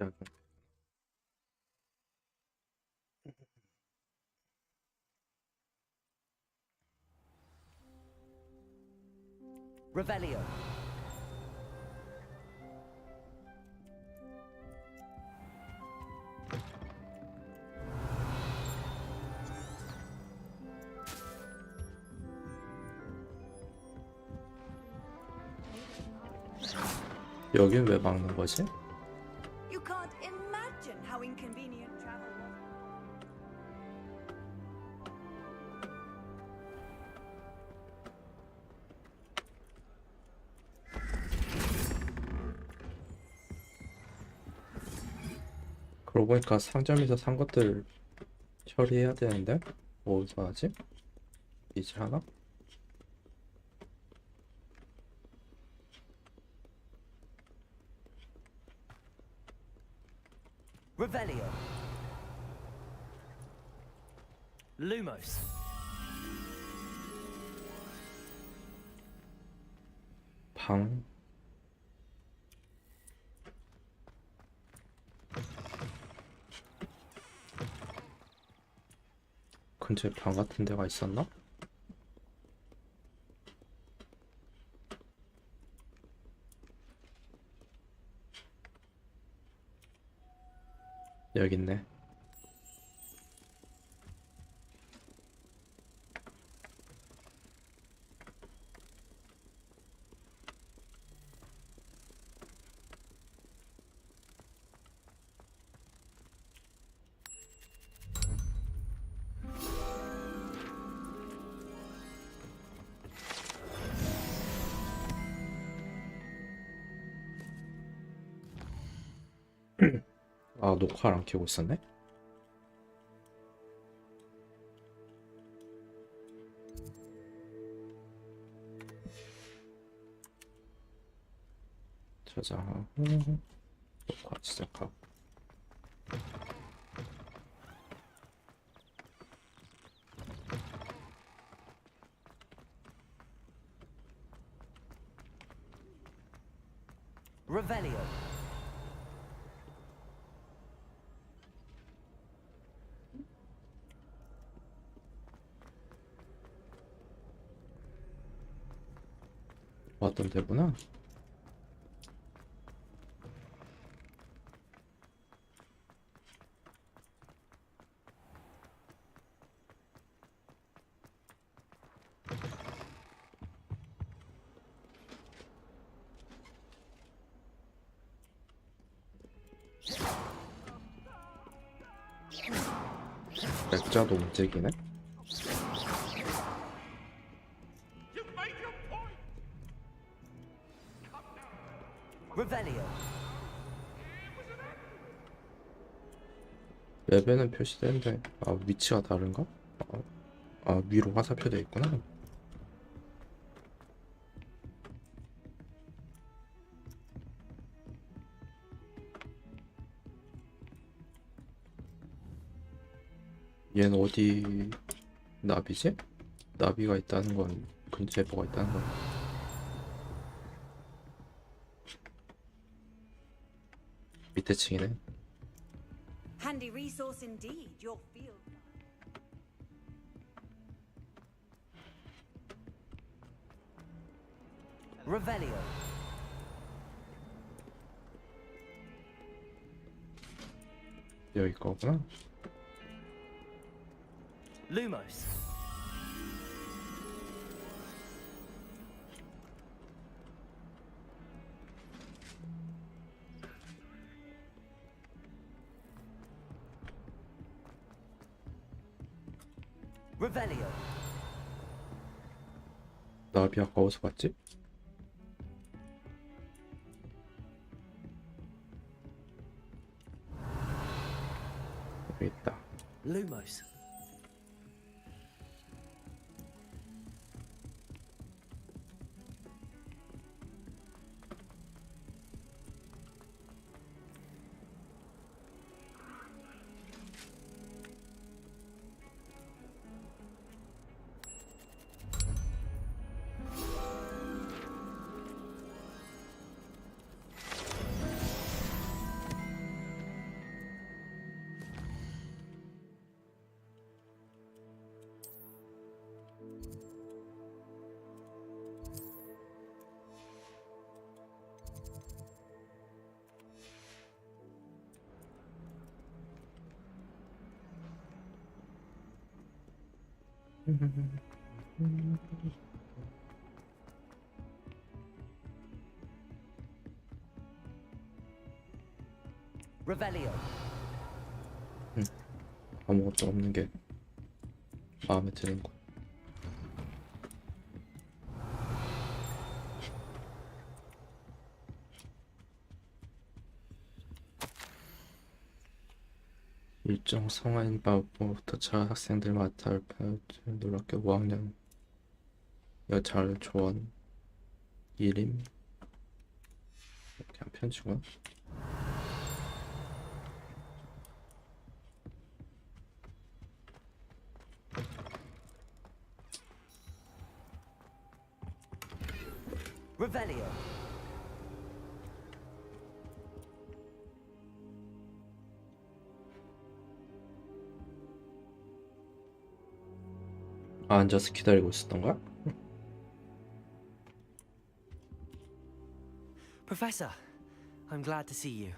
여기. Revelio. 여긴 왜 막는 거지? You can't imagine how inconvenient travel was. 그러고 보니까 상점에서 산 것들 처리해야 되는데 어디서 하지? 이제 하나? Revelio. Lumos. 방 근처에 방 같은 데가 있었나? 여기 있네. 아, 녹화를 안 켜고 있었네? 저장하고 녹화 시작하고. Revelio. 왔던 데구나. 액자도 움직이네. Revelio. 맵에는 표시되는데 위치가 다른가? 위로 화살표 돼 있구나. 얘는 어디 나비지? 나비가 있다는 건 근처에 뭐가 있다는 건 밑에 층이네. Handy resource indeed, your field. Revelio. 여기 거구나. Lumos. Revelio. 나비 아까 어디서 봤지? 여기 있다. Lumos. Revelio. 아무것도 없는 게 마음에 드는 거. 일정 성화인 바부터 차 학생들 맡아 놀랍게 5학년 여잘 조언 이림 그냥 편지구나. Revelio. 앉아서 기다리고 있었던 거야? Professor, I'm glad to see you.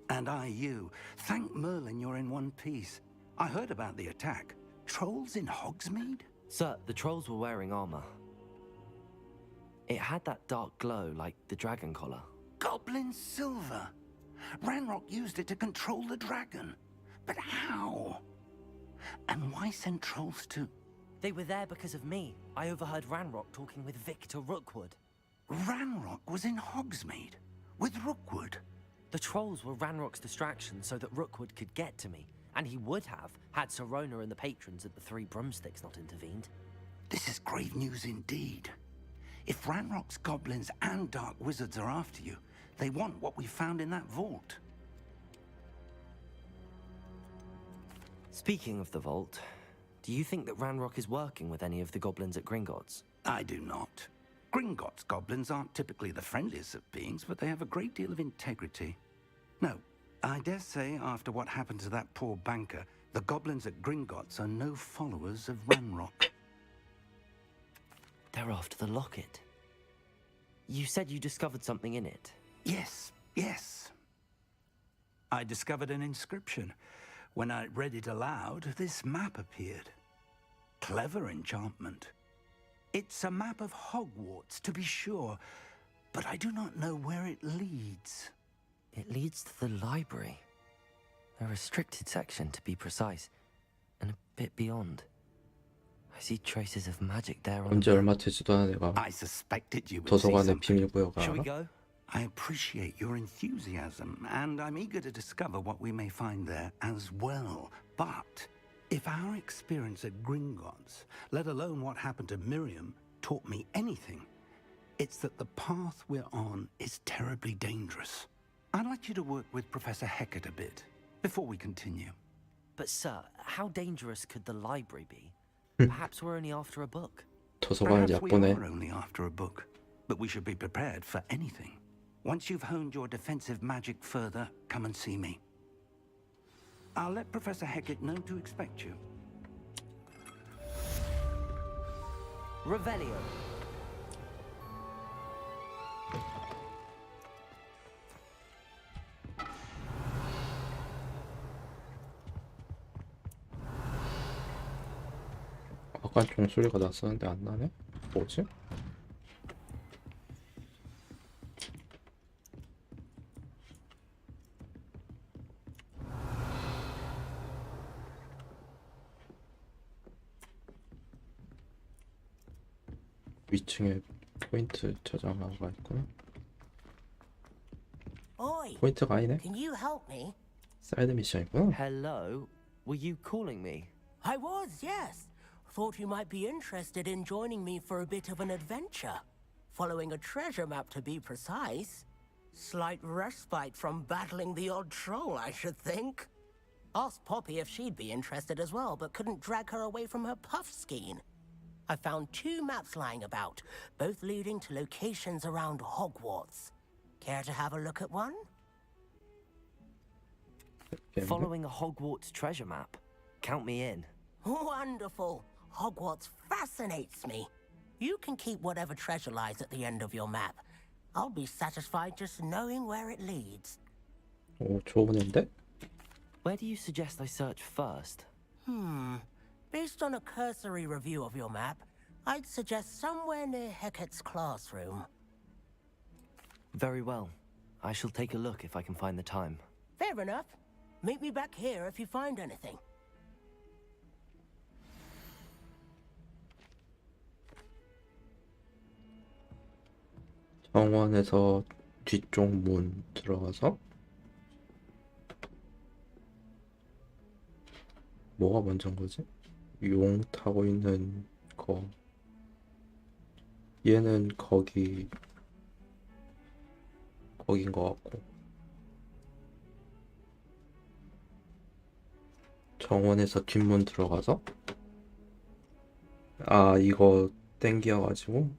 And I you. Thank Merlin you're in one piece. I heard about the attack. Trolls in Hogsmeade? Sir, the trolls were wearing armor. It had that dark glow like the dragon collar. Goblin silver. Ranrock used it to control the dragon. But how? And why send trolls to... They were there because of me. I overheard Ranrock talking with Victor Rookwood. Ranrock was in Hogsmeade with Rookwood. The trolls were Ranrock's distraction so that Rookwood could get to me. And he would have, had Sirona and the patrons at the Three Broomsticks not intervened. This is grave news indeed. If Ranrock's goblins and dark wizards are after you, they want what we found in that vault. Speaking of the vault, do you think that Ranrock is working with any of the goblins at Gringotts? I do not. Gringotts goblins aren't typically the friendliest of beings, but they have a great deal of integrity. No, I dare say after what happened to that poor banker, the goblins at Gringotts are no followers of Ranrock. They're after the locket. You said you discovered something in it. Yes. I discovered an inscription. When I read it aloud, this map appeared. Clever enchantment. It's a map of Hogwarts, to be sure, but I do not know where it leads. It leads to the library. A restricted section, to be precise, and a bit beyond. I see traces of magic there on 언제 the... 얼마 되지도 않은 애가 I suspected you would see 도서관의 something. 비밀구역을 Shall we 알아? go? I appreciate your enthusiasm, and I'm eager to discover what we may find there as well. But if our experience at Gringotts, let alone what happened to Miriam, taught me anything, it's that the path we're on is terribly dangerous. I'd like you to work with Professor Hecat a bit before we continue. But sir, how dangerous could the library be? Perhaps we're only after a book. 도서관을 Perhaps we 약보네. are only after a book, but we should be prepared for anything. Once you've honed your defensive magic further, come and see me. I'll let Professor Hecat know to expect you. Revelio. 아까 종소리가 났었는데 안 나네? 뭐지? 위층에 포인트 저장화가 있구나. Oi, 포인트가 아니네? can you help me? 사이드 미션이구나. Hello? Were you calling me? I was, yes. Thought you might be interested in joining me for a bit of an adventure. Following a treasure map, to be precise. Slight respite from battling the odd troll, I should think. Asked Poppy if she'd be interested as well, but couldn't drag her away from her puff skein. I found 2 maps lying about, both leading to locations around Hogwarts. Care to have a look at one? Following a Hogwarts treasure map? Count me in. Wonderful. Hogwarts fascinates me. You can keep whatever treasure lies at the end of your map. I'll be satisfied just knowing where it leads. 오, 좋은데? Where do you suggest I search first? Based on a cursory review of your map, I'd suggest somewhere near Hecate's classroom. Very well. I shall take a look if I can find the time. Fair enough. Meet me back here if you find anything. 정원에서 뒤쪽 문 들어가서 뭐가 먼저인 거지? 용 타고 있는 거. 얘는 거긴 거 같고. 정원에서 뒷문 들어가서 이거 땡겨가지고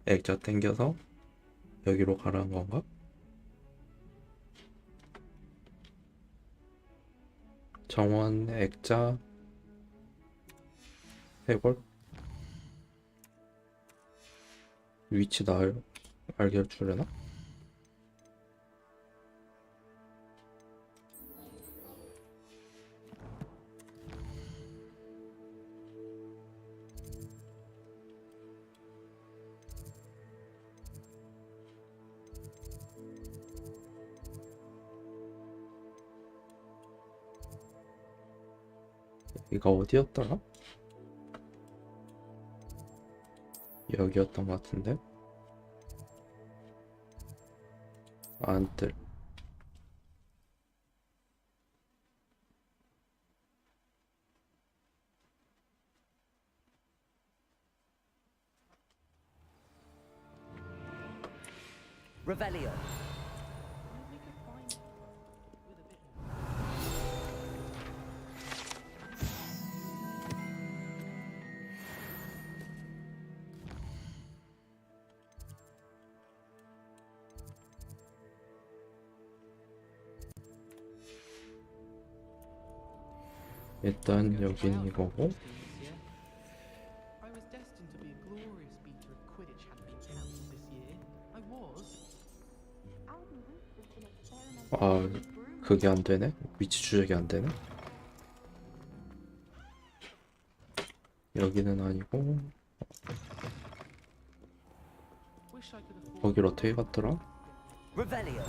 액자 땡겨서 여기로 가라는 건가? 정원 액자 해골 위치 알게 해주려나? 여기가 어디였더라? 여기였던 것 같은데? 안뜰. Revelio. 일단 여긴 이거고. I was destined to be a glorious beater of Quidditch had been cancelled this year. I was. 그게 안 되네. 위치 추적이 안 되네. 여기는 아니고. 거길 어떻게 갔더라? Revelio.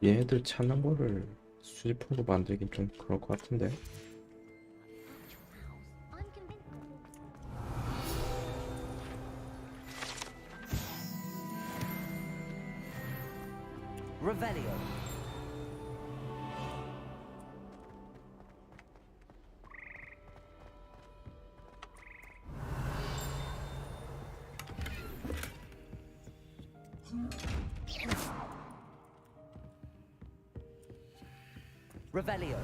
얘네들 찾는 거를 수집하고 만들긴 좀 그럴 것 같은데. Revelio. Revelio.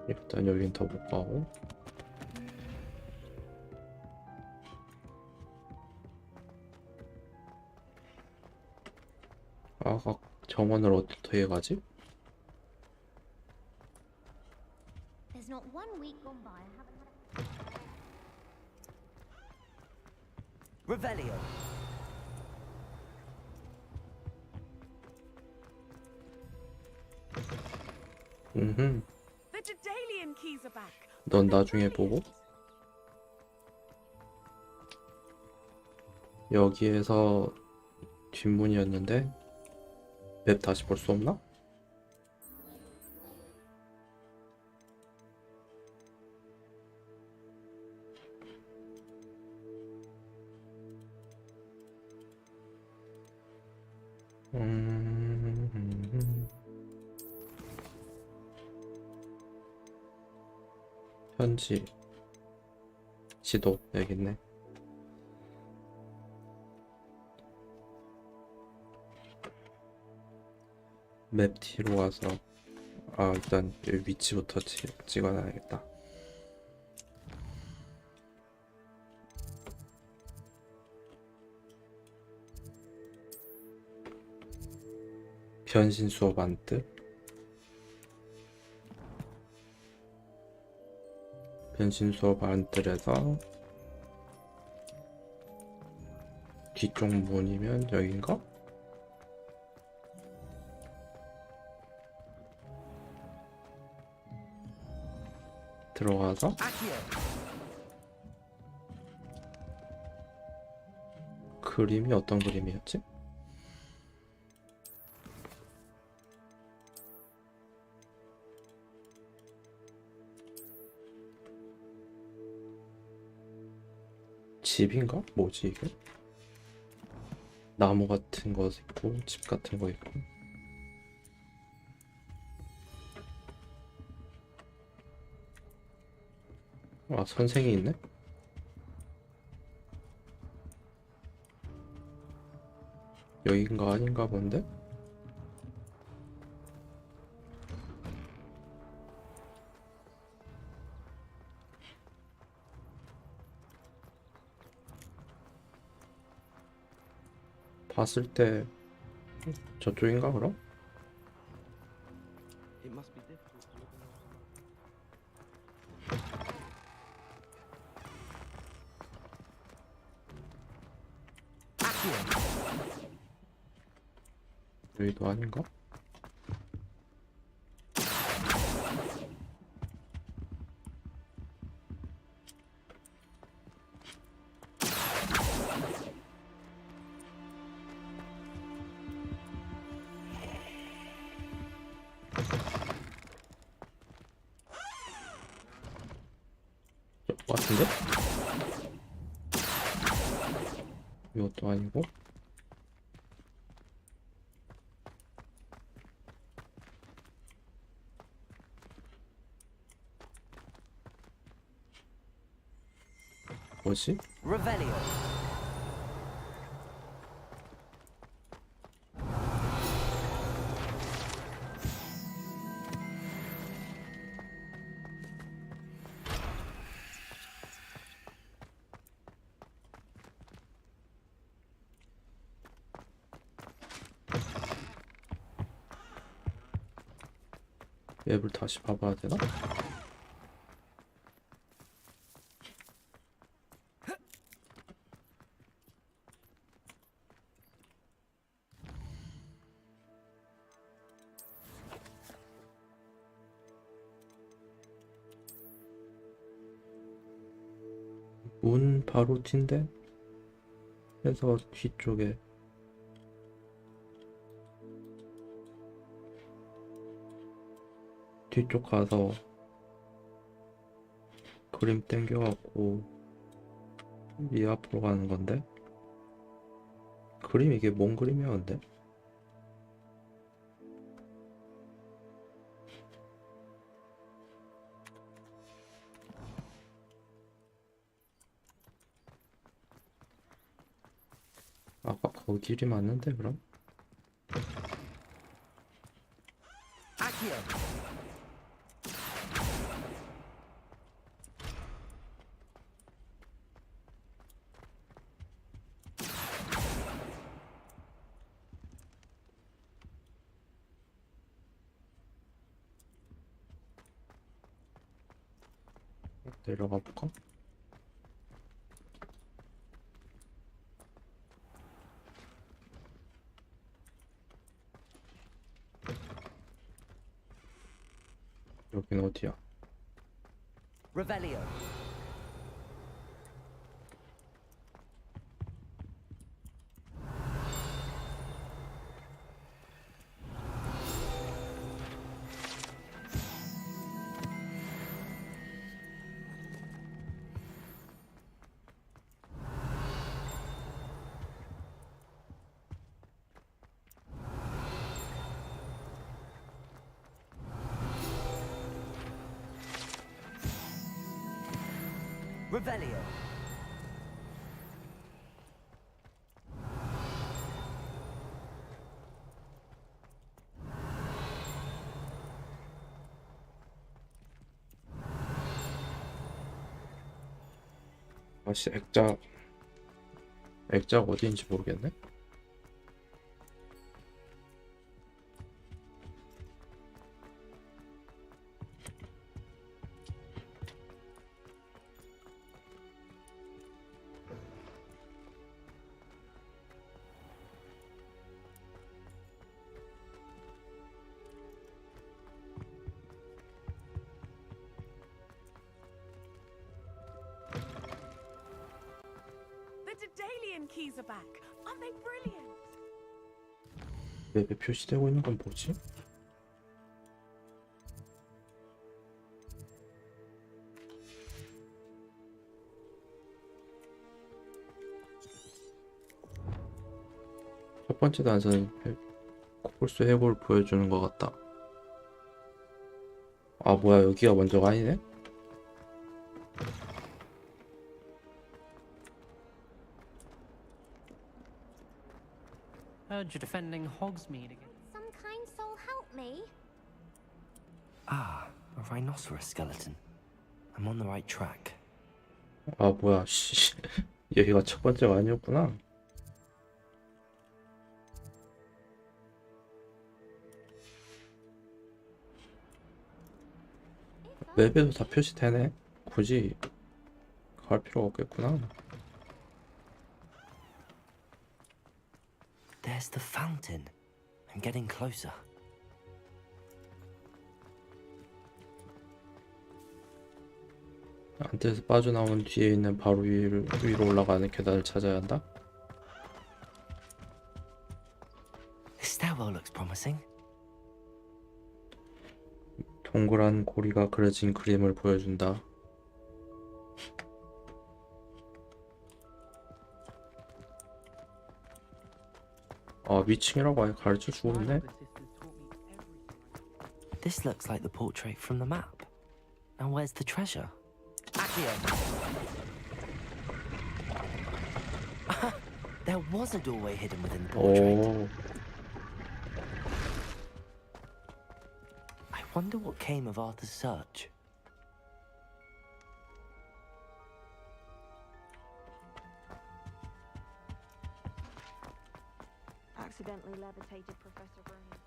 일단 여긴 더 못 가고. 정원을 어떻게 가지? There's not one week gone by I haven't had a... Revelio. The Daedalian keys are back. 넌 나중에 보고. 여기에서 뒷문이었는데 맵 다시 볼 수 없나? 현지 지도 여기 있네. 맵 뒤로 가서 일단 여기 위치부터 찍어놔야겠다. 변신 수업 안뜰. 변신 수업 안뜰에서 뒤쪽 문이면 여긴가? 들어가서 그림이 어떤 그림이었지? 집인가? 뭐지 이게? 나무 같은 거 있고 집 같은 거 있고. 선생이 있네? 여긴가 아닌가 본데? 봤을 때 저쪽인가 그럼? It must be difficult to live 여기도 아닌가? 이거 같은데? 이것도 아니고. 뭐지? Revelio. 맵을 다시 봐봐야 되나? 문 바로 뒤인데? 해서 뒤쪽에 뒤쪽 가서 그림 땡겨갖고 이 앞으로 가는 건데? 그림 이게 뭔 그림이야 근데? 아까 거기 길이 맞는데 그럼? Accio. 내려가 볼까? 여긴 어디야? Revelio. Revelio. 아씨 액자가 어디인지 모르겠네. The Dedalian keys are back. Aren't they brilliant? 맵에 표시되고 있는 건 뭐지? 첫 번째 단서는 코뿔소 해골을 보여주는 것 같다. 아 뭐야, 여기가 먼저가 아니네? Heard you're defending Hogsmeade again. Some kind soul help me. Ah, a rhinoceros skeleton. I'm on the right track. 아 뭐야, 씨. 여기가 첫 번째가 아니었구나. 맵에도 다 표시되네. 굳이 갈 필요가 없겠구나. There's the fountain. I'm getting closer. 안에서 빠져나온 뒤에 있는 바로 위로 올라가는 계단을 찾아야 한다. This stairwell looks promising. 동그란 고리가 그려진 그림을 보여준다. 아 위층이라고 아예 가르쳐 주고 있네. My sisters taught me everything I This looks like the portrait from the map. Now where's the treasure? Accio! There was a doorway hidden within the portrait. 오, I wonder what came of Arthur's search. Accidentally levitated Professor Vernon.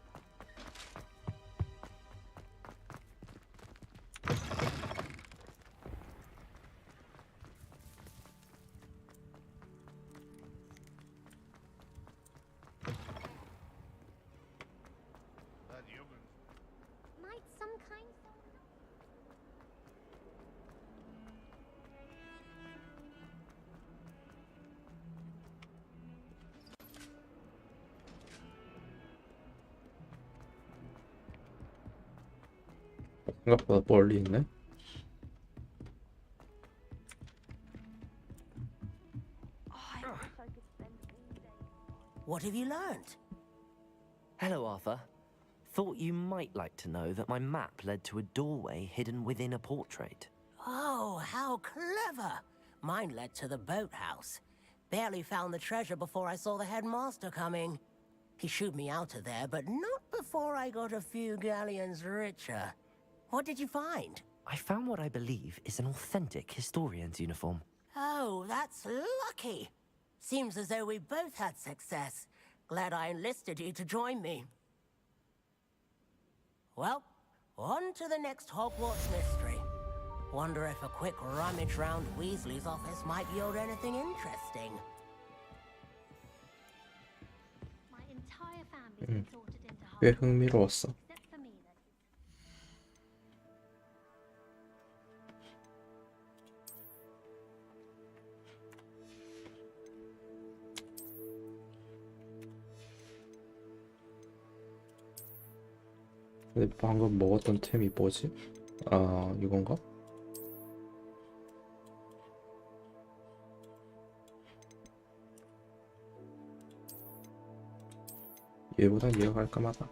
Might some kind soul 생각보다 멀리 있네. Oh, I wish I could spend all day. What have you learnt? Hello, Arthur. Thought you might like to know that my map led to a doorway hidden within a portrait. Oh, how clever! Mine led to the boathouse. Barely found the treasure before I saw the headmaster coming. He shooed me out of there, but not before I got a few galleons richer. What did you find? I found what I believe is an authentic historian's uniform. Oh, that's lucky. Seems as though we both had success. Glad I enlisted you to join me. Well, on to the next Hogwarts mystery. Wonder if a quick rummage round Weasley's office might yield anything interesting. my entire family's been sorted into 꽤 Hogwarts, 흥미로웠어. except for me. That 근데 방금 먹었던 템이 뭐지? 아 이건가? 얘보단 얘가 깔끔하다.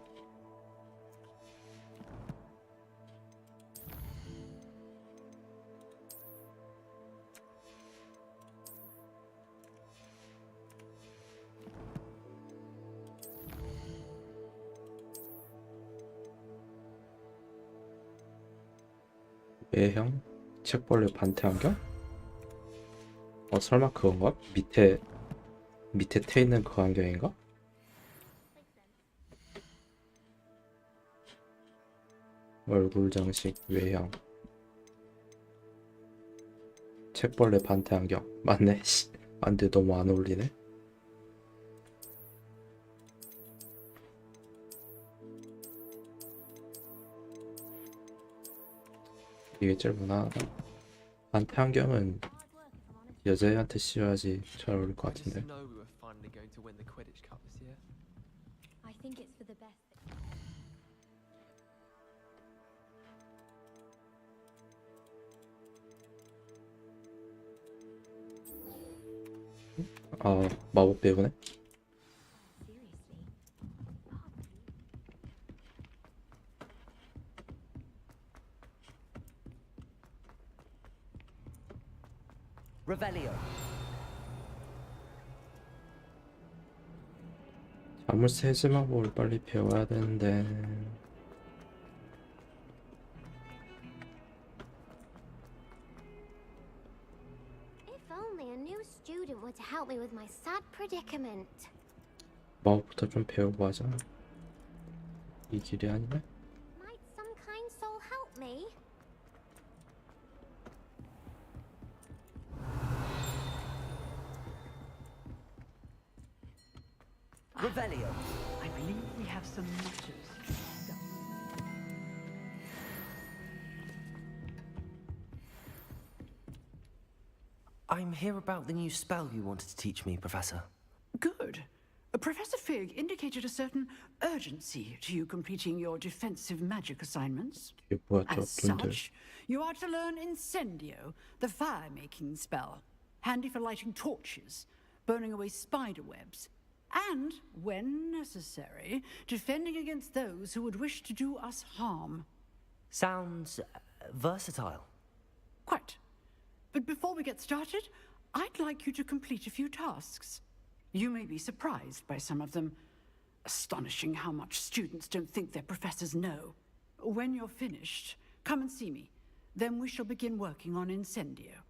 매형? 책벌레 반태안경? 설마 그건가? 밑에 테 있는 그 안경인가? 얼굴 장식, 외형, 책벌레 반태 안경. 맞네. 씨. 안돼, 너무 안 어울리네. 이게 제일 무난하다. 반태 안경은 여자애한테 씌워야지 잘 어울릴 것 I just 같은데. know we were finally going to win the Quidditch Cup this year. I think it's for the best. 아, 마법 배우네. Revelio. 자물쇠 해제 마법을 빨리 배워야 되는데. If only a new student were to help me with my sad predicament. 마법부터 좀 배우고 하자. 이 길이 아니네. Might some kind soul help me? Revelio. I believe we have some matters to discuss. I'm here about the new spell you wanted to teach me, Professor. Good. Professor Fig indicated a certain urgency to you completing your defensive magic assignments. 이게 뭐야, 저 As 분들. such, you are to learn Incendio, the fire-making spell, handy for lighting torches, burning away spider webs, and, when necessary, defending against those who would wish to do us harm. Sounds versatile. Quite. But before we get started, I'd like you to complete a few tasks. You may be surprised by some of them. Astonishing how much students don't think their professors know. When you're finished, come and see me. Then we shall begin working on Incendio.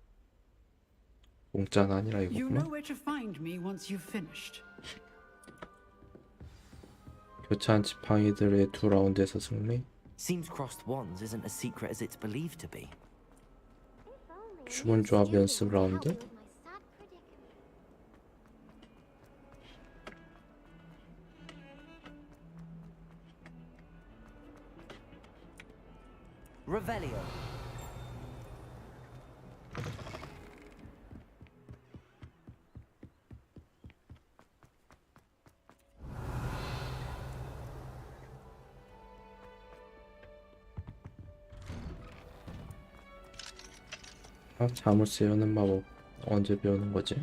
공짜는 아니라 You know 이거구나. where to find me once you've finished. 교차한 지팡이들의 2라운드에서 승리. Seems crossed wands isn't as secret as it's believed to be. If only a 주문 new 조합 student 연습 would help 라운드. me with my sad predicament. Revelio. 아, 자물쇠 여는 마법 언제 배우는 거지?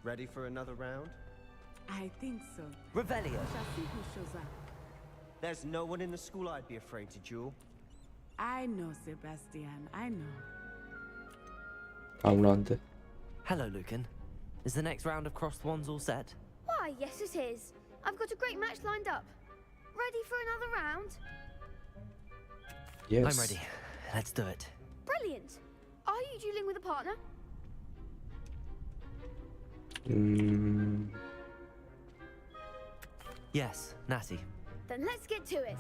Ready for another round? I think so. Revelio. Shall see who shows up. There's no one in the school I'd be afraid to duel. I know, Sebastian. I know. 다음 라운드. Hello, Lucan. Is the next round of crossed wands all set? Why, yes it is. I've got a great match lined up. Ready for another round? Yes. I'm ready. Let's do it. Brilliant. Are you dueling with a partner? Yes, Natty. Then let's get to it.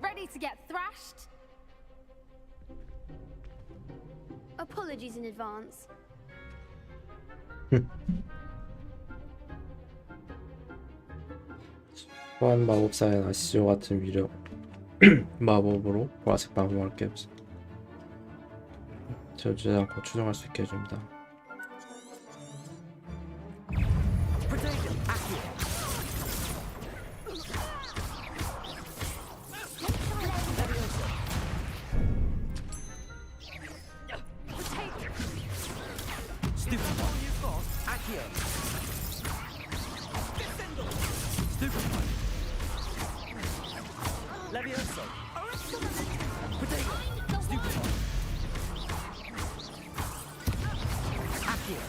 Ready to get thrashed? Apologies in advance. 소환 마법사의 아시죠 같은 위력 마법으로 보라색 방어할 게 없어. 저주지 않고 추정할 수 있게 해줍니다. Protection, accio. Stupefy. Accio. Stupefy. Levioso. Protego. Stupefy. Accio.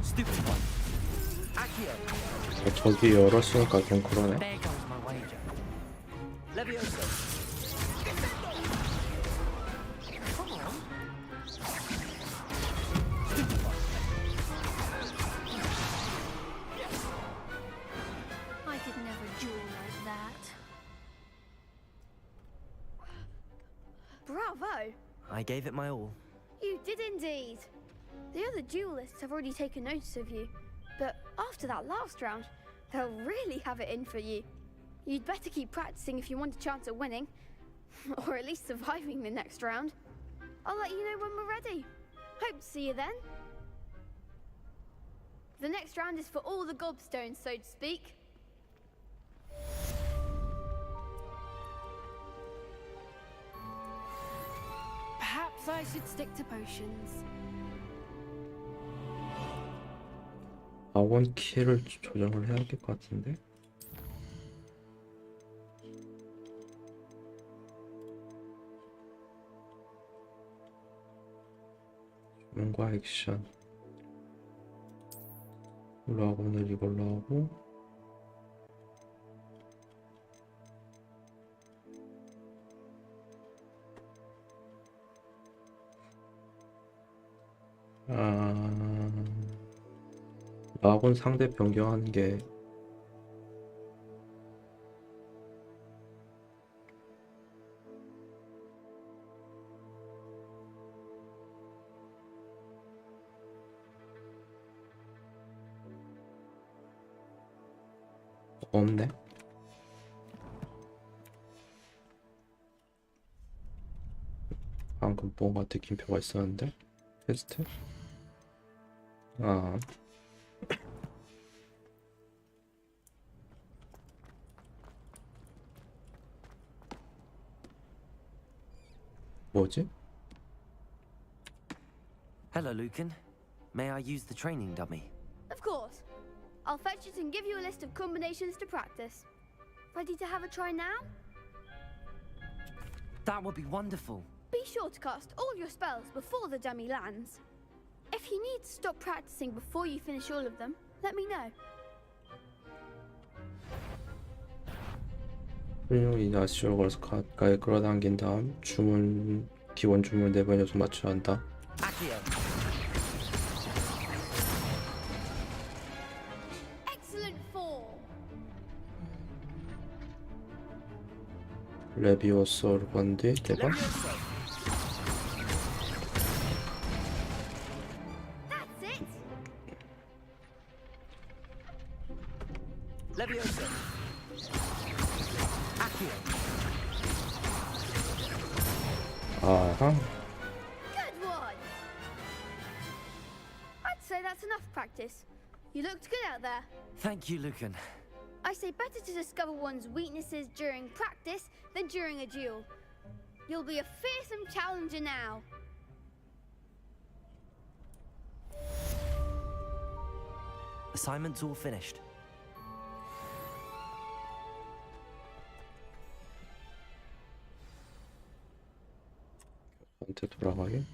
Stupid one. Accio. 저기 열었으니까 좀 그러네. There goes my wager. Levioso. Come on. Stupid one. I could never duel like that. Bravo! I gave it my all. You did indeed. The other duelists have already taken notice of you, but after that last round, they'll really have it in for you. You'd better keep practicing if you want a chance at winning, or at least surviving the next round. I'll let you know when we're ready. Hope to see you then. The next round is for all the gobstones, so to speak. Perhaps I should stick to potions. 아원 키를 조정을 해야 될 것 같은데. 주문과 액션. 이걸로 하고 오늘 이걸로 하고. 라곤 상대 변경하는 게 없네. 방금 뭔가 느낌표가 있었는데 테스트? 아 뭐지? Hello, Lucan. May I use the training dummy? Of course. I'll fetch it and give you a list of combinations to practice. Ready to have a try now? That would be wonderful. Be sure to cast all your spells before the dummy lands. If you need to stop practicing before you finish all of them, let me know. 훌륭히 아시오 걸어서 가까이 끌어당긴 다음 기본 주문 4번 요소 맞춰야 한다. Accio. Excellent form. 레비오소를 건 뒤 4번. That's it. Levioso. Accio. 아하. Good one. I'd say that's enough practice. You looked good out there. Thank you, Lucan. I say better to discover one's weaknesses during practice than during a duel. You'll be a fearsome challenger now. Assignment's all finished. 한테 돌아가게.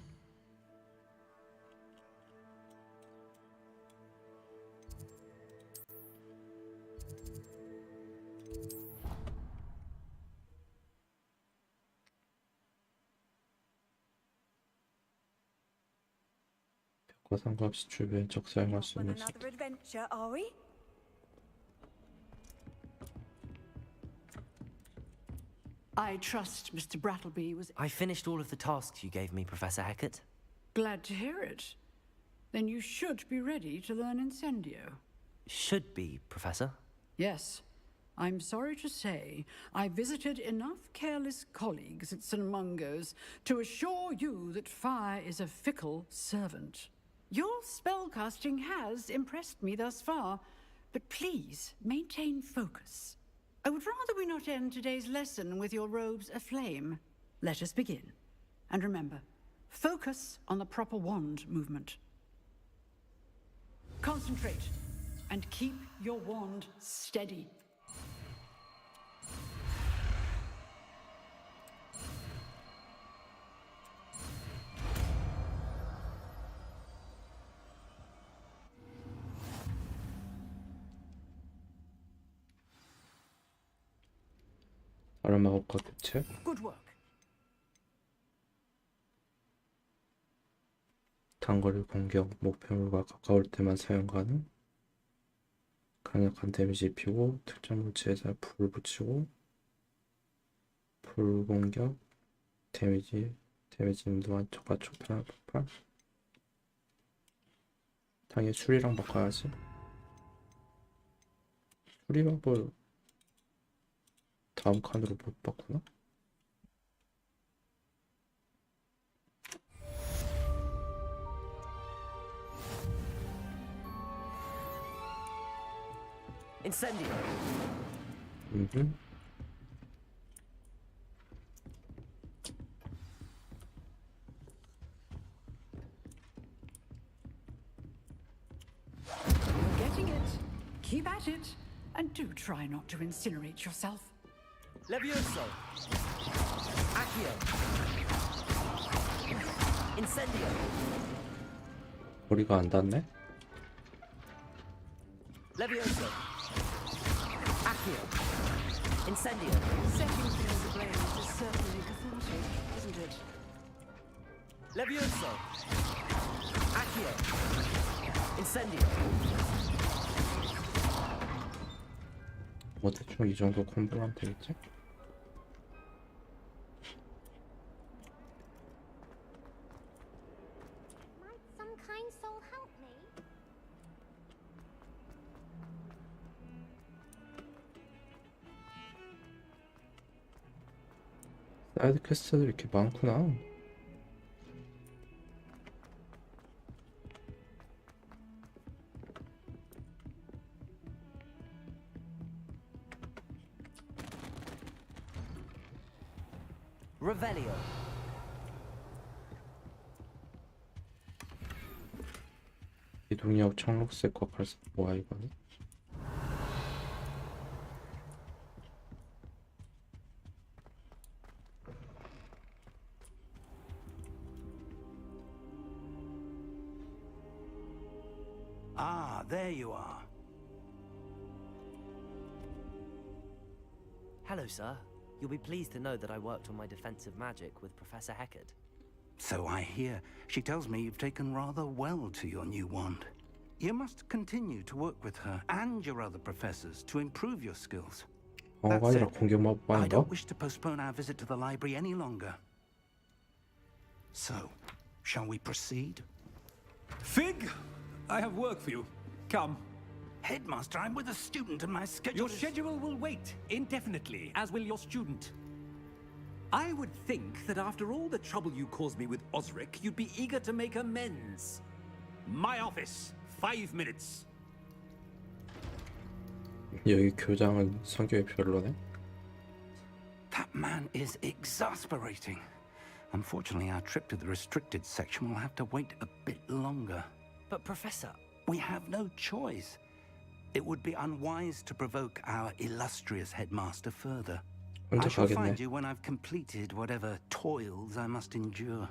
벽과 상관없이 주변 적 사용할 수 On 있는 수. another adventure, are we? I trust Mr. Brattleby was I finished all of the tasks you gave me, Professor Hecat. glad to hear it. Then you should be ready to learn Incendio. Should be, Professor. Yes. I'm sorry to say, I visited enough careless colleagues at St. Mungo's to assure you that fire is a fickle servant. Your spellcasting has impressed me thus far, but please maintain focus. I would rather we not end today's lesson with your robes aflame. Let us begin. And remember, focus on the proper wand movement. Concentrate and keep your wand steady. 다른 마법과 교체. Good work. 단거리 공격, 목표물과 가까울 때만 사용 가능. 강력한 데미지 입히고 특정 물체에다 불을 붙이고 불 공격 데미지 인도한 적과 촉발 폭발. 당연히 수리랑 바꿔야지. 수리 마법 다음 칸으로 못 바꾸나? Incendio. You're getting it. Keep at it. And do try not to incinerate yourself. Levioso. Accio. Incendio. 머리가 안 닿네? Levioso. Accio. Incendio. Setting things ablaze is certainly cathartic, isn't it? Levioso. Accio. Incendio. 뭐 대충 이 정도 콤보면 되겠지? Might some kind soul help me? 사이드 퀘스트들이 이렇게 많구나. Revelio. 이동력 청록색과 갈색 뭐야 이거는? Ah, there you are. Hello, sir. You'll be pleased to know that I worked on my defensive magic with Professor Heckard. So I hear. She tells me you've taken rather well to your new wand. You must continue to work with her and your other professors to improve your skills. 방어가 아니라 공격 마법 I 아닌가? don't wish to postpone our visit to the library any longer. So, shall we proceed? Fig, I have work for you. Come. Headmaster, I'm with a student and my schedule Your is... schedule will wait indefinitely, as will your student. I would think that after all the trouble you caused me with Osric, you'd be eager to make amends. My office, 5 minutes. 여기 교장은 성격이 별로네. That man is exasperating. Unfortunately, our trip to the restricted section will have to wait a bit longer. But, Professor... We have no choice. It would be unwise to provoke our illustrious headmaster further. I shall find you when I've completed whatever toils I must endure.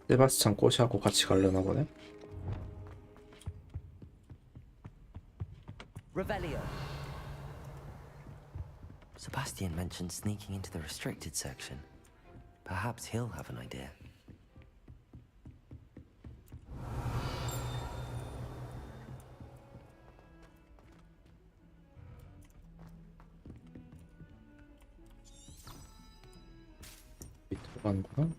세바스찬 꼬시하고 같이 가려나 보네. Revelio. Sebastian mentioned sneaking into the restricted section. Perhaps he'll have an idea. 밑으로 가는구나.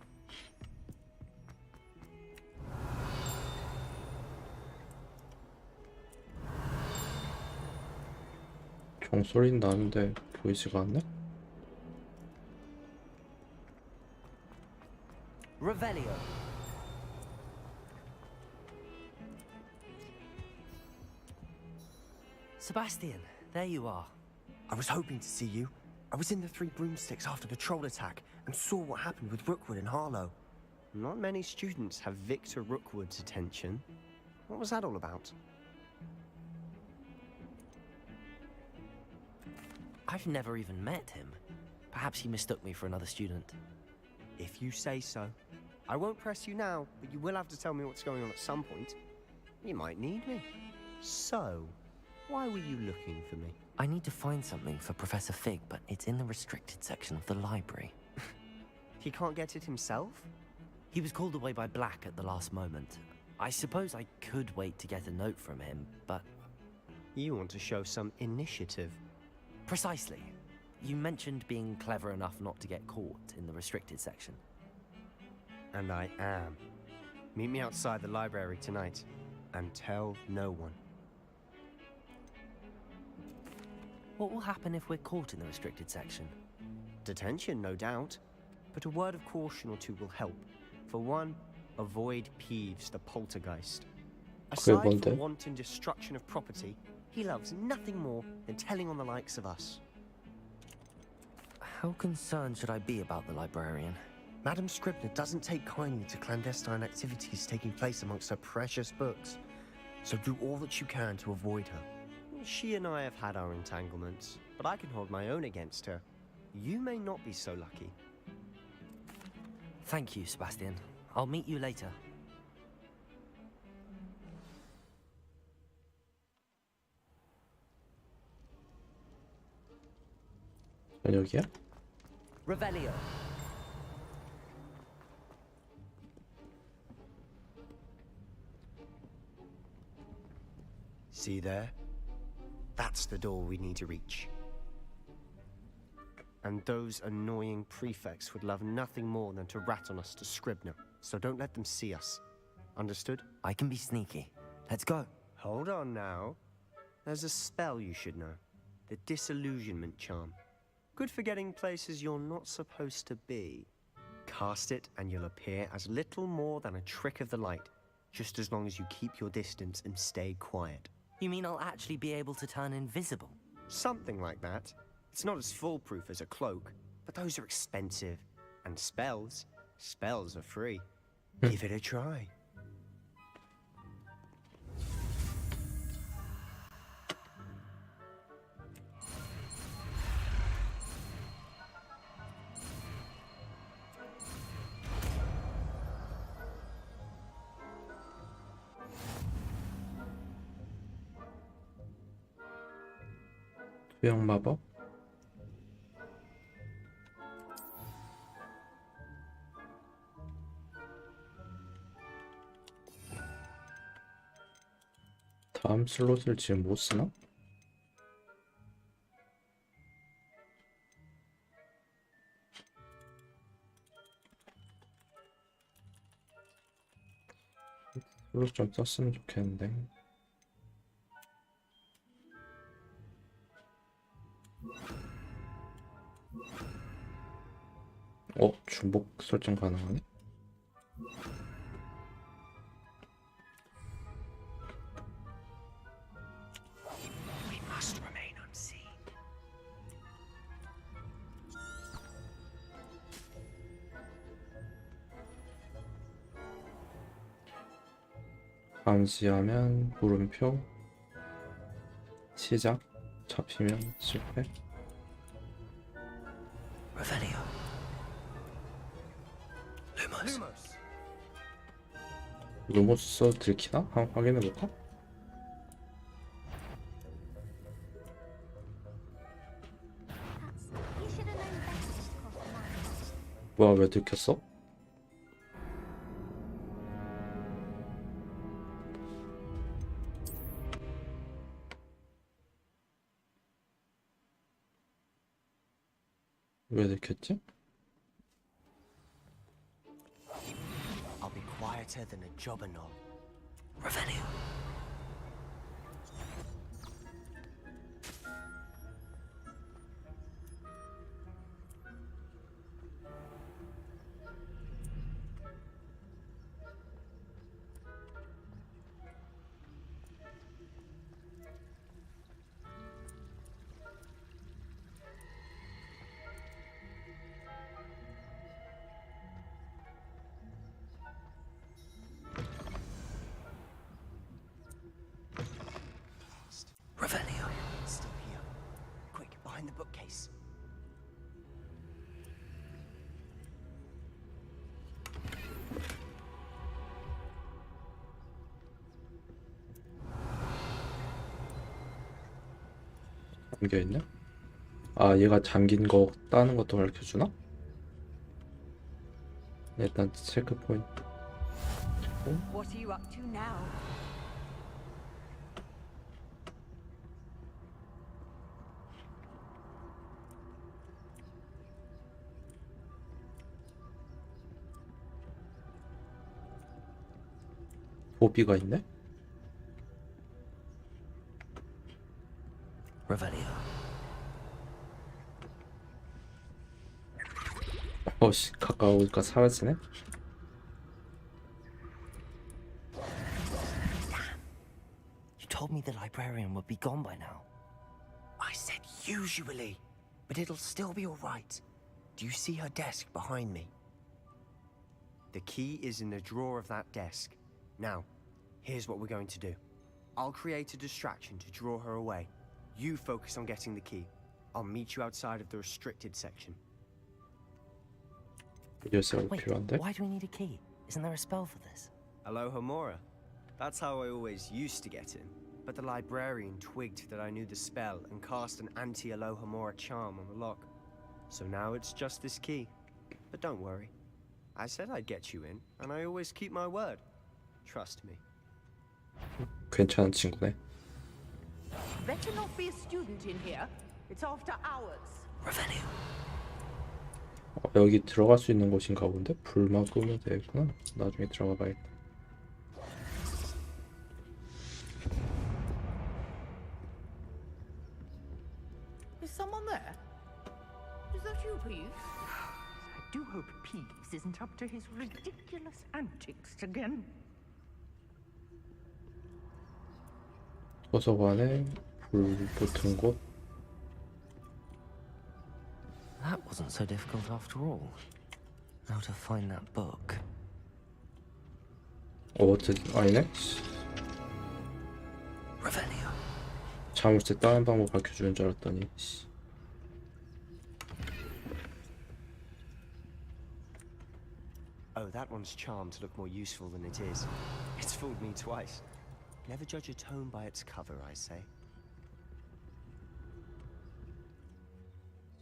종소리는 나는데 보이지가 않네? Revelio. Sebastian, there you are. I was hoping to see you. I was in the Three Broomsticks after the troll attack and saw what happened with Rookwood and Harlow. Not many students have Victor Rookwood's attention. What was that all about? I've never even met him. Perhaps he mistook me for another student. If you say so. I won't press you now, but you will have to tell me what's going on at some point. You might need me. So, Why were you looking for me? I need to find something for Professor Fig, but it's in the restricted section of the library. He can't get it himself? He was called away by Black at the last moment. I suppose I could wait to get a note from him, but... You want to show some initiative. Precisely. You mentioned being clever enough not to get caught in the restricted section. And I am. Meet me outside the library tonight, and tell no one. What will happen if we're caught in the restricted section? Detention, no doubt. But a word of caution or two will help. For one, avoid Peeves, the poltergeist. Aside from wanton destruction of property, he loves nothing more than telling on the likes of us. How concerned should I be about the librarian? Madam Scribner doesn't take kindly to clandestine activities taking place amongst her precious books, so do all that you can to avoid her. She and I have had our entanglements, but I can hold my own against her. You may not be so lucky. Thank you, Sebastian. I'll meet you later. 저녁이야? Revelio. See there? That's the door we need to reach. And those annoying prefects would love nothing more than to rat on us to Scribner, so don't let them see us. Understood? I can be sneaky. Let's go. Hold on now. There's a spell you should know. The Disillusionment Charm. Good for getting places you're not supposed to be. Cast it and you'll appear as little more than a trick of the light, just as long as you keep your distance and stay quiet. You mean I'll actually be able to turn invisible? Something like that. It's not as foolproof as a cloak, but those are expensive. And spells are free. Give it a try. 투영 마법? 다음 슬롯을 지금 못 쓰나? 슬롯 좀 썼으면 좋겠는데. 중복 설정 가능하네? We must remain unseen. 감지하면 물음표. 시작. 잡히면 실패. Revelio. 루모스 들키나? 한번 확인해볼까? 뭐야, 왜 들켰어? 왜 들켰지? I'll be quieter than a jobberknoll. Revelio. Revelio. Still here. Quick, behind the bookcase. 잠겨있네? 아, 얘가 잠긴 거 따는 것도 가르쳐주나? 일단 체크 포인트. What are you up to now? 도비가 있네? Revelio. 어씨, 가까우니까 사라지네? You told me the librarian would be gone by now. I said usually, but it'll still be all right. Do you see her desk behind me? The key is in the drawer of that desk. Now, here's what we're going to do. I'll create a distraction to draw her away. You focus on getting the key. I'll meet you outside of the restricted section. 열쇠가 Wait, 필요한데? why do we need a key? Isn't there a spell for this? Alohomora. That's how I always used to get in. But the librarian twigged that I knew the spell and cast an anti-Alohomora charm on the lock. So now it's just this key. But don't worry. I said I'd get you in, and I always keep my word. Trust me. 괜찮은 친구네. Better not be a student in here. It's after hours. Revelio. 여기 들어갈 수 있는 곳인가 본데? 불만 끄면 되겠구나. 나중에 들어가 봐야겠다. Is someone there? Is that you, Peeves? I do hope Peeves isn't up to his ridiculous antics again. 도서관에 불 붙은 곳. That wasn't so difficult after all. How to find that book? 아니네? Revelio. 자물쇠 다른 방법 가르쳐주는 줄 알았더니. Oh, that one's charmed to look more useful than it is. It's fooled me twice. Never judge a tome by its cover, I say.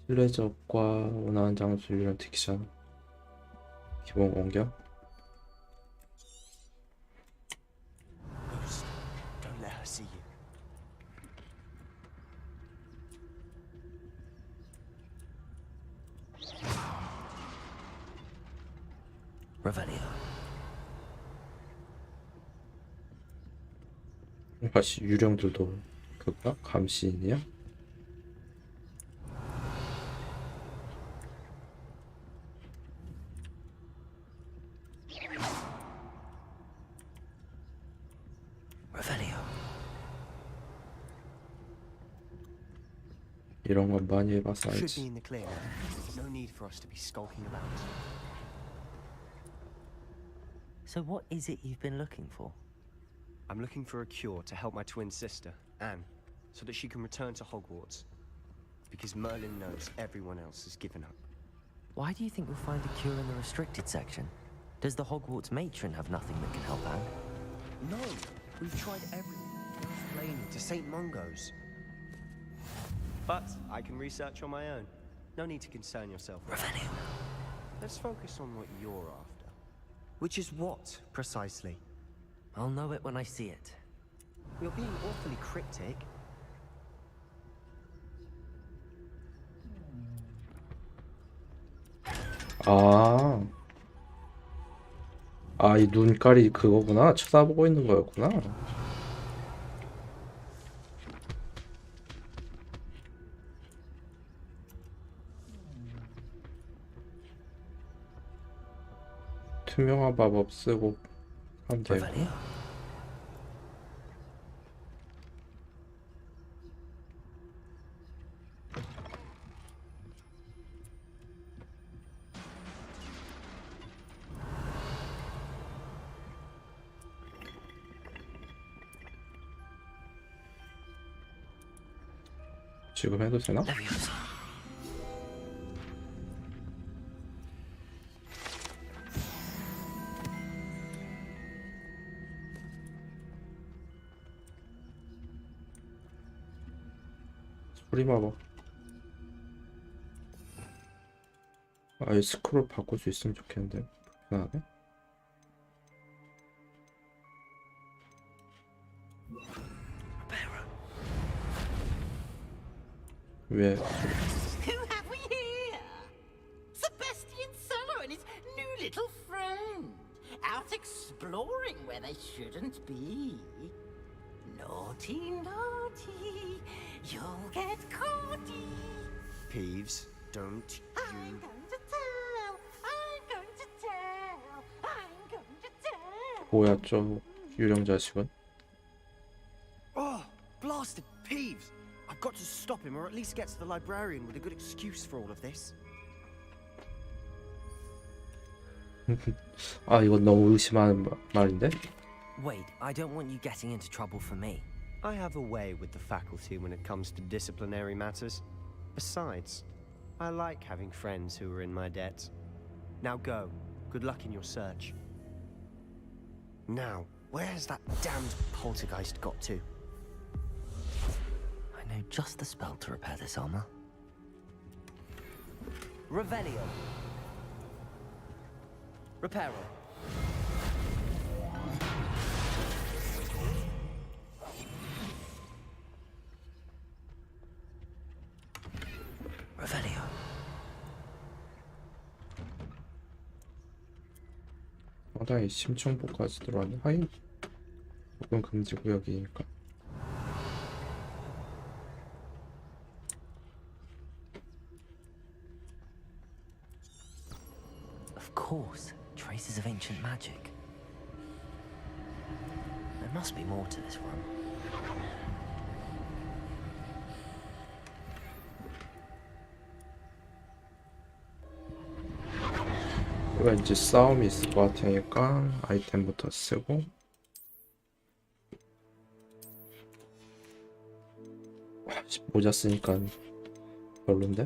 실내적과 원하는 장소 유령 딕션. 기본 공격. Ghost, don't let her see you. Revelio. 다시 유령들도 그가 감시인이야? Revelio. 이런 건 많이 해봐서 Should be 알지. in the clear now. No need for us to be skulking around. So what is it you've been looking for? I'm looking for a cure to help my twin sister, Anne, so that she can return to Hogwarts. Because Merlin knows everyone else has given up. Why do you think we'll find a cure in the restricted section? Does the Hogwarts matron have nothing that can help Anne? No, we've tried everything. Explaining to St. Mungo's. But I can research on my own. No need to concern yourself. Revelio. Let's focus on what you're after. Which is what, precisely? I'll know it when I see it. You're being awfully cryptic. 이 눈깔이 그거구나. 쳐다보고 있는 거였구나. 투명한 마법 쓰고 하면 돼. Revelio. 지금 해도 되나? Leviosa. 소리 봐봐. 아예 스크롤 바꿀 수 있으면 좋겠는데. 불편하네. 왜? Who have we here? Sebastian Cello and his new little friend. Out exploring where they shouldn't be. Naughty, naughty. You'll get caughty. Peeves, don't I'm going to tell. I'm going to tell. I'm going to tell. 뭐야 저 유령 자식은? Oh, blasted Peeves! I've got to stop him, or at least get to the librarian with a good excuse for all of this. 아 이건 너무 의심하는 말인데? Wait, I don't want you getting into trouble for me. I have a way with the faculty when it comes to disciplinary matters. Besides, I like having friends who are in my debt. Now go. Good luck in your search. Now, where has that damned poltergeist got to? I know just the spell to repair this armor. Revelio. Reparo. Revelio. 상당히 심층보까지 들어왔네. 하긴 복근 금지 구역이니까. Of course, traces of ancient magic. There must be more to this room. 왠지 싸움이 있을 것 같으니까 아이템부터 쓰고. 모자 쓰니까 별론데?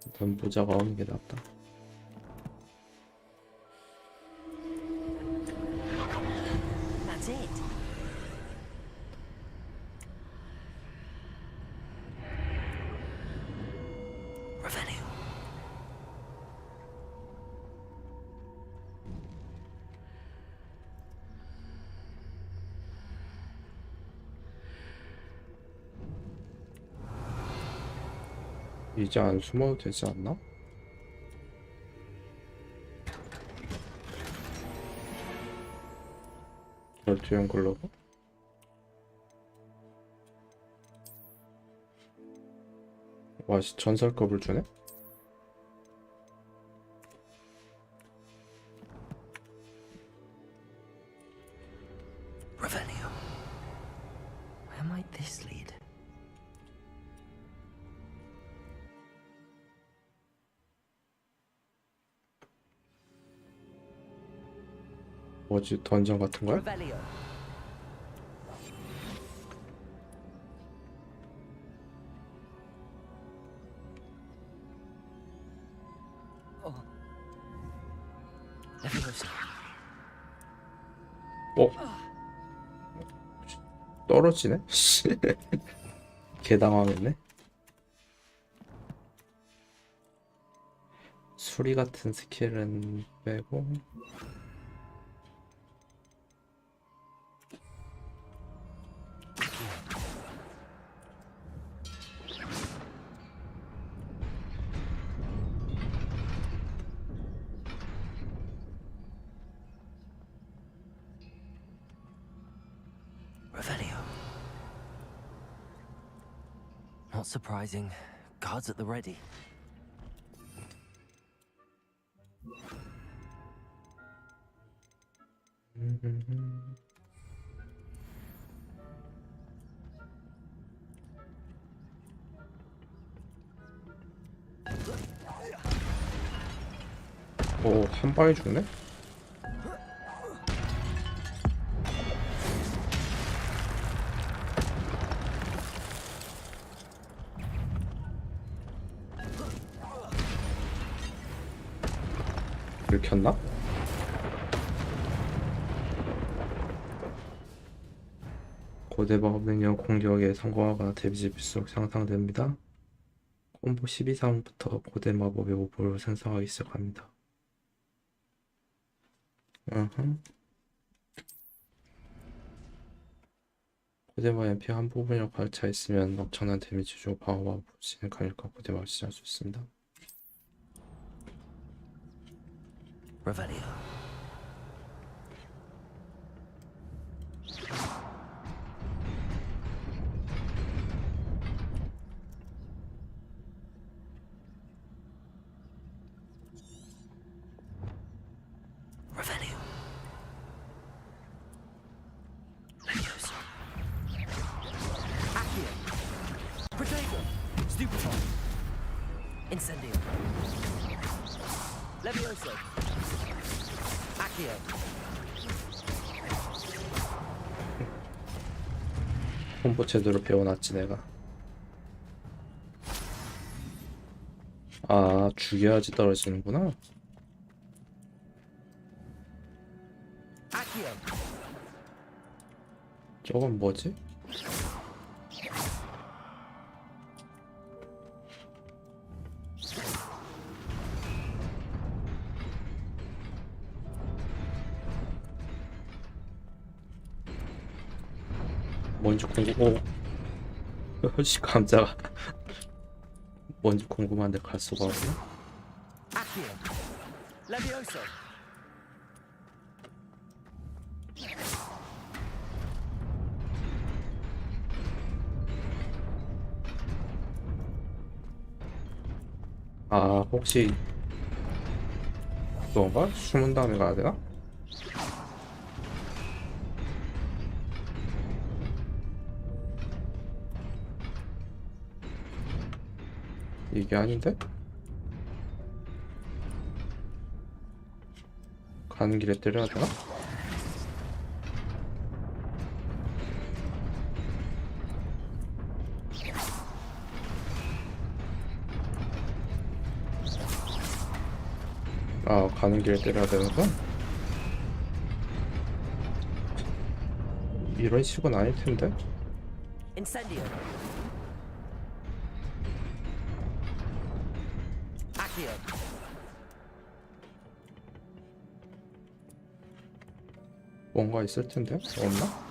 일단 모자가 없는 게 낫다. That's it. Revelio. 이제 안 숨어도 되지 않나? 열두형 글러브? 와, 전설급을 주네? Revelio. Where might this lead? 뭐지, 던전 같은 거야? Revelio. 떨어지네? 개당황했네. 수리 같은 스킬은 빼고. Revelio. Not surprising. Guards at the ready. 오, 한 방에 죽네? 긁혔나? 곧 고대 마법 능력 공격의 성공화가 데미지 필수록 향상됩니다. 콤보 10 이상부터 고대 마법의 오버를 생성하기 시작합니다. 고대 마법의 MP 한 부분을 관찰했으면 엄청난 데미지 주고 방어 마법 진행 강력한 고대 마법을 시작할 수 있습니다. Revelio. Revelio. Levioso. Accio. Protego. Stupefy. Incendio. Levioso. Accio. 콤보 제대로 배워놨지 내가. 아, 죽여야지 떨어지는구나. Accio. 저건 뭐지? 뭔지 궁금. 씨, 감자가 뭔지 궁금한데 갈 수가 없네. Accio. Levioso. 아, 혹시 그건가? 숨은 다음에 가야 되나? 이게 아닌데? 가는 길에 때려야 되나? 아, 가는 길에 때려야 되는구나. 이런 식은 아닐 텐데. Incendio. Accio. 뭔가 있을 텐데. 없나?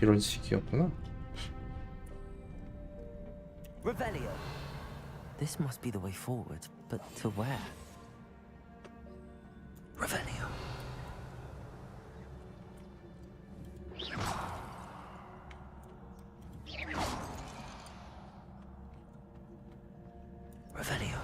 이런 식이었구나. Revelio. This must be the way forward, but to where? Revelio. Revelio.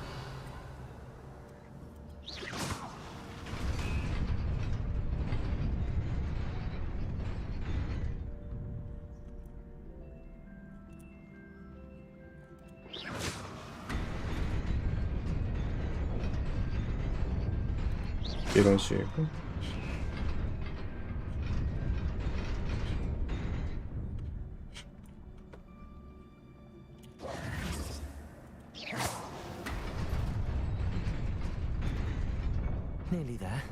이런 식이고. Nearly there.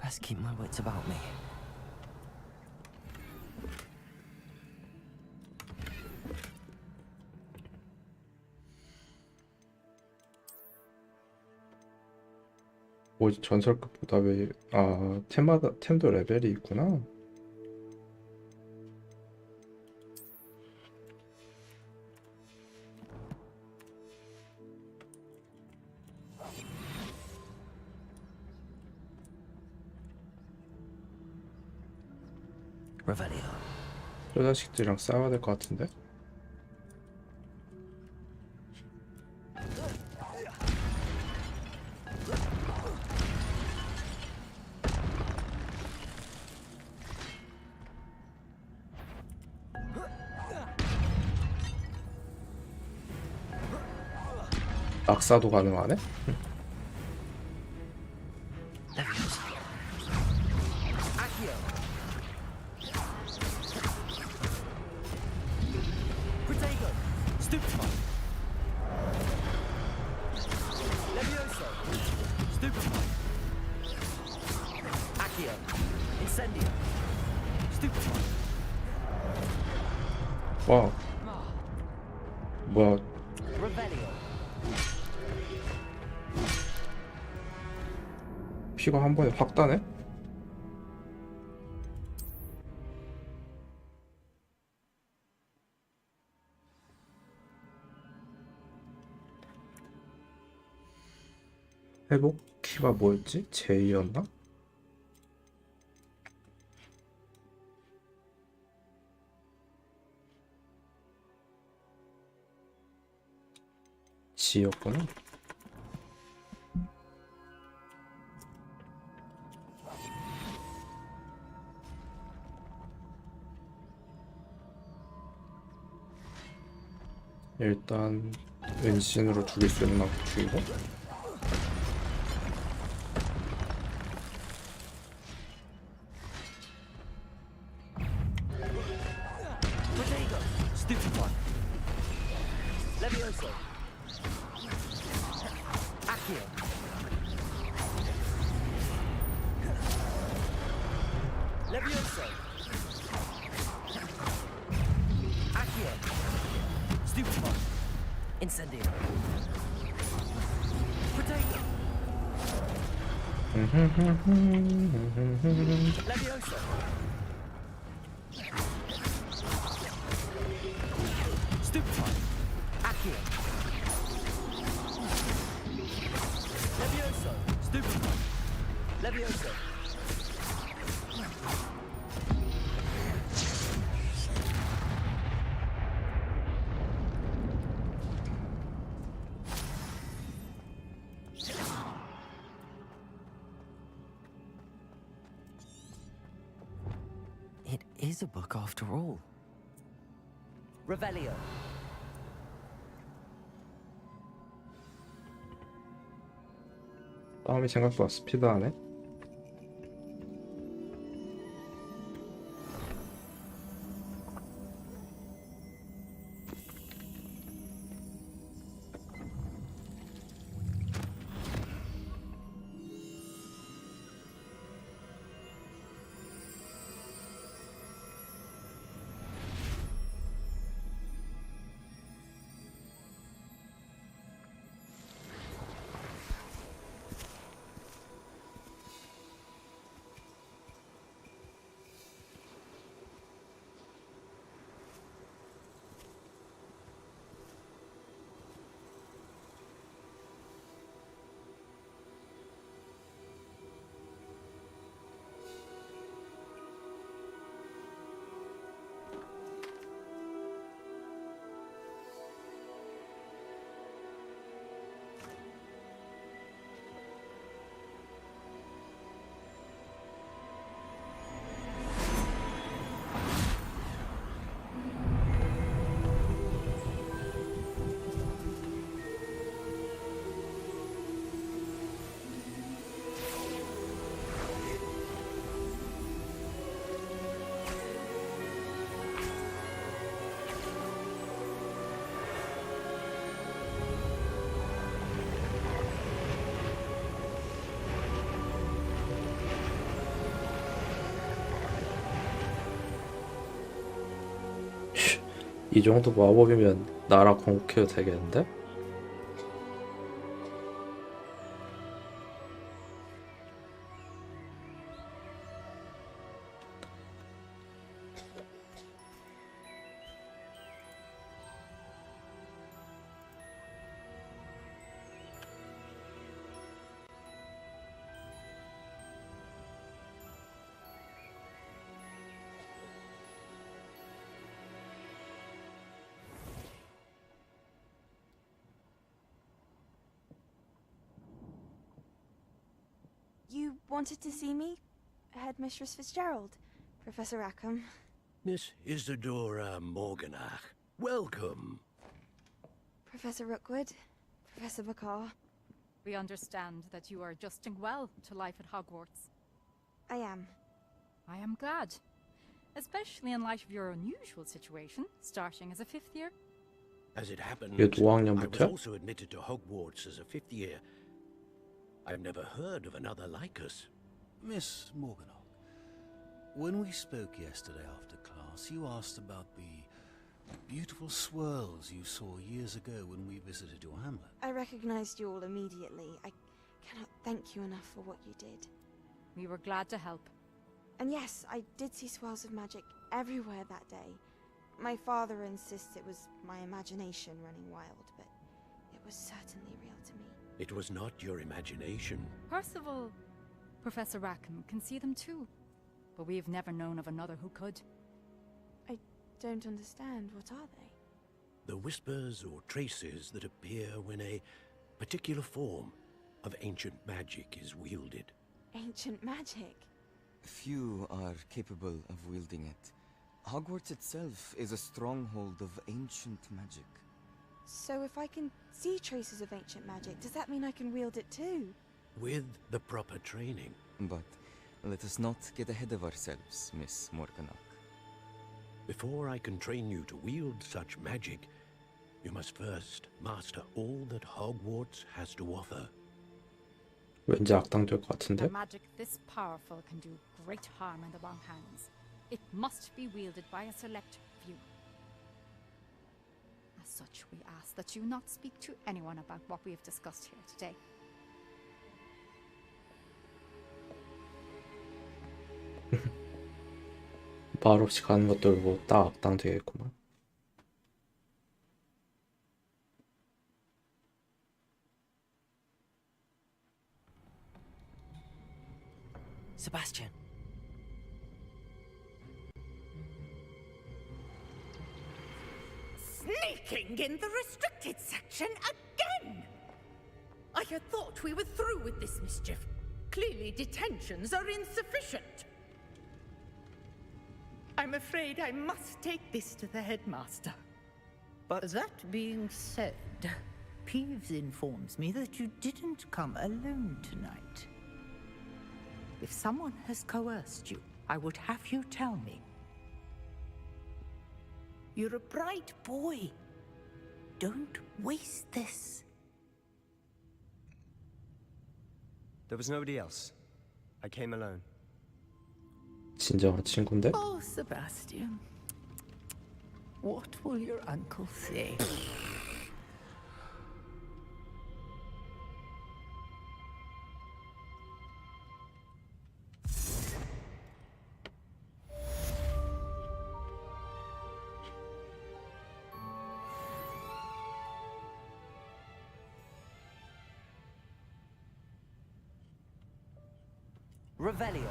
Best keep my wits about me. 뭐지, 전설급보다 왜, 아, 템도 레벨이 있구나. Revelio. 저 자식들이랑 싸워야 될 것 같은데? 낙사도 가능하네? Levioso. Accio. Protego. Stupefy. Stupefy. Accio. Incendio. Stupefy. 와, 뭐야? Revelio. 피가 한 번에 확 따네? 회복 키가 뭐였지? J였나? G였구나. 일단 은신으로 죽일 수 있는 만큼 죽이고. Protego. Stupefy. Levioso. Accio. Levioso. Accio. Stupefy. Incendio. Protego. Levioso. Stupefy. Accio. Levioso. Stupefy. Levioso. It is a book after all. Revelio. 싸움이 생각보다 스피드하네. 이 정도 마법이면 나라 공격해도 되겠는데? You wanted to see me? Headmistress Fitzgerald? Professor Rackham? Miss Isadora Morganach, welcome. Professor Rookwood? Professor Bakar? We understand that you are adjusting well to life at Hogwarts. I am. I am glad. Especially in light of your unusual situation, starting as a 5th year. As it happens, 얘 5학년부터야? I was also admitted to Hogwarts as a 5th year. I've never heard of another like us. Miss Morganock, when we spoke yesterday after class, you asked about the beautiful swirls you saw years ago when we visited your hamlet. I recognized you all immediately. I cannot thank you enough for what you did. We were glad to help. And yes, I did see swirls of magic everywhere that day. My father insists it was my imagination running wild, but it was certainly real to me. It was not your imagination. Percival, Professor Rackham can see them too. But we've never known of another who could. I don't understand. What are they? The whispers or traces that appear when a particular form of ancient magic is wielded. Ancient magic? Few are capable of wielding it. Hogwarts itself is a stronghold of ancient magic. So if I can see traces of ancient magic, does that mean I can wield it too? With the proper training. But let us not get ahead of ourselves, Miss Morganock. Before I can train you to wield such magic, you must first master all that Hogwarts has to offer. 왠지 악당될 것 같은데? A magic this powerful can do great harm in the wrong hands. It must be wielded by a select few. As such, we ask that you not speak to anyone about what we have discussed here today. 말 없이 가는 것도 뭐 딱 악당 되겠구만. Sebastian. Sneaking in the restricted section again! I had thought we were through with this mischief. Clearly detentions are insufficient. I'm afraid I must take this to the headmaster. But that being said, Peeves informs me that you didn't come alone tonight. If someone has coerced you, I would have you tell me. You're a bright boy. Don't waste this. There was nobody else. I came alone. 진정한 친구인데? Oh, Sebastian. What will your uncle say? Revelio.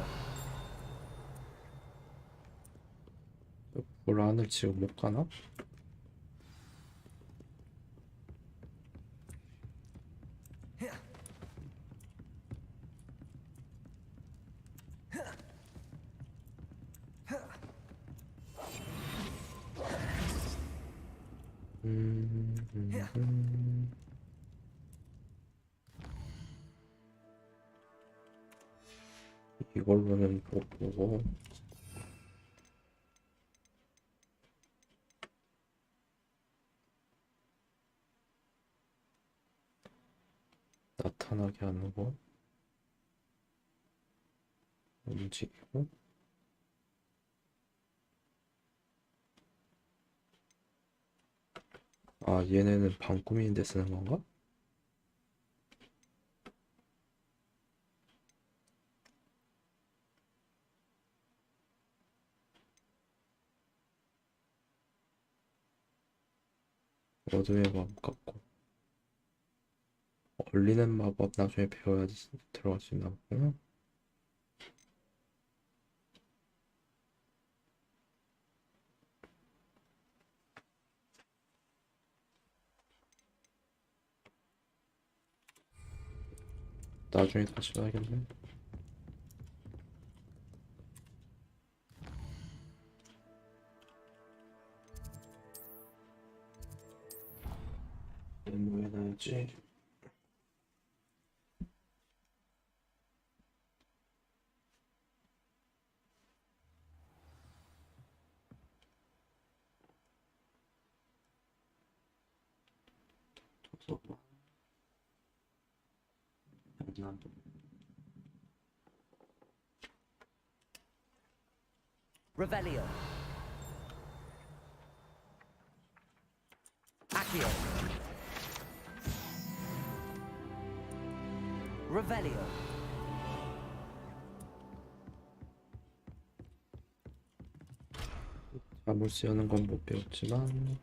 보라는 지금 못 가나? 이걸로는 못 보고 나타나게 하는 거 움직이고 아 얘네는 방 꾸미는데 쓰는 건가? 어둠의 마법 같고 얼리는 마법 나중에 배워야지 들어갈 수 있나 보구나. 나중에 다시 봐야겠네. 뭐 해놔야지. 난 Revelio. Accio. Revelio. 자물쇠 여는 건 못 배웠지만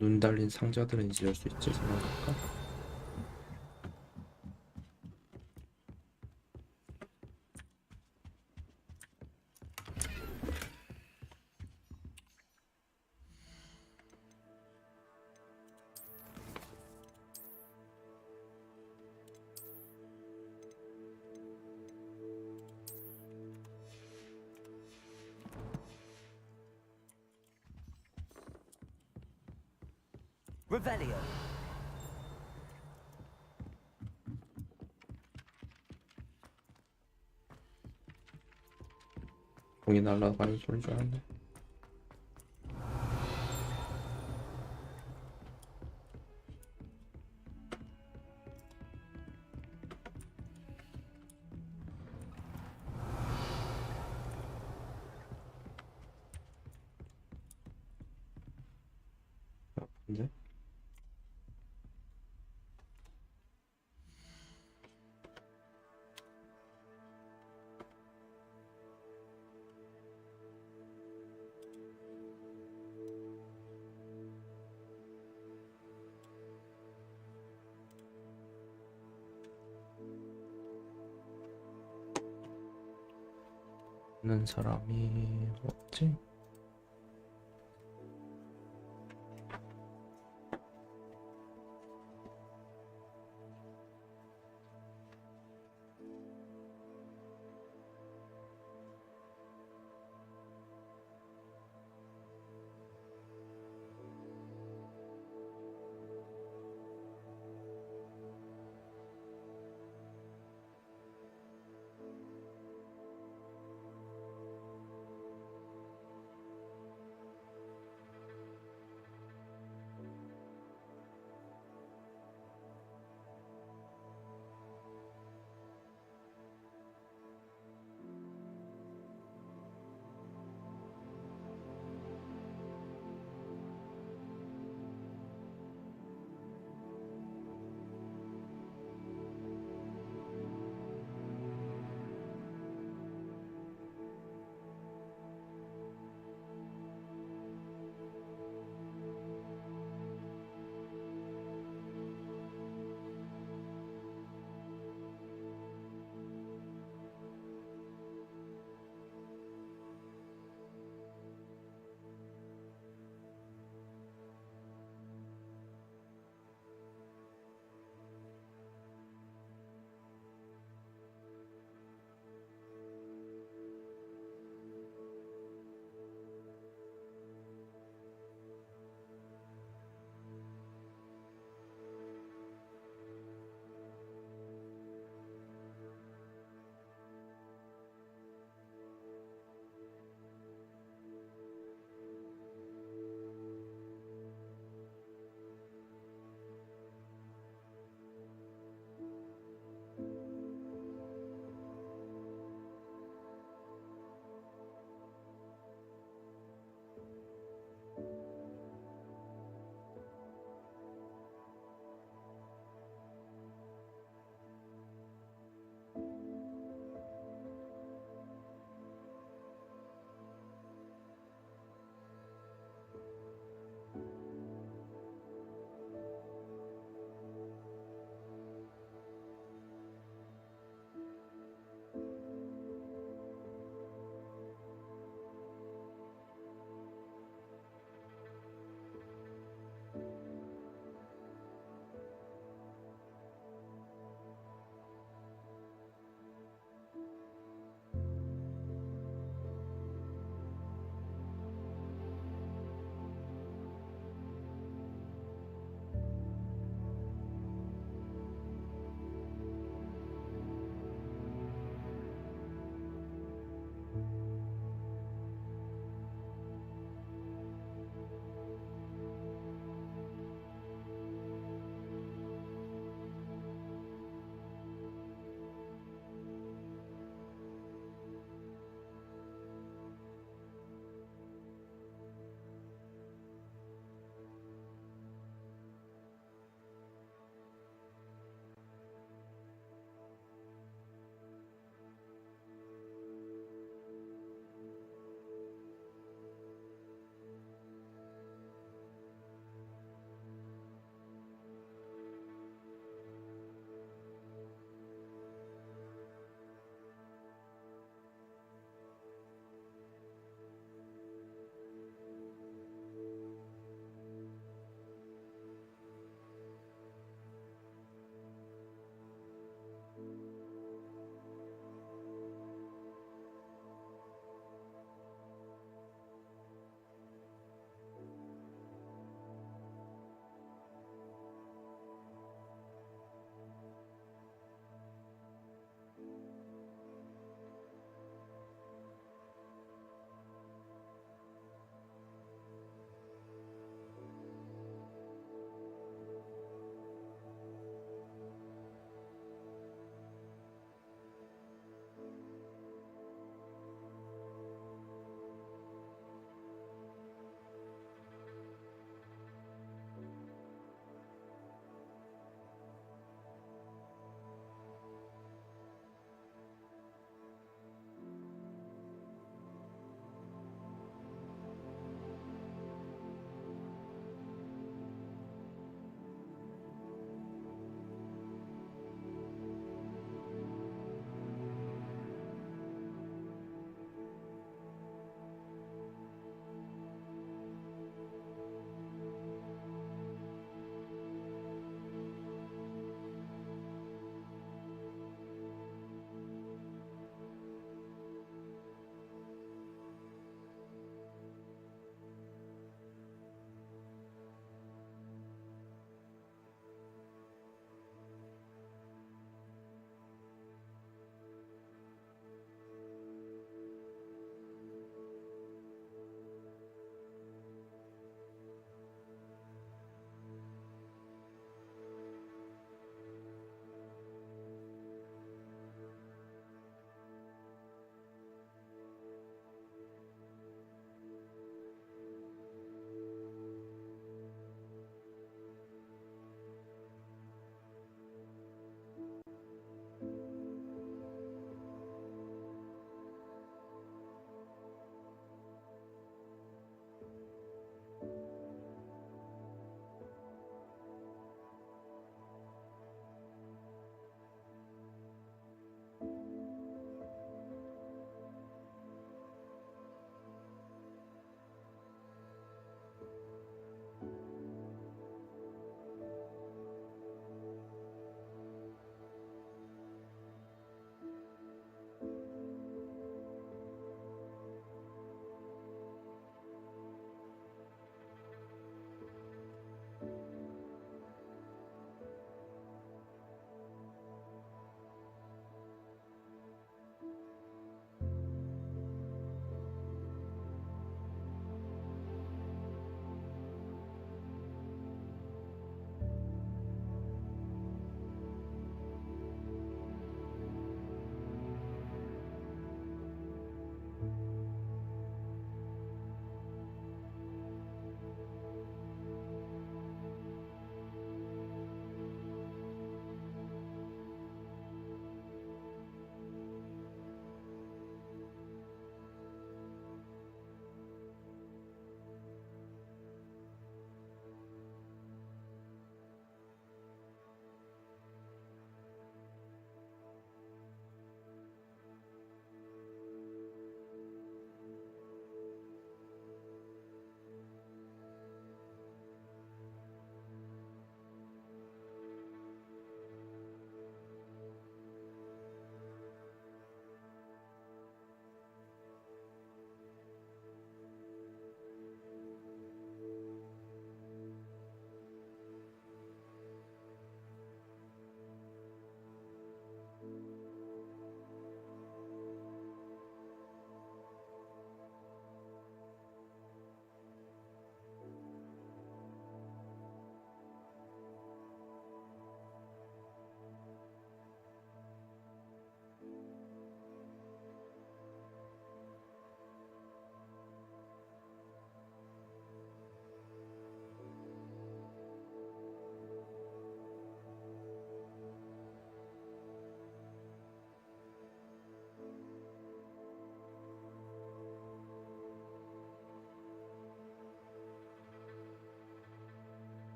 눈 달린 상자들은 이제 열 수 있지 생각할까? Revelio. 공이 날아가는 소리인 줄 알았네. 근데 있는 사람이 없지?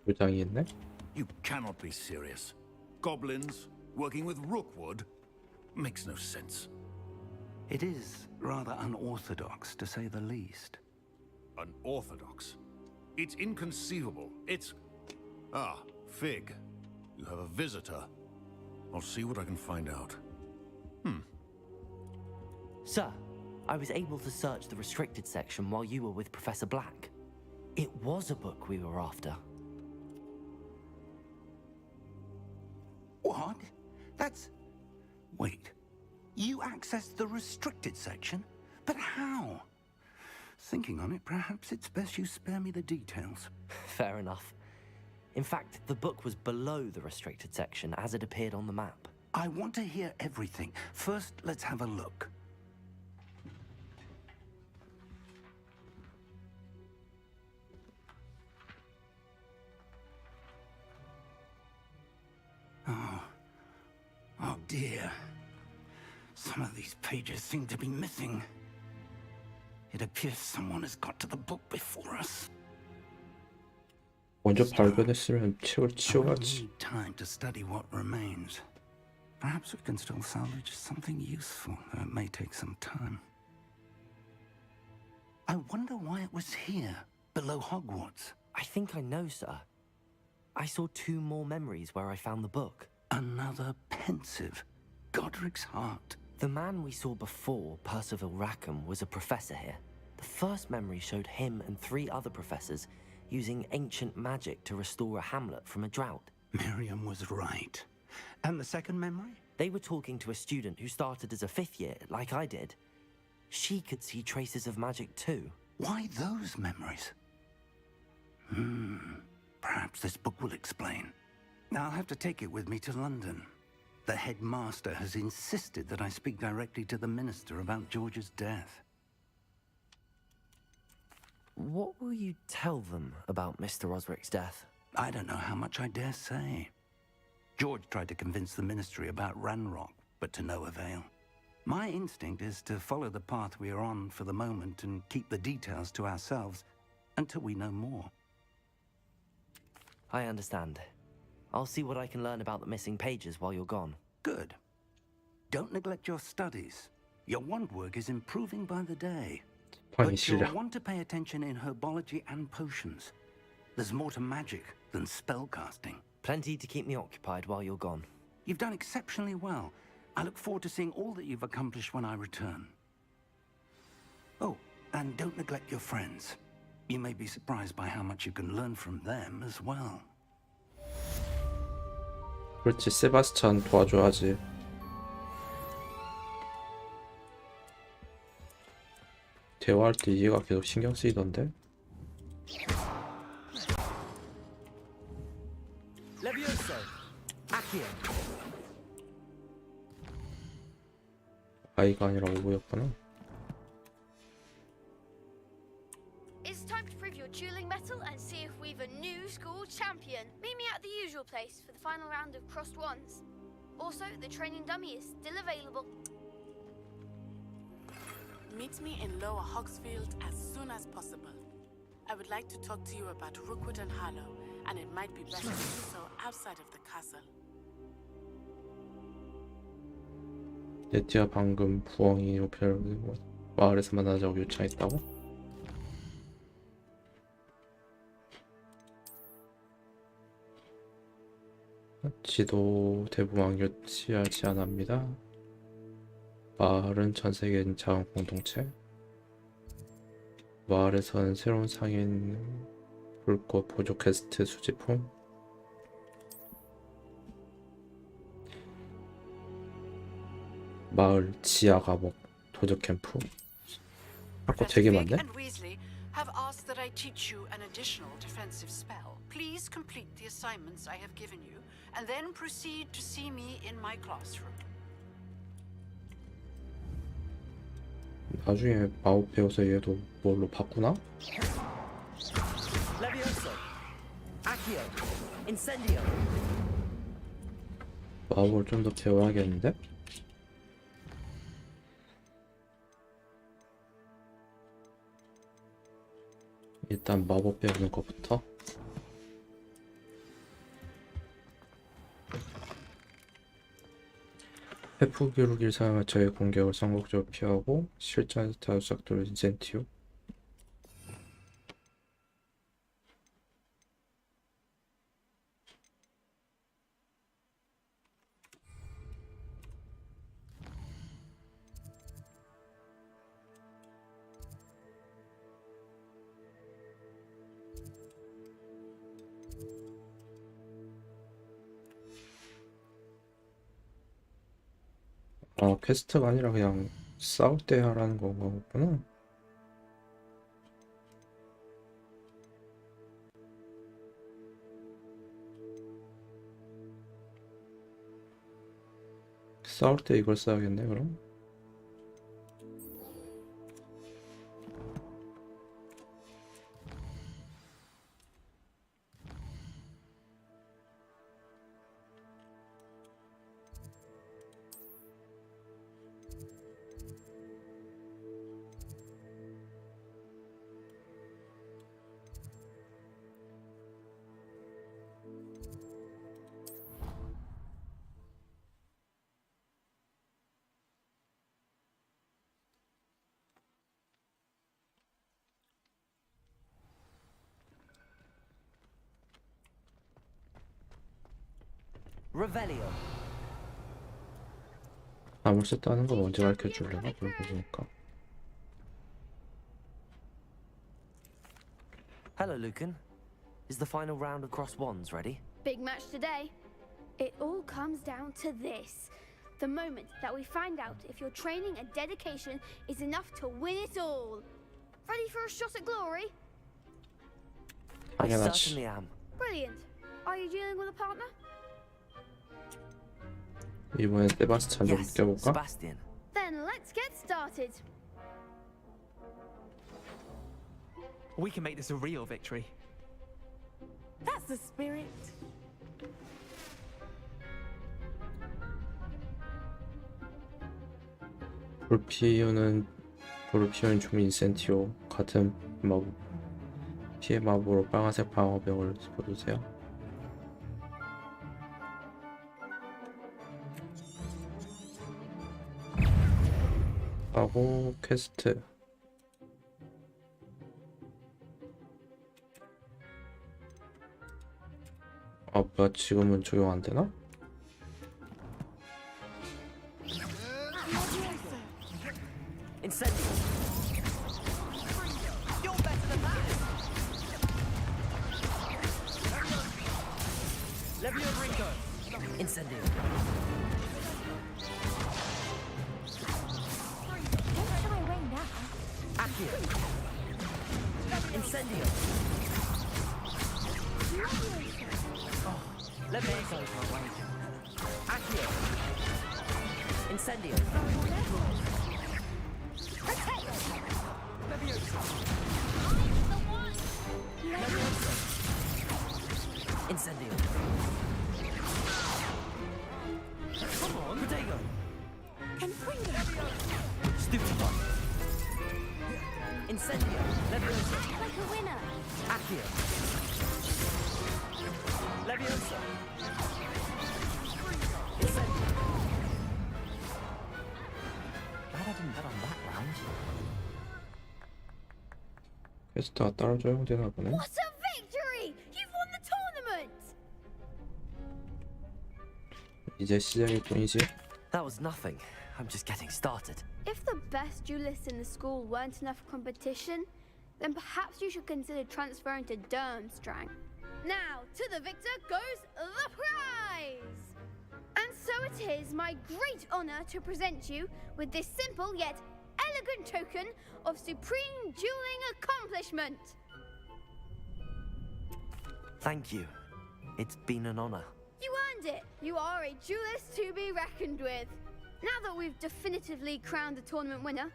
도장이 있네? You cannot be serious. Goblins working with Rookwood makes no sense. It is rather unorthodox, to say the least. Unorthodox? It's inconceivable. It's... Ah, Fig. You have a visitor. I'll see what I can find out. Sir, I was able to search the restricted section while you were with Professor Black. It was a book we were after. What? That's... Wait. You accessed the restricted section? But how? Thinking on it, perhaps it's best you spare me the details. Fair enough. In fact, the book was below the restricted section as it appeared on the map. I want to hear everything. First, let's have a look. Oh dear. Some of these pages seem to be missing. It appears someone has got to the book before us. 먼저 발견했으면 책을 I 치워야지. need time to study what remains. Perhaps we can still salvage something useful, though it may take some time. I wonder why it was here, below Hogwarts. I think I know, sir. I saw 2 more memories where I found the book. Another pensive. Godric's heart. The man we saw before, Percival Rackham, was a professor here. The first memory showed him and 3 other professors using ancient magic to restore a hamlet from a drought. Miriam was right. And the second memory? They were talking to a student who started as a 5th year, like I did. She could see traces of magic too. Why those memories? Perhaps this book will explain. I'll have to take it with me to London. The headmaster has insisted that I speak directly to the minister about George's death. What will you tell them about Mr. Osric's death? I don't know how much I dare say. George tried to convince the ministry about Ranrock, but to no avail. My instinct is to follow the path we are on for the moment and keep the details to ourselves until we know more. I understand. I'll see what I can learn about the missing pages while you're gone. Good. Don't neglect your studies. Your wand work is improving by the day. But you'll want to pay attention in herbology and potions. There's more to magic than spellcasting. Plenty to keep me occupied while you're gone. You've done exceptionally well. I look forward to seeing all that you've accomplished when I return. Oh, and don't neglect your friends. You may be surprised by how much you can learn from them as well. 그렇지, 세바스찬 도와줘야지. 대화할 때 얘가 계속 신경 쓰이던데? Levioso! Accio! 아이가 아니라 오보였구나. It's time to prove your dueling mettle and see if we've a new school champion. Meet me at the usual place for the final round of crossed wands. Also, the training dummy is still available. Meet me in Lower Hogsfield as soon as possible. I would like to talk to you about Rookwood and Harlow, and it might be better to do so outside of the castle. 네티가 방금 부엉이 목표를 마을에서 만나자고 요청했다고? 지도 대부분 교치할 제안합니다. 마을은 전 세계인 자원 공동체. 마을에서는 새로운 상인 불꽃 보조 퀘스트 수집품. 마을 지하 감옥 도적 캠프. 아까 되게 많네. and Weasley have asked that I teach you an additional defensive spell. Please complete the assignments I have given you, and then proceed to see me in my classroom. 나중에 마법 배워서 얘도 뭘로 바꾸나? Levioso! Accio! Incendio! 마법을 좀 더 배워야겠는데? 일단 마법 배우는 것부터. 회프 기록을 사용해 적의 공격을 성공적으로 피하고 실전에서 다수작도를 인센티브. 퀘스트가 아니라 그냥 싸울 때 하라는 건가 보구나. 싸울 때 이걸 써야겠네 그럼. Revelio. 암을 썼다는 건 언제 가르쳐 줄래나 그러고 보니까. Hello, Lucan. Is the final round of cross wands ready? Big match today. It all comes down to this. The moment that we find out if your training and dedication is enough to win it all. Ready for a shot at glory? I 당연하지. certainly am. Brilliant. Are you dealing with a partner? 이번엔 세바스찬 좀 Yes, 껴볼까? Sebastian. Then let's get started. We can make this a real victory. That's the spirit. 불 피우는 좀 인센티오. 같은 마법 피해 마법으로 빨간색 방어벽을 집어주세요. 하고 퀘스트. 뭐야 지금은 적용 안 되나? Incendio. You're better than that. Levio Brinco. Incendio. Don't shy away now. Accio. Incendio. Oh, let me go my way. Accio. Incendio. Leviosa. Leviosa. Incendio. Come on, Protego. Stupefy. Incendio. Leviosa. Like a winner. Accio. Leviosa. Incendio. Glad I didn't bet on that round. 퀘스트가 따로 적용되나 보네. What a victory! You've won the tournament! 이제 시작일 뿐이지. That was nothing. I'm just getting started. If the best duelists in the school weren't enough competition, then perhaps you should consider transferring to Durmstrang. Now, to the victor goes the prize! And so it is my great honor to present you with this simple yet elegant token of supreme dueling accomplishment. Thank you. It's been an honor. You earned it. You are a duelist to be reckoned with. Now that we've definitively crowned the tournament winner,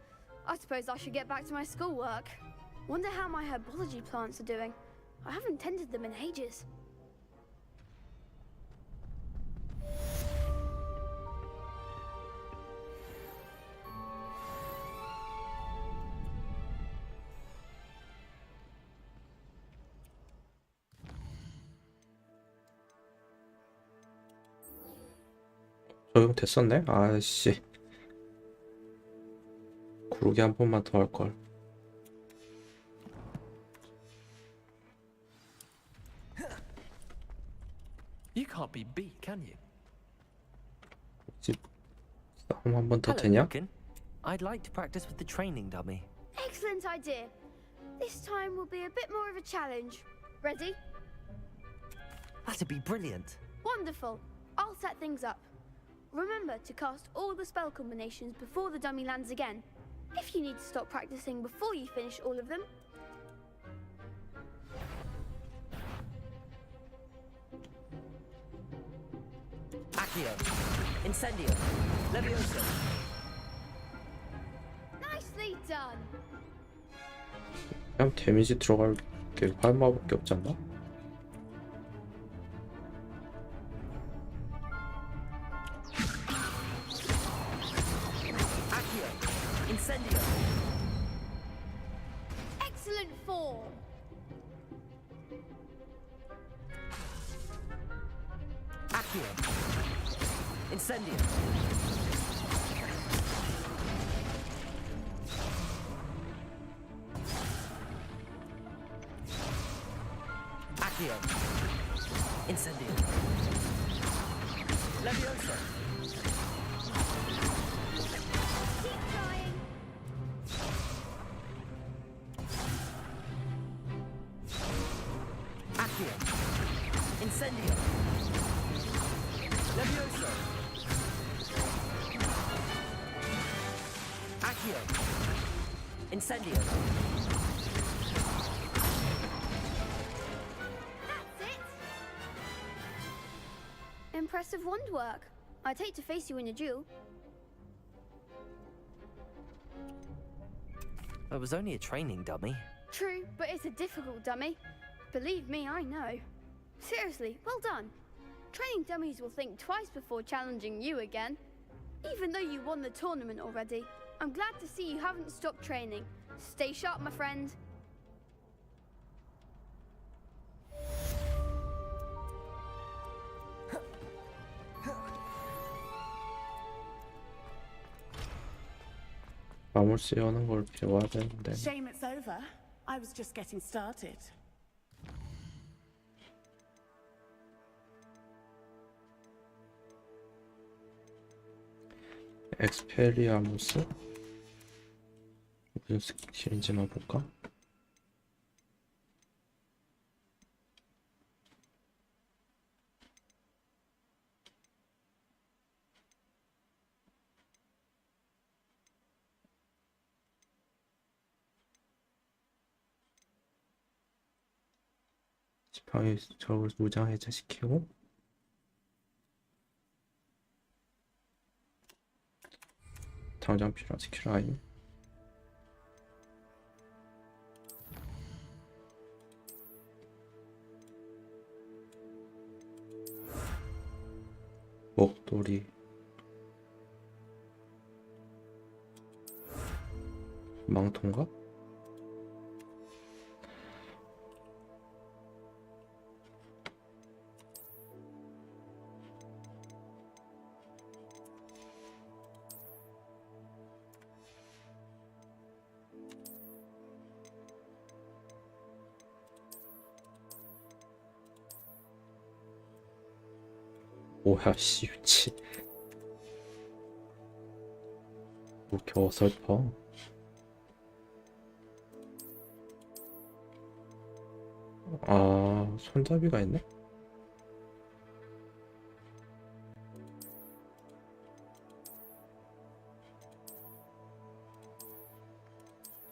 I suppose I should get back to my schoolwork. Wonder how my herbology plants are doing. I haven't tended them in ages. 적용됐었네? 아씨, 구르기 한 번만 더 할걸. You can't be beat, can you? 싸움 한 번 더 Hello, 되냐? Logan. I'd like to practice with the training dummy. Excellent idea. This time will be a bit more of a challenge. Ready? That'd be brilliant. Wonderful. I'll set things up. Remember to cast all the spell combinations before the dummy lands again. If you need to stop practicing before you finish all of them, Accio. Incendio. Levioso. nicely done. 그냥 데미지 들어갈 게 활마밖에 없지 않나? Accio. Incendio. Excellent form. Accio. Incendio. Accio. Incendio. Levioso. Keep trying. Accio. Incendio. Levioso. Accio. Incendio. That's it. Impressive wand work. I'd hate to face you in a duel. It was only a training dummy. True, but it's a difficult dummy. Believe me, I know. Seriously, well done. Training dummies will think twice before challenging you again. Even though you won the tournament already, I'm glad to see you haven't stopped training. Stay sharp, my friend. 마물씨 하는 걸 배워야 되는데. Shame it's over. I was just getting started. 엑스페리아무스? 무슨 스킬인지만 볼까? 지팡이 적을 무장 해제시키고 당장 필요한 스킬 아임. 목도리. 망토인가? 뭐야 씨 유치. 뭐 이렇게 어설퍼. 아 손잡이가 있네?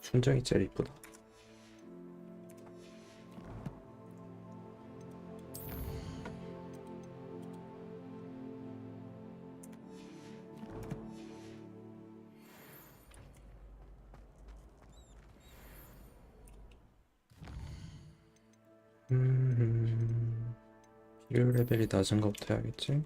순정이 제일 이쁘다. 비율 레벨이 낮은 것부터 해야겠지?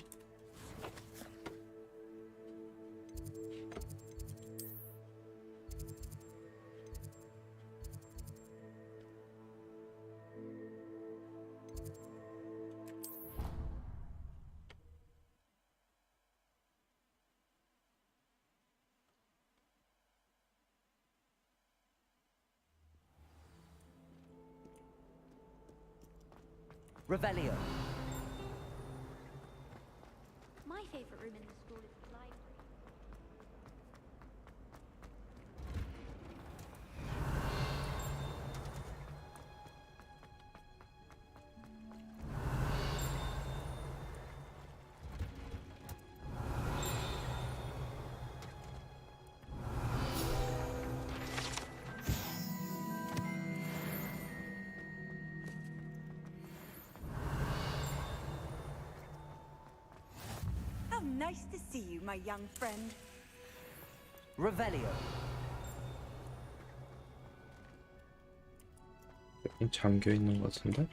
Revelio. My favorite room in the school is the library. How nice to see you, my young friend. Revelio. 여긴 잠겨 있는 것 같은데?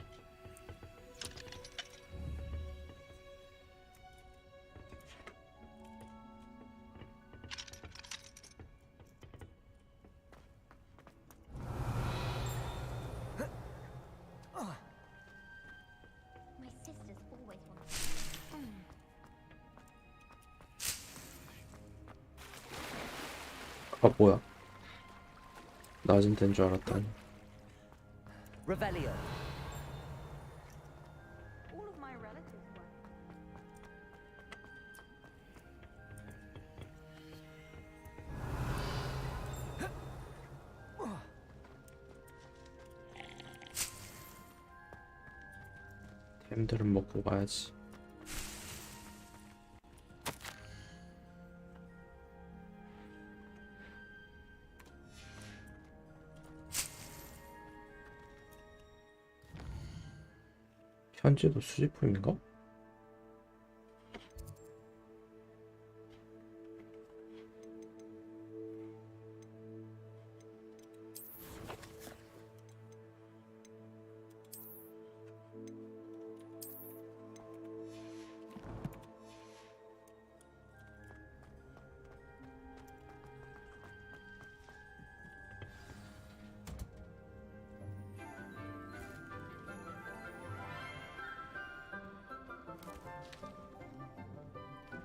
My sisters always want 아 뭐야? 낮은 데인 줄 알았더니. Revelio. All of my relatives were. 템들은 먹고 가야지. 편지도 수집품인가?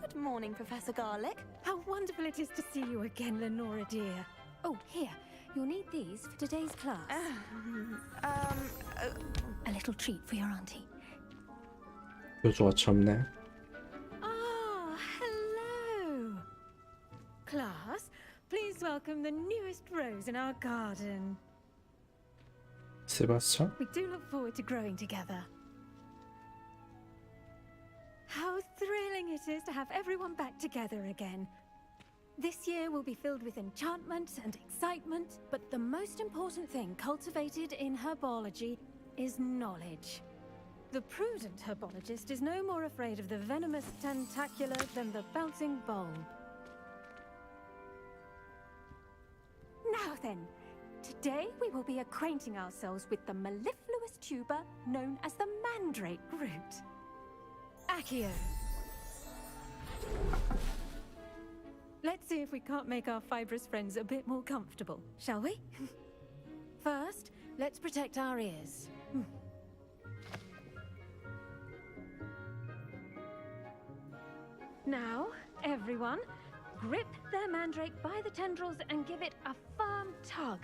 Good morning, Professor Garlick. How wonderful it is to see you again, Lenora dear. Oh, here. You'll need these for today's class. A little treat for your auntie. 요조가 참네. Ah, hello. Class, please welcome the newest rose in our garden. 세바스찬? We do look forward to growing together. How thrilling it is to have everyone back together again. This year will be filled with enchantment and excitement, but the most important thing cultivated in herbology is knowledge. The prudent herbologist is no more afraid of the venomous tentacula than the bouncing bulb. Now then, today we will be acquainting ourselves with the mellifluous tuber known as the mandrake root. Accio. Let's see if we can't make our fibrous friends a bit more comfortable, shall we? First, let's protect our ears. Now, everyone, grip their mandrake by the tendrils and give it a firm tug.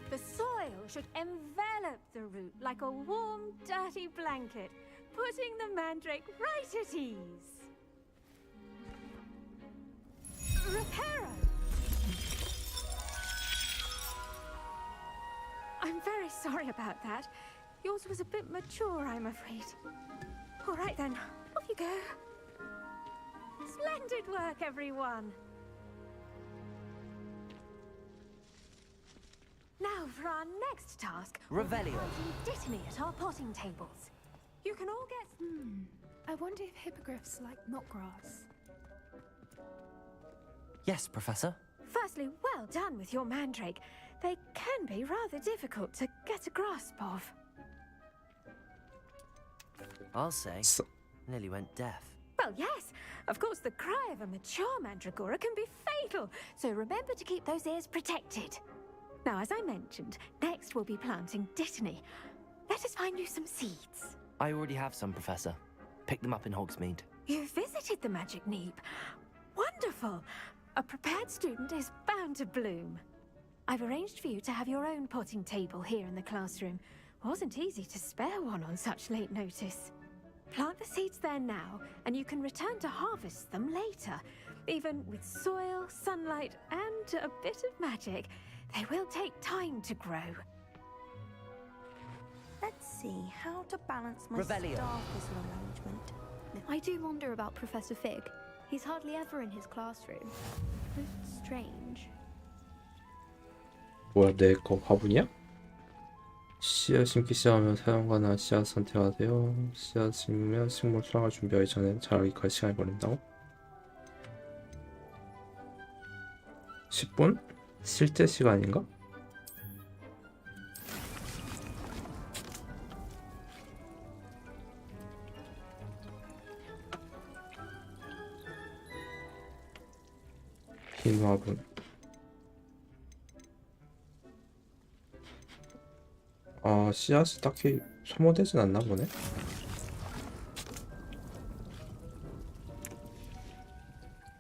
The soil should envelop the root like a warm, dirty blanket, putting the mandrake right at ease. Reparo! I'm very sorry about that. Yours was a bit mature, I'm afraid. All right then, off you go. Splendid work, everyone. Now for our next task. Revelio. Dittany at our potting tables. You can all get... I wonder if hippogriffs like knotgrass. Yes, Professor. Firstly, well done with your mandrake. They can be rather difficult to get a grasp of. I'll say. Nearly went deaf. Well, yes. Of course, the cry of a mature mandragora can be fatal, so remember to keep those ears protected. Now, as I mentioned, next we'll be planting Dittany. Let us find you some seeds. I already have some, Professor. Picked them up in Hogsmeade. You visited the Magic Neep. Wonderful. A prepared student is bound to bloom. I've arranged for you to have your own potting table here in the classroom. Wasn't easy to spare one on such late notice. Plant the seeds there now, and you can return to harvest them later. Even with soil, sunlight, and a bit of magic, they will take time to grow. Let's see how to balance my Revelio. staff visual arrangement. I do wonder about Professor Fig. He's hardly ever in his classroom. It's strange. 뭐야, 내 거 화분이야? 씨앗 심기 시작하면 사용가나 씨앗 선택하세요. 씨앗 심으면 식물 수확을 준비하기 전에 자라기까지 시간이 걸린다고? 10분? 실제 시간인가? 흰 화분. 아, 씨앗이 딱히 소모되진 않나 보네.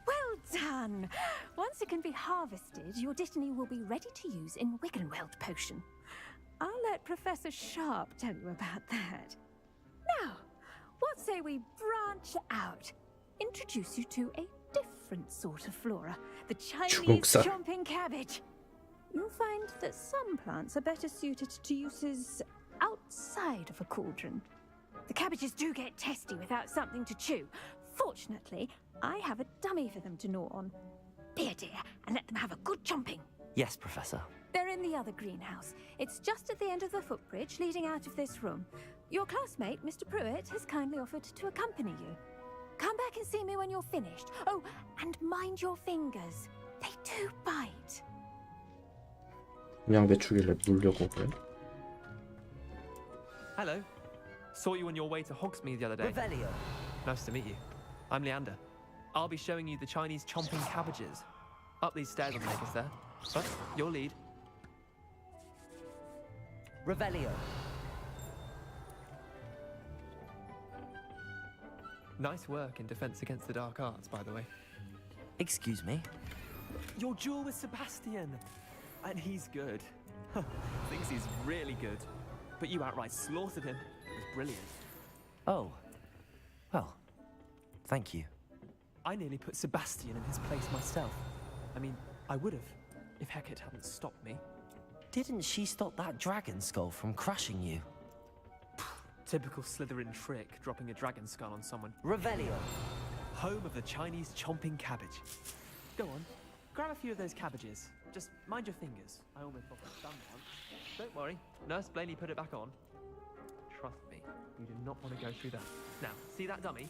Well done! Once it can be harvested, your Dittany will be ready to use in Wiggenweld potion. I'll let Professor Sharp tell you about that. Now, what say we branch out? Introduce you to a different sort of flora, the Chinese 중국산. chomping cabbage. You'll find that some plants are better suited to uses outside of a cauldron. The cabbages do get testy without something to chew. Fortunately, I have a dummy for them to gnaw on. Be a dear and let them have a good chomping. Yes, Professor. They're in the other greenhouse. It's just at the end of the footbridge leading out of this room. Your classmate, Mr. Pruitt, has kindly offered to accompany you. Come back and see me when you're finished. Oh, and mind your fingers. They do bite. 그냥 배추기를 물려고 그래? Hello. Saw you on your way to Hogsmeade the other day. Revelio. Nice to meet you. I'm Leander. I'll be showing you the Chinese chomping cabbages. Up these stairs will take us there. But your lead. Revelio. Nice work in Defense Against the Dark Arts, by the way. Excuse me? Your duel with Sebastian! And he's good. Thinks he's really good. But you outright slaughtered him. It was brilliant. Oh. Well, thank you. I nearly put Sebastian in his place myself. I mean, I would have, if Hecate hadn't stopped me. Didn't she stop that dragon skull from crushing you? Typical Slytherin trick, dropping a dragon skull on someone. Revelio. Home of the Chinese chomping cabbage. Go on, grab a few of those cabbages. Just mind your fingers. I almost lost a thumb once. Don't worry, Nurse Blaney put it back on. Trust me, you do not want to go through that. Now, see that dummy?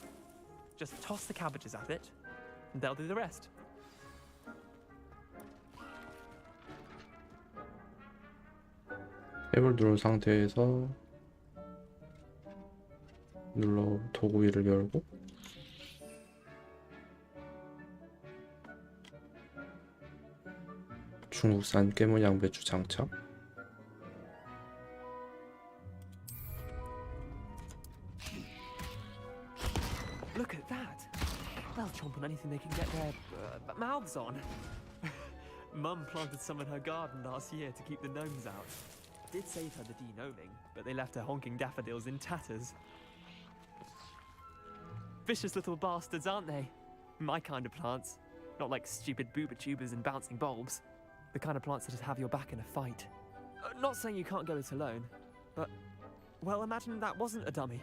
Just toss the cabbages at it, and they'll do the rest. 탭을 누른 상태에서 도구 위를 열고 중국산 깨문 양배추 장착. Look at that! They'll chomp on anything they can get their mouths on. Mum planted some in her garden last year to keep the gnomes out. Did save her the de-gnoming, but they left her honking daffodils in tatters. Vicious little bastards, aren't they? My kind of plants. Not like stupid booba tubers and bouncing bulbs. The kind of plants that just have your back in a fight. Not saying you can't go it alone, but, well, imagine that wasn't a dummy.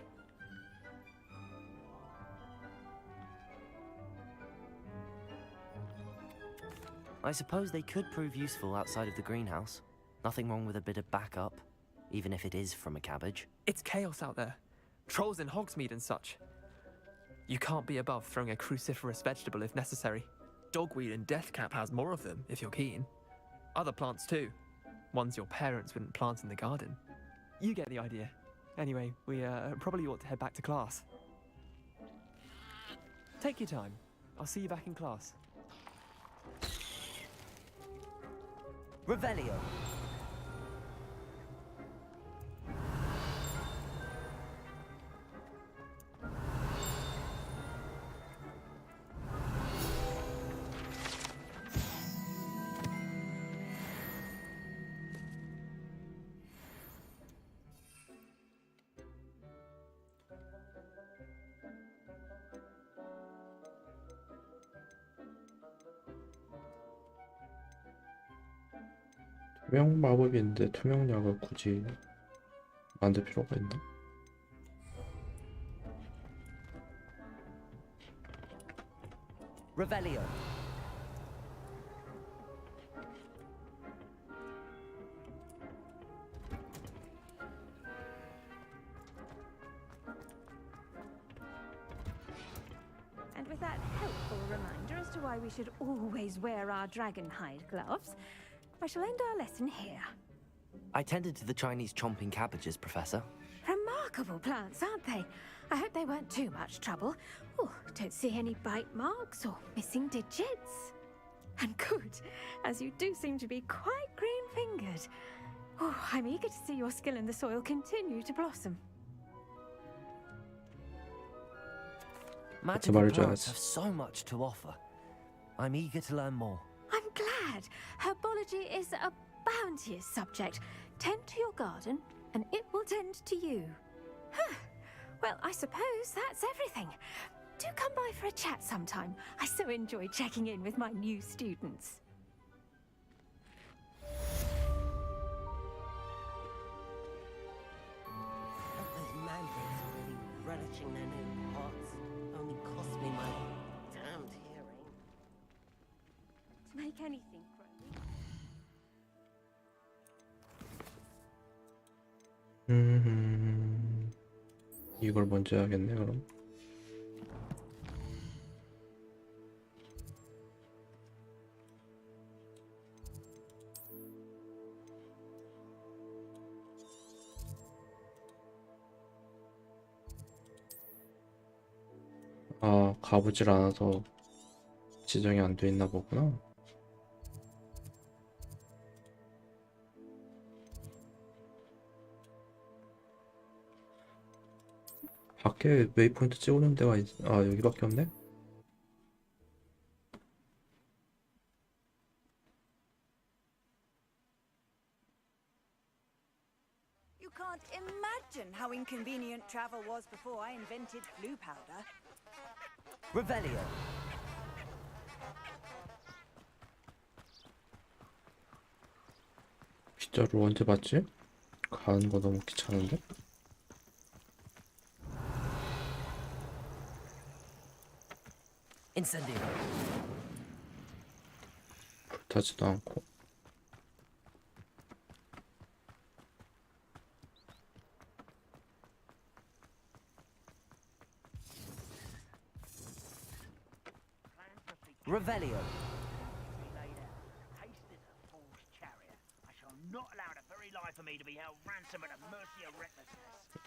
I suppose they could prove useful outside of the greenhouse. Nothing wrong with a bit of backup, even if it is from a cabbage. It's chaos out there. Trolls in Hogsmeade and such. You can't be above throwing a cruciferous vegetable if necessary. Dogweed and deathcap has more of them, if you're keen. Other plants too. Ones your parents wouldn't plant in the garden. You get the idea. Anyway, we probably ought to head back to class. Take your time. I'll see you back in class. Revelio. 투명 마법이 있는데 투명약을 굳이 만들 필요가 있나? Revelio. And with that helpful reminder as to why we should always wear our dragon hide gloves, I shall end our lesson here. I tended to the Chinese chomping cabbages, Professor. Remarkable plants, aren't they? I hope they weren't too much trouble. Oh, don't see any bite marks or missing digits. And good, as you do seem to be quite green-fingered. Oh, I'm eager to see your skill in the soil continue to blossom. Magical plants have so much to offer. I'm eager to learn more. I'm glad. Herbology is a bounteous subject. Tend to your garden, and it will tend to you. Huh. Well, I suppose that's everything. Do come by for a chat sometime. I so enjoy checking in with my new students. Those mandrakes are really relishing their new pots. Only cost me my damned hearing. To make anything grow. 이걸 먼저 해야겠네 그럼. 아, 가보질 않아서 지정이 안 돼 있나 보구나. 밖에 웨이포인트 찍어놓은 데가 아, 여기밖에 없네? You can't imagine how inconvenient travel was before I invented blue powder. Revelio. 빗자루 언제 봤지? 가는 거 너무 귀찮은데? Incendio. 불타지도 않고. Revelio.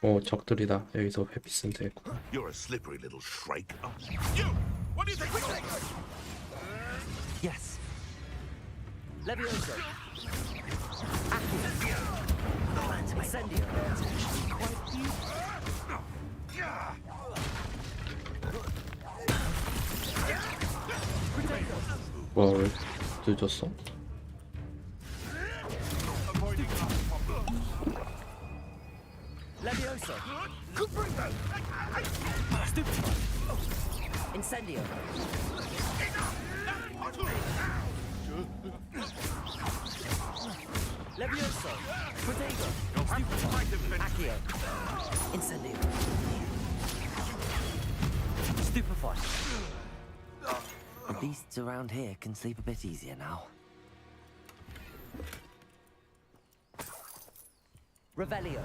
오, 적들이다. 여기서 회피 쓰면 되겠구나. You're a slippery little shrike. Oh, you! What do you think? Yes. Levioso. Incendio. 와, 왜 늦었어? Levioso. Incendio. Levioso. Protego. Accio. Incendio. Stupefy. The beasts around here can sleep a bit easier now. Revelio.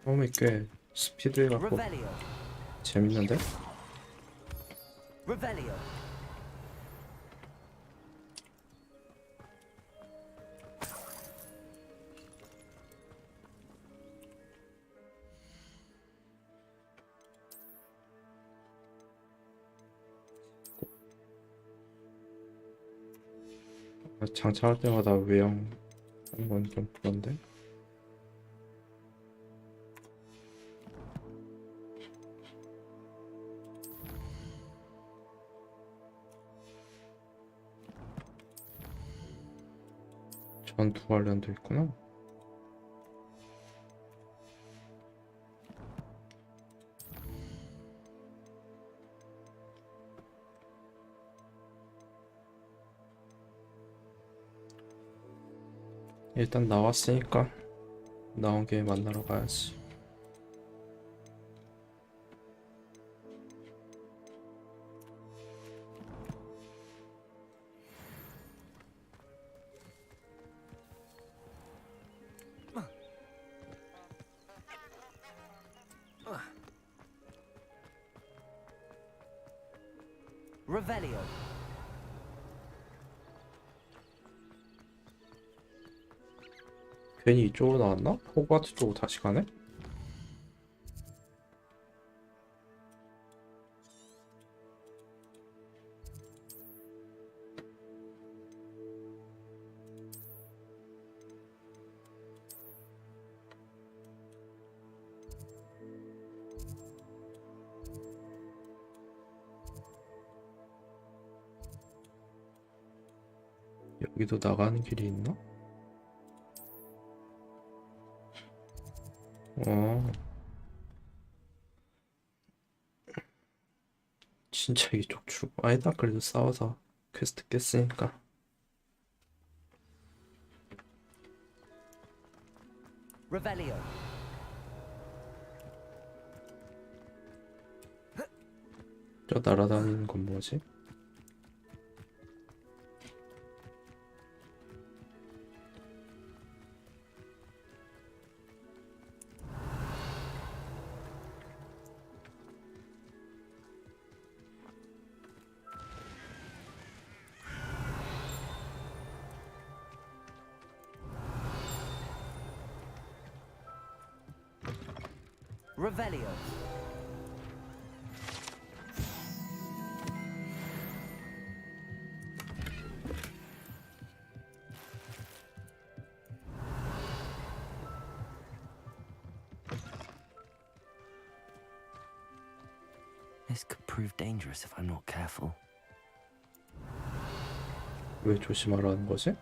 처음에 꽤 스피드해갖고 Revelio. 재밌는데? Revelio. 장착할 때마다 외형 하는 건 좀 그런데. 전투 관련도 있구나. 일단 나왔으니까 나온 김에 만나러 가야지. Revelio. 괜히 이쪽으로 나왔나? 호그와트 쪽으로 다시 가네? 여기도 나가는 길이 있나? 진짜 이쪽 출 아니다. 그래도 싸워서 퀘스트 깼으니까. Revelio. 저 날아다니는 건 뭐지? Revelio. This could prove dangerous if I'm not careful. 왜 조심하라는 거지?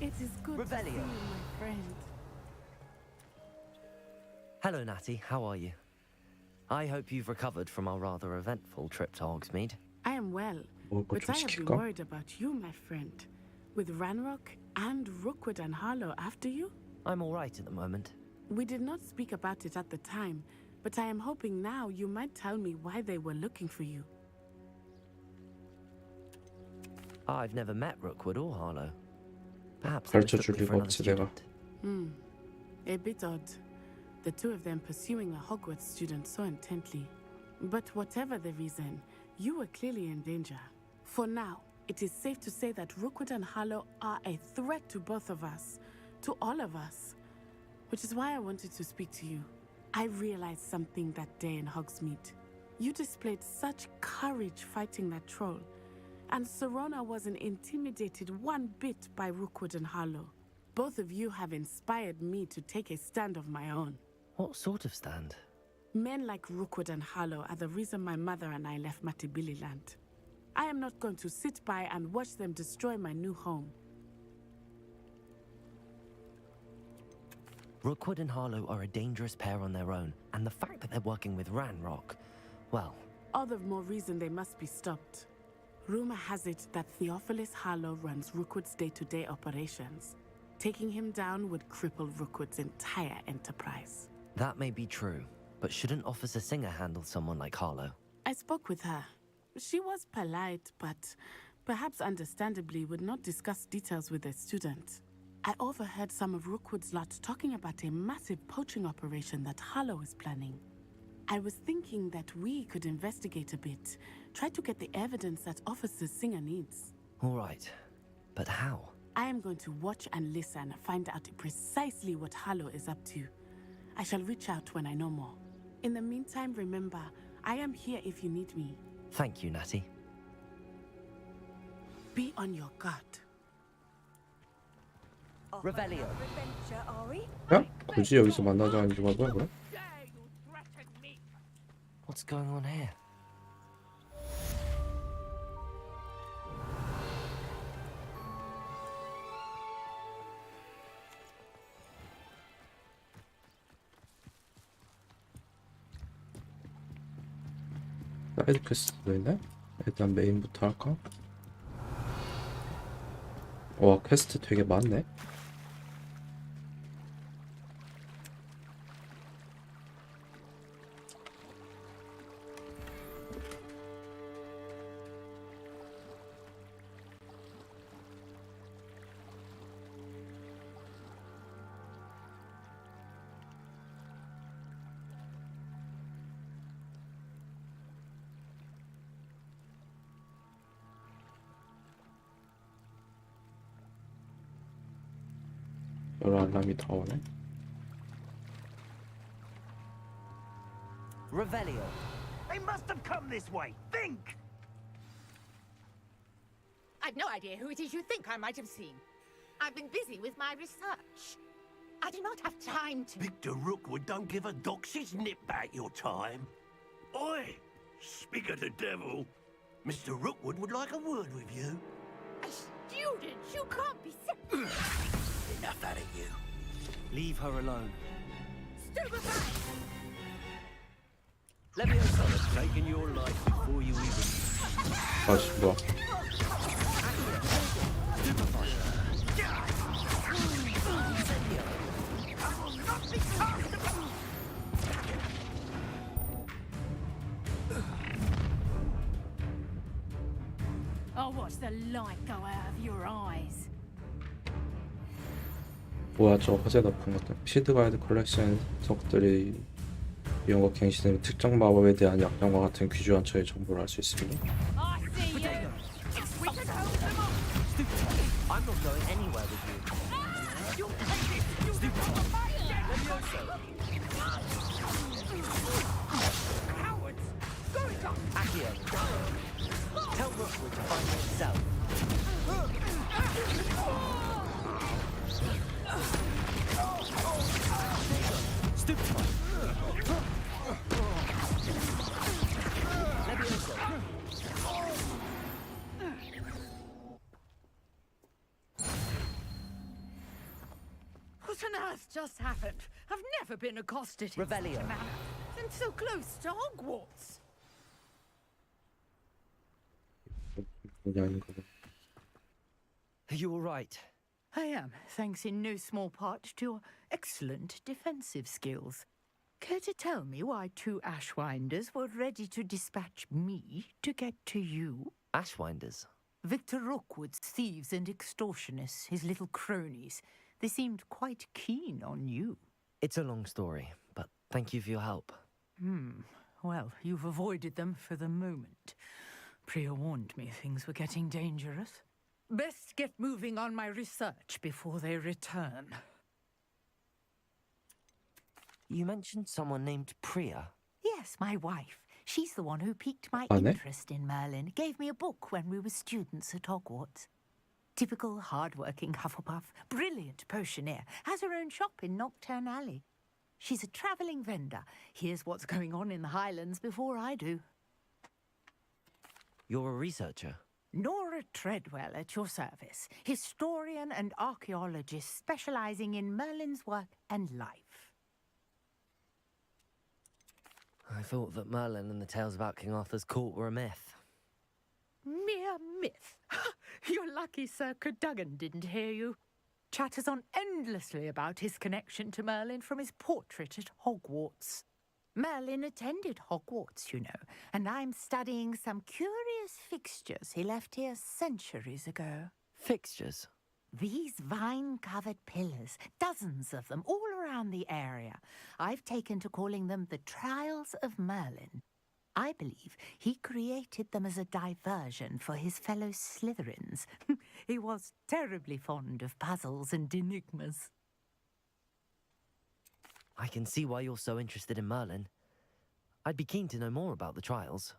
It is good to see you, my friend. Hello, Natty. How are you? I hope you've recovered from our rather eventful trip to Hogsmeade. I am well, but I have been worried about you, my friend. With Ranrock and Rookwood and Harlow after you? I'm all right at the moment. We did not speak about it at the time, but I am hoping now you might tell me why they were looking for you. I've never met Rookwood or Harlow. Perhaps they 가르쳐 mistook 줄 me for 리가 another 없지 내가. student. A bit odd. The two of them pursuing a Hogwarts student so intently. But whatever the reason, you were clearly in danger. For now, it is safe to say that Rookwood and Harlow are a threat to both of us, to all of us. Which is why I wanted to speak to you. I realized something that day in Hogsmeade. You displayed such courage fighting that troll, and Serona wasn't intimidated one bit by Rookwood and Harlow. Both of you have inspired me to take a stand of my own. What sort of stand? Men like Rookwood and Harlow are the reason my mother and I left Matibili land. I am not going to sit by and watch them destroy my new home. Rookwood and Harlow are a dangerous pair on their own, and the fact that they're working with Ranrock, well... All the more reason they must be stopped. Rumor has it that Theophilus Harlow runs Rookwood's day-to-day operations. Taking him down would cripple Rookwood's entire enterprise. That may be true, but shouldn't Officer Singer handle someone like Harlow? I spoke with her. She was polite, but perhaps understandably would not discuss details with a student. I overheard some of Rookwood's lot talking about a massive poaching operation that Harlow is planning. I was thinking that we could investigate a bit, try to get the evidence that Officer Singer needs. All right, but how? I am going to watch and listen, find out precisely what Harlow is up to. I shall reach out when I know more. In the meantime, remember, I am here if you need me. Thank you, Natty. Be on your guard. Revelio. Adventure, are we? 야? 굳이 여기서 만나자는 이유가 뭐야 그럼? What's going on here? 사이드 퀘스트도 있네? 일단 메인부터 할까? 와 퀘스트 되게 많네. 여러 알람이 다 오네. Revelio. They must have come this way. Think! I've no idea who it is you think I might have seen. I've been busy with my research. I do not have time to... Victor Rookwood don't give a doxy's nip back your time. Oi! Speak of the devil. Mr. Rookwood would like a word with you. A student? You can't be... Enough out of you. Leave her alone. Stupefy! Leviosa has taken your life before you even... 아씨 뭐야? I'll watch the light go out of your eyes. 뭐야 저 화재 높은 것들. 시드 가이드 컬렉션 석들이 이용과 갱신된 특정 마법에 대한 약점과 같은 귀중한 처의 정보를 알 수 있습니다. I see you! We can hold them off! I'm not going anywhere with you. You'll take it! You'll cowards! Go it on! Accio. Tell Rookwood to find himself. Stupefy. What on earth just happened? I've never been accosted in such a Revelio. manner. And so close to Hogwarts. Are you all right? I am, thanks in no small part to your excellent defensive skills. Care to tell me why two Ashwinders were ready to dispatch me to get to you? Ashwinders? Victor Rookwood's thieves and extortionists, his little cronies. They seemed quite keen on you. It's a long story, but thank you for your help. Well, you've avoided them for the moment. Priya warned me things were getting dangerous. Best get moving on my research before they return. You mentioned someone named Priya. Yes, my wife. She's the one who piqued my Anne? interest in Merlin. Gave me a book when we were students at Hogwarts. Typical hard-working Hufflepuff, brilliant potioneer, has her own shop in Knockturn Alley. She's a travelling vendor. Hears what's going on in the Highlands before I do. You're a researcher. Nora Treadwell at your service, historian and archaeologist specialising in Merlin's work and life. I thought that Merlin and the tales about King Arthur's court were a myth. Mere myth. You're lucky Sir Cadogan didn't hear you. Chatters on endlessly about his connection to Merlin from his portrait at Hogwarts. Merlin attended Hogwarts, you know, and I'm studying some curious fixtures he left here centuries ago. Fixtures? These vine-covered pillars, dozens of them, all around the area. I've taken to calling them the Trials of Merlin. I believe he created them as a diversion for his fellow Slytherins. He was terribly fond of puzzles and enigmas. I can see why you're so interested in Merlin. I'd be keen to know more about the trials.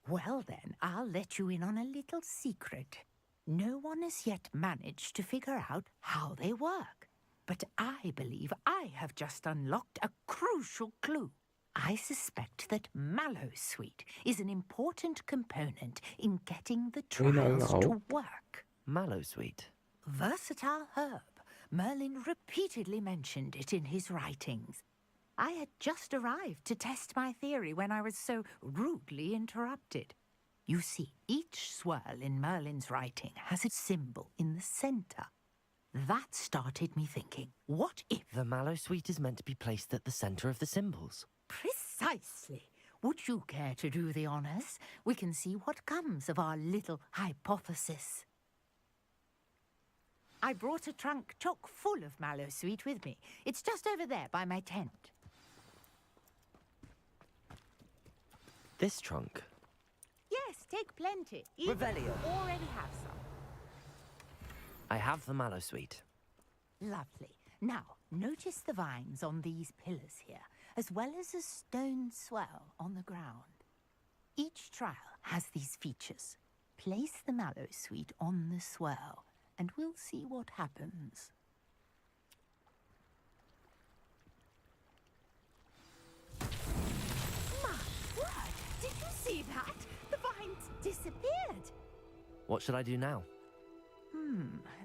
Well then, I'll let you in on a little secret. No one has yet managed to figure out how they work. But I believe I have just unlocked a crucial clue. I suspect that Mallowsweet is an important component in getting the trials to work. Mallowsweet? Versatile herb. Merlin repeatedly mentioned it in his writings. I had just arrived to test my theory when I was so rudely interrupted. You see, each swirl in Merlin's writing has a symbol in the center. That started me thinking, what if... The Mallowsweet is meant to be placed at the center of the symbols. Precisely. Would you care to do the honors? We can see what comes of our little hypothesis. I brought a trunk chock full of Mallowsweet with me. It's just over there by my tent. This trunk? Yes, take plenty. Revelio. Already have some. I have the Mallowsweet. Lovely. Now, notice the vines on these pillars here, as well as a stone swell on the ground. Each trial has these features. Place the Mallowsweet on the swell, and we'll see what happens. My word! Did you see that? The vines disappeared. What should I do now?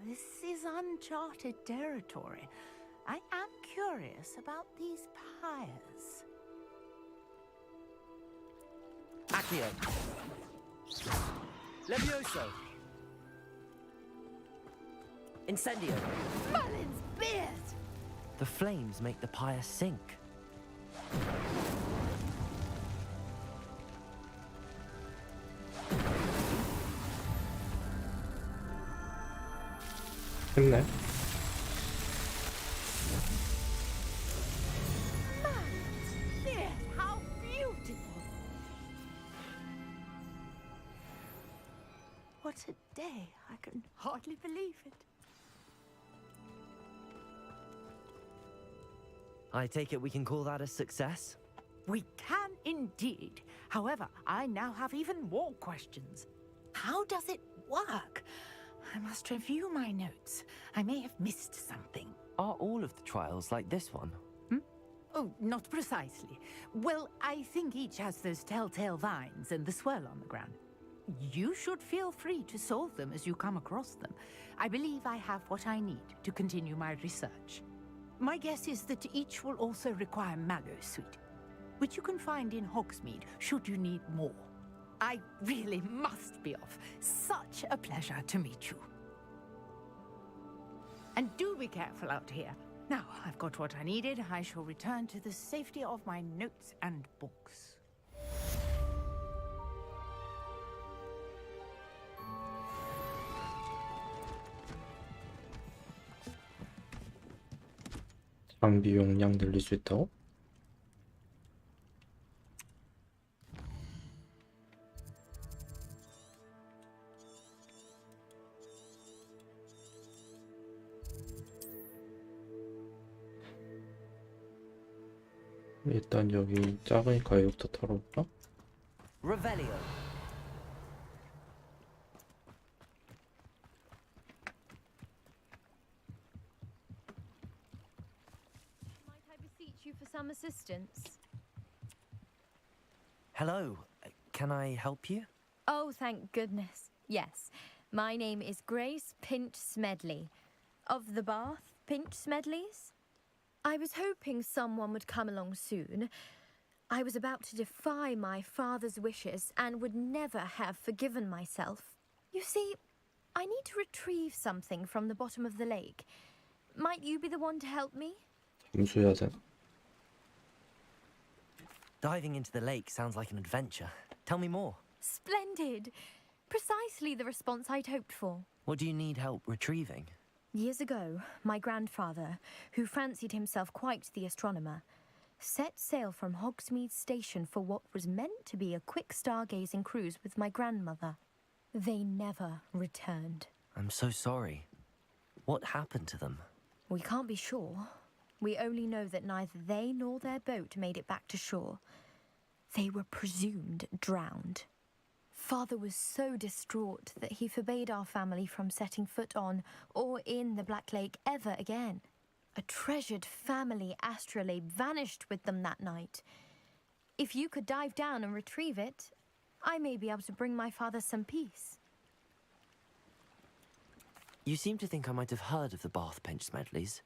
This is uncharted territory. I am curious about these pyres. Accio. Levioso. Incendio. Merlin's beard! The flames make the pyre sink. 힘내. Merlin's beard! How beautiful! What a day! I can hardly believe it. I take it we can call that a success? We can indeed. However, I now have even more questions. How does it work? I must review my notes. I may have missed something. Are all of the trials like this one? Oh, not precisely. Well, I think each has those telltale vines and the swirl on the ground. You should feel free to solve them as you come across them. I believe I have what I need to continue my research. My guess is that each will also require Mallowsweet, which you can find in Hogsmeade should you need more. I really must be off. Such a pleasure to meet you. And do be careful out here. Now, I've got what I needed. I shall return to the safety of my notes and books. 장비 용량 늘릴 수 있다고? 일단 여기 작으니까 여기부터 털어볼까? Revelio. Might I beseech you for some assistance? Hello. Can I help you? Oh, thank goodness. Yes. My name is Grace Pinch Smedley. Of the Bath Pinch Smedleys? I was hoping someone would come along soon. I was about to defy my father's wishes and would never have forgiven myself. You see, I need to retrieve something from the bottom of the lake. Might you be the one to help me? 잠수해야 돼. Diving into the lake sounds like an adventure. Tell me more. Splendid! Precisely the response I'd hoped for. What do you need help retrieving? Years ago, my grandfather, who fancied himself quite the astronomer, set sail from Hogsmeade Station for what was meant to be a quick stargazing cruise with my grandmother. They never returned. I'm so sorry. What happened to them? We can't be sure. We only know that neither they nor their boat made it back to shore. They were presumed drowned. Father was so distraught that he forbade our family from setting foot on or in the Black Lake ever again. A treasured family astrolabe vanished with them that night. If you could dive down and retrieve it, I may be able to bring my father some peace. You seem to think I might have heard of the Bath Pinch Smedleys.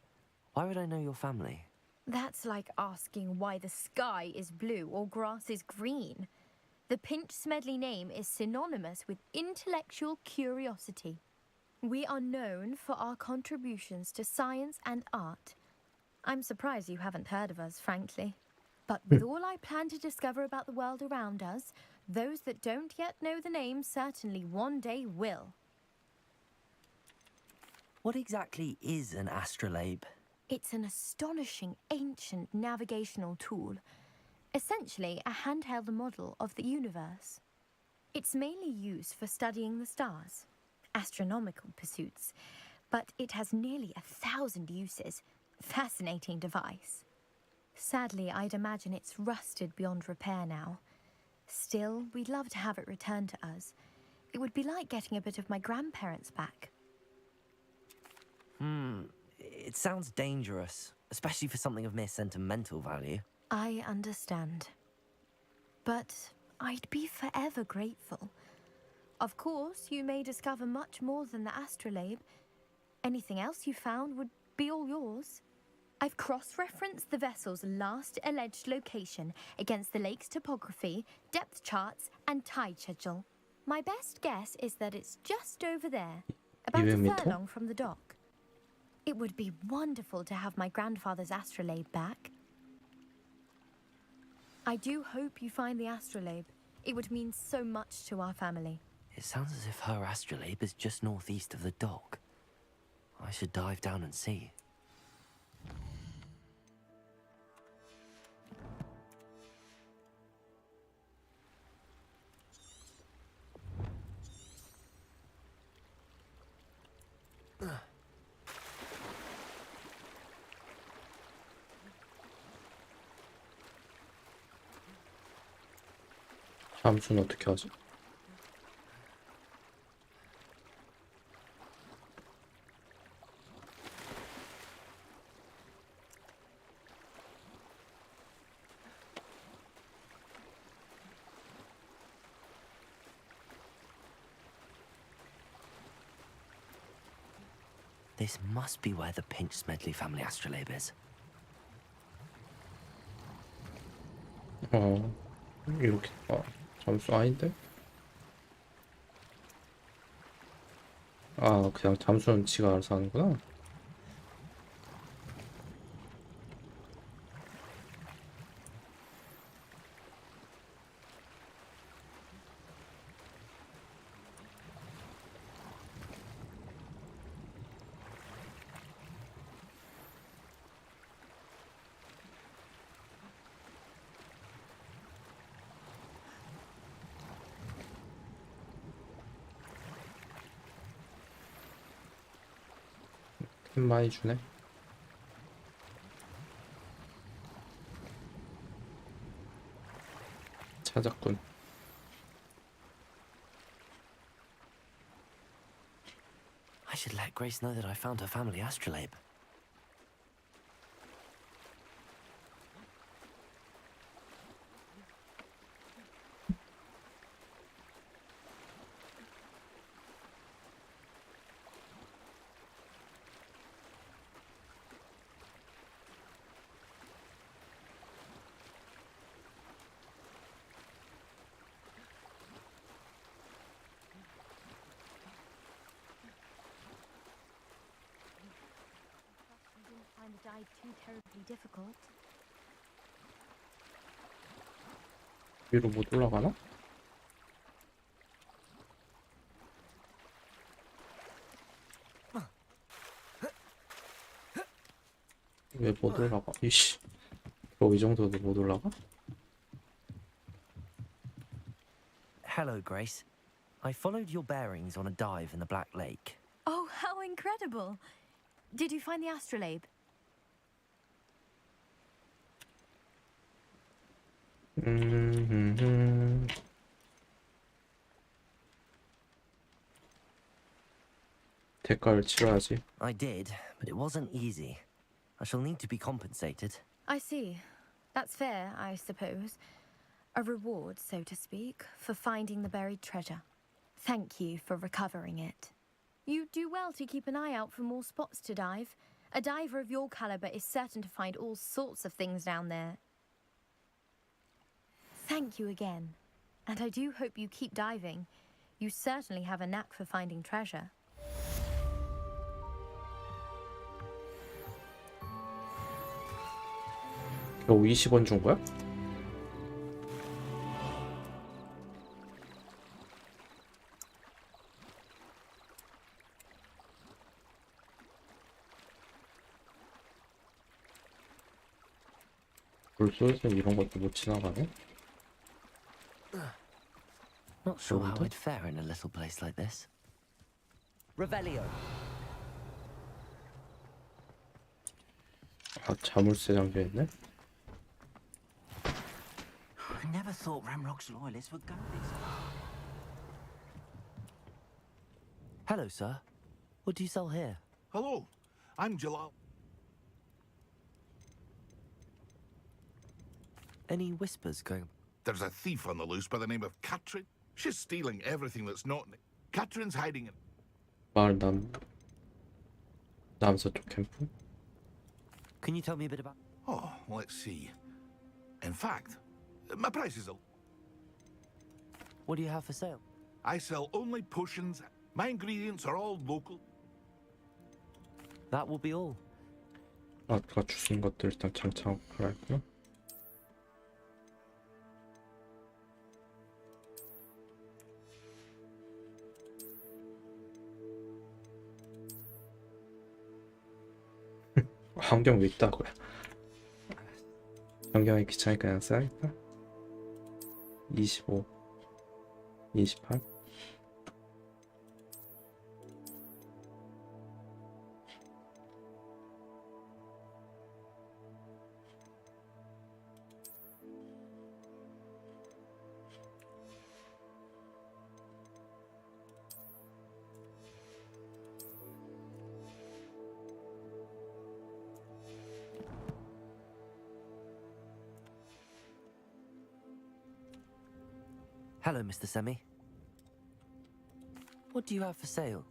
Why would I know your family? That's like asking why the sky is blue or grass is green. The Pinch Smedley name is synonymous with intellectual curiosity. We are known for our contributions to science and art. I'm surprised you haven't heard of us, frankly. But with all I plan to discover about the world around us, those that don't yet know the name certainly one day will. What exactly is an astrolabe? It's an astonishing ancient navigational tool. Essentially a handheld model of the universe. It's mainly used for studying the stars, astronomical pursuits, but it has nearly 1,000 uses. Fascinating device. Sadly, I'd imagine it's rusted beyond repair now. Still, we'd love to have it returned to us. It would be like getting a bit of my grandparents back. It sounds dangerous, especially for something of mere sentimental value. I understand. But I'd be forever grateful. Of course, you may discover much more than the astrolabe. Anything else you found would be all yours. I've cross-referenced the vessel's last alleged location against the lake's topography, depth charts, and tide schedule. My best guess is that it's just over there, about a 200m? furlong from the dock. It would be wonderful to have my grandfather's astrolabe back. I do hope you find the astrolabe. It would mean so much to our family. It sounds as if her astrolabe is just northeast of the dock. I should dive down and see. 잠수는 어떻게 하지? This must be where the Pinch Smedley family astrolabe is. 이렇게 잠수 아닌데? 그냥 잠수는 지가 알아서 하는구나. 힘 많이 주네. 찾았군. I should let Grace know that I found her family astrolabe. Find the dive too terribly difficult. 위로 못 올라가나? 왜 못 올라가? 이씨. 이 정도도 못 올라가? Hello, Grace. I followed your bearings on a dive in the Black Lake. Oh, how incredible! Did you find the astrolabe? 대가를 치러야지. I did, but it wasn't easy. I shall need to be compensated. I see. That's fair, I suppose. A reward, so to speak, for finding the buried treasure. Thank you for recovering it. You do well to keep an eye out for more spots to dive. A diver of your caliber is certain to find all sorts of things down there. Thank you again. And I do hope you keep diving. You certainly have a knack for finding treasure. 겨우 20원 준 거야? 물소에서 이런 것도 못 지나가네? Not sure how I'd fare in a little place like this. Revelio. 아, 자물쇠 잠겨있네? I never thought Ramrock's loyalists would go this far. Hello, sir. What do you sell here? Hello, I'm Jalal. Any whispers going? There's a thief on the loose by the name of Katrin. She's stealing everything that's not. Katrin's hiding in. 마을 남서쪽 캠프? Can you tell me a bit about? Oh, let's see. In fact, my prices are. What do you have for sale? I sell only potions. My ingredients are all local. That will be all. 아까 주신 것들 일단 장착하라 했구나. 환경 왜 있다고요? 환경이 귀찮으니까 그냥 써야겠다. 25 28 Hello, Mr. Semi. What do you have for sale?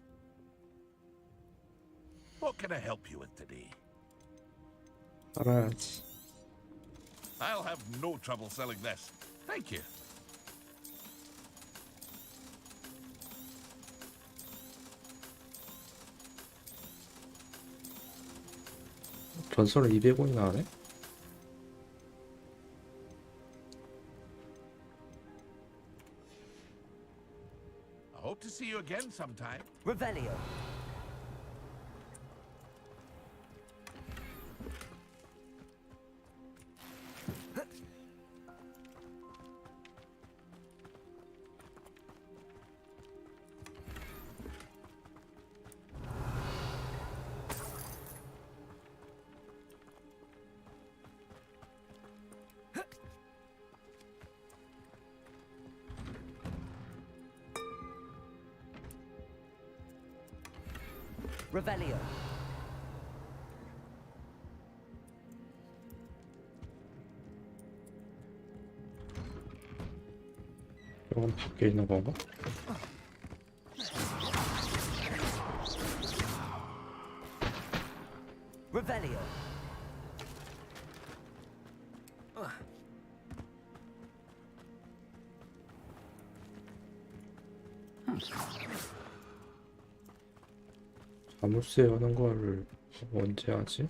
What can I help you with today? 알아야지. I'll have no trouble selling this. Thank you. 전설은 200원이나 하네? I hope to see you again sometime. Revelio. Revelio. 이건 밖에 있는 건가? Revelio. 자물쇠 여는 거를 언제 하지?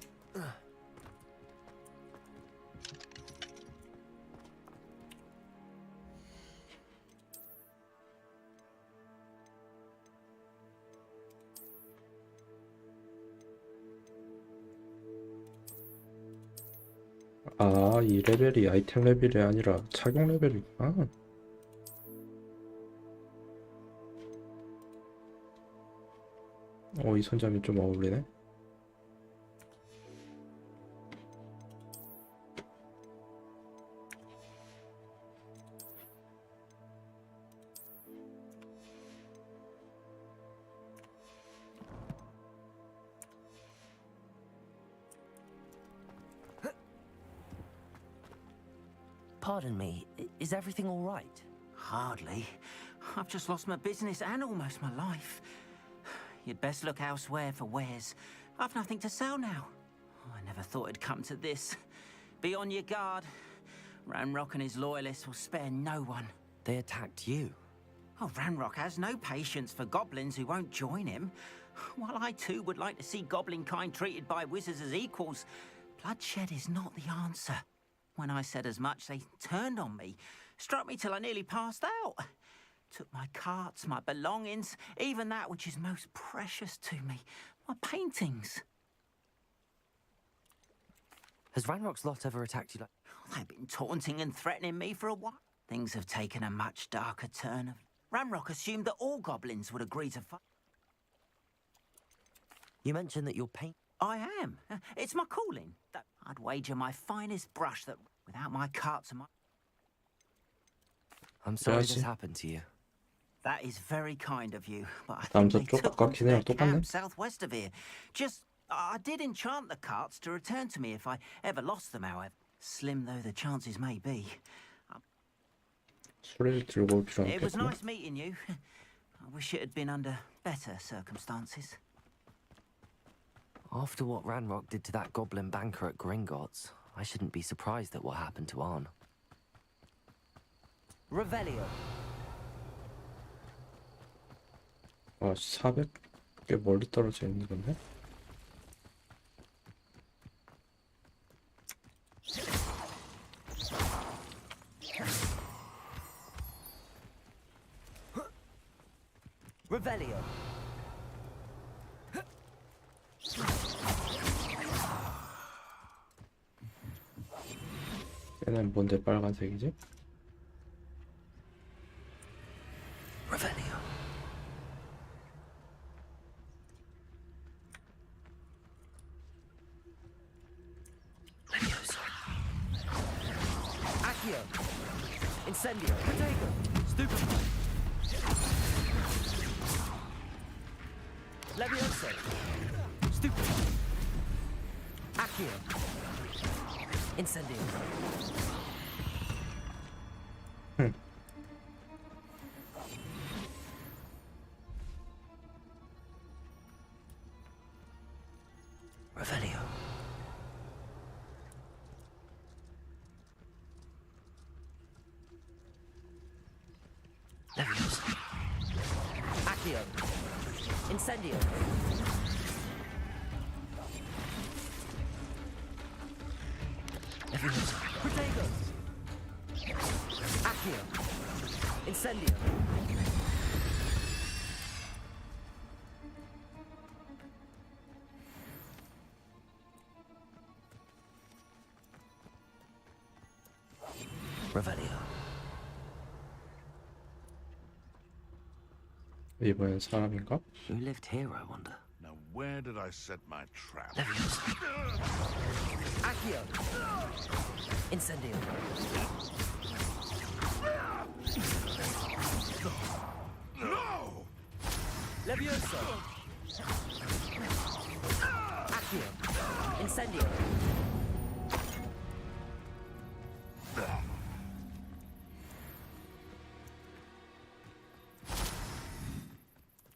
아, 이 레벨이 아이템 레벨이 아니라 착용 레벨이구나. 이 손잡이 좀 어울리네. Pardon me, is everything all right? Hardly. I've just lost my business and almost my life. You'd best look elsewhere for wares. I've nothing to sell now. I never thought it'd come to this. Be on your guard. Ranrock and his loyalists will spare no one. They attacked you? Oh, Ranrock has no patience for goblins who won't join him. While I too would like to see goblin kind treated by wizards as equals, bloodshed is not the answer. When I said as much, they turned on me, struck me till I nearly passed out. Took my carts, my belongings, even that which is most precious to me, my paintings. Has Ranrock's lot ever attacked you like... They've been taunting and threatening me for a while. Things have taken a much darker turn. Ranrock assumed that all goblins would agree to fight. You mentioned that you're paint... I am. It's my calling. I'd wager my finest brush that without my carts and my... I'm sorry this happened to you. That is very kind of you, but I 다음 think they 저쪽 took them to 같긴 해요. their 똑같네. camp southwest of here. I did enchant the carts to return to me if I ever lost them, however. Slim though the chances may be. 소리를 들고 올 필요는 It was 없겠구나. nice meeting you. I wish it had been under better circumstances. After what Ranrock did to that goblin banker at Gringotts, I shouldn't be surprised at what happened to Arn. Revelio. 400개 멀리 떨어져 있는 건데? Revelio. 얘는 뭔데 빨간색이지? Revelio. Leviosa. Accio. Incendio. Potato. Stupefy. Leviosa. Stupefy. Accio. Incendio. Revelio. Leviosa. Accio. Incendio. Leviosa. Protego. Accio. Incendio. Revelio. 이번엔 사람인가? Who lived here, I wonder? Now, where did I set my trap? Accio. Incendio. No! Leviosa. Accio. Incendio.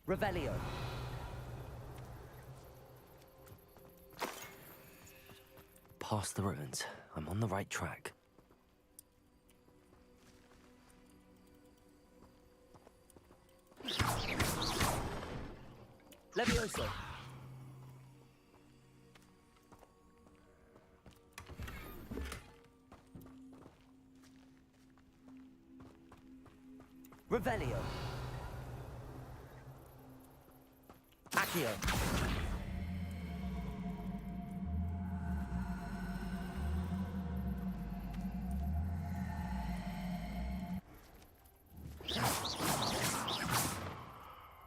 Revelio. Past the ruins. I'm on the right track. Leviosa. Revelio. Accio.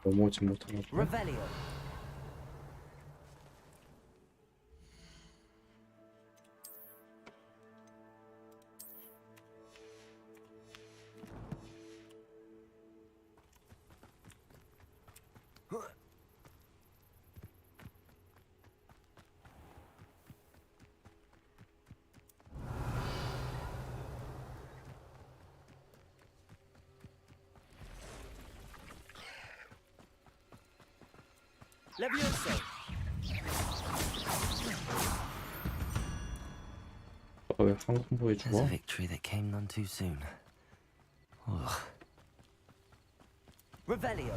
넘어오지 못하나 보네. Revelio. Levioso. 왜 황금 There's 보여주고? a victory that came none too soon. Ugh. Revelio.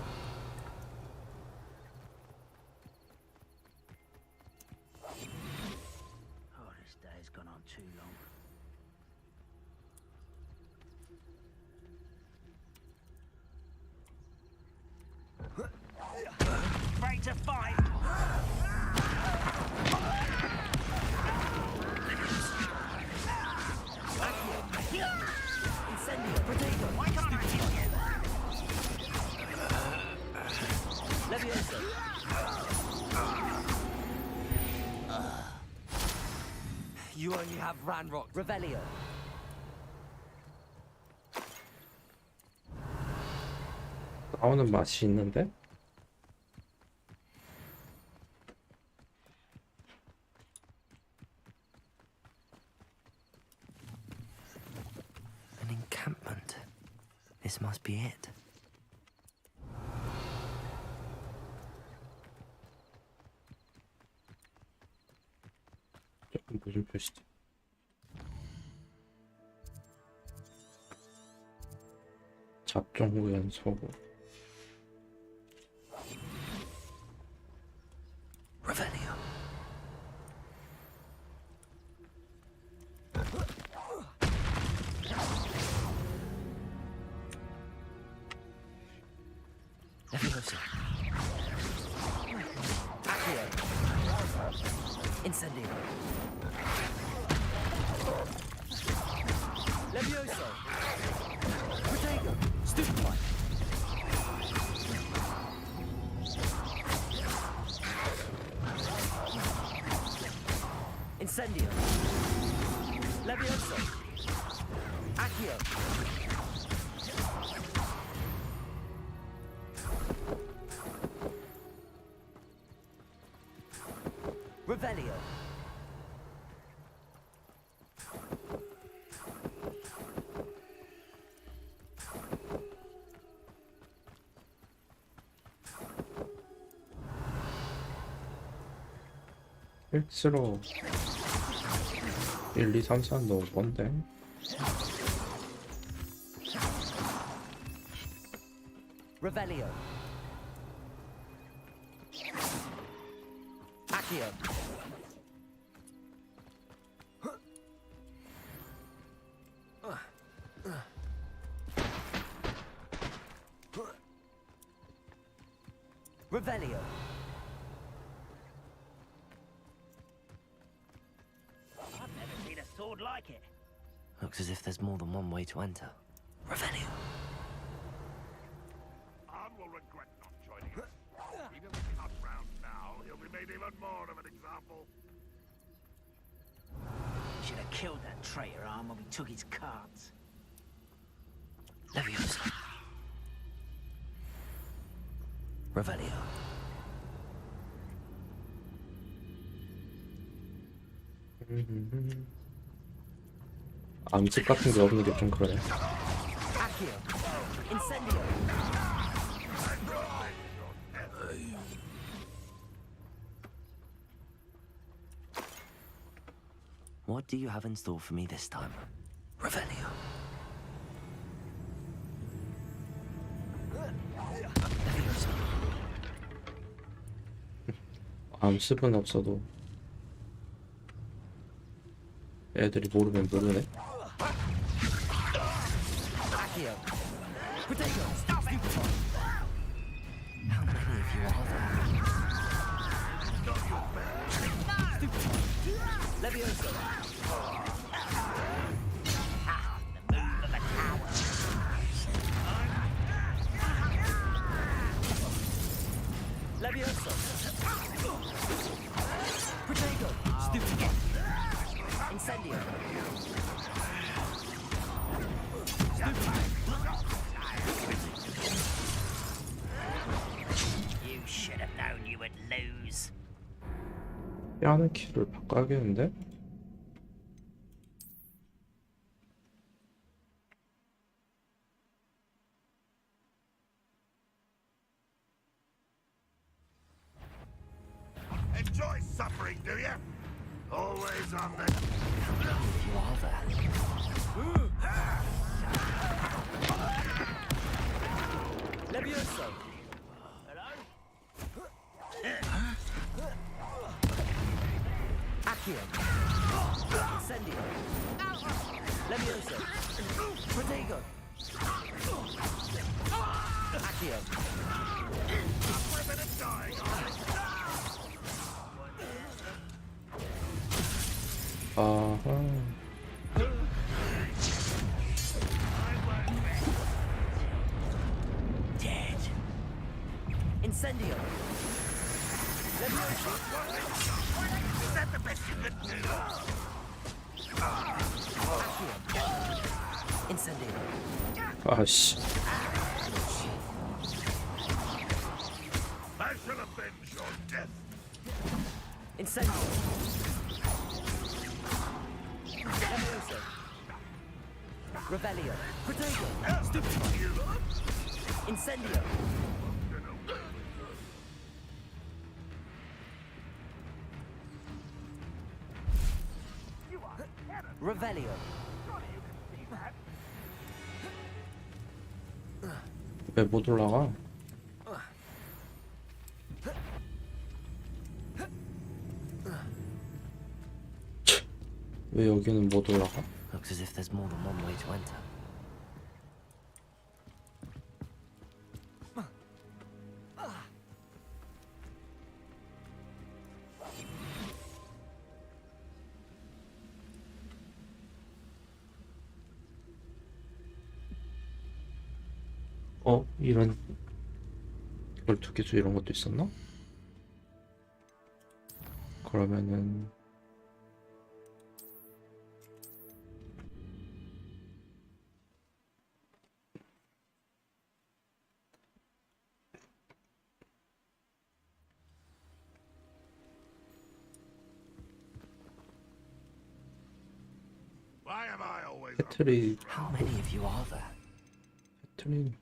Oh, this day's gone on too long. Afraid to fight. Incendio. Protego. Why can't I hit you? Levioso. You only have Ranrock. Revelio. 나오는 맛이 있는데? An encampment. This must be it. 조금 무슨 표시지? 잡종구연 서구. Revelio. Levioso. Accio. Incendio. Levioso. Protego. Stupefy. Incendio. Levioso. Accio. Revelio. 실제로 1, 2, 3, 4 너 뭔데? Revelio. Accio. Revelio. I've never seen a sword like it. Looks as if there's more than one way to enter. Revelio. Anne will regret not joining us. He doesn't cut round now. He'll be made even more of an example. Should have killed that traitor Arm when we took his cards. Levioso. Revelio. 암집 같은 게 없는 게 좀 그래. Accio. Incendio. What do you have in store for me this time? Revelio. Levioso. 암습은 없어도 애들이 모르면 모르네. Accio. Protego. Stupefy. How many of you are there? Stupefy. Levioso. The move of a coward. Incendio. You should have known you would lose. 피하는 키를 바꿔야겠는데? Enjoy suffering, do you? Always on the... You are there. Levioso. Accio. Incendio. Levioso. Protego. Accio. 아하. Dead. Incendio. Levioso. Is that the best you could do? Accio. Incendio. 아씨. I shall avenge your death. Incendio. Levioso. Revelio. Protego. Incendio. Revelio. 왜 못 올라가? 왜 여기는 못 올라가? Looks as if there's more than one way to enter. 이런 12개조 이런 것도 있었나? 그러면은 Why am I always 배터리 How many of you are there? 배터리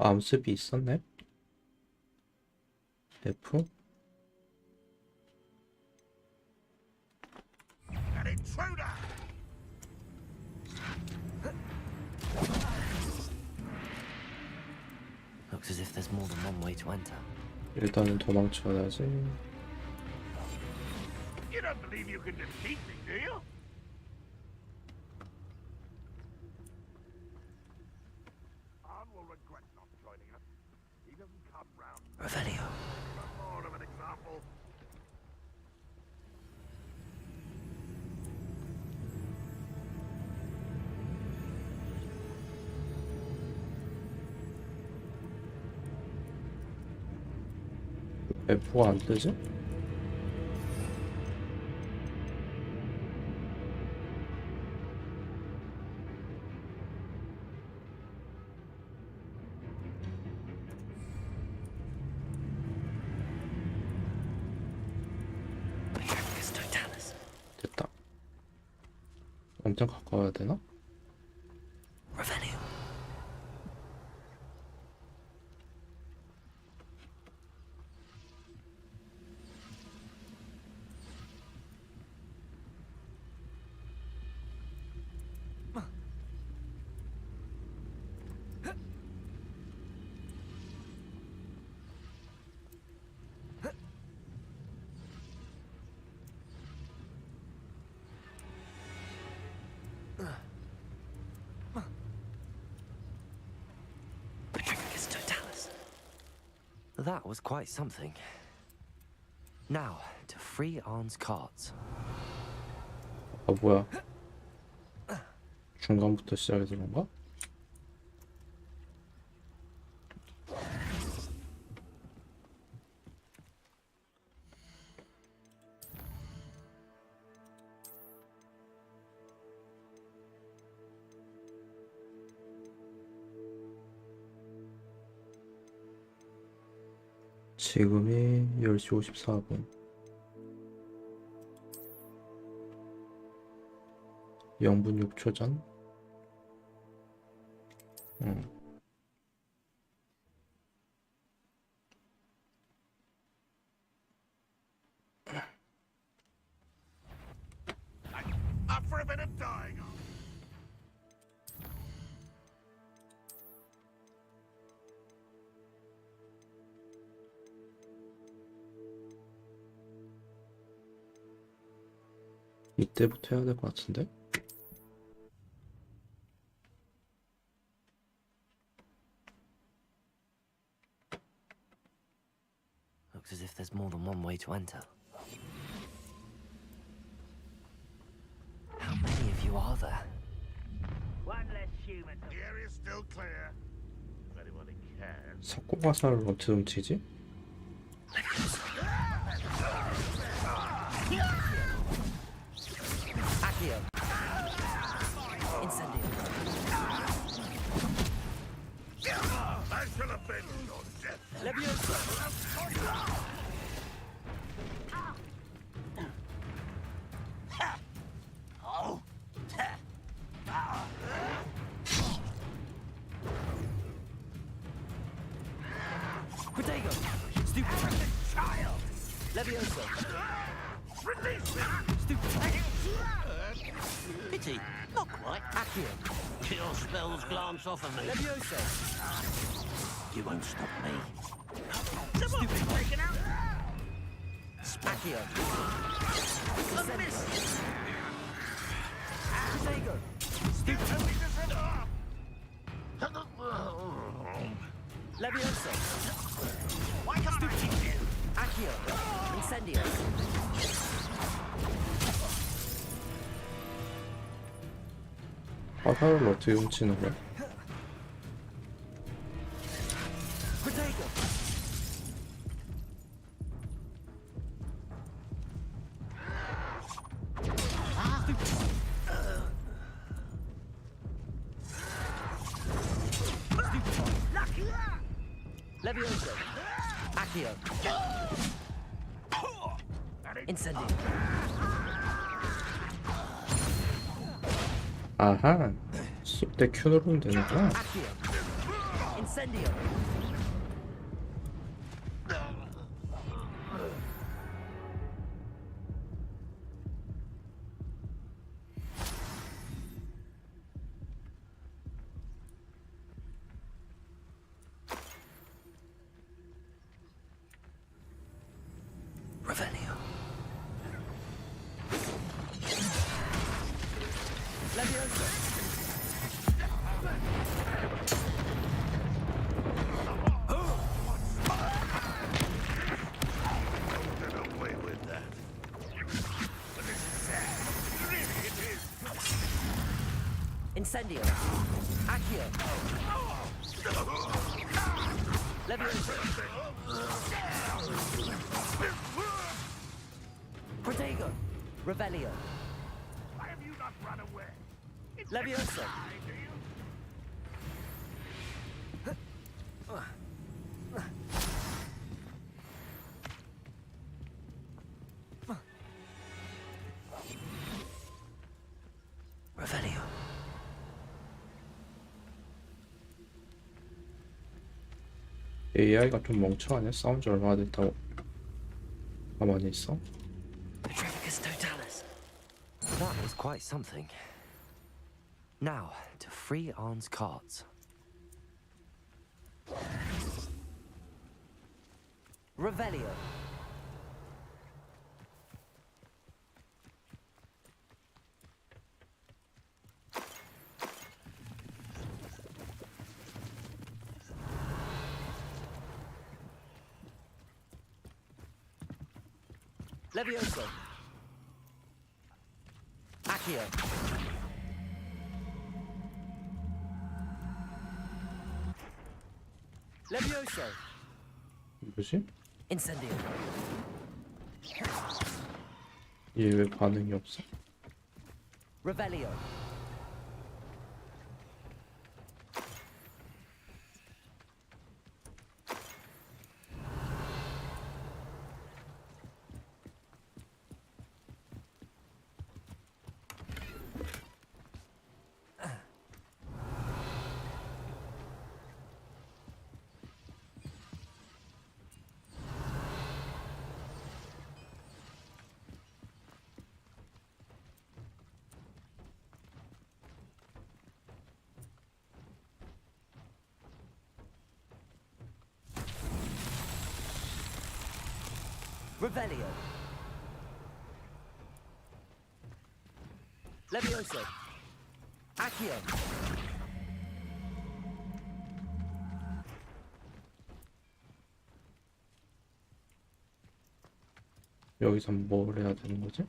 암습이 있었네? F? an intruder? Looks as if there's more than one way to enter. 일단은 도망쳐야지. You don't believe you can defeat me, do you? Khan will regret not joining us. He doesn't come round. Revelio. More of an example. F가 안 뜨지? 됐다. 엄청 가까워야 되나? Revelio. That was quite something. Now, to free Arn's carts. 아 뭐야? 중간부터 시작해서 그런가? 지금이 10시 54분. 0분 6초 전? Up for a bit of dying on. 이때부터 해야 될 것 같은데? Looks as if there's more than one way to enter. How many of you are there? One less human. The area's still clear. If anybody cares. 석고화살을 어떻게 훔치지? Accio. Incendio. I shall avenge your death. Leviosa. Protego. Stupid. Child. Leviosa. Release me. Stupid. Pity, not quite. Accio. Your spells glance off of me. Leviosa. You won't stop me. Stupid. Breaking out. Accio. Incendio. Protego. Stupid. Leviosa. Why can't I keep you? Accio. Incendio. 화살을 어떻게 훔치는 거야? Protego. Leviosa. Accio. Incendio. 아하, 쏠 때 Q 누르면 되는구나. Accio. Incendio. Revelio. Leviosa. Get away with that. But it's sad. Really, it is. Incendio. Accio. Leviosa. Protego. Revelio. Why have you not run away? It's Leviosa. do you? Revelio. AI가 좀 멍청하네. 싸운 지 얼마나 됐다고 가만히 있어? Petrificus totalis. That was quite something. Now, to free Arn's carts. Revelio. Levioso. Accio. Levioso. 뭐지? Incendio. 얘 왜 반응이 없어? Revelio. Revelio. Levioso. Accio. 여기서 뭘 해야 되는 거지?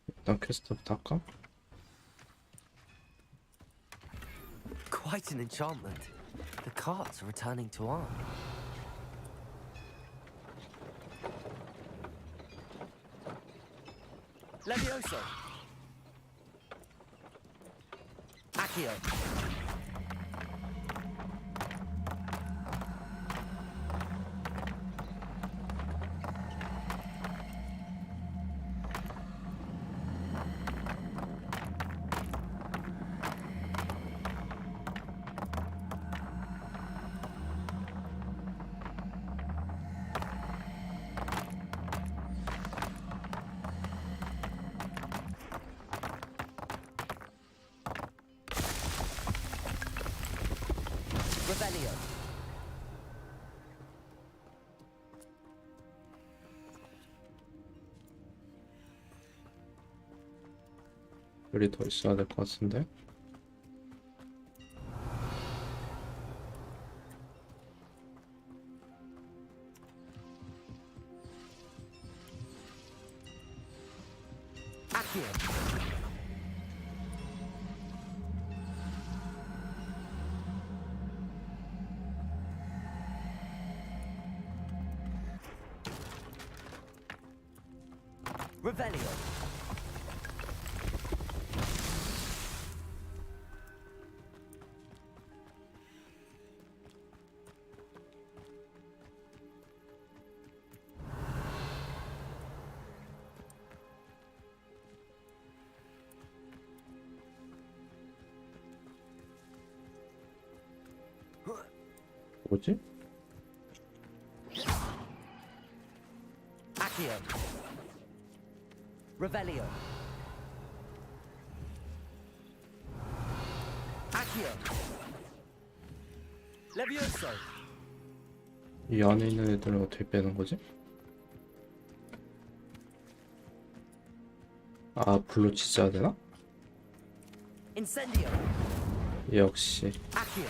일단 퀘스트부터 할까? Quite an enchantment. The carts are returning to arm. Levioso. Accio. Revelio. 별이 더 있어야 될 것 같은데? Accio. Revelio. 뭐지? Accio. Revelio. Accio. Levioso. 이 안에 있는 애들은 어떻게 빼는 거지? 아, 불로 치져야 되나? Incendio. 역시. Accio.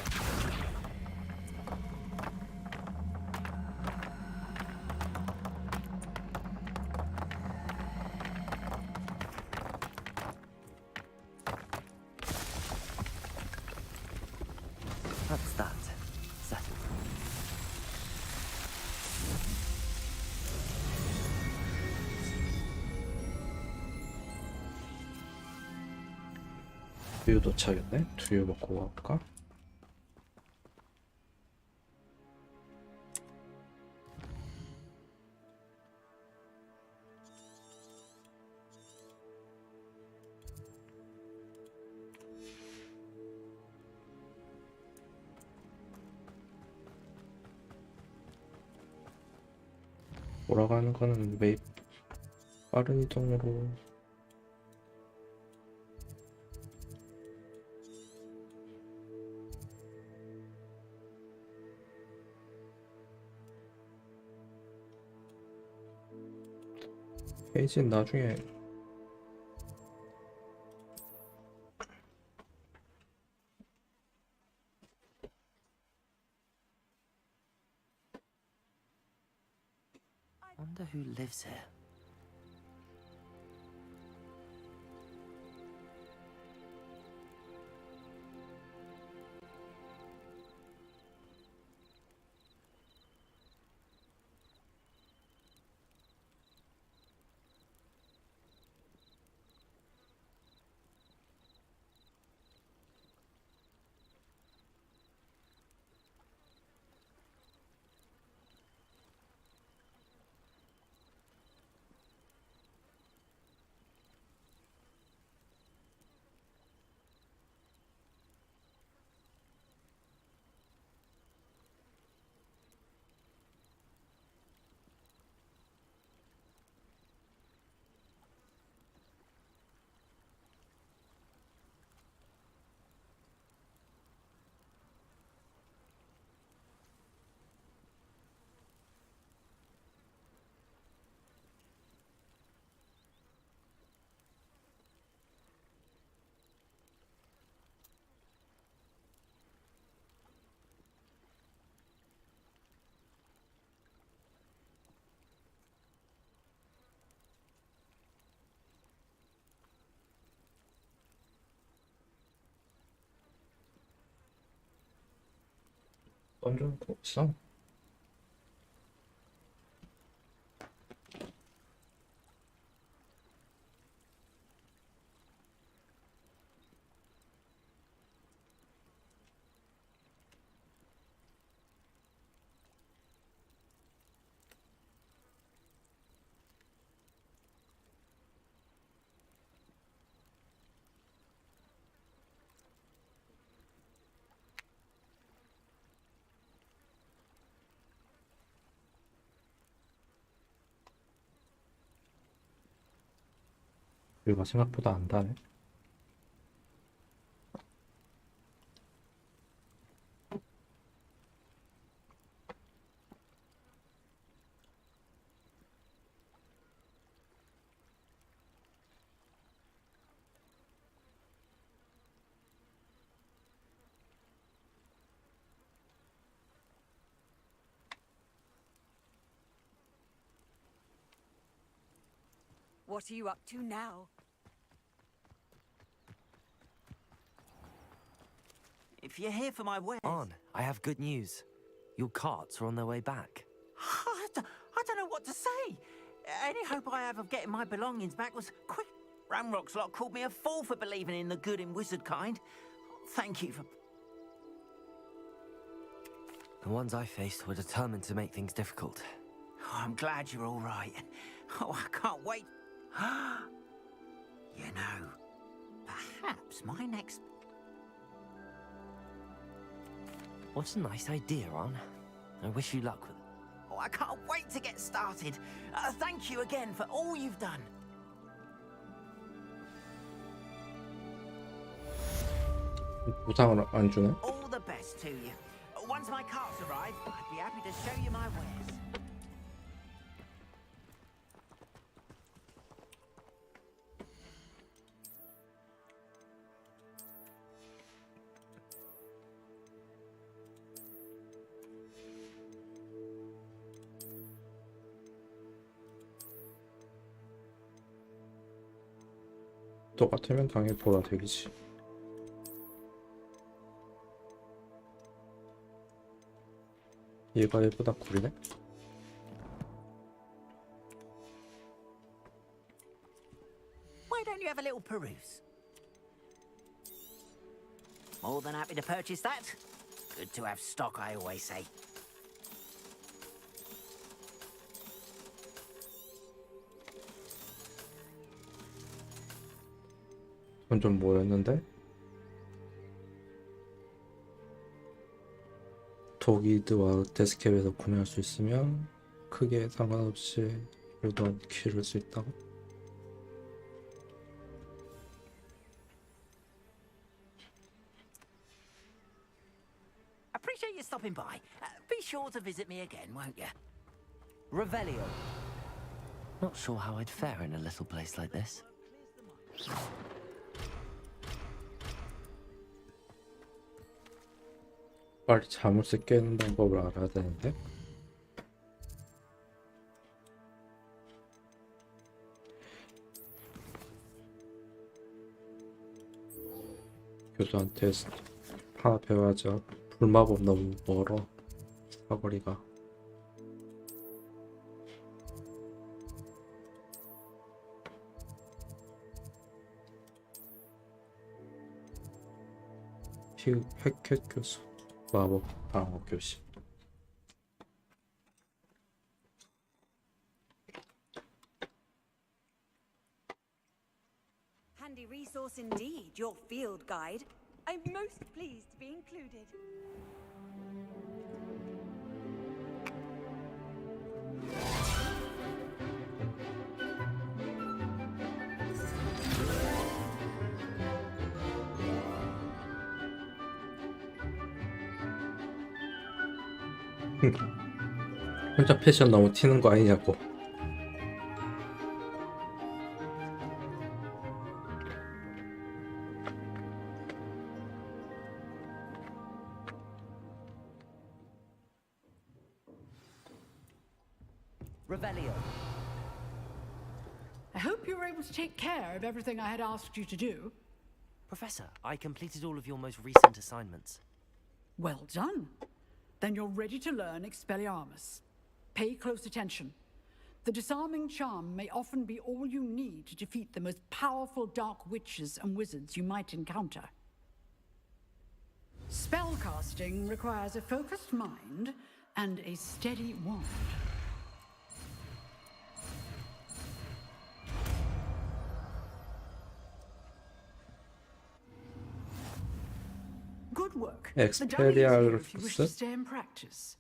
That's that. Settled. 두유 도착했네? 두유 먹고 갈까? 돌아가는 거는 매일 빠른 이동으로 페이지는 나중에 Wonder who lives here. 건져놓을 거 없어. 이거 생각보다 안 다네. What are you up to now? If you're here for my wares... On, I have good news. Your carts are on their way back. I don't know what to say. Any hope I have of getting my belongings back was quick. Ramrock's lot called me a fool for believing in the good in wizard kind. Thank you for... The ones I faced were determined to make things difficult. Oh, I'm glad you're all right. Oh, I can't wait. You know, perhaps my next... What a nice idea, Ron. I wish you luck with it. Oh, I can't wait to get started. Thank you again for all you've done. 보상을 안 주네. All the best to you. Once my carts arrive, I'd be happy to show you my wares. 똑같으면 당연히 보라색이지. 얘가 얘보다 구리네? Why don't you have a little peruse? More than happy to purchase that. Good to have stock, I always say. 돈 좀 모였는데? 도기드와 데스캡에서 구매할 수 있으면 크게 상관없이 물건 키울 수 있다고? Appreciate you stopping by. Be sure to visit me again, won't you? Revelio. Not sure how I'd fare in a little place like this. 빨리 자물쇠 깨는 방법을 알아야 되는데. 교수한테 하나 배워야죠. 불마법 너무 멀어. 사거리가. 핵캣 교수. 마법 방어 교실. Handy resource indeed, your field guide. I'm most pleased to be included. 혼자 패션 너무 튀는 거 아니냐고. Revelio. I hope you were able to take care of everything I had asked you to do. Professor, I completed all of your most recent assignments. Well done. Then you're ready to learn Expelliarmus. Pay close attention. The disarming charm may often be all you need to defeat the most powerful dark witches and wizards you might encounter. Spellcasting requires a focused mind and a steady wand. Good work. The dummy is here if you wish to stay in practice.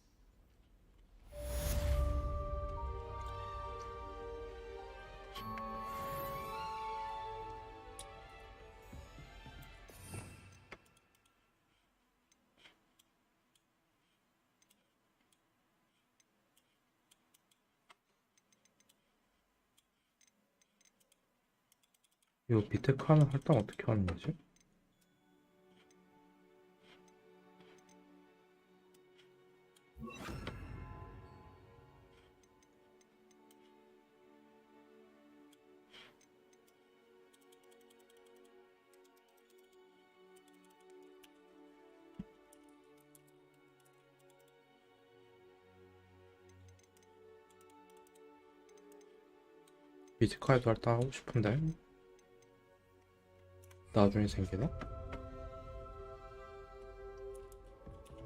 이거 밑에 칸은 할당 어떻게 하는 거지? 비트카에도 할당하고 싶은데 나중에 생기나?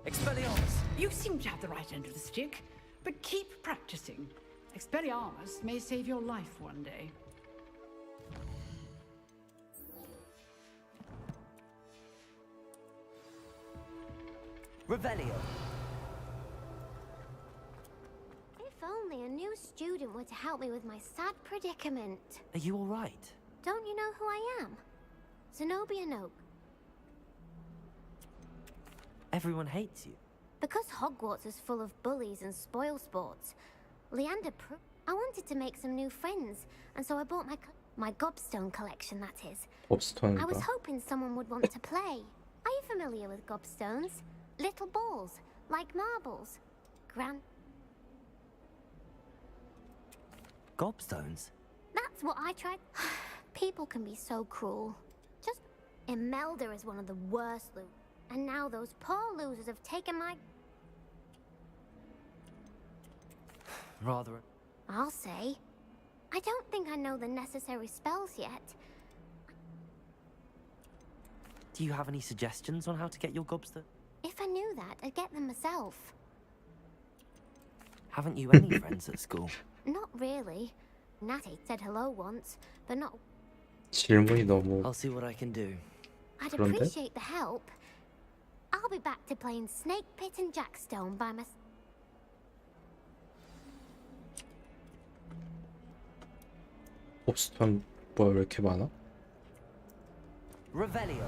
Expelliarmus, you seem to have the right end of the stick, but keep practicing. Expelliarmus may save your life one day. Revelio. If only a new student were to help me with my sad predicament. Are you all right? Don't you know who I am? Zenobia Noak. Everyone hates you. Because Hogwarts is full of bullies and spoil sports, I wanted to make some new friends, and so I bought my gobstone collection, that is. I was hoping someone would want to play. Are you familiar with gobstones? Little balls, like marbles. Gobstones? That's what I tried. People can be so cruel. Just Imelda is one of the worst losers. And now those poor losers have taken my... Rather... I'll say. I don't think I know the necessary spells yet. Do you have any suggestions on how to get your gobstone? If I knew that, I'd get them myself. Haven't you any friends at school? Not really. Natty said hello once, but not... 질문이 너무... I'll see what I can do. I'd appreciate the help. I'll be back to playing Snake Pit and Jackstone by myself. 곱스톤 뭐야 왜 이렇게 많아? Revelio.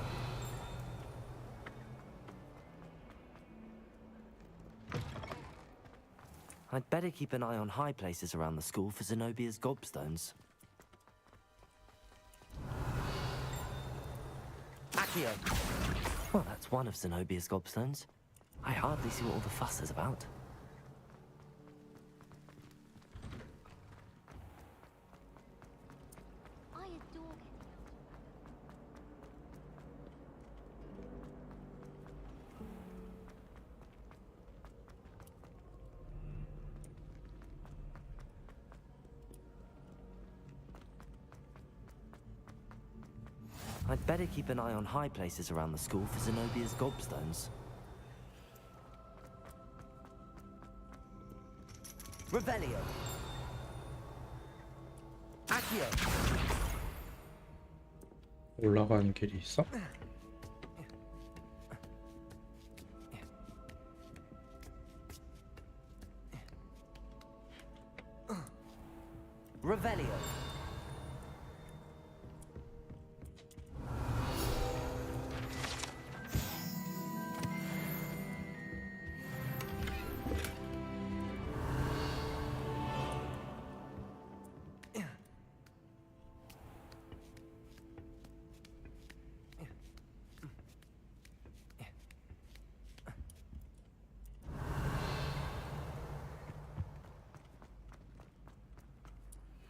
I'd better keep an eye on high places around the school for Zenobia's gobstones. Accio! Well, that's one of Zenobia's gobstones. I hardly see what all the fuss is about. I adore it. I'd better keep an eye on high places around the school for Zenobia's gobstones. Revelio. Accio. 올라가는 길이 있어? Revelio.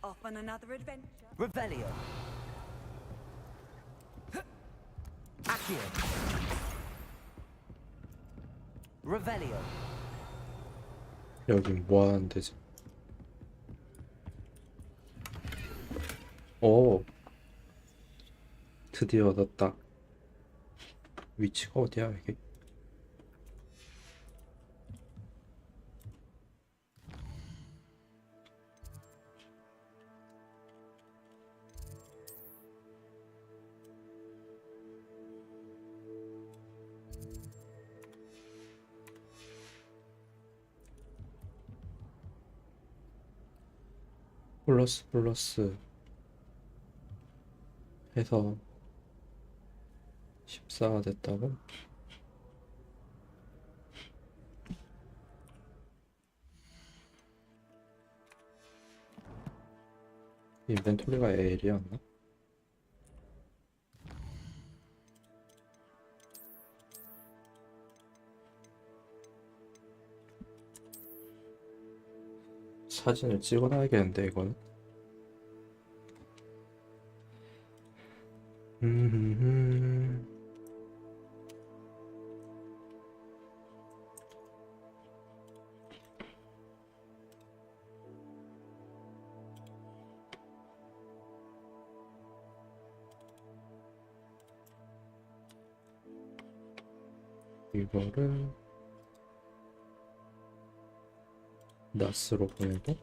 Off on another adventure. Revelio. Accio. Revelio. 여긴 뭐 하는 데지? 오, 드디어 얻었다. 위치가 어디야, 이게? 플러스 해서 14가 됐다고? 인벤토리가 L이었나? 사진을 찍어놔야겠는데 이거는. 이거를 나스로 보내고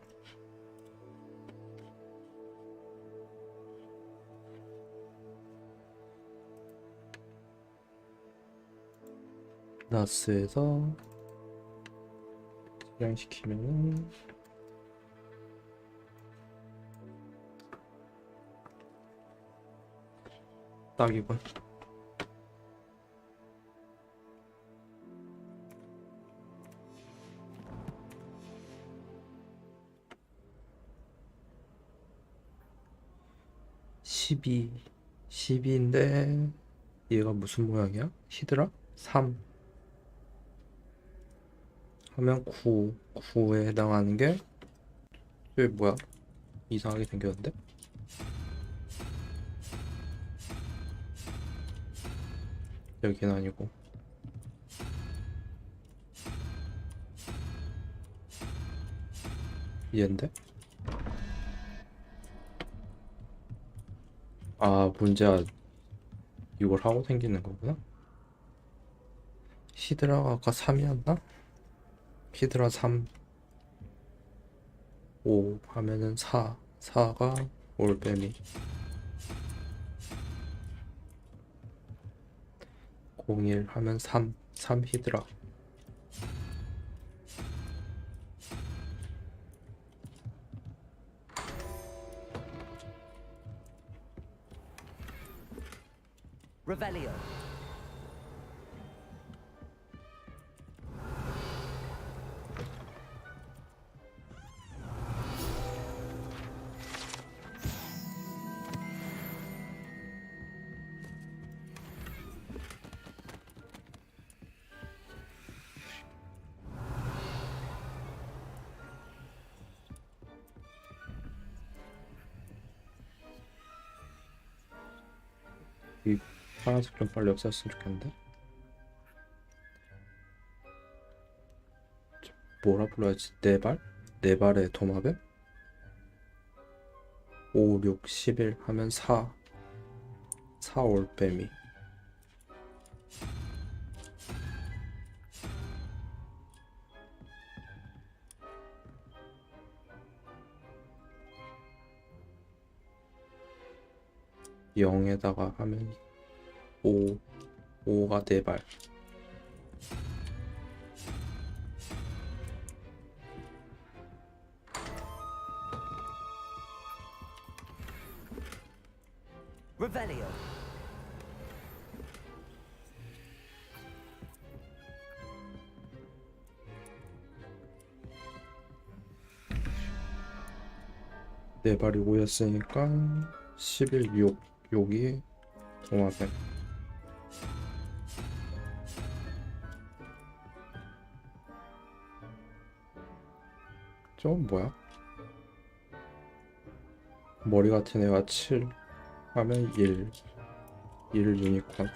나스에서 실행시키면은 딱이군. (12) 12인데 얘가 무슨 모양이야? 히드라? 3 하면 9에 해당하는 게 이게 뭐야? 이상하게 생겼는데? 여긴 아니고 얘인데? 아, 문제야. 이걸 하고 생기는 거구나. 히드라가 아까 3이었나? 히드라 3 5 하면은 4가 올빼미 01 하면 3 히드라. Revelio. 이 파란색 좀 빨리 없앴으면 좋겠는데? 뭐라 불러야지? 네 발의 도마뱀? 5, 6, 11 하면 4 올빼미. (0에다가) 하면 5가 4발. Revelio. 네 발이 5였으니까 11, 6 여기 도마뱀. 저건 뭐야? 머리 같은 애가 7 하면 1 유니콘.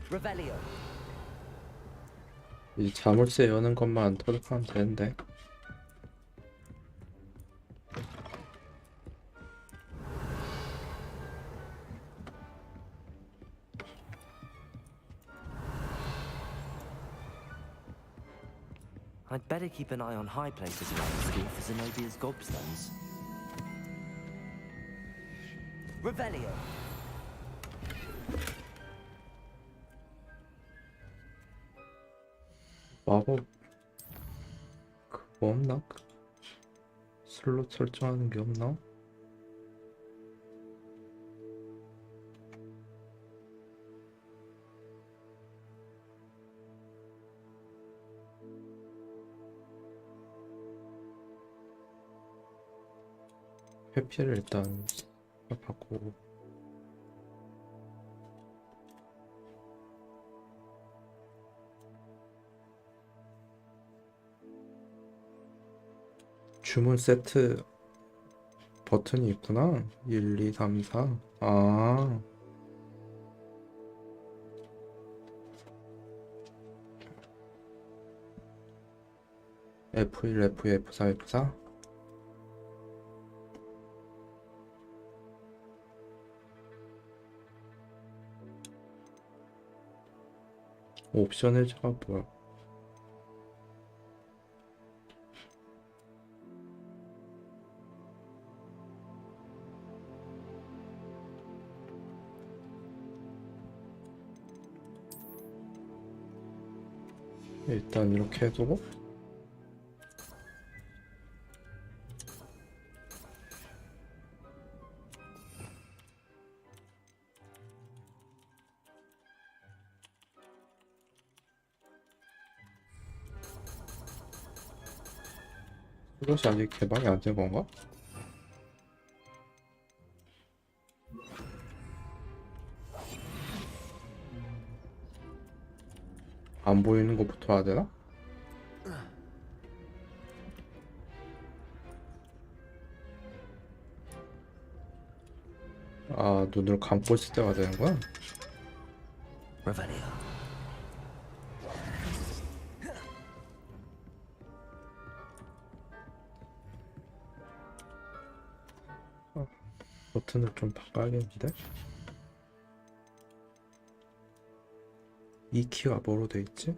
Revelio. 이 자물쇠 여는 것만 터득하면 되는데. I'd better keep an eye on high places around the school for Zenobia's gobstones. Revelio. 마법 그거 없나? 슬롯 설정하는 게 없나? 회피를 일단 바꾸고 주문 세트 버튼이 있구나. 1, 2, 3, 4. 아. F1, F2, F4, F4. 옵션 해제가 뭐야? 일단 이렇게 해두고 이것이 아직 개발이 안 된 건가? 안 보이는 것부터 해야 되나? 아, 눈을 감고 있을 때가 되는 거야? Revelio. 버튼을 좀 바꿔야겠는데? 이 키가 뭐로 돼 있지?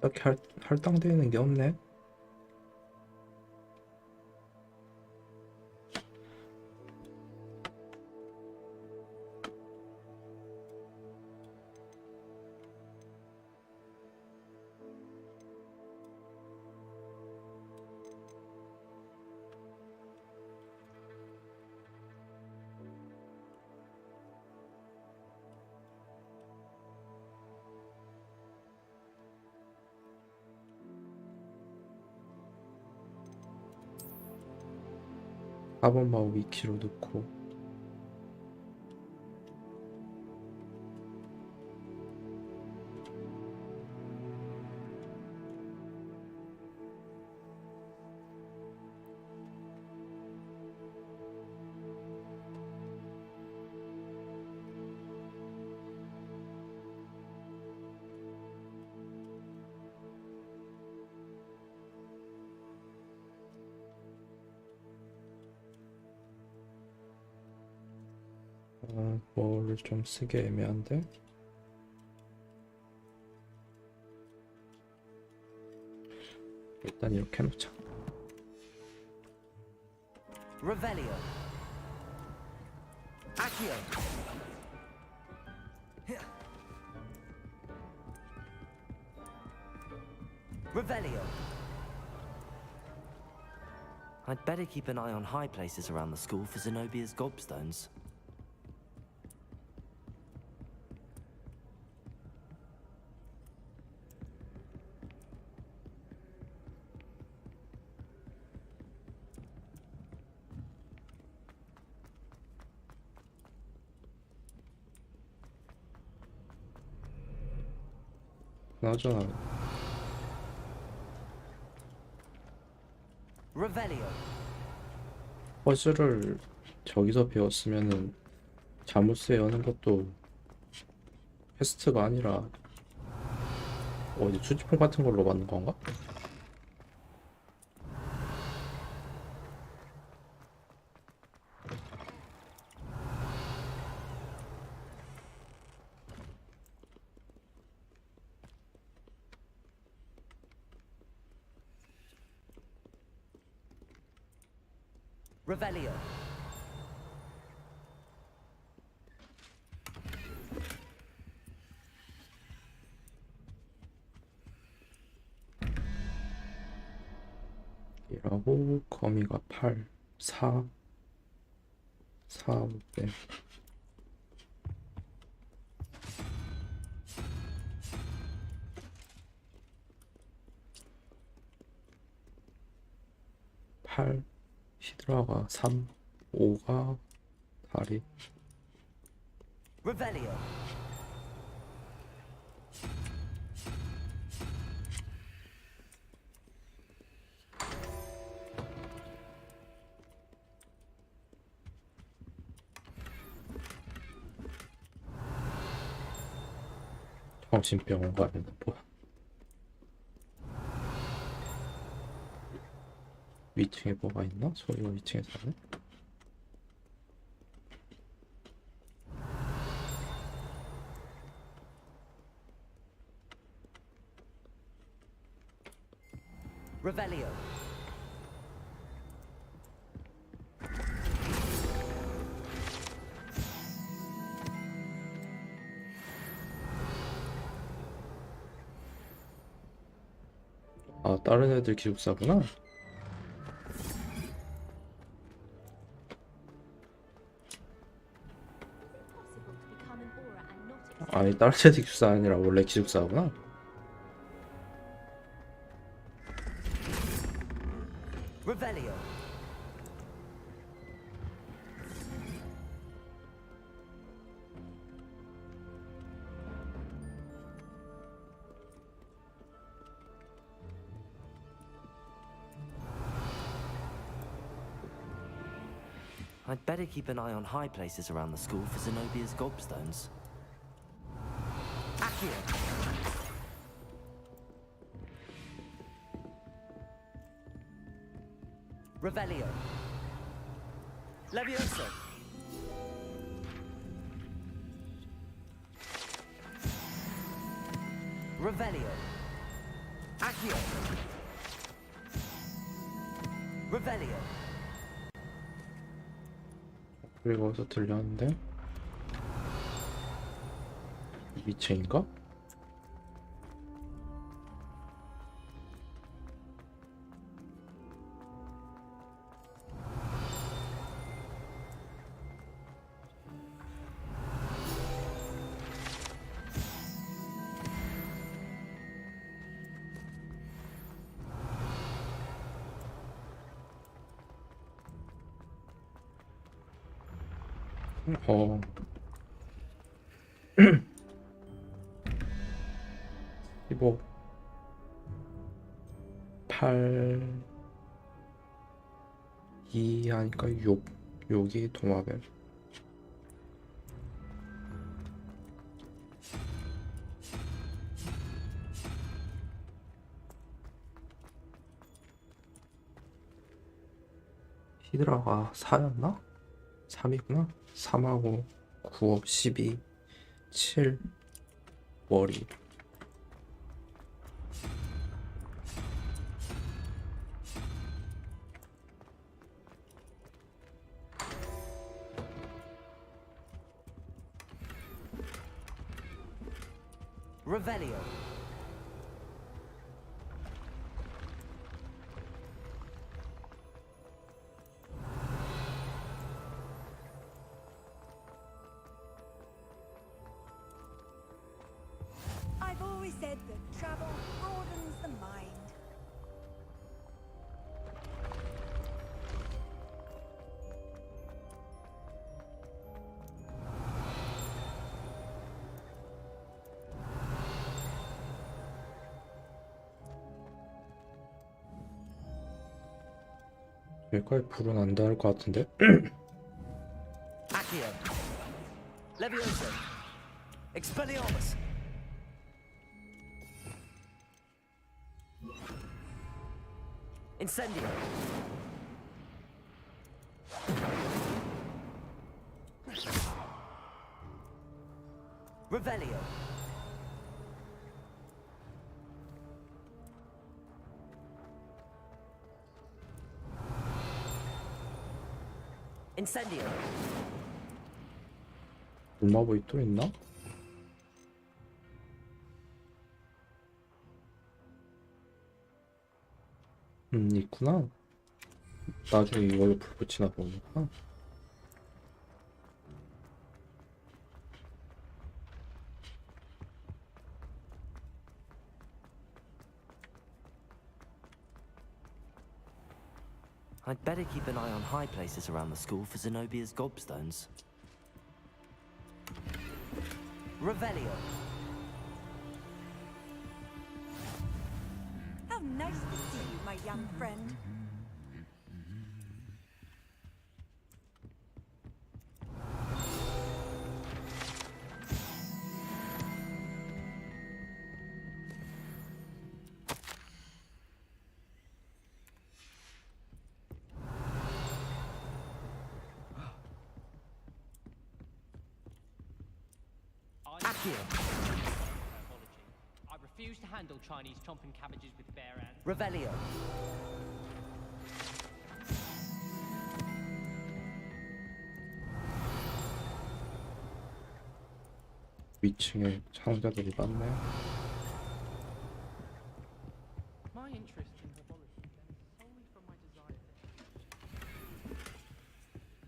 딱히 할당되는 게 없네. 사번 마법 2키로 넣고 뭐를 좀 쓰기 애매한데? 일단 이렇게 해놓자. Revelio. Accio. Revelio. I'd better keep an eye on high places around the school for Zenobia's gobstones. 나잖아. Revelio. 퍼즐을 저기서 배웠으면은 자물쇠 여는 것도 퀘스트가 아니라 어디 수집품 같은 걸로 만든 건가? Revelio. 이라고 거미가 8, 4, 4, 5대 8 히드라가 3, 5가 다리. Revelio. 정신병원 가야 되나 뭐야. 위층에 뭐가 있나? 소리가 위층에서 나네. Revelio. 아, 다른 애들 기숙사구나. 아니, 다른 애들 기숙사 아니라 원래 기숙사구나. Revelio. I'd better keep an eye on high places around the school for Zenobia's gobstones. Accio. Revelio. Levioso. Revelio. Accio. Revelio. 그리고 어디서 들렸는데? 2층인가? 어. 15 8 2 하니까 6 6이 도마뱀. 히드라가 4였나? 3이구나. 3하고 9업 12 7 머리. Revelio. I've always said that travel broadens the mind. 여기까지 불은 안 닿을 것 같은데? Accio. Levioso. Expelliarmus. Incendio. Revelio. Incendio. 불마법이 또 있나? 있구나. 나중에 이걸로 불 붙이나 보구나. I'd better keep an eye on high places around the school for Zenobia's gobstones. Revelio. How nice to see you, my young friend. Accio. I refuse to handle Chinese chomping cabbages with bare hands. Revelio. 위층에 상자들이 많네. My interest in herbology stems solely from my desire.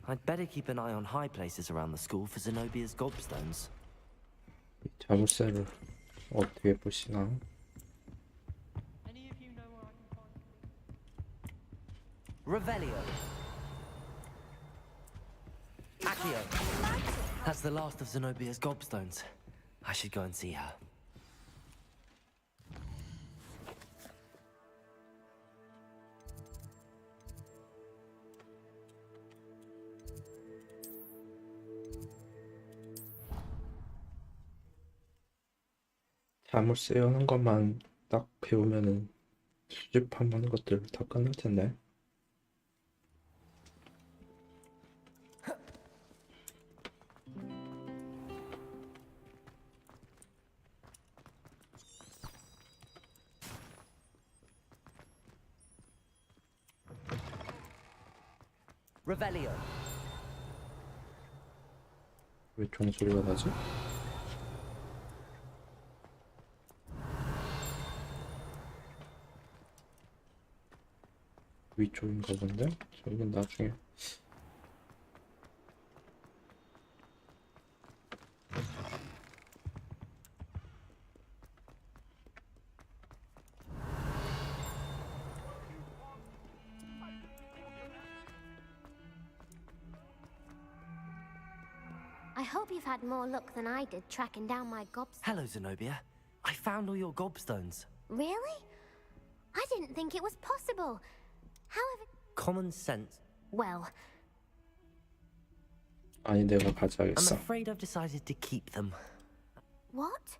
I'd better keep an eye on high places around the school for Zenobia's gobstones. 자물쇠를 어떻게 보시나? Any of you know where I can find Revelio. Accio. That's the last of Zenobia's gobstones. I should go and see her. 자물쇠 여는 것만 딱 배우면은 수집하는 것들 다 끝날 텐데. Revelio. 왜 종소리가 나지? 위쪽인가 본데? 저긴 나중에. I hope you've had more luck than I did tracking down my gobstones. Hello, Zenobia. I found all your gobstones. Really? I didn't think it was possible. However, Common sense. well, 아니 내가 I'm 가져야겠어. afraid I've decided to keep them. what?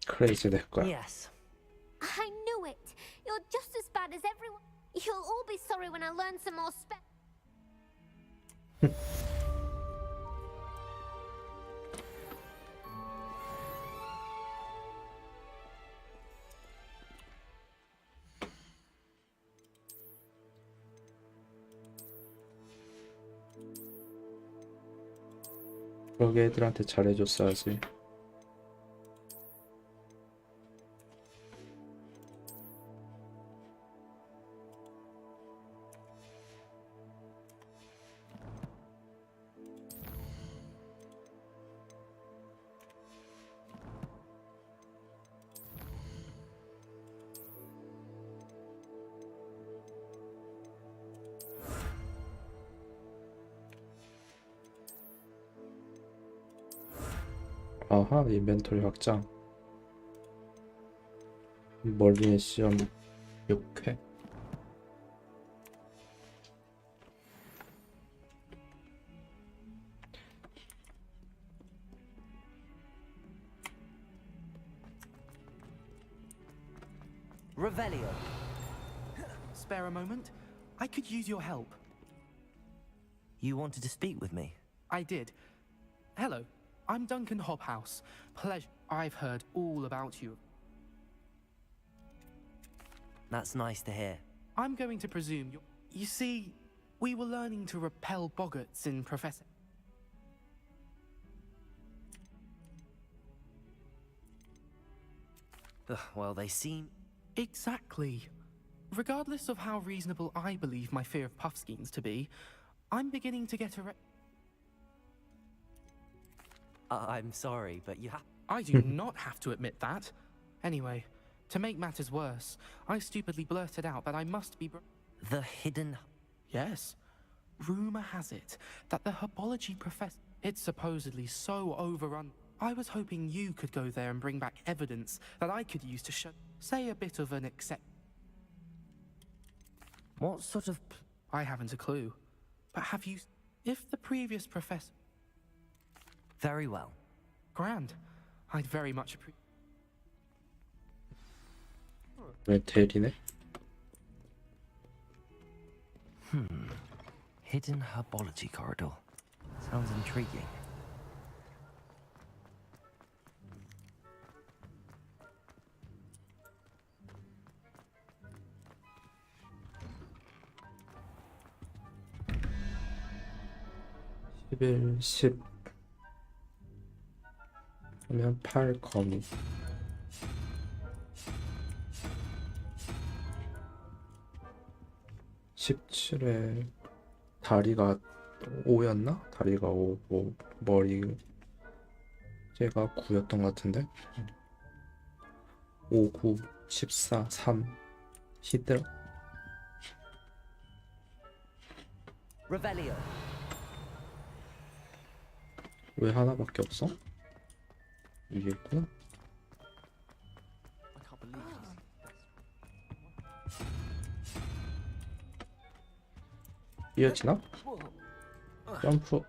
크레이지 될 거야. Yes. I knew it. You're just as bad as everyone. You'll all be sorry when I learn some more 그러게 애들한테 잘해줬어야지. 아하, 인벤토리 확장. 멀리의 시험 6회. Revelio. Spare a moment? I could use your help. You wanted to speak with me? I did. Hello, I'm Duncan Hobhouse. Pleasure. I've heard all about you. That's nice to hear. I'm going to presume you're... You see, we were learning to repel boggarts in Professor... Well, they seem... Exactly. Regardless of how reasonable I believe my fear of Puffskeins to be, I'm beginning to get I'm sorry, but you have... I do not have to admit that. Anyway, to make matters worse, I stupidly blurted out that I must be... The hidden... Yes. Rumor has it that the herbology professor... It's supposedly so overrun... I was hoping you could go there and bring back evidence that I could use to say a bit of an accept... What sort of... I haven't a clue. But have you... If the previous professor... Very well. Grand. I'd very much appreciate... 왜 대리네? Hidden herbology corridor. Sounds intriguing. (11, 10) 하면 8 거미 17에 다리가 5였나? 다리가 5고 머리 제가 9였던 것 같은데 5, 9, 14, 3 히드라 Revelio. 왜 하나밖에 없어? 위에 있구나. I can't believe 이어지나? 점프.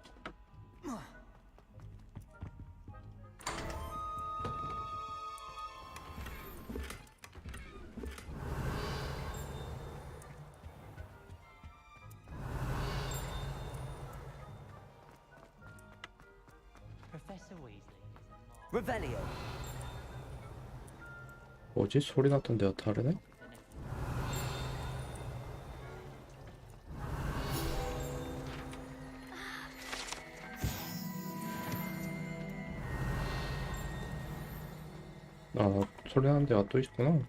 Revelio. 뭐지? 소리 났던 데가 다르네? 아, 소리 나는 데가 또 있구나.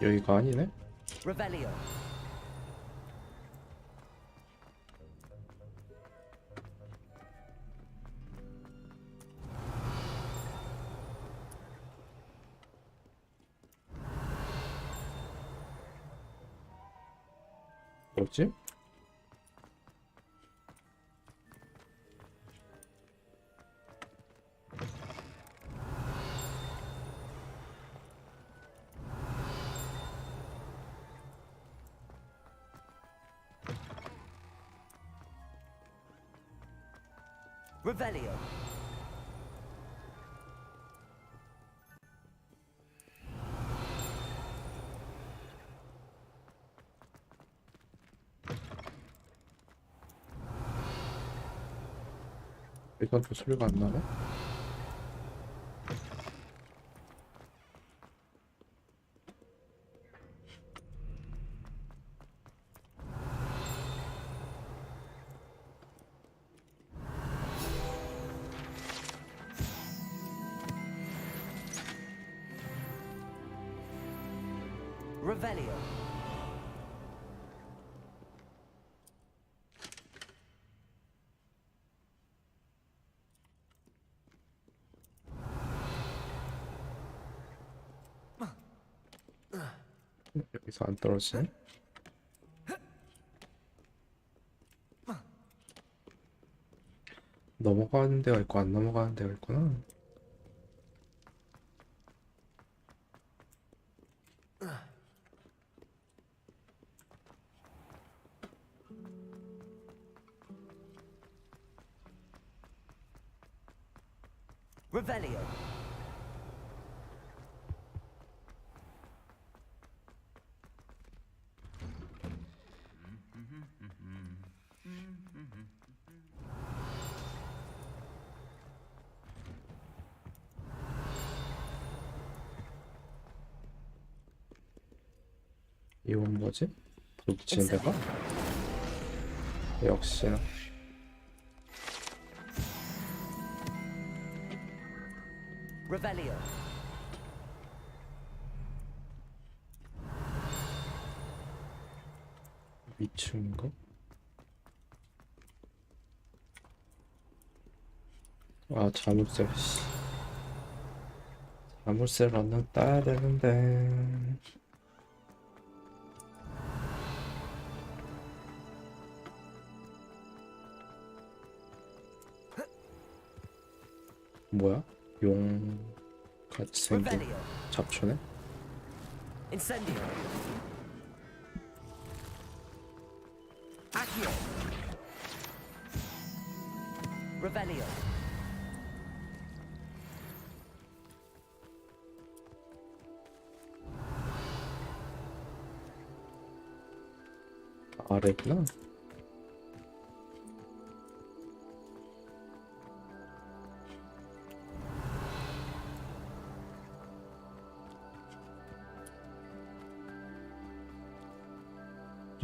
여기가 아니네? Revelio. 뭐지? Revelio. 이건 또 소리가 안 나네? Revelio. 여기서 안 떨어지네? 넘어가는 데가 있고 안 넘어가는 데가 있구나. Revelio. 이건 뭐지? 부딪히는 데가? 역시나 Revelio. 위층인가? 아 자물쇠 씨. 자물쇠를 얻는 따야 되는데 뭐야? 용 같이 생긴 잡초네? Incendio. Accio. Revelio. 아래구나.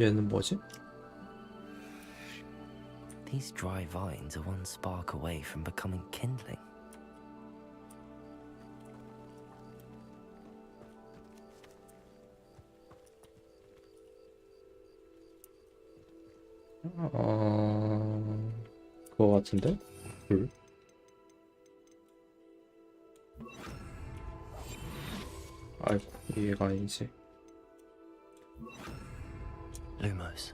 얘는 뭐지? These dry vines are one spark away from becoming kindling. 그거 같은데? 불? 아이고, 얘가 아니지. Lumos.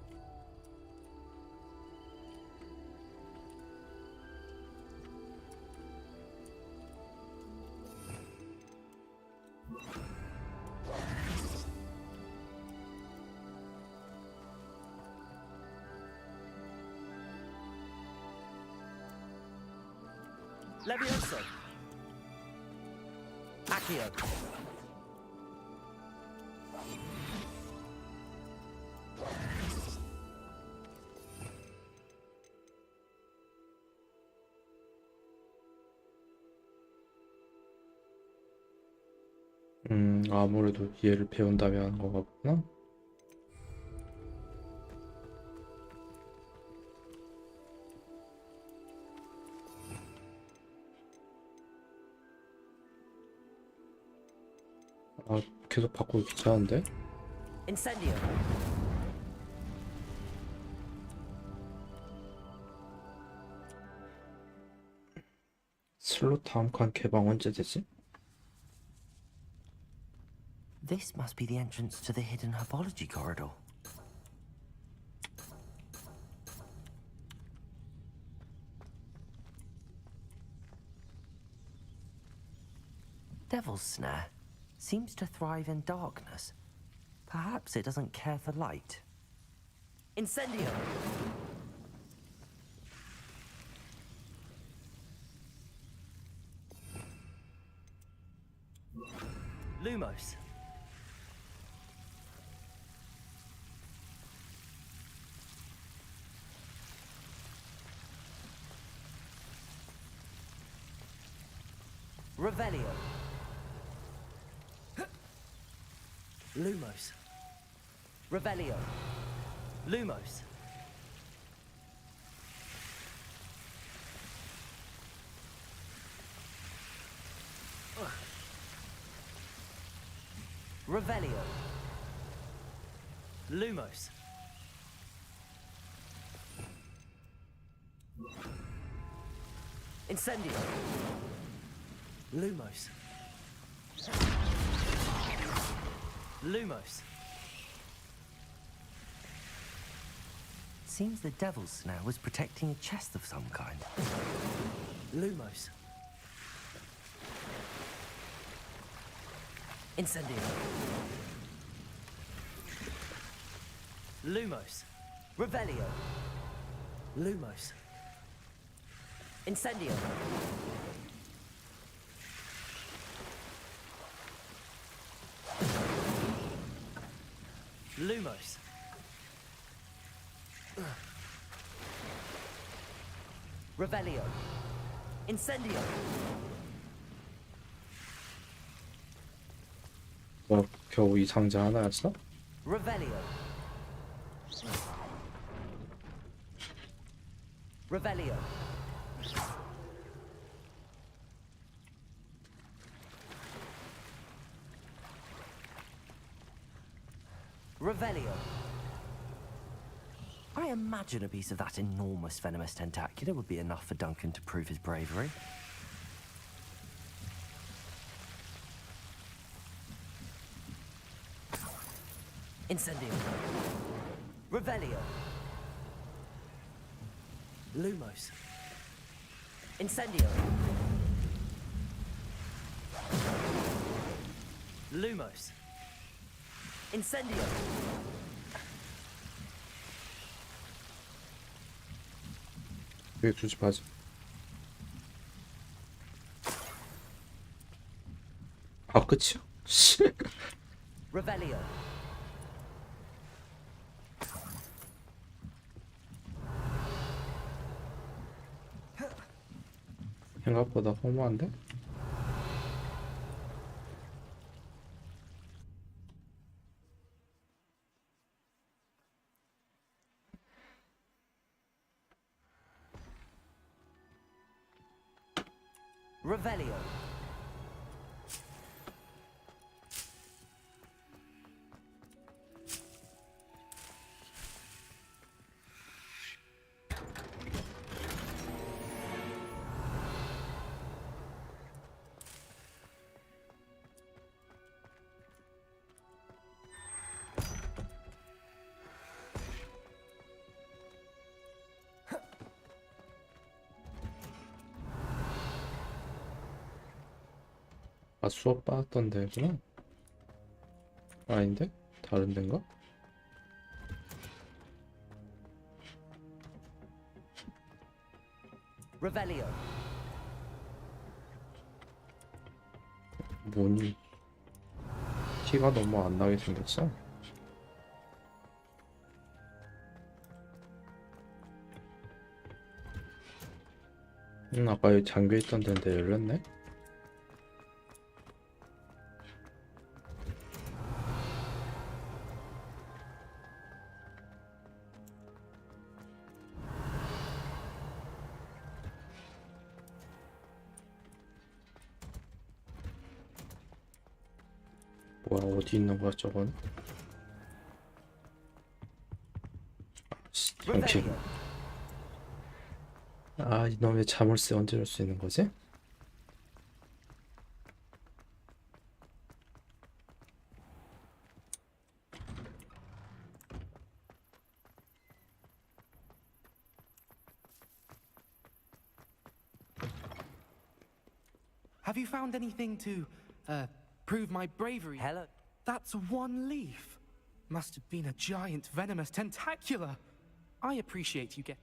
Levioso. Accio. 아무래도 얘를 배운 다음에 하는 거 같구나. 아, 계속 바꾸기 귀찮은데? Incendio. 슬롯 다음 칸 개방 언제 되지? This must be the entrance to the hidden herbology corridor. Devil's Snare seems to thrive in darkness. Perhaps it doesn't care for light. Incendio! Lumos. Revelio. Lumos. Revelio. Lumos. Revelio. Lumos. Incendio. Lumos. Lumos. Seems the Devil's Snare was protecting a chest of some kind. Lumos. Incendio. Lumos. Revelio. Lumos. Incendio. Lumos. Revelio. Incendio. 뭐 겨우 이 상자 하나였어? Revelio. Revelio. Revelio. I imagine a piece of that enormous venomous tentacular would be enough for Duncan to prove his bravery. Incendio. Revelio. Lumos. Incendio. Lumos. Incendio. 왜 조집하지? 아 끝이야? 씨. Revelio. 생각보다 허무한데? Revelio. 아 수업 받았던 데구나? 아닌데? 다른 데인가? Revelio. 뭐니? 티가 너무 안 나게 생겼어? 아까 여기 잠겨있던 데인데 열렸네? 뭐야 어디 있는 거야 저건? 잠시. 아 이놈의 자물쇠 언제 줄 수 있는 거지? Have you found anything to, prove my bravery? Hello? That's one leaf. Must have been a giant venomous tentacula. I appreciate you get...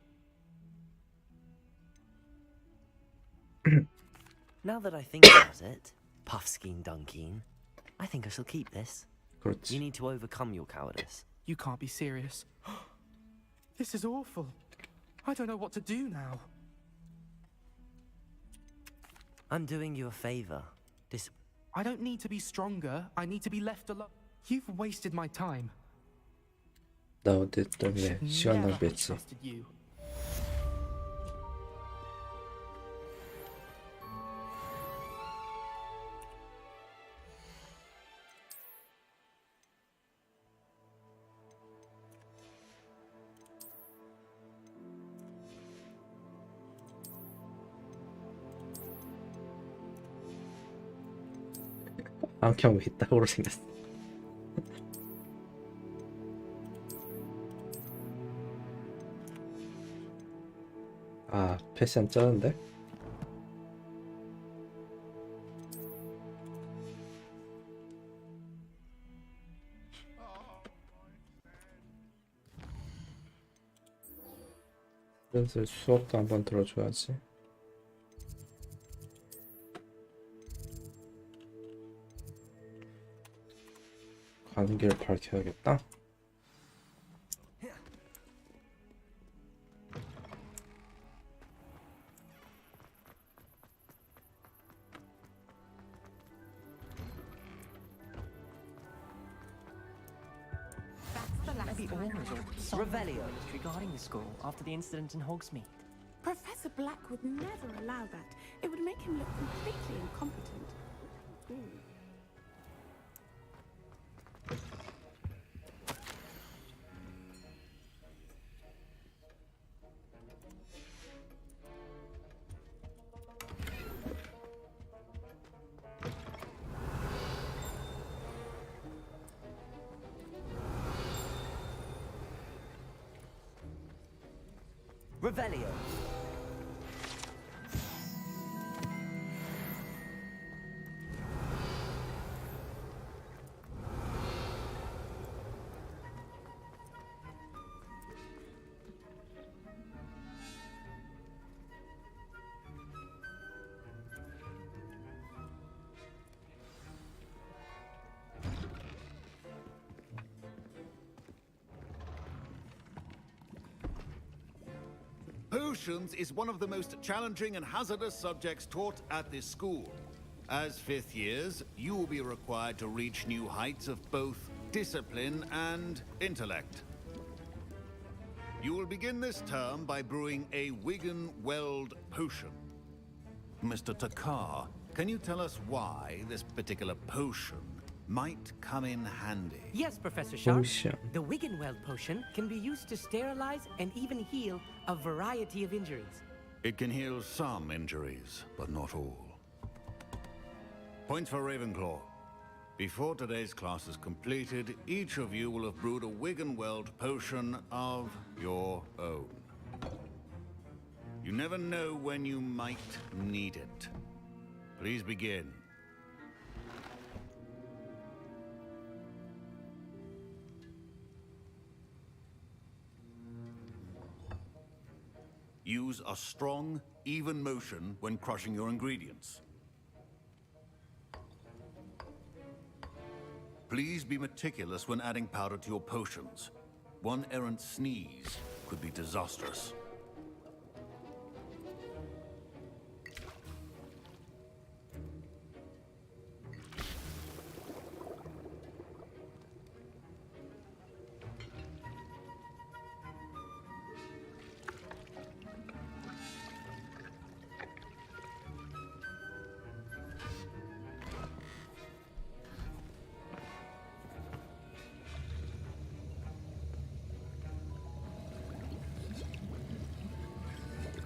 Now that I think about it, Puffskein Dunkeen, I think I shall keep this. 그렇지. You need to overcome your cowardice. You can't be serious. This is awful. I don't know what to do now. I'm doing you a favor. I don't need to be stronger. I need to be left alone. You've wasted my time. 나 어디 때문에 시간 Never have 낭비했지. trusted you. 안경 왜 이따구로 생겼어? 아 패션 쩌는데? 슬슬 수업도 한번 들어줘야지. 가는 길을 밝혀야겠다. might be orders or some regarding the school after the incident in Hogsmeade. Professor Black would never allow that. It would make him look completely incompetent. Ooh. Revelio. Potions is one of the most challenging and hazardous subjects taught at this school. As fifth years, you will be required to reach new heights of both discipline and intellect. You will begin this term by brewing a Wigan-Weld potion. Mr. Takar, can you tell us why this particular potion might come in handy? Yes, Professor Sharp. Potion. The Wigan-Weld potion can be used to sterilize and even heal a variety of injuries. It can heal some injuries, but not all. Points for Ravenclaw. Before today's class is completed, each of you will have brewed a Wigan-Weld potion of your own. You never know when you might need it. Please begin. Use a strong, even motion when crushing your ingredients. Please be meticulous when adding powder to your potions. One errant sneeze could be disastrous.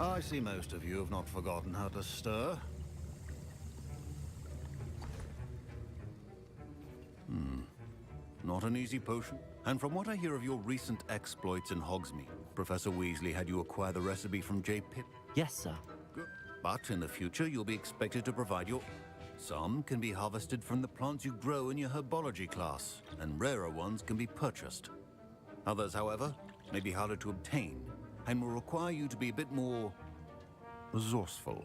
I see most of you have not forgotten how to stir. Not an easy potion. And from what I hear of your recent exploits in Hogsmeade, Professor Weasley had you acquire the recipe from J. Pitt. Yes, sir. Good. But in the future, you'll be expected to provide your... Some can be harvested from the plants you grow in your herbology class, and rarer ones can be purchased. Others, however, may be harder to obtain, and will require you to be a bit more resourceful.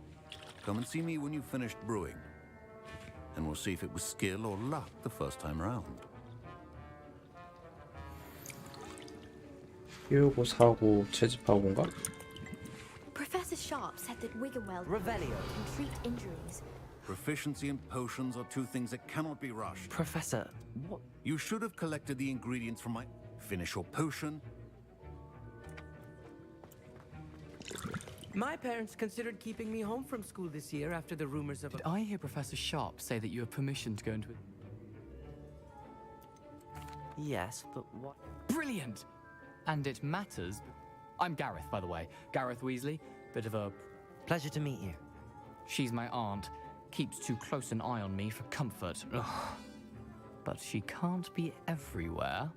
Come and see me when you've finished brewing, and we'll see if it was skill or luck the first time around. 키우고 사고 채집학원가? Professor Sharp said that Wigan-Weld Revelio. can treat injuries. Proficiency and potions are two things that cannot be rushed. Professor, what? You should have collected the ingredients from my... Finish your potion. My parents considered keeping me home from school this year after the rumors of... Did I hear Professor Sharp say that you have permission to go into it? Yes, but what? Brilliant! And it matters. I'm Gareth, by the way. Gareth Weasley. Bit of a... Pleasure to meet you. She's my aunt. Keeps too close an eye on me for comfort. Ugh. But she can't be everywhere.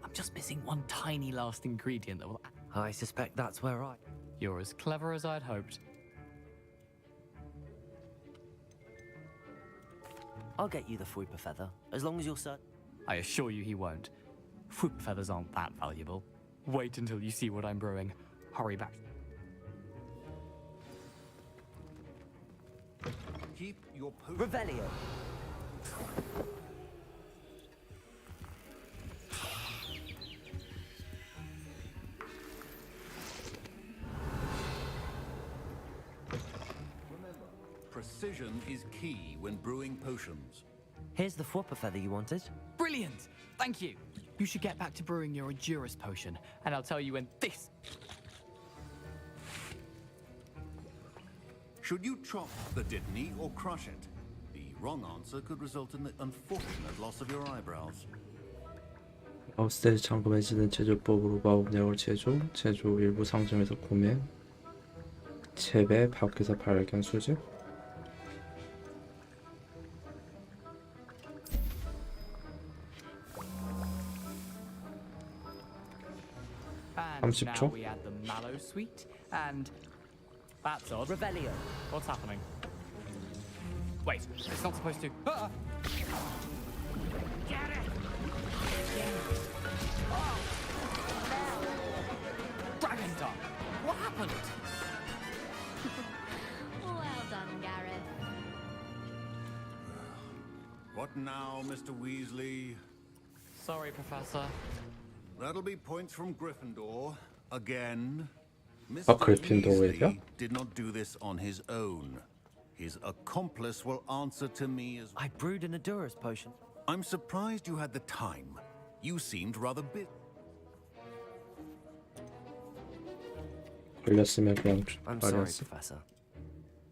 I'm just missing one tiny last ingredient that will... I suspect that's where I... You're as clever as I'd hoped. I'll get you the Fruiper Feather, as long as you're certain. I assure you he won't. Fruit feathers aren't that valuable. Wait until you see what I'm brewing. Hurry back. Keep your potion. Revelio. Remember, precision is key when brewing potions. Here's the Fruiper Feather you wanted. Brilliant! Thank you. You should get back to brewing your Endurance potion, and I'll tell you when this... Should you chop the Dittany or crush it? The wrong answer could result in the unfortunate loss of your eyebrows. 아웃스테이지 잠금해지는 제조법으로 마법약을 제조 일부 상점에서 구매, 재배, 밖에서 발견 수집. And 30초. now we add the mallow sweet, and... That's odd. Revelio. What's happening? Wait, it's not supposed to... Ah! Dragon Tongue! What happened? Well done, Gareth. What now, Mr. Weasley? Sorry, Professor. That'll be points from Gryffindor. Again. 아, Mr. 그리핀도르예요? Weasley did not do this on his own. His accomplice will answer to me as... I brewed an Endurance potion. I'm surprised you had the time. You seemed rather busy. 걸렸으면 그냥 I'm sorry, 말이었어. Professor.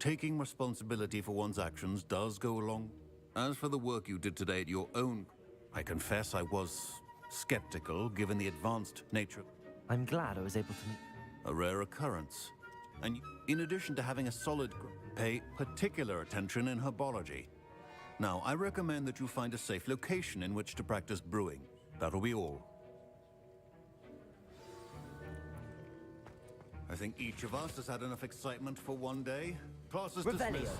Taking responsibility for one's actions does go along. As for the work you did today at your own, I confess I was skeptical given the advanced nature. I'm glad I was able to meet... A rare occurrence. And in addition to having a solid pay particular attention in herbology. Now, I recommend that you find a safe location in which to practice brewing. That'll be all. I think each of us has had enough excitement for one day. Class is Revelio. dismissed.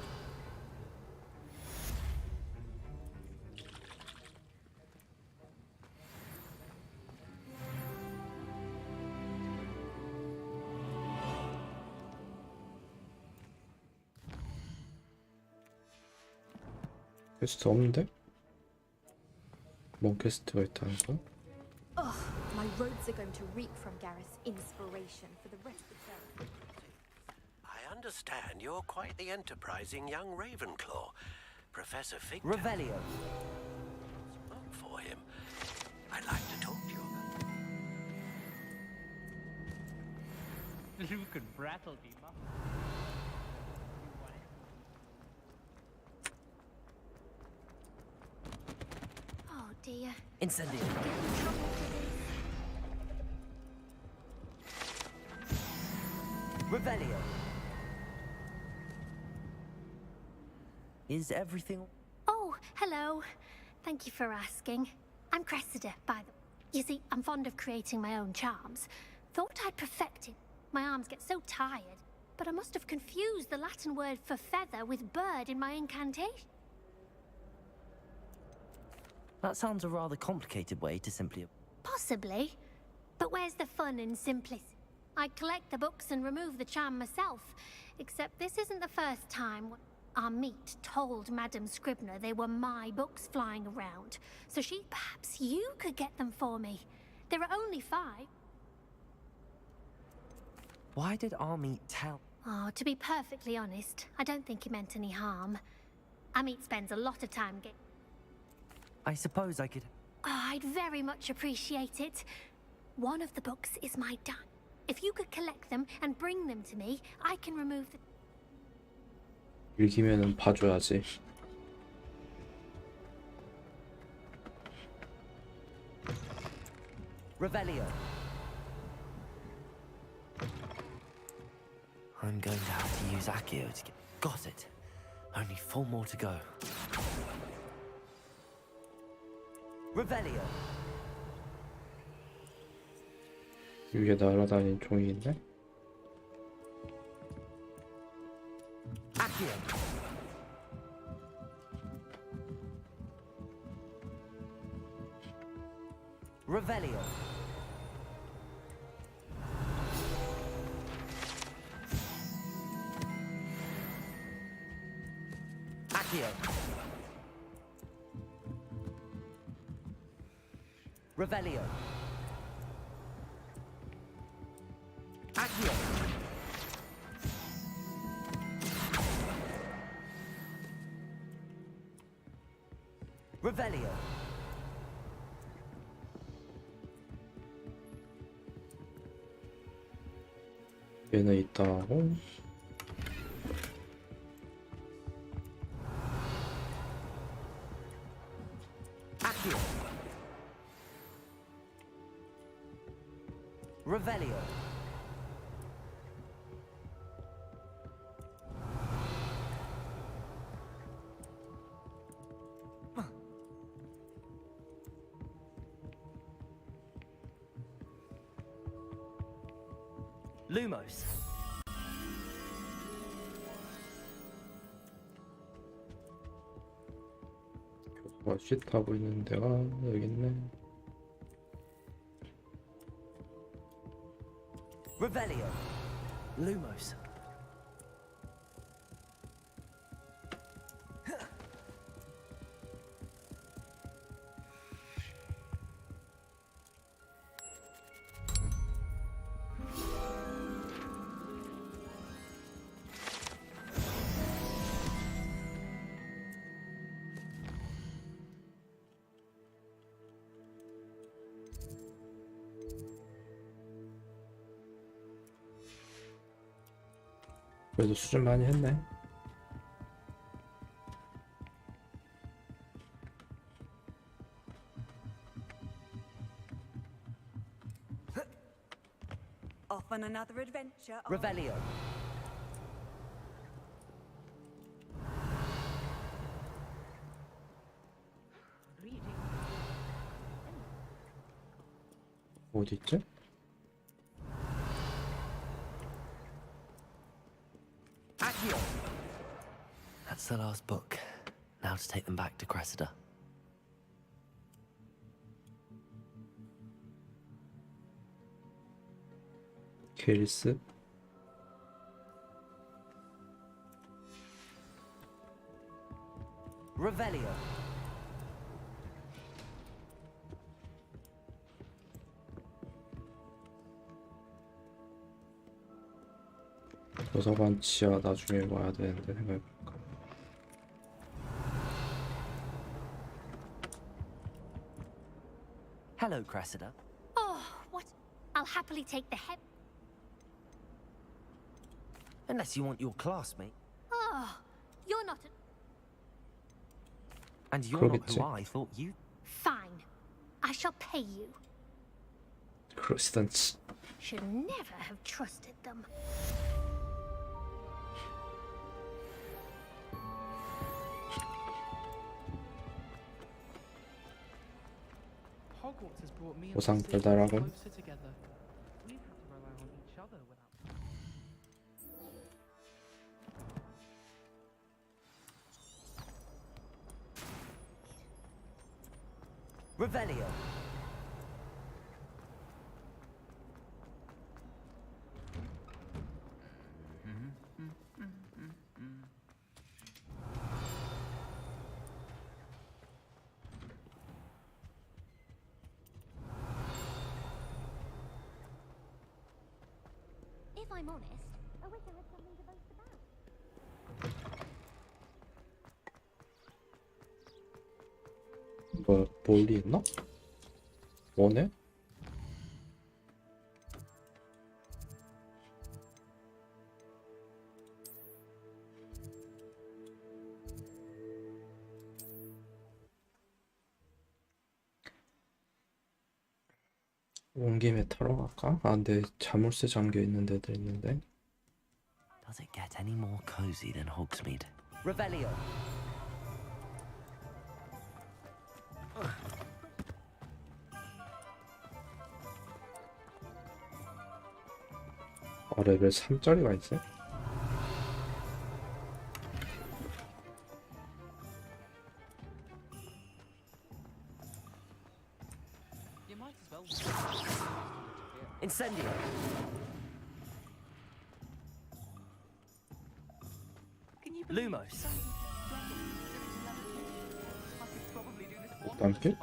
퀘스트 없는데? 뭔 퀘스트가 있다는 거? Ugh, my robes are going to reek from Gareth's inspiration for the rest of the... I understand you're quite the enterprising young Ravenclaw. Professor Fig Revelio. spoke for him. I'd like to talk to you about... Luke and Brattleby. Oh dear. Incendio. Revelio. Is everything... Oh, hello. Thank you for asking. I'm Cressida, by the... You see, I'm fond of creating my own charms. Thought I'd perfected. My arms get so tired. But I must have confused the Latin word for feather with bird in my incantation. That sounds a rather complicated way to simply... Possibly. But where's the fun in simplicity? I collect the books and remove the charm myself. Except this isn't the first time our meet told Madame Scribner they were my books flying around. So perhaps you could get them for me. There are only 5. Why did Army tell... Oh, to be perfectly honest, I don't think he meant any harm. Amit spends a lot of time getting... I suppose I could... Oh, I'd very much appreciate it. One of the books is my dime. If you could collect them and bring them to me, I can remove the... 읽기면은 봐줘야지. Revelio. I'm going to have to use Accio to get... Got it. Only 4 more to go. Revelio. 위에 날아다니는 종이 있네? Accio. Revelio. Accio. Revelio. Accio. Revelio. 얘는 있다 하고 Revelio. Lumos. 교수가 쉿하고 있는 데가 여기 있네. Revelio. Lumos. 그래도 수준 많이 했네. Off on another adventure. Revelio. 어디 있지? That's the last book. Now to take them back to Cressida. 케리스 Revelio. 도서관 지하 나중에 와야 되는데 생각해볼까. Hello, Cressida. Oh, what? I'll happily take the head. Unless you want your classmate. Oh, you're not a... And you're not 그러겠지. who I thought you... Fine. I shall pay you. 그러시던지. Should never have trusted them. Hogwarts has brought me and 보상 my siblings 달달하군. closer together. We've had to rely on each other without... Revelio. If I'm honest, I wish I had something to boast about. 뭐 멀리 있나? 뭐네? 온 김에 털어 갈까? 아, 근데 자물쇠 잠겨 있는 데도 있는데. Does it get any more cozy than Hogsmeade? Revelio. 아, 레벨 3짜리가 있어? You might as well... Incendio. Lumos. 일단 길?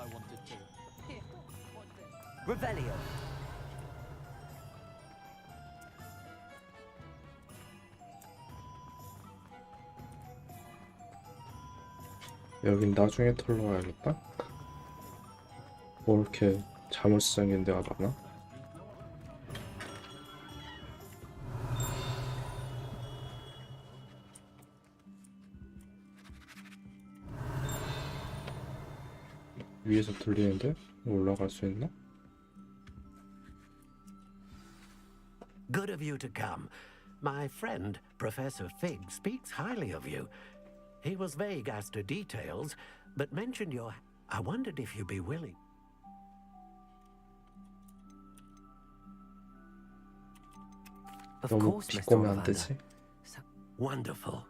Revelio. 여긴 나중에 털러 가야겠다. 뭐 이렇게 자물쇠 잠긴 데가 많아? 위에서 들리는데? 올라갈 수 있나? Good of you to come. My friend, Professor Fig, speaks highly of you. He was vague as to details, but mentioned your... I wondered if you'd be willing. Of 너무 course, Mr. 비꼬면 안 Ollivander. 되지? Wonderful.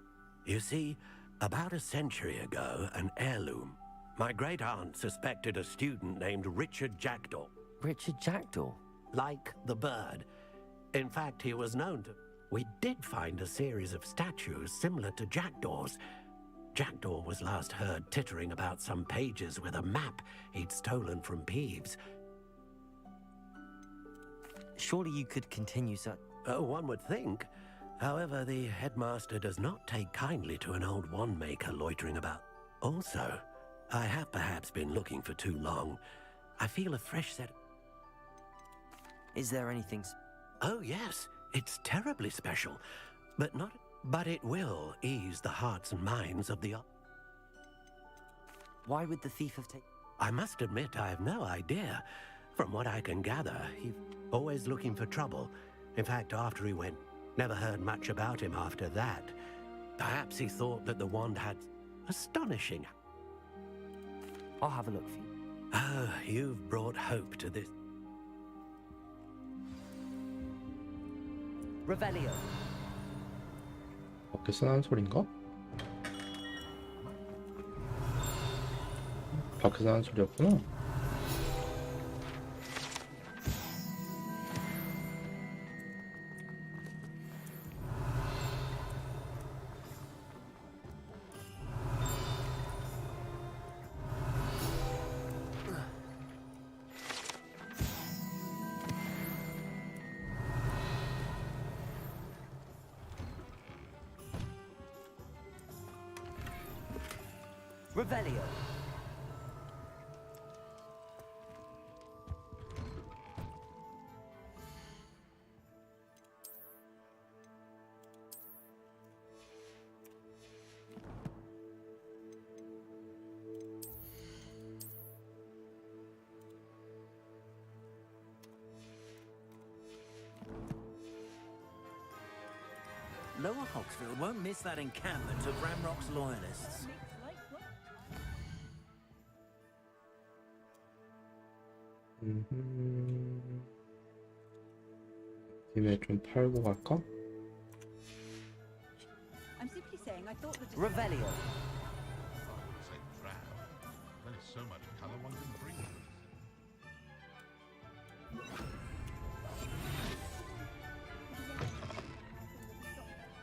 You see, about a century ago, an heirloom. My great aunt suspected a student named Richard Jackdaw. Richard Jackdaw? Like the bird. In fact, he was known to... We did find a series of statues similar to Jackdaw's. Jackdaw was last heard tittering about some pages with a map he'd stolen from Peeves. Surely you could continue such... One would think. However, the headmaster does not take kindly to an old wand-maker loitering about. Also, I have perhaps been looking for too long. I feel a fresh set... Is there anything... Oh, yes. It's terribly special. But not... But it will ease the hearts and minds of the... Why would the thief have taken... I must admit I have no idea. From what I can gather, he's always looking for trouble. In fact, after he went, never heard much about him after that. Perhaps he thought that the wand had... Astonishing. I'll have a look for you. Oh, you've brought hope to this... Revelio. 밖에서 나는 소린가? 밖에서 나는 소리였구나. Revelio. Lower Hogsfield won't miss that encampment of Ramrock's loyalists. 김에 좀 팔고 갈까? I'm simply saying I thought that... Revelio. There's so much color one can breathe.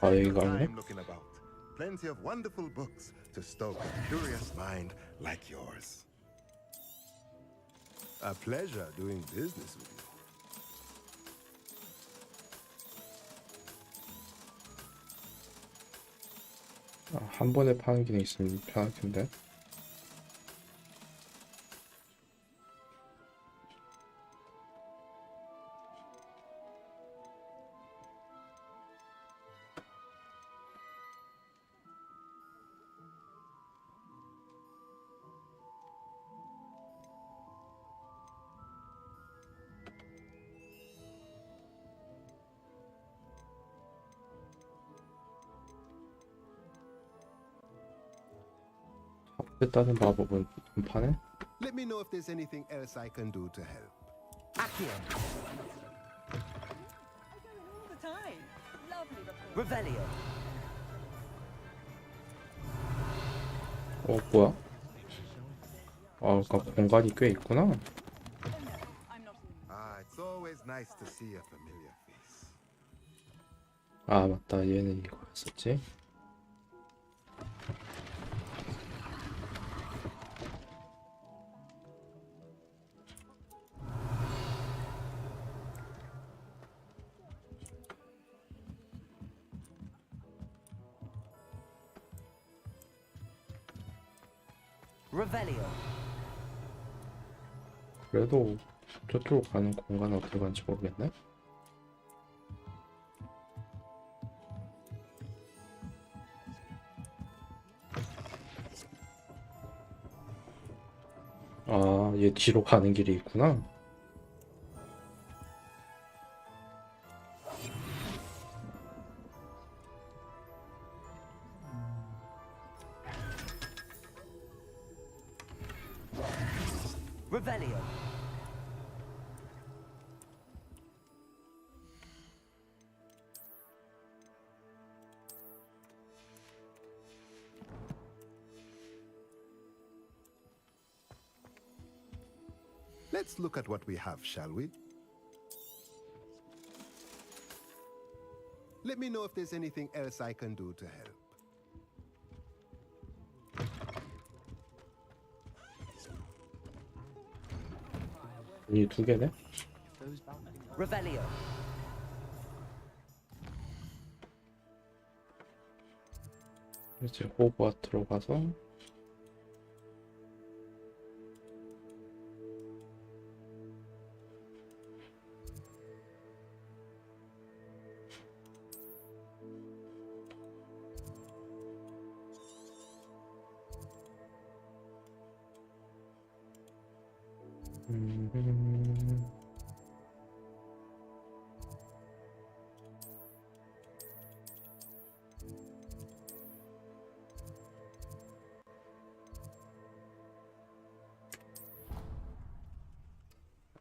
아, 여기가 아니네? Time looking about. Plenty of wonderful books to stoke a curious mind like yours. A pleasure doing business with you. 한 번에 파는 기능 있으면 편할 텐데. 했다는 마법은 좀 파네? Let me know if there's anything else I can do to help. Accio. all the time. Lovely report. Revelio. 뭐야? 아, 그러니까 공간이 꽤 있구나. Ah, it's always nice to see a familiar face. 아, 맞다. 얘는 이거였었지. Revelio. 그래도 저쪽으로 가는 공간은 어떻게 가는지 모르겠네. 아, 얘 뒤로 가는 길이 있구나. Revelio. Let's look at what we have, shall we? Let me know if there's anything else I can do to help. 이 두 개네. Revelio. 이제 호그와트로 가서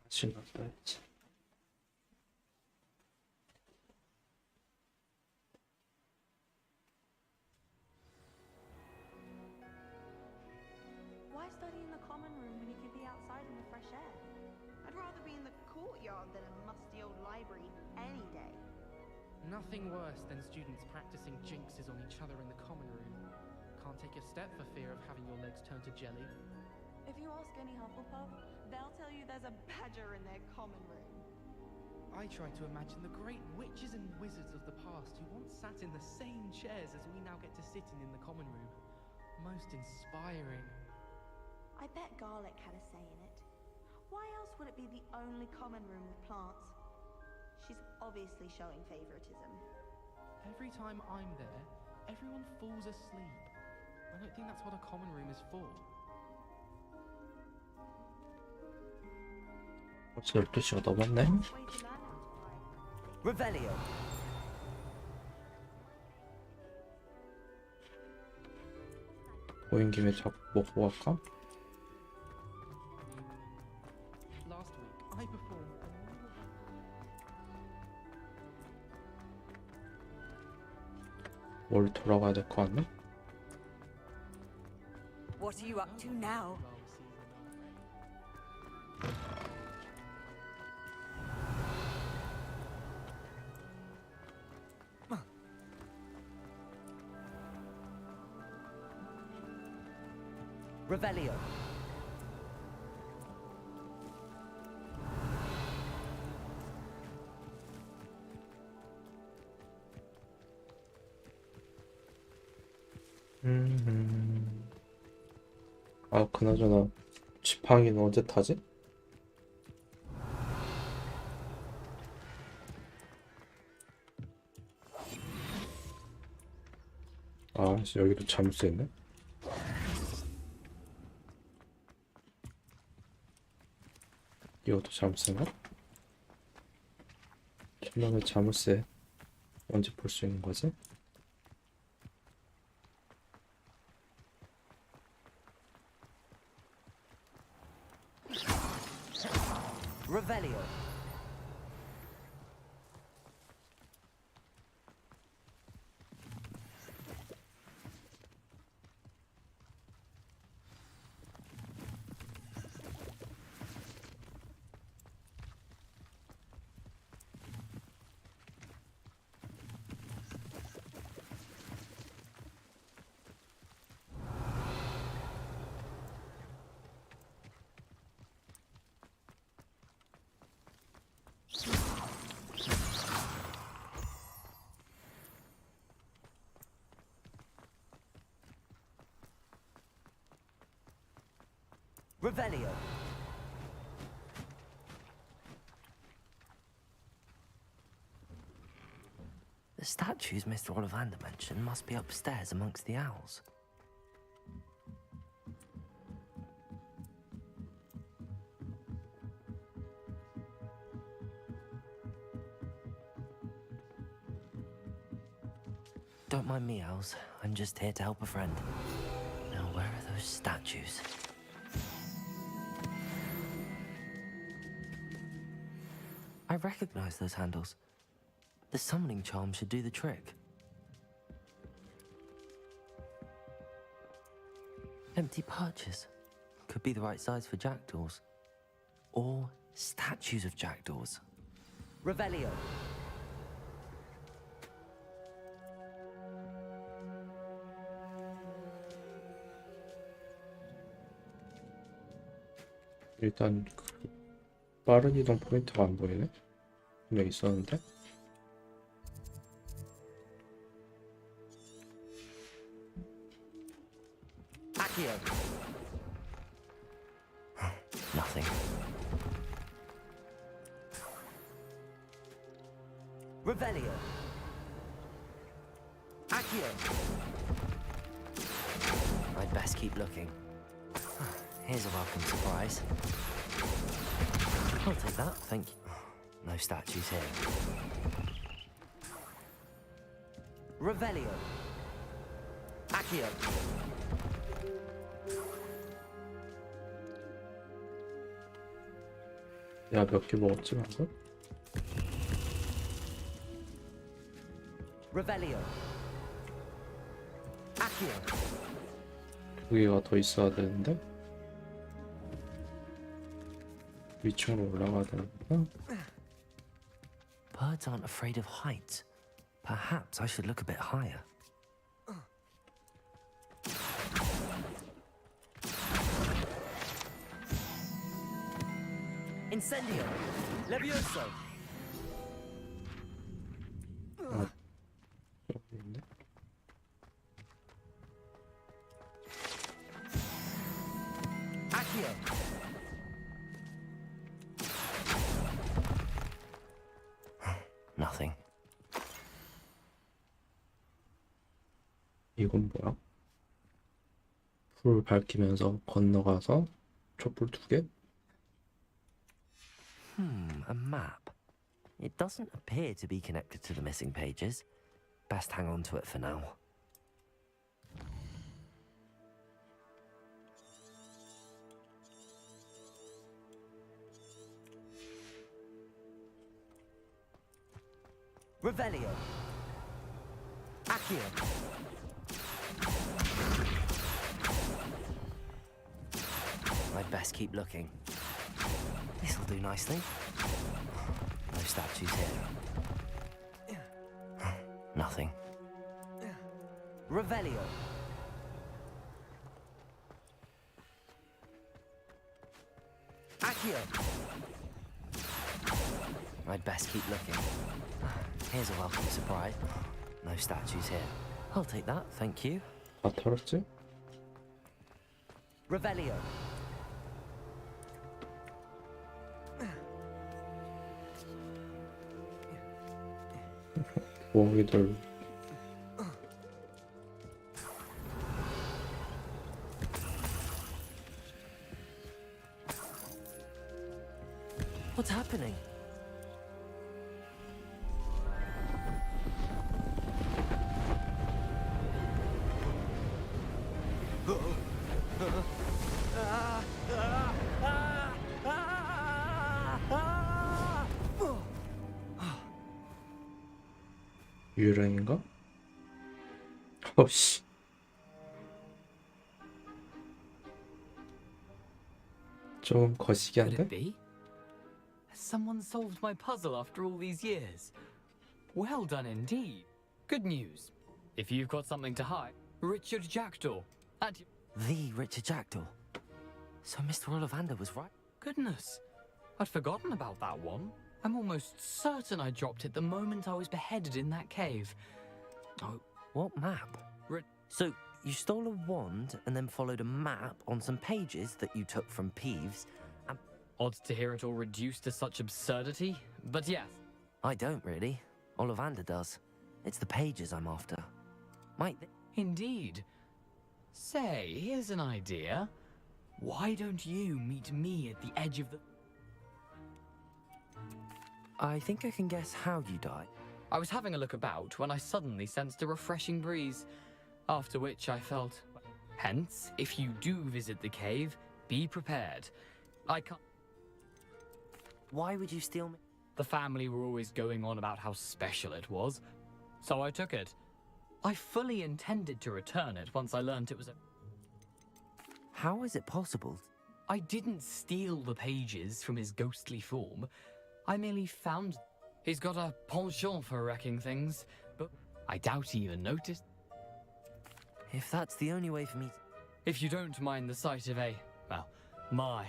지나가야지. Why study in the common room when you could be outside in the fresh air? I'd rather be in the courtyard than a musty old library any day. Nothing worse than students practicing jinxes on each other in the common room. Can't take a step for fear of having your legs turn to jelly. If you ask any Hufflepuff, they'll tell you there's a badger in their common room. I try to imagine the great witches and wizards of the past who once sat in the same chairs as we now get to sit in the common room. Most inspiring. I bet Garlic had a say in it. Why else would it be the only common room with plants? She's obviously showing favoritism. Every time I'm there, everyone falls asleep. I don't think that's what a common room is for. 벌써 12시가 넘었네. Revelio. 보인 김에 자꾸 먹고 갈까? Last week, I performed. 뭘 돌아가야 될 것 같네? What are you up to now? Revelio. 아, 그나저나 지팡이는 언제 타지? 아, 여기도 잠수 있네. 이것도 잠수인가? 저놈의 자물쇠 언제 볼 수 있는 거지? Revelio. Revelio. The statues Mr. Ollivander mentioned must be upstairs amongst the owls. Don't mind me, Owls. I'm just here to help a friend. Now, where are those statues? I recognize those handles. The summoning charm should do the trick. Empty perches. Could be the right size for jackdaws. Or statues of jackdaws. Revelio. 일단 그 빠른 이동 포인트가 안 보이네. 분명 있었는데. Accio. Nothing. Revelio. Accio. I'd best keep looking. Here's a welcome surprise. I'll take that, thank you. No statues here. Revelio. Accio. 야, 몇 개 먹었지 방금? Revelio. Accio. 2개가 더 있어야 되는데? 위층으로 올라가야 되는구나. Birds aren't afraid of heights. Perhaps I should look a bit higher. Incendio! Levioso! 여기 있네. Accio! Nothing. 이건 뭐야? 불을 밝히면서 건너가서 촛불 2개? A map. It doesn't appear to be connected to the missing pages. Best hang on to it for now. Revelio. Accio. I'd best keep looking. This'll do nicely. No statues here. Nothing. Revelio. Accio. I'd best keep looking. Here's a welcome surprise. No statues here. I'll take that, thank you. 다 털었지? Revelio. 부엉이들. What's happening? 유령인가? 어씨. 좀 Could 거시기한데? it be? Has someone solved my puzzle after all these years? Well done indeed. Good news. If you've got something to hide, Richard Jackdaw. The Richard Jackdaw. So Mr. Ollivander was right. Goodness. I'd forgotten about that one. I'm almost certain I dropped it the moment I was beheaded in that cave. Oh, what map? So you stole a wand and then followed a map on some pages that you took from Peeves. And odd to hear it all reduced to such absurdity, but yes. I don't really. Ollivander does. It's the pages I'm after. Might they? Indeed. Say, here's an idea. Why don't you meet me at the edge of the... I think I can guess how you died. I was having a look about when I suddenly sensed a refreshing breeze, after which I felt. Hence, if you do visit the cave, be prepared. I can't. Why would you steal me? The family were always going on about how special it was, so I took it. I fully intended to return it once I learned it was a... How is it possible? I didn't steal the pages from his ghostly form. I merely found... He's got a penchant for wrecking things, but I doubt he even noticed. If that's the only way for me to... If you don't mind the sight of a... well, my...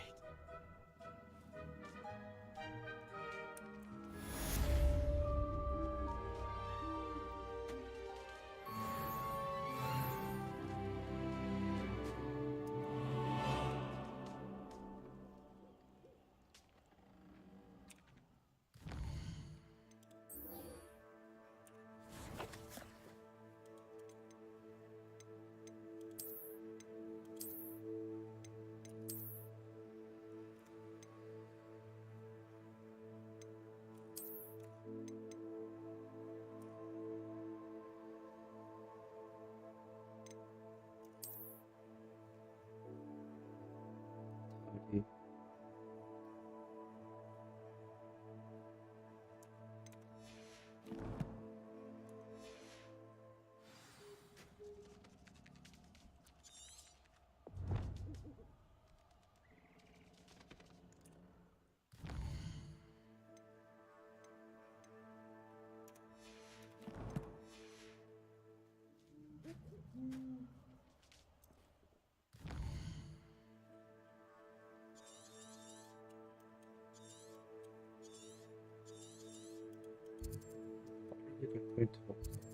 포인트가 없어.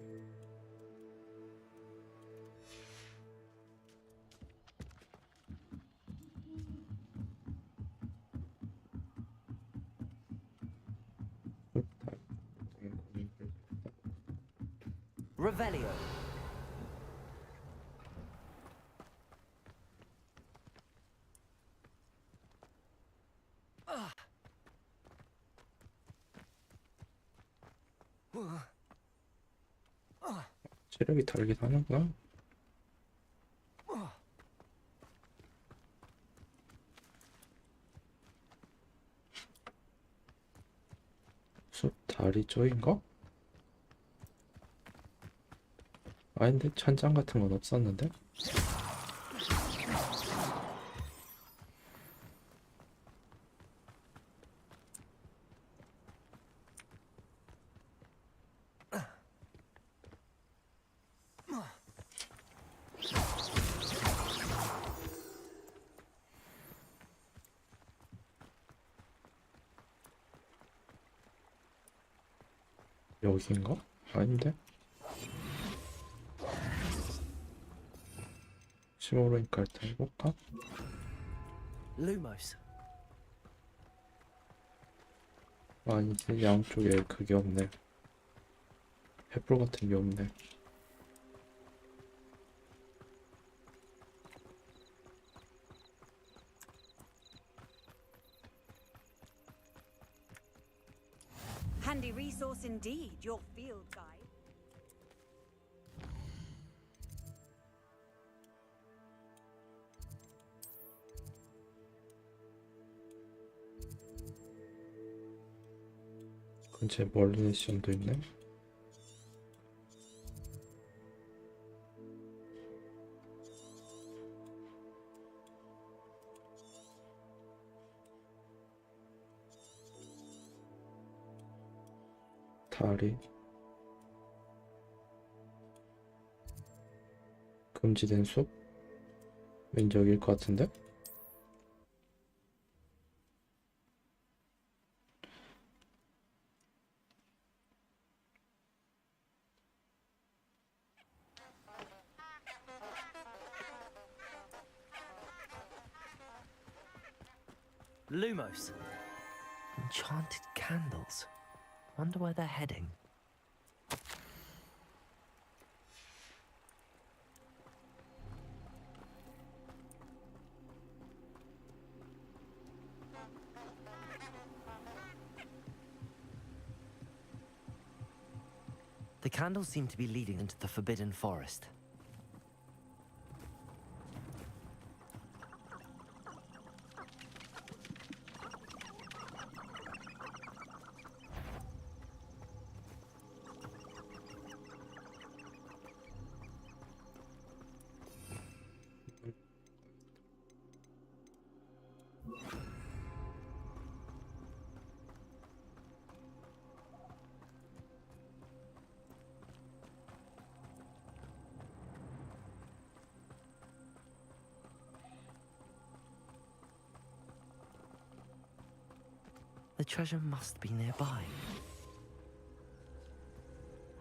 Revelio. 체력이 다르긴 하는구나. 숲 다리 쪽인가? 아닌데 천장 같은 건 없었는데? 여긴가? 아닌데? 혹시 모르니까 일단 해볼까? Lumos. 아니지, 양쪽에 그게 없네. 횃불 같은 게 없네. Handy resource indeed, your field guide. 근처에 멀리는 시험도 있네. 다리. 금지된 숲? 왠지 여길 것 같은데? Lumos. Enchanted candles. Wonder where they're heading. The candles seem to be leading into the Forbidden Forest. The treasure must be nearby.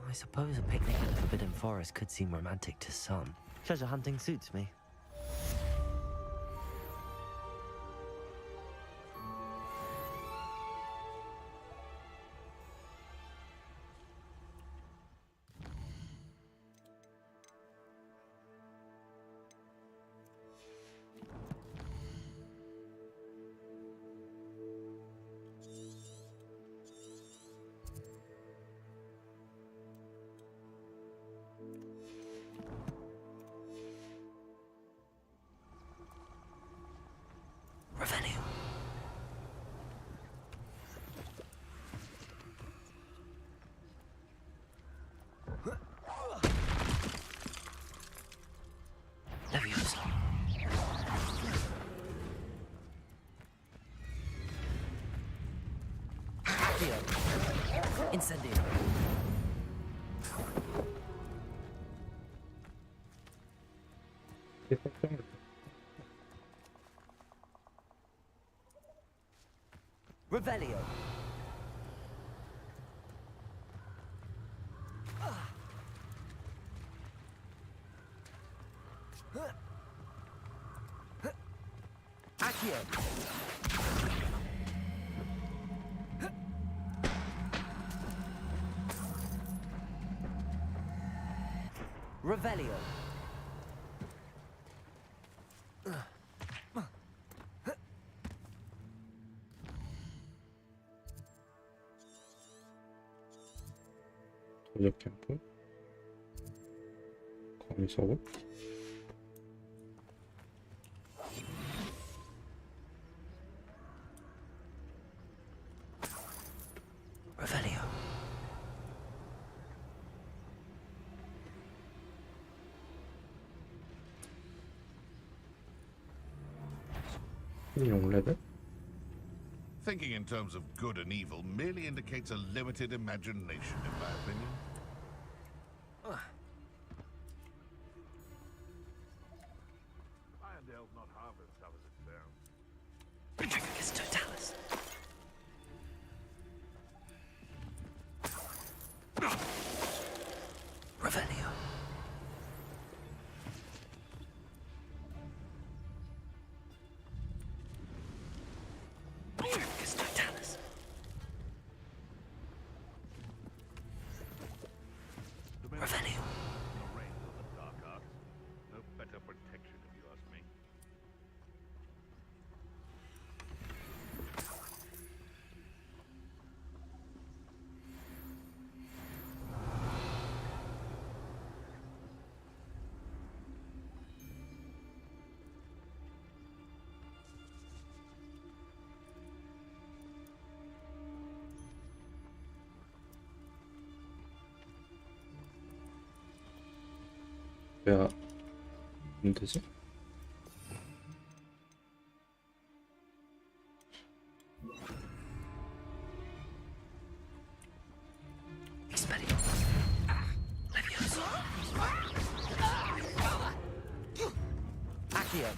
I suppose a picnic at the Forbidden Forest could seem romantic to some. Treasure hunting suits me. Revenue. Leviosa. Accio. Incendio. Revelio. Accio. Revelio. 도적 캠프, 거미서고, Revelio. 용레벨? Thinking in terms of good and evil merely indicates a limited imagination, in my opinion. Irondale's not half as tough as it sounds. Petricus totalis. Revelio. Petricus totalis. Revelio. The reigns of the dark arts. No better protection, if you ask me. 왜 안 되지? Expedio. Leviosa. Accio.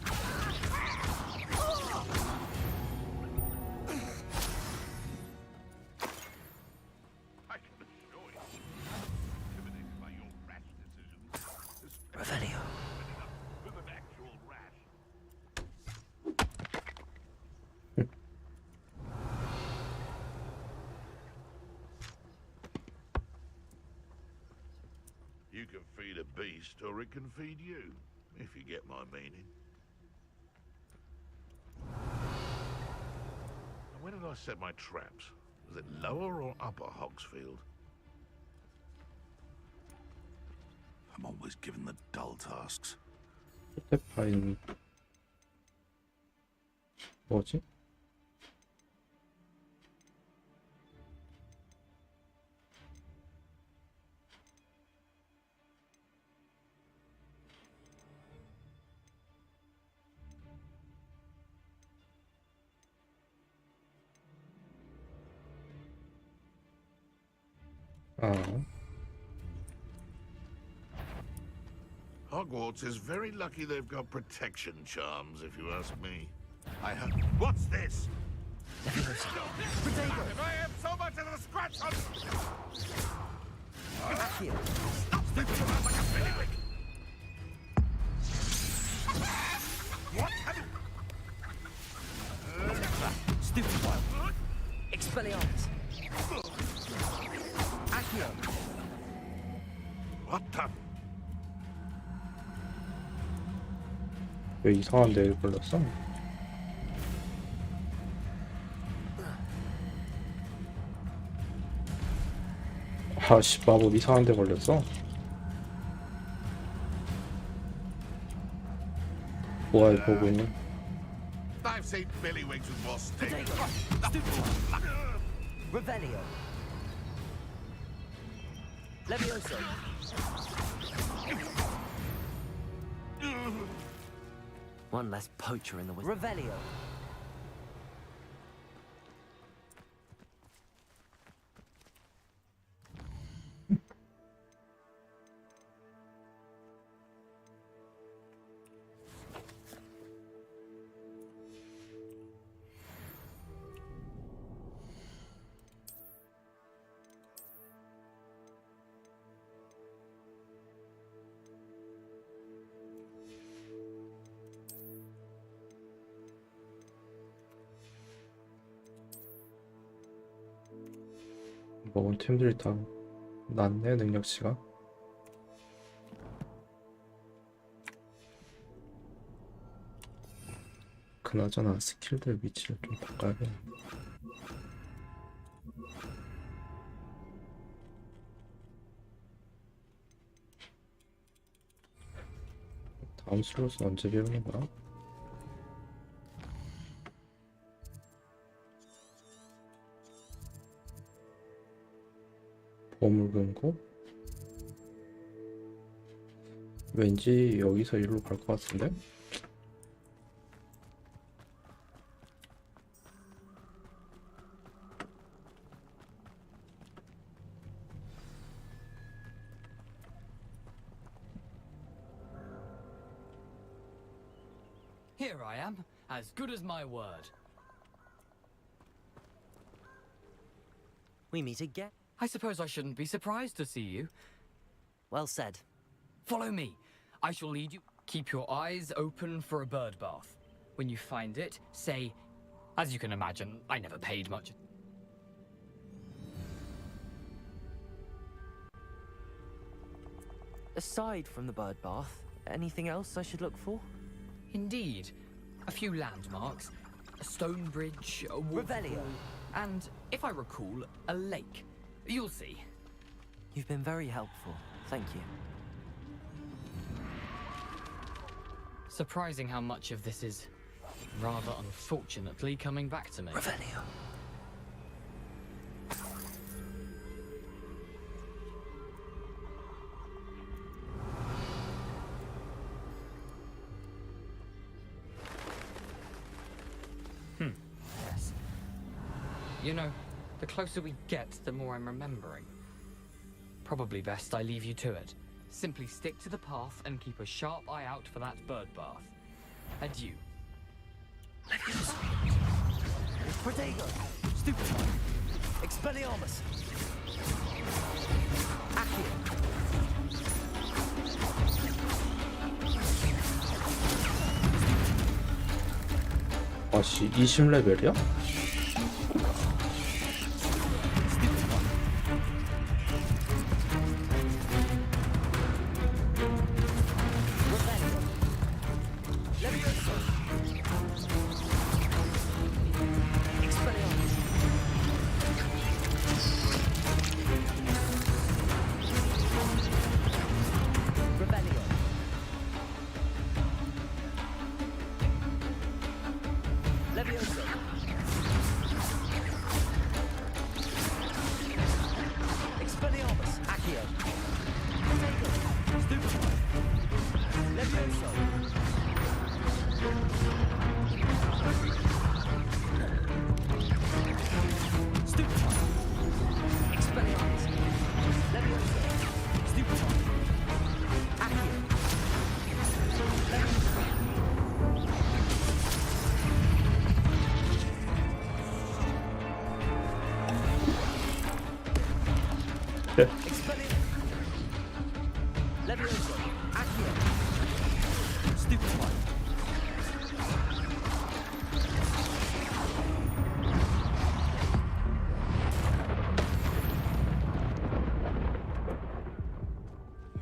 I can assure you, intimidated by your rash decisions. Revelio. With an actual rash. You can feed a beast, or it can feed you, if you get my meaning. Now, where did I set my traps? Was it lower or upper Hogsfield? I'm always given the dull tasks. 포테파인 뭐지? Hogwarts is very lucky they've got protection charms, if you ask me. I have. What's this? If I have so much as a scratch on. Stop sticking around like a bailiwick! What have you? Stupid one. Expelliarmus. Accio. What the? 왜 이상한 데에 걸렸어? 아씨, 마법 이상한 데 걸렸어? 뭐야, 보고 있는? I've seen bailiwicks with more sting. Revelio. Levioso. One less poacher in the wizard. Revelio. 먹은 팀들이 다 낮네, 능력치가. 그나저나 스킬들 위치를 좀 바꿔야겠네. 다음 슬롯은 언제 배우는 거야? 보물 금고? 왠지 여기서 일로 갈 것 같은데? Here I am, as good as my word. We meet again. I suppose I shouldn't be surprised to see you. Well said. Follow me. I shall lead you. Keep your eyes open for a bird bath. When you find it, say, as you can imagine, I never paid much. Aside from the bird bath, anything else I should look for? Indeed. A few landmarks, a stone bridge, a Revelio. And, if I recall, a lake. You'll see. You've been very helpful. Thank you. Surprising how much of this is, rather unfortunately, coming back to me. Revelio. Yes. You know, the closer we get, the more I'm remembering. Probably best I leave you to it. Simply stick to the path and keep a sharp eye out for that bird bath. Adieu. Protego. Stupid one. Expelliarmus. Accio. 아씨, 20레벨이야? Levioso. Accio. Stupefy.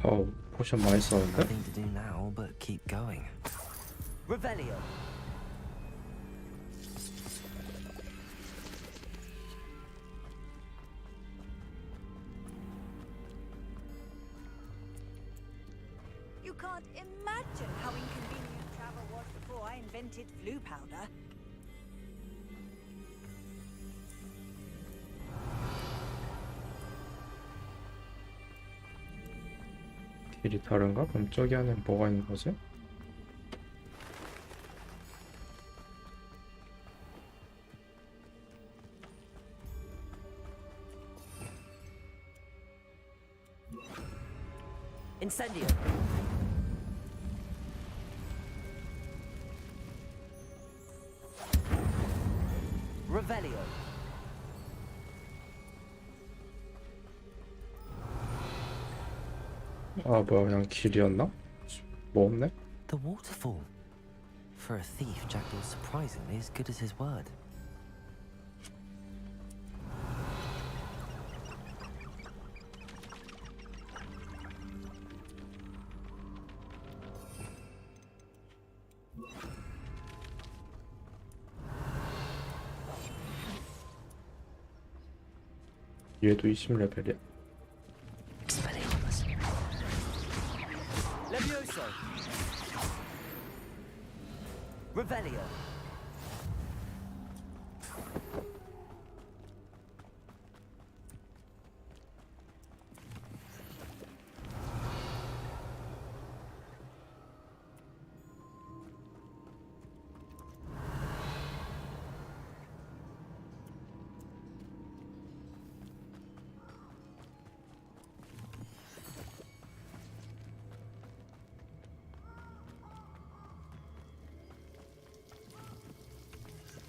어우, 포션 많이 썼는데? Nothing to do now but keep going. Revelio. You can't imagine how inconvenient travel was before I invented flu powder. 길이 다른가? 그럼 저기 안에 뭐가 있는 거지? Incendio. Revelio. 아, 뭐야, 그냥 길이었나? 뭐 없네? The waterfall. For a thief, Jackdaw's surprisingly as good as his word. 얘도 20레벨이야. Levioso. Revelio.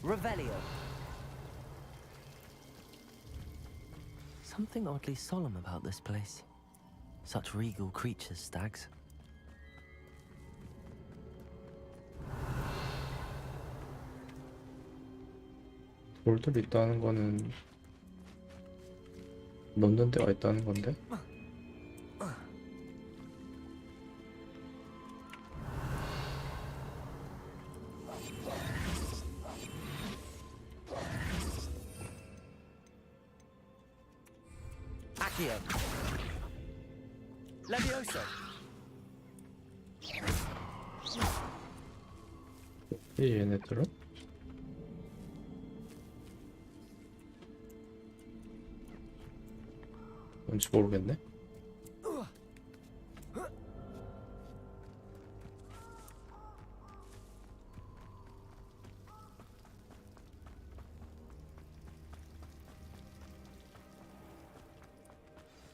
Revelio. Something oddly solemn about this place. Such regal creatures, stags. 돌들 있다는 거는 넣는 데가 있다는 건데? Accio. Levioso. 이 얘네들은? 뭔지 모르겠네.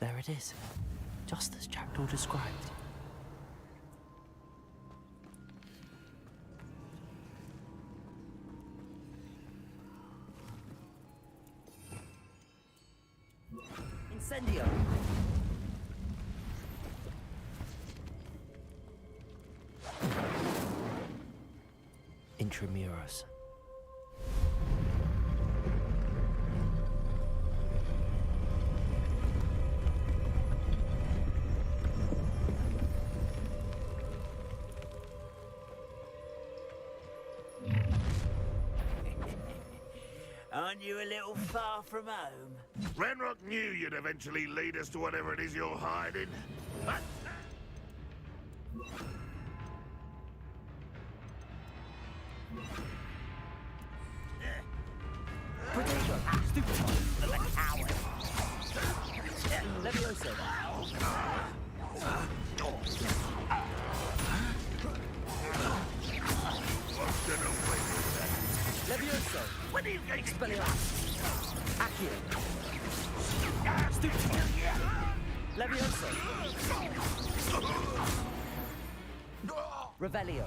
There it is, just as Jackdaw described. Incendio. Intramuros. Aren't you a little far from home? Ranrock knew you'd eventually lead us to whatever it is you're hiding. But Protego. Stupefy. The coward. Levioso. Levioso. when are you going to Expelliarmus. Accio. Stupefy. Levioso. Revelio.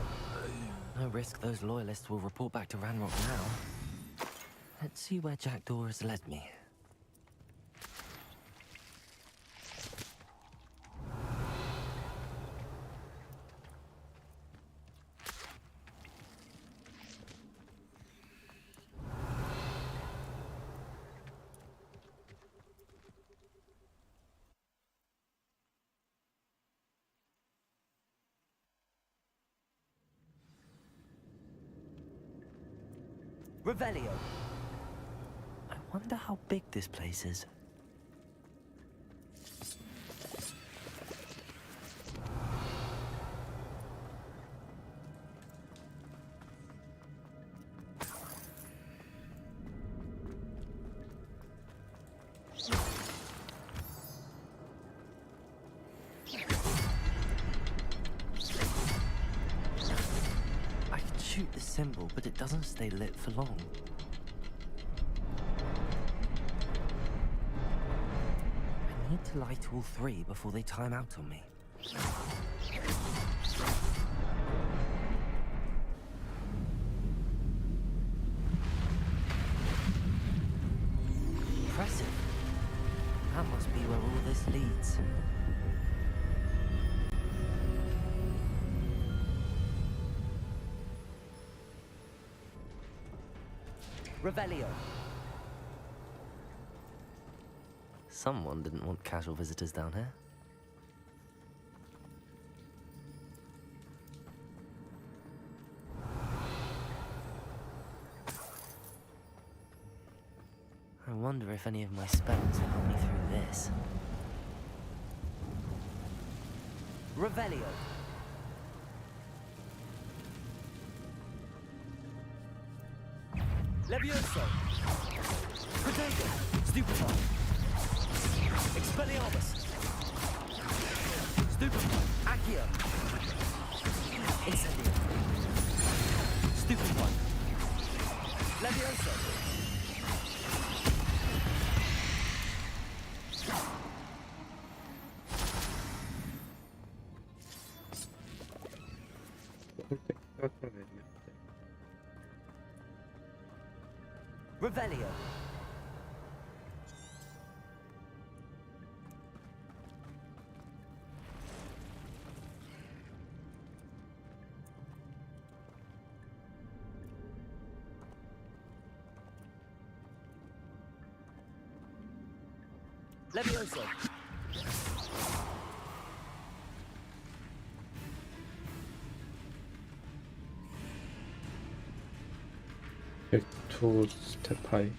No risk those loyalists will report back to Ranrock now. Let's see where Jackdaw has led me. Revelio. I wonder how big this place is. I can shoot the symbol, but it doesn't stay lit for long. I need to light all three before they time out on me. Impressive. That must be where all this leads. Revelio. Someone didn't want casual visitors down here. I wonder if any of my spells will help me through this. Revelio. Levioso. Protego. Stupefy. Expelliarmus. Stupefy. Accio. Incendio. Stupefy. Levioso. Revelio. Levioso. 백투 스테파이.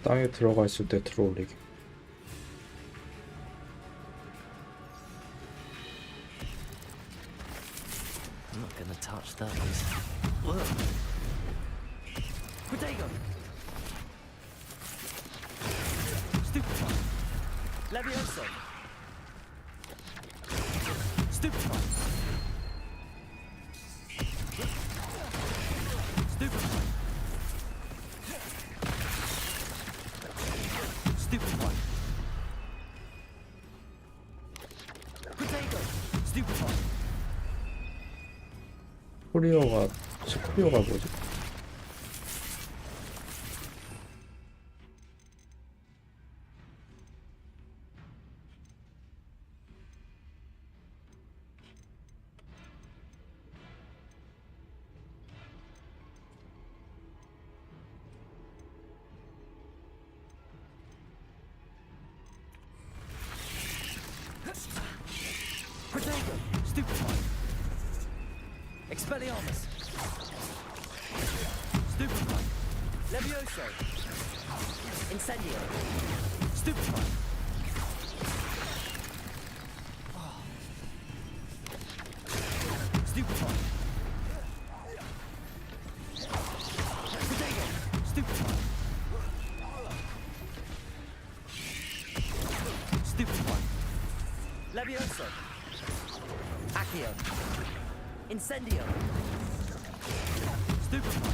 땅에 들어가 있을 때 들어올리기. I'm not gonna touch those. Protego. Stupefy. Levioso. Stupefy. Stupefy. Stupefy. Protego. Stupefy. 코리오가 뭐지? Protego. Stupefy. Expelliarmus. Stupefy. Levioso. Incendio. Stupefy. Stupefy. Protego. Stupefy. Stupefy. Furioso. Accio. Incendio. Stupefy.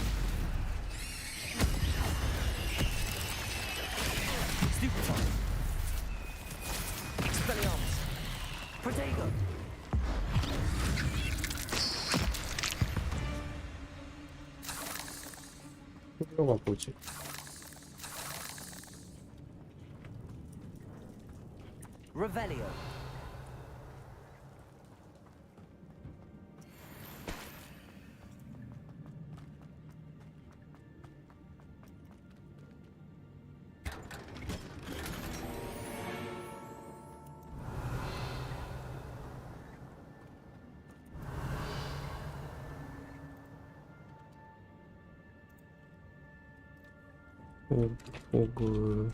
Stupefy. Expelliarmus. Protego. 호그가 뭐지? Revelio. 호그와트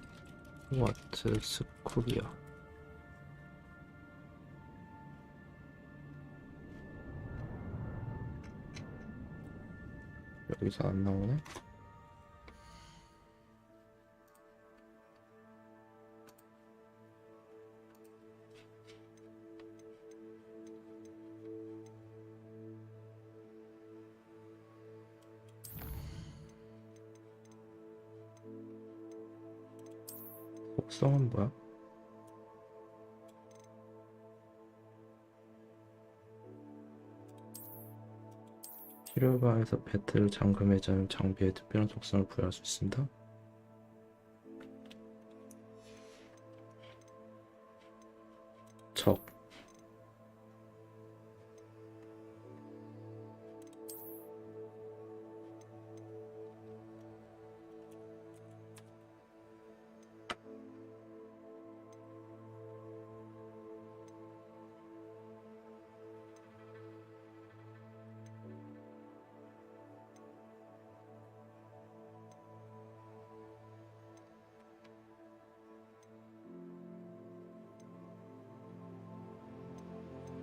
스쿨이야. 여기서 안 나오네? 속성은 뭐야? 필요방에서 배틀을 잠금해자는 장비에 특별한 속성을 부여할 수 있습니다. 적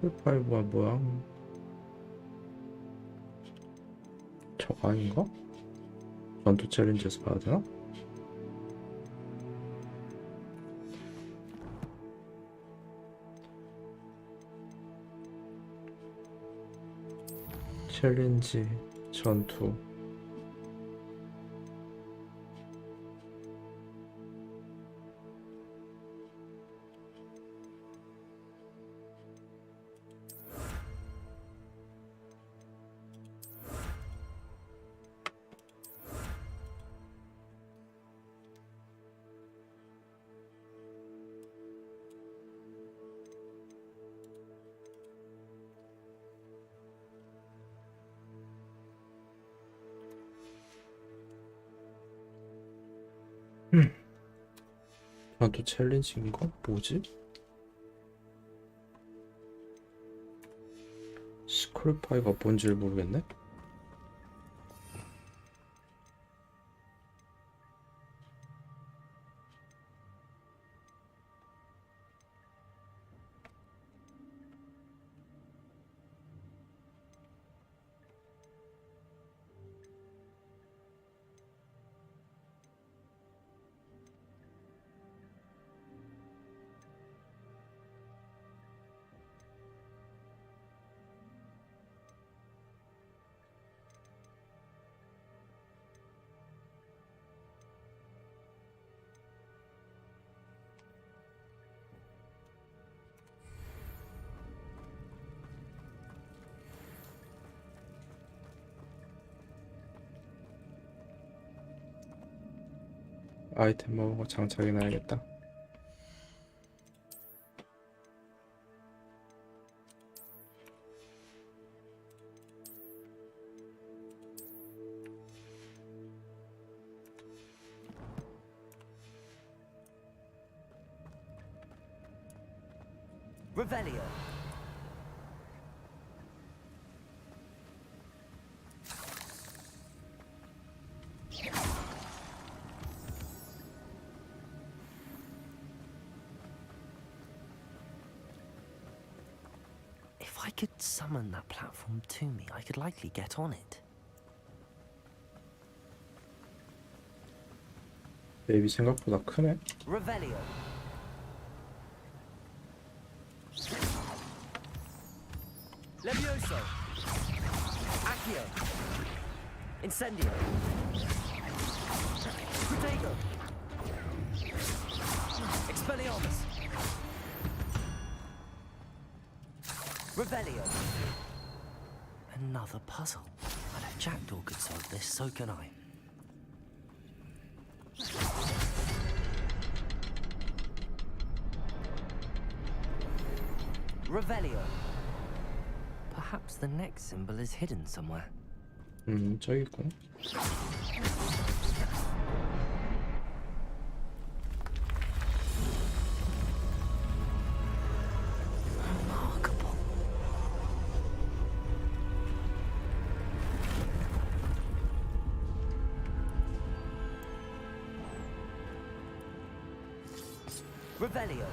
풀파이브가 뭐야? 저거 아닌가? 전투 챌린지에서 봐야 되나? 챌린지 전투 전투 챌린지인가? 뭐지? 스크롤파이가 뭔지를 모르겠네? 아이템 먹은 장착해놔야겠다. Revelio. If I could summon that platform to me, I could likely get on it. 맵이 생각보다 크네. Revelio. Levioso! Accio! Incendio! Protego! Expelliarmus! Revelio! Another puzzle. But if Jackdaw could solve this, so can I. Revelio. Perhaps the next symbol is hidden somewhere. 저기 있구나. Remarkable. Revelio.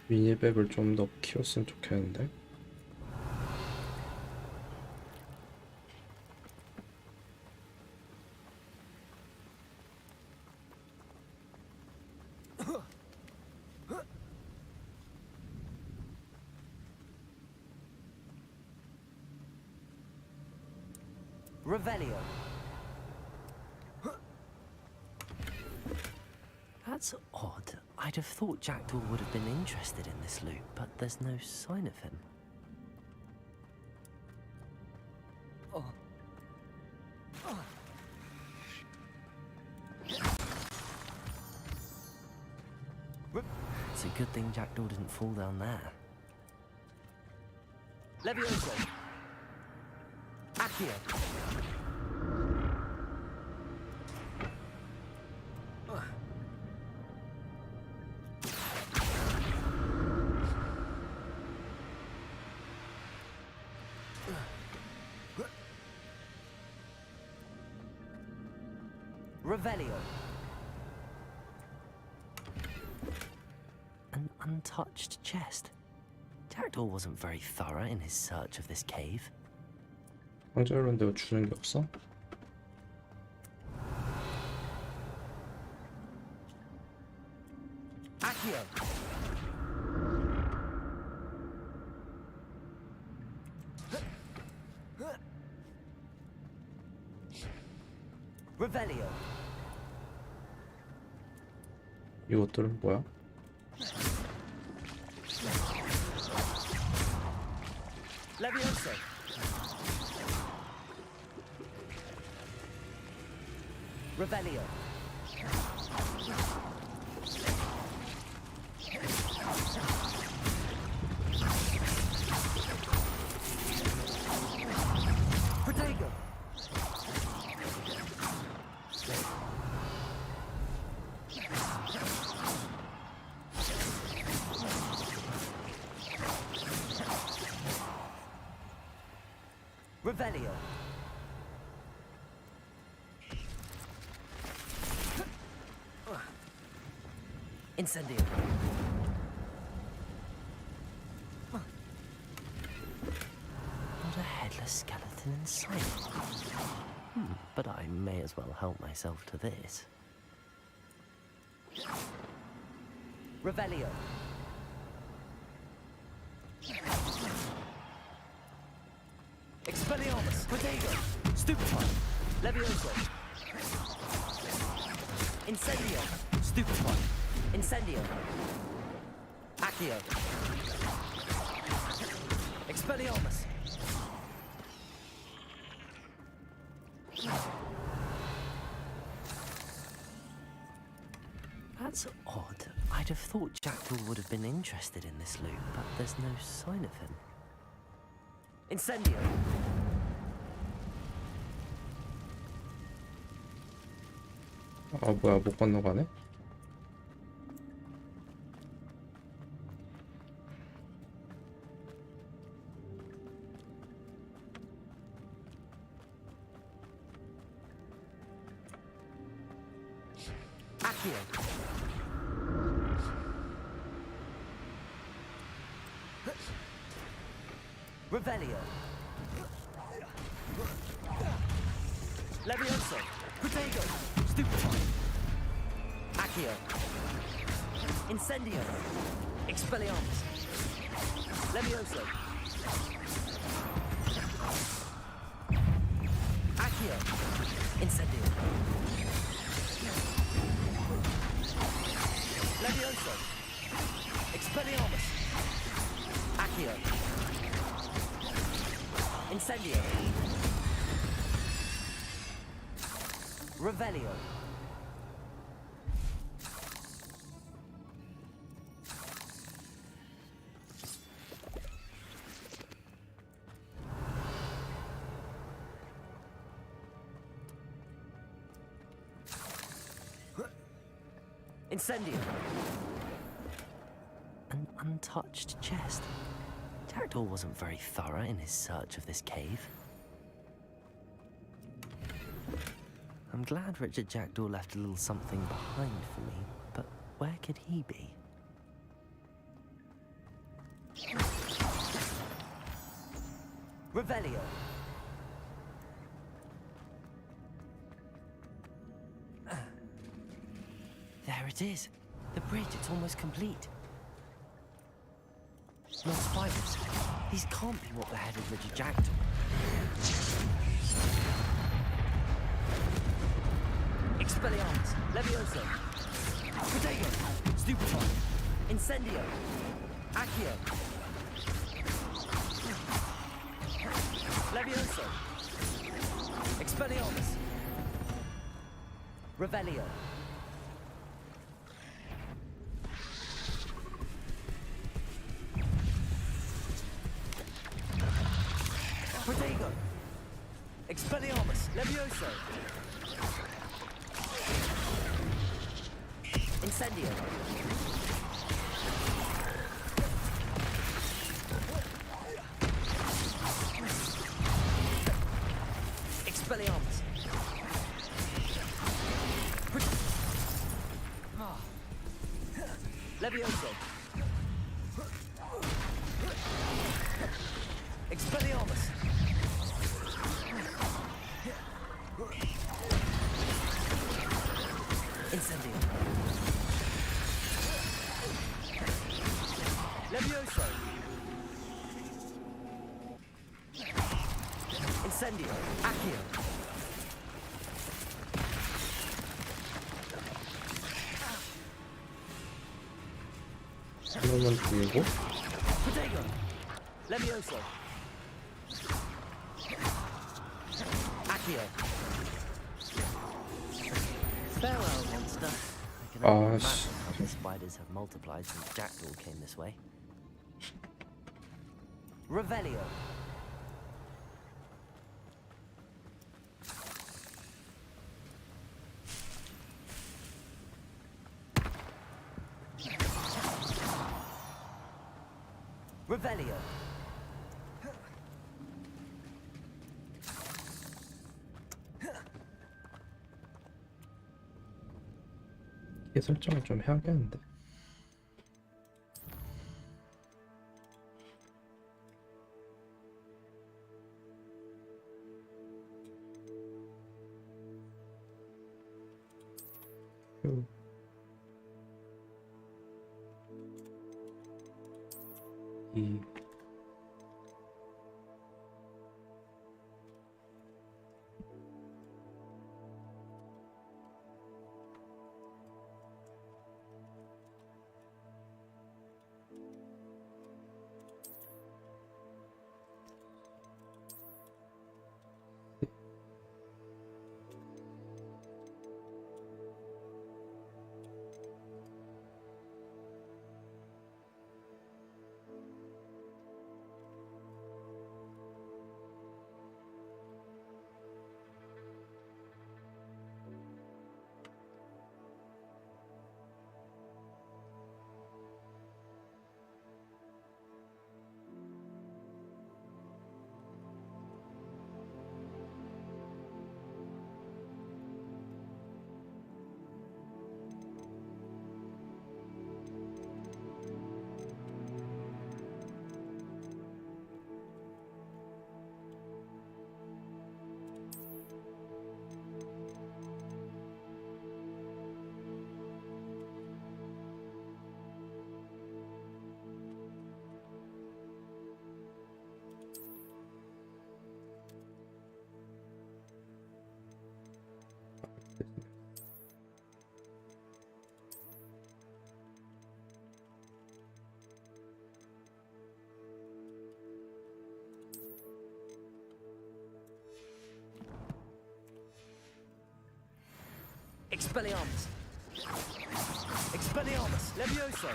미니백을 좀 더 키웠으면 좋겠는데. Revelio. That's odd. I'd have thought Jackdaw would have been interested in this loot, but there's no sign of him. It's a good thing Jackdaw didn't fall down there. Levioso! Accio! Revelio. An untouched chest. Jackdaw wasn't very thorough in his search of this cave. 상자 이런데 주는 게 없어? Accio. Revelio. 이것들은 뭐야? Levioso. Revelio. Protego. Revelio. Incendio. Not a headless skeleton in sight. But I may as well help myself to this. Revelio. Expelliarmus. Protego. Stupefy. Levioso. Incendio. Stupefy. Incendio. Accio. Expelliarmus. That's odd. I'd have thought Jackdaw would have been interested in this loot, but there's no sign of him. Incendio. 아 뭐야 못 건너가네? Accio. Revelio. Levioso. Protego. Stupefy. Accio. Incendio. Expelliarmus. Levioso. Accio. Incendio. Levioso. Expelliarmus. Accio. Incendio. Revelio. Incendio. An untouched chest. Jackdaw wasn't very thorough in his search of this cave. I'm glad Richard Jackdaw left a little something behind for me, but where could he be? Revelio. There it is. The bridge, it's almost complete. More spiders. These can't be what beheaded Richard Jackdaw. Expelliarmus. Levioso. Protego. Stupefy. Incendio. Accio. Levioso. Expelliarmus. Revelio. Protego. Expelliarmus. Levioso. Incendio. Expelliarmus. Levioso. Expelliarmus. Incendio. Levioso. Incendio. Accio. 하나만 들고 Protego. Levioso. Accio. Farewell, monster. I can only imagine how the spiders have multiplied since Jackdaw came this way. Revelio. Revelio. 이 설정을 좀 해야겠는데. 이 Expelliarmus. Expelliarmus. Levioso.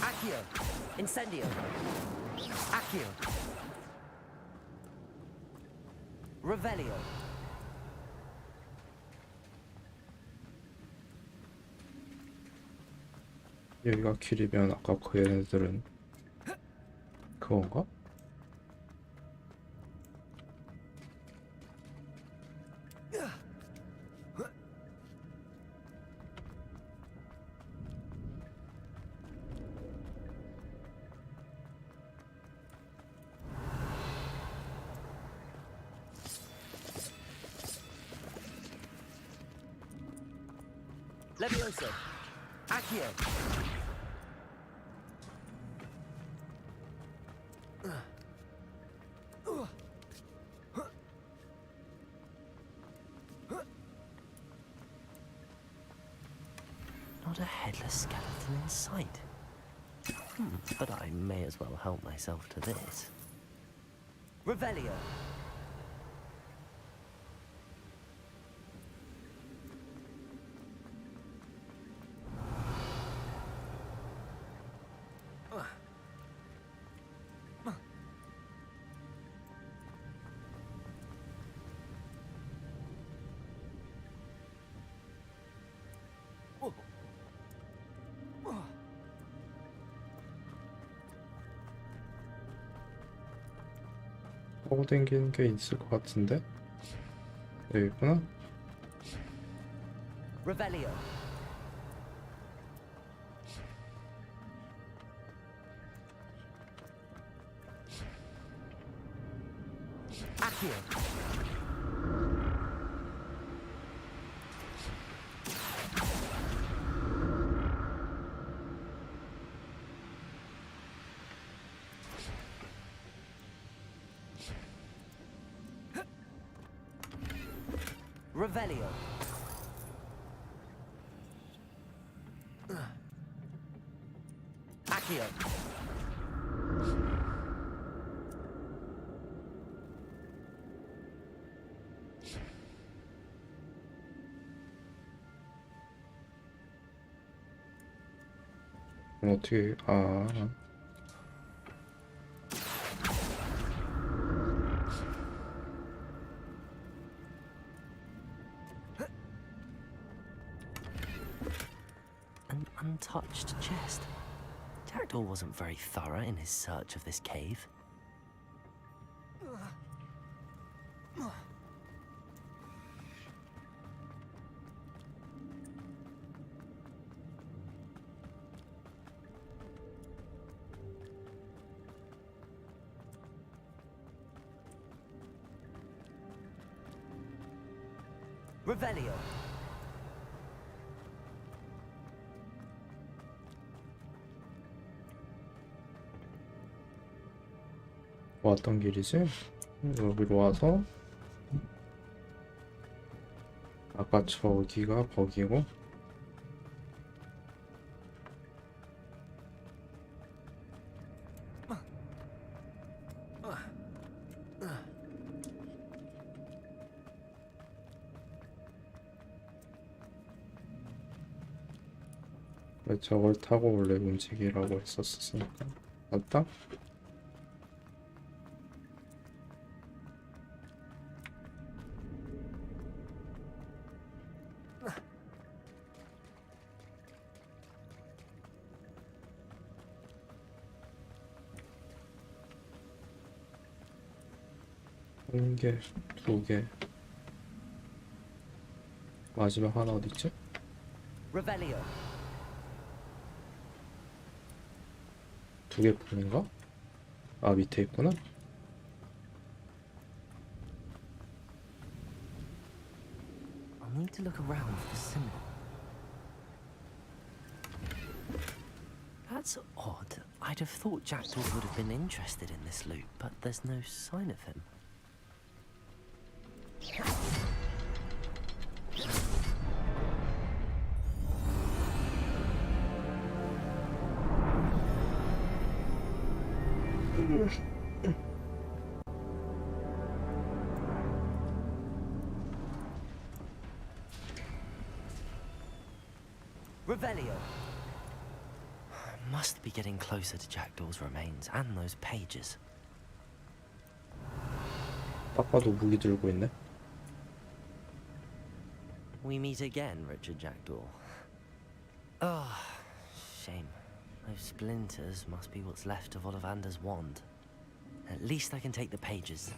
Accio. Incendio. Accio. Revelio. 여기가 길이면 아까 그 얘네들은 그건가? Levioso. Accio. Not a headless skeleton in sight. But I may as well help myself to this. Revelio. 하고 댕기는 게 있을 것 같은데? 여기 있구나? Revelio. Accio. Revelio. Accio. 어떻게 An untouched chest. Jackdaw wasn't very thorough in his search of this cave. Revelio. 왔던 길이지? 여기로 와서 아까 저기가 거기고 저걸 타고 원래 움직이라고 했었으니까 맞다? 한 개, 두 개. 마지막 하나 어딨지? Revelio. 두 개 뿐인가? 아, 밑에 있구나. I'll need to look around for the symbol. That's odd. I'd have thought Jackdaw would have been interested in this loot, but there's no sign of him. Revelio. Must be getting closer to Jackdaw's remains and those pages. 딱 봐도 무기 들고 있네. We meet again, Richard Jackdaw. Oh, shame. Those splinters must be what's left of Ollivander's wand. At least I can take the pages.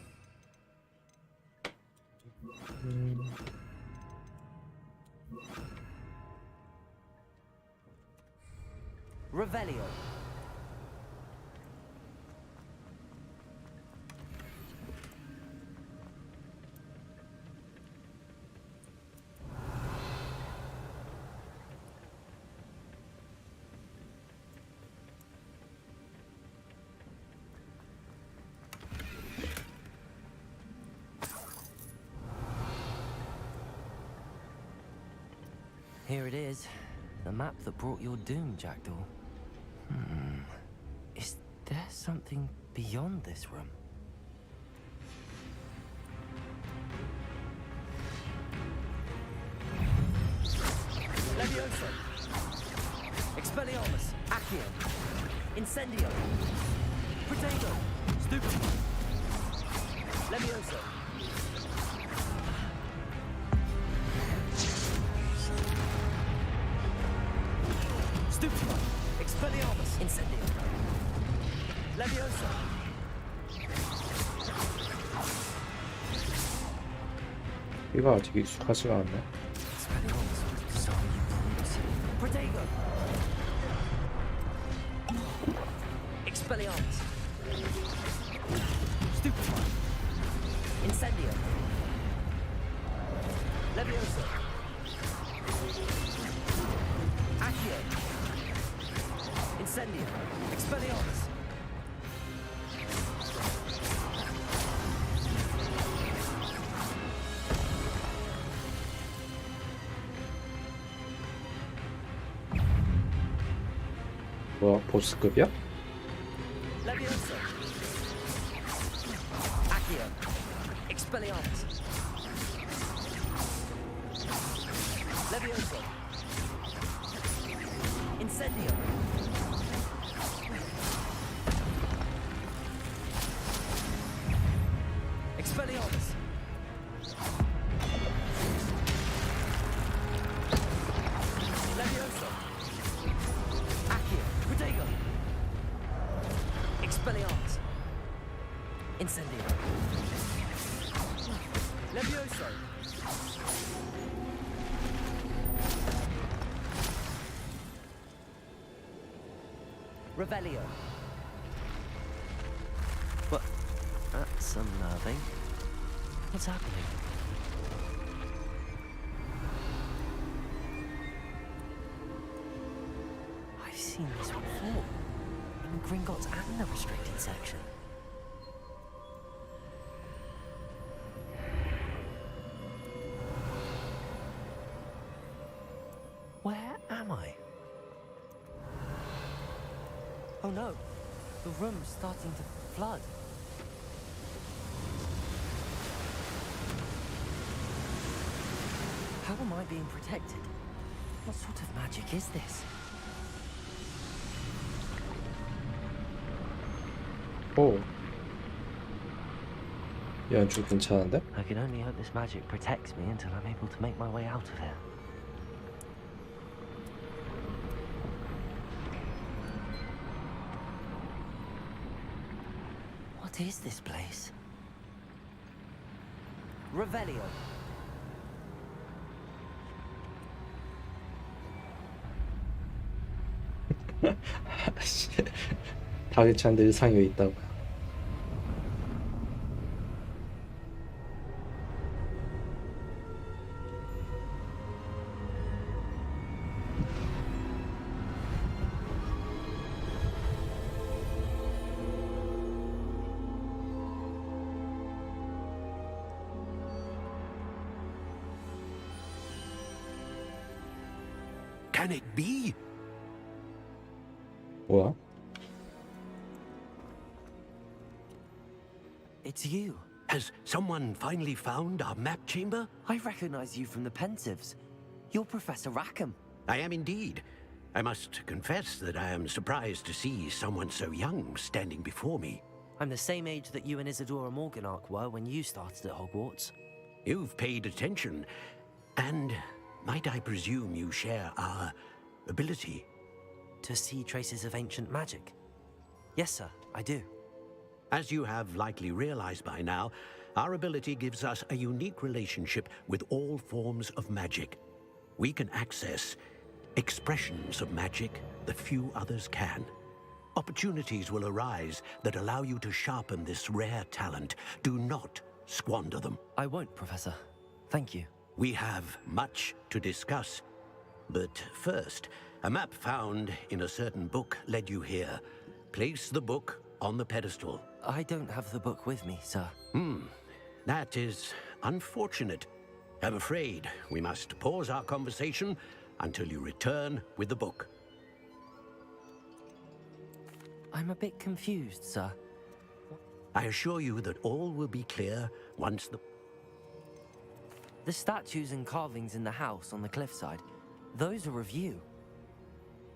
Revelio. Here it is, the map that brought your doom, Jackdaw. Is there something beyond this room? Levioso! Expelliarmus! Accio! Incendio! Protego! Stupid! Levioso! Stupefy! Expelliarmus! Incendio! Levioso! 이거 아직 익숙하지가 않네. Protego! Expelliarmus! Stupefy! Incendio! Levioso! Accio! Incendio! Expelliarmus! 뭐야, 보스급이야? Levioso! Accio! Expelliarmus! Levioso! Incendio! Expelliarmus! Levioso! Accio! Protego! Expelliarmus! Incendio! Levioso! Revelio. What? That's unnerving. What's happening? I've seen this before. In Gringotts and the restricted section. Where am I? Oh no, the room's starting to flood. How am I being protected? What sort of magic is this? 오. 연출 괜찮은데? I can only hope this magic protects me until I'm able to make my way out of here. What is this place? Revelio. 다그치 않는데 일상이 왜 있다고. Can it be? 뭐야? It's you. Has someone finally found our map chamber? I recognize you from the Pensives. You're Professor Rackham. I am indeed. I must confess that I am surprised to see someone so young standing before me. I'm the same age that you and Isadora Morganach were when you started at Hogwarts. You've paid attention, and might I presume you share our ability? To see traces of ancient magic? Yes, sir, I do. As you have likely realized by now, our ability gives us a unique relationship with all forms of magic. We can access expressions of magic that few others can. Opportunities will arise that allow you to sharpen this rare talent. Do not squander them. I won't, Professor. Thank you. We have much to discuss. But first, a map found in a certain book led you here. Place the book on the pedestal. I don't have the book with me, sir. That is unfortunate. I'm afraid we must pause our conversation until you return with the book. I'm a bit confused, sir. I assure you that all will be clear once The statues and carvings in the house on the cliffside, those are of you.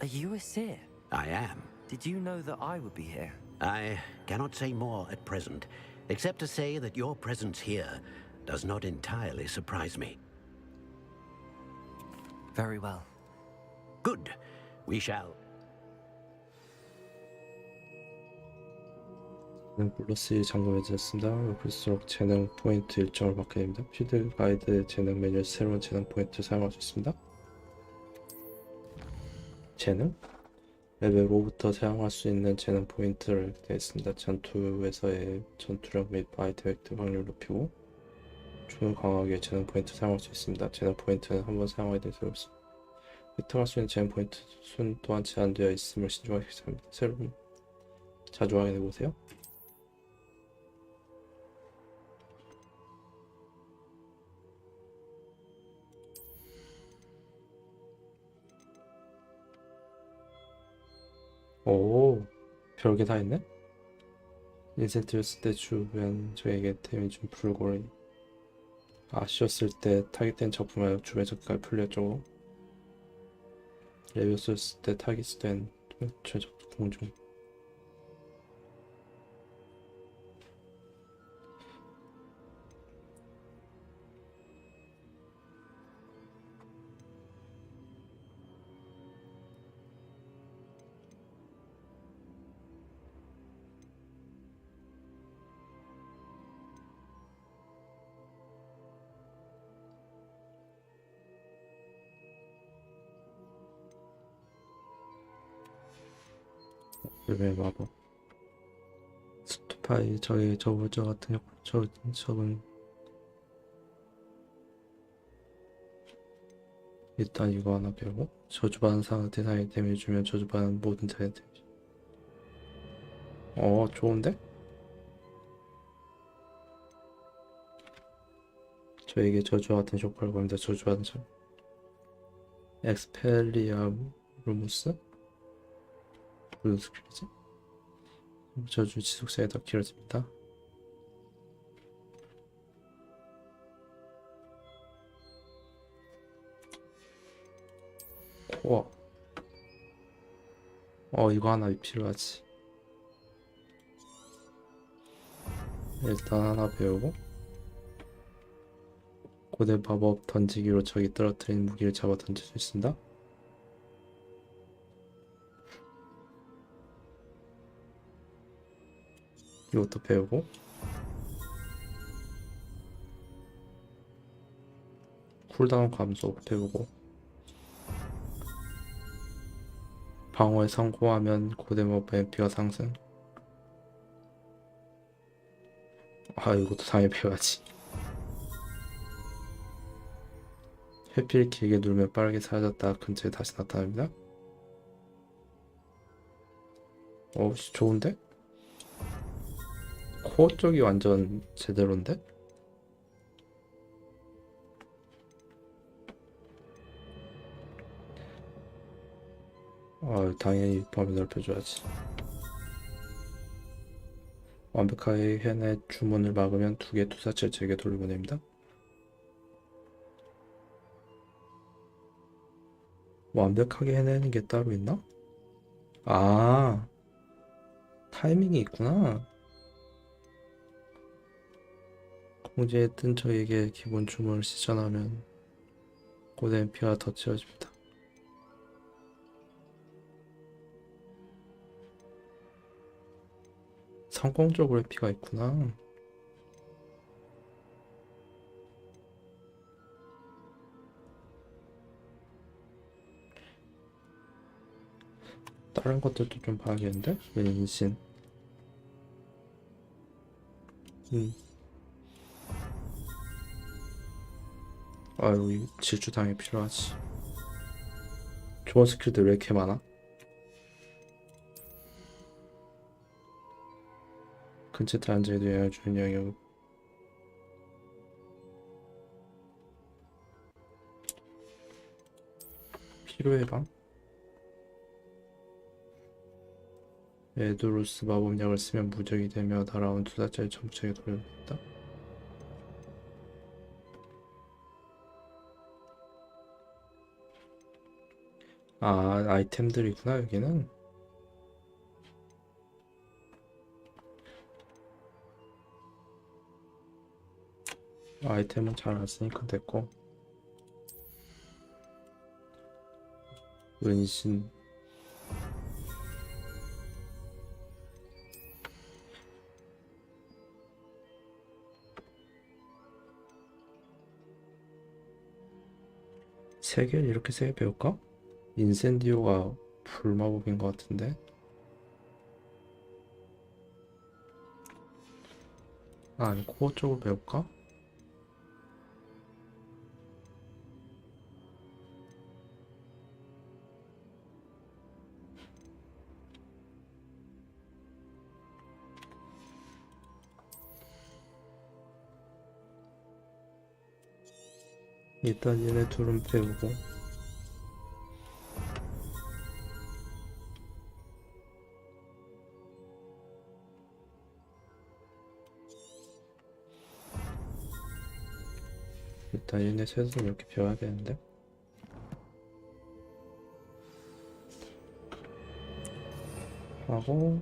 Are you a seer? I am. Did you know that I would be here? I cannot say more at present, except to say that your presence here does not entirely surprise me. Very well. Good. We shall. 플러스 잠금해졌습니다. 볼수록 재능 포인트 일정을 받게 됩니다. 필드 가이드 재능 메뉴 새로운 재능 포인트 사용할 수 있습니다. 재능? 레벨 5부터 사용할 수 있는 재능 포인트를 되어 있습니다. 전투에서의 전투력 및 아이템 획득 확률 높이고 총을 강화하기에 재능 포인트 사용할 수 있습니다. 재능 포인트는 한번 사용하게 되어 있습니다. 획득할 수 있는 재능 포인트 순 또한 제한되어 있음을 신중하게 생각합니다. 새로운 자주 확인해보세요. 오, 별게 다 있네? 인센트였을 때 주변 적에게 데미지 불고리 아쉬웠을 때 타깃된 적품을 주변 적까지 풀려주고 레비오스였을 때 타깃된 최적 공중 왜 마법 스투파이 저의 저울저 같은 적은 일단 이거 하나 배우고 저주받은 상황 대상에 데미지 주면 저주받은 모든 자에 데미지 좋은데? 저에게 저주와 같은 효과를 겁니다. 저주받은 자 엑스펠리아루무스? 무슨 스킬이지? 저주 지속시간이 더 길어집니다. 우와. 이거 하나 필요하지. 일단 하나 배우고 고대 마법 던지기로 적이 떨어뜨린 무기를 잡아 던질 수 있습니다. 이것도 배우고 쿨다운 감소 배우고 방어에 성공하면 고대 마법 MP가 상승. 이것도 당연히 배워야지. 회피를 길게 누르면 빠르게 사라졌다 근처에 다시 나타납니다. 좋은데? 코어 쪽이 완전 제대로인데? 당연히 범위 넓혀줘야지. 완벽하게 해내 주문을 막으면 2개 투사체를 제게 돌려보냅니다. 완벽하게 해내는 게 따로 있나? 아, 타이밍이 있구나. 공지에 뜬 저에게 기본 주문을 시전하면 고대 MP가 더 채워집니다. 성공적으로 MP가 있구나. 다른 것들도 좀 봐야겠는데? 왠신. 아유, 질주당이 필요하지. 좋은 스킬들 왜 이렇게 많아? 근처 단지에도 영향을 주는 영역. 피로예방? 에도루스 마법약을 쓰면 무적이 되며 날아온 투사자의 정체에 돌려준다. 아, 아이템들이구나 여기는. 아이템은 잘 안 쓰니까 됐고. 은신. 세 개를 이렇게 세 개 배울까? 인센디오가 불마법인 것 같은데. 아니, 코어 쪽으로 배울까? 일단 얘네 둘은 배우고. 일단 얘네 셋은 이렇게 배워야 되는데. 하고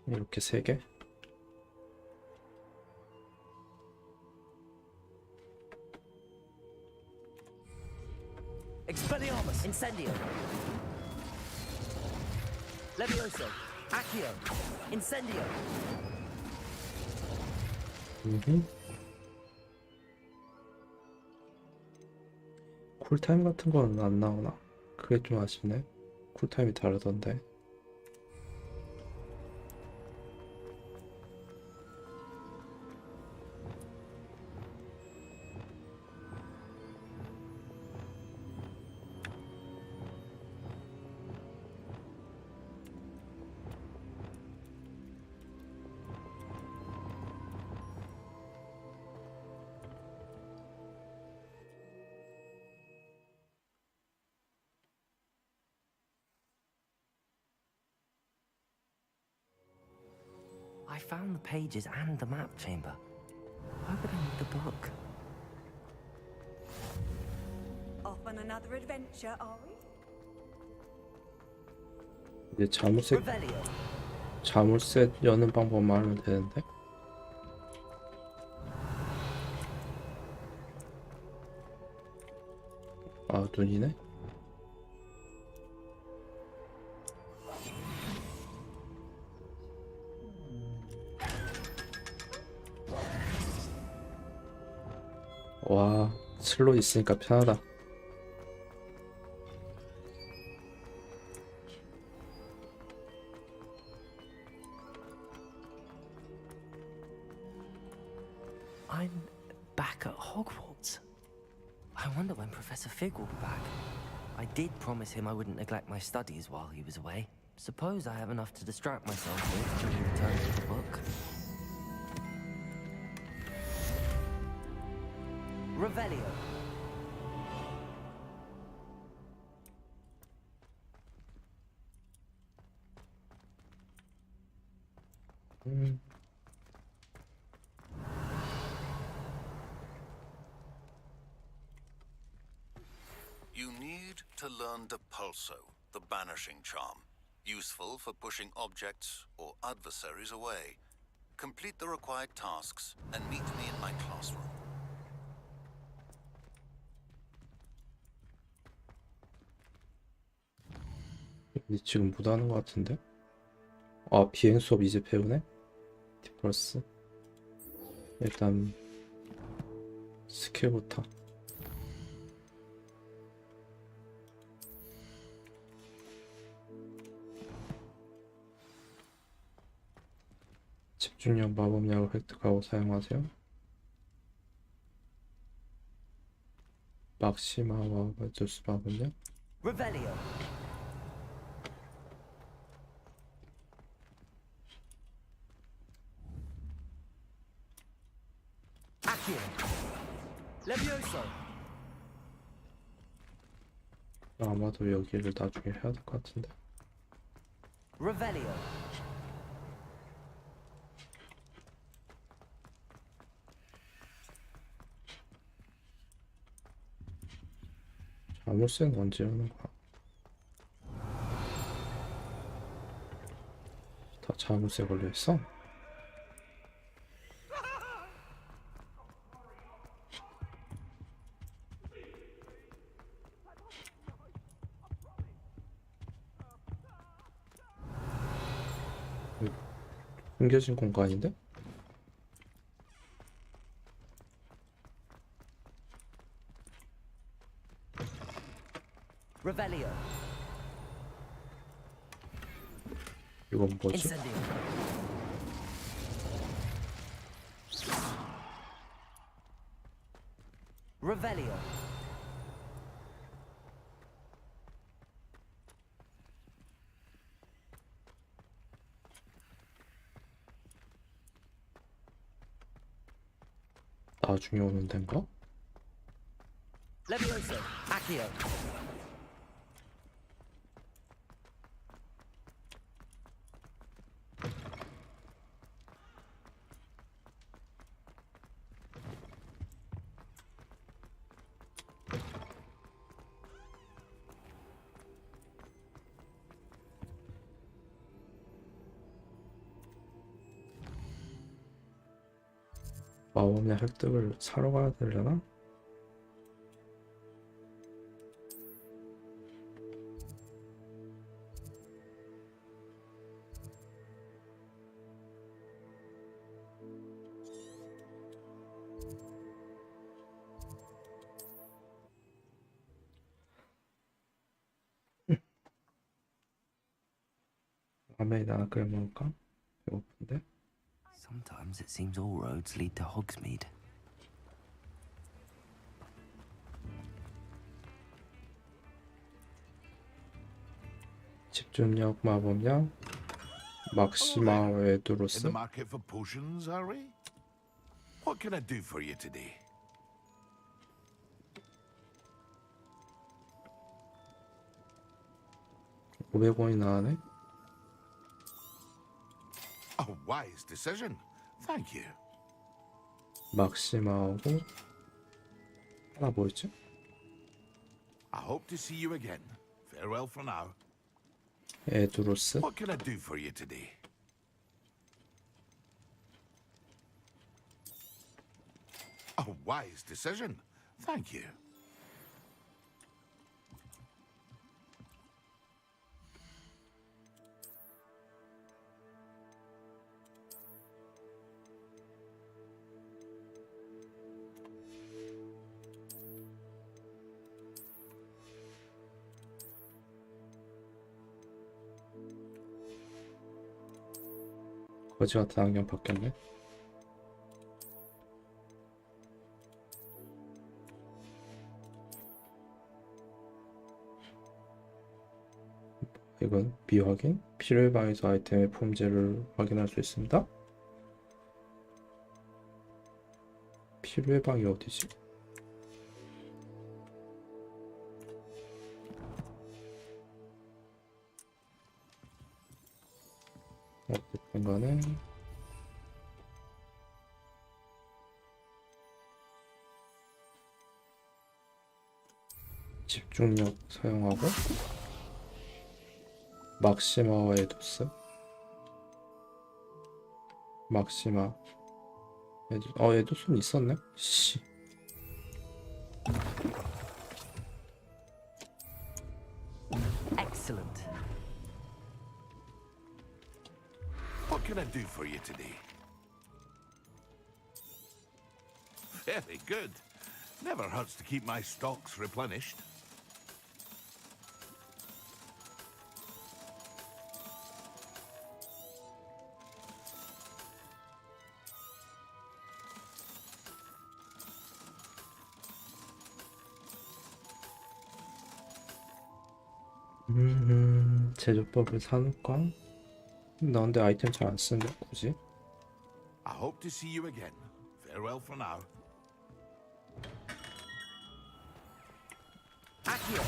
이렇게 세 개. Expelliarmus, Incendio. Levioso, Accio, Incendio. 쿨타임 같은 건 안 나오나? 그게 좀 아쉽네. 쿨타임이 다르던데. I found the pages and the map chamber. Why would I need the book? Off on another adventure, are we? 이제 자물쇠 여는 방법만 알면 되는데. 아, 눈이네. 와, 슬롯 있으니까 편하다. I'm back at Hogwarts. I wonder when Professor Fig will be back. I did promise him I wouldn't neglect my studies while he was away. Suppose I have enough to distract myself with when he returns to the book. Revelio. learn Depulso, the banishing charm, useful for pushing objects or adversaries away. Complete the required tasks and meet me in my classroom. 근데 지금 못 하는 것 같은데? 아, 비행 수업 이제 배우네? 디펄스. 일단 스킬부터. 집중력 마법약을 획득하고 사용하세요. 막시마와 마주스 마법약. Revelio. Accio. Levioso. 아마도 여기를 나중에 해야 될 것 같은데. Revelio. 자물쇠는 언제 하는 거야? 다 자물쇠 걸려 있어? 숨겨진 공간인데? Revelio. 이건 뭐지? Incendio. Revelio. 나중에 오는 데인가? Levioso. Accio. 마법약 획득을 사러 가야 되려나? 라면이나 끓여 먹을까? 배고픈데? Sometimes it seems all roads lead to Hogsmeade. 집중력 마법약 막시마 In 웨두로스. the market for potions, are we? What can I do for you today? $500원이 나가네? A wise decision. Thank you. 막시마하고 하나 뭐였지? I hope to see you again. Farewell for now. 에두로스. What can I do for you today? A wise decision. Thank you. 거지 같은 안경 바뀌었네. 이건 미확인? 필요에 방에서 아이템의 품질을 확인할 수 있습니다. 필요의 방이 어디지? 어쨌든 간에 집중력 사용하고 막시마와 에도스 막시마 에도스는 있었네? 씨. Excellent. What can I do for you today? Very good. Never hurts to keep my stocks replenished. 제조법을 사놓을까? 나 근데 아이템 잘 안 쓰는데 굳이? I hope to see you again. Farewell for now. Accio.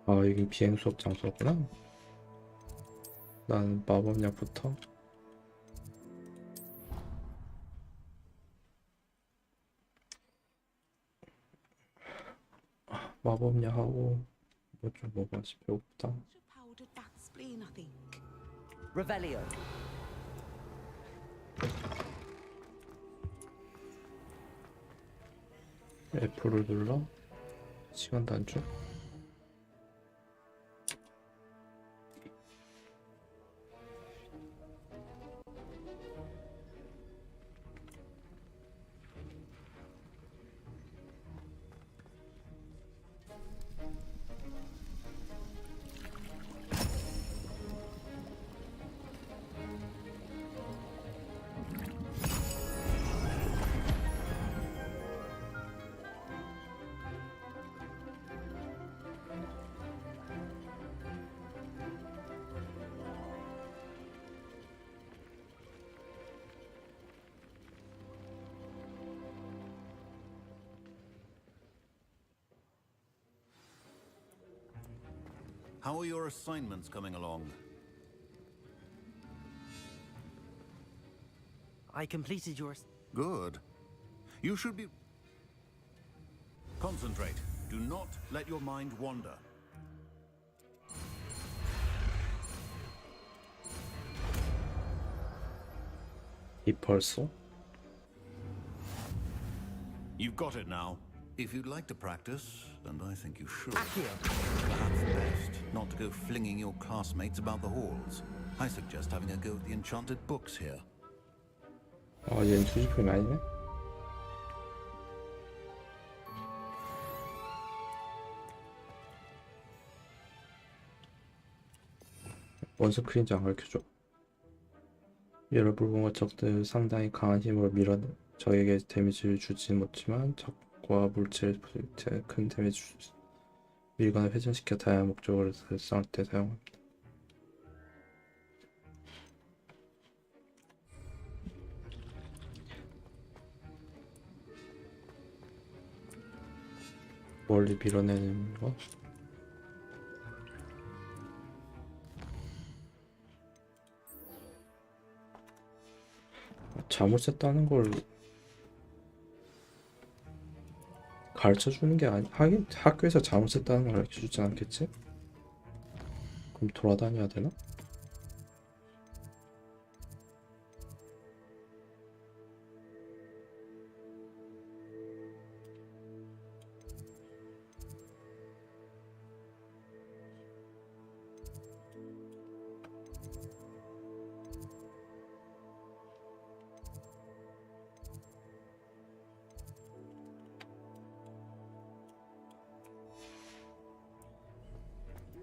아, 여기 비행 수업 장소구나. 난 마법약부터. 마법약하고 뭐 좀 먹어야지. 배고프다. Powdered that spleen, I think. Revelio. F를 눌러. 시간 단축. How are your assignments coming along? I completed your... Good. You should be... Concentrate. Do not let your mind wander. 이 벌써? You've got it now. If you'd like to practice, and I think you should, perhaps best not to go flinging your classmates about the halls. I suggest having a go at the enchanted books here. 아, 얘는 수집품이 아니네? 원스크린즈 안 가르쳐줘. 여러 불공과 적들 상당히 강한 힘으로 밀어 적에게 데미지를 주진 못지만 적과 물체를 큰 데미지 밀거나 회전시켜 다양한 목적으로 싸울 때 사용합니다. 멀리 밀어내는 거? 자물쇠 따는 걸 가르쳐 주는 게 아니, 하긴 학교에서 자물쇠 따는 걸 가르쳐 주진 않겠지? 그럼 돌아다녀야 되나?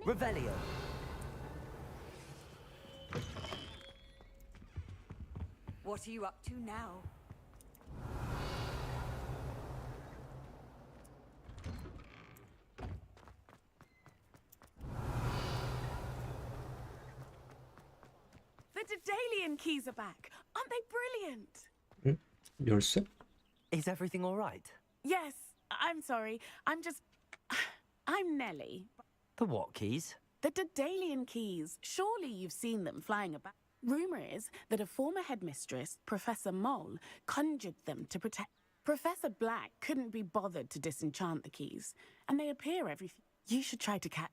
Revelio. What are you up to now? The Daedalian keys are back. Aren't they brilliant? 응? 열쇠? Is everything all right? Yes, I'm sorry. I'm Nellie. The what keys? The Daedalian keys. Surely you've seen them flying about. Rumor is that a former headmistress, Professor Mole, conjured them to protect. Professor Black couldn't be bothered to disenchant the keys, and they appear every. You should try to catch.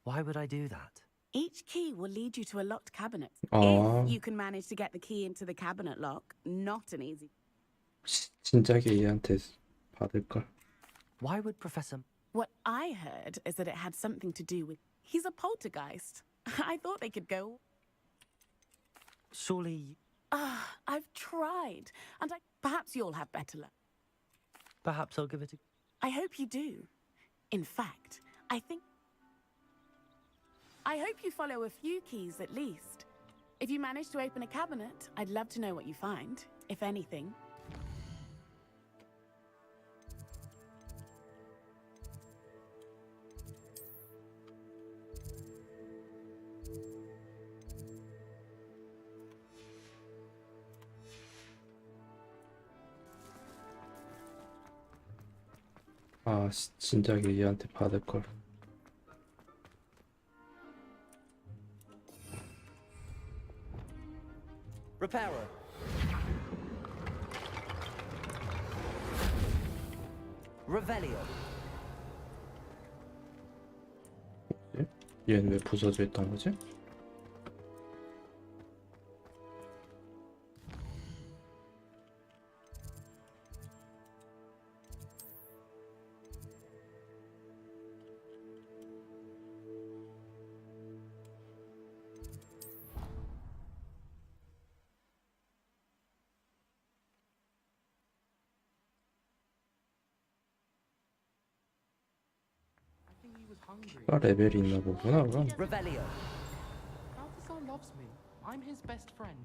Why would I do that? Each key will lead you to a locked cabinet. 아, If you can manage to get the key into the cabinet lock, not an easy. 진작에 얘한테 받을 걸. Why would Professor... What I heard is that it had something to do with. He's a poltergeist. I thought they could go. Surely... I've tried, and perhaps you'll have better luck. Perhaps I'll give it a... I hope you do. In fact, I hope you follow a few keys at least. If you manage to open a cabinet, I'd love to know what you find, if anything. 아, 진작에 얘한테 받을 걸. Repairer. Revelio. 얘는 왜 부서져 있던 거지? 레벨이 있나 보구나, 그럼. Revelio. Balthazar loves me. I'm his best friend.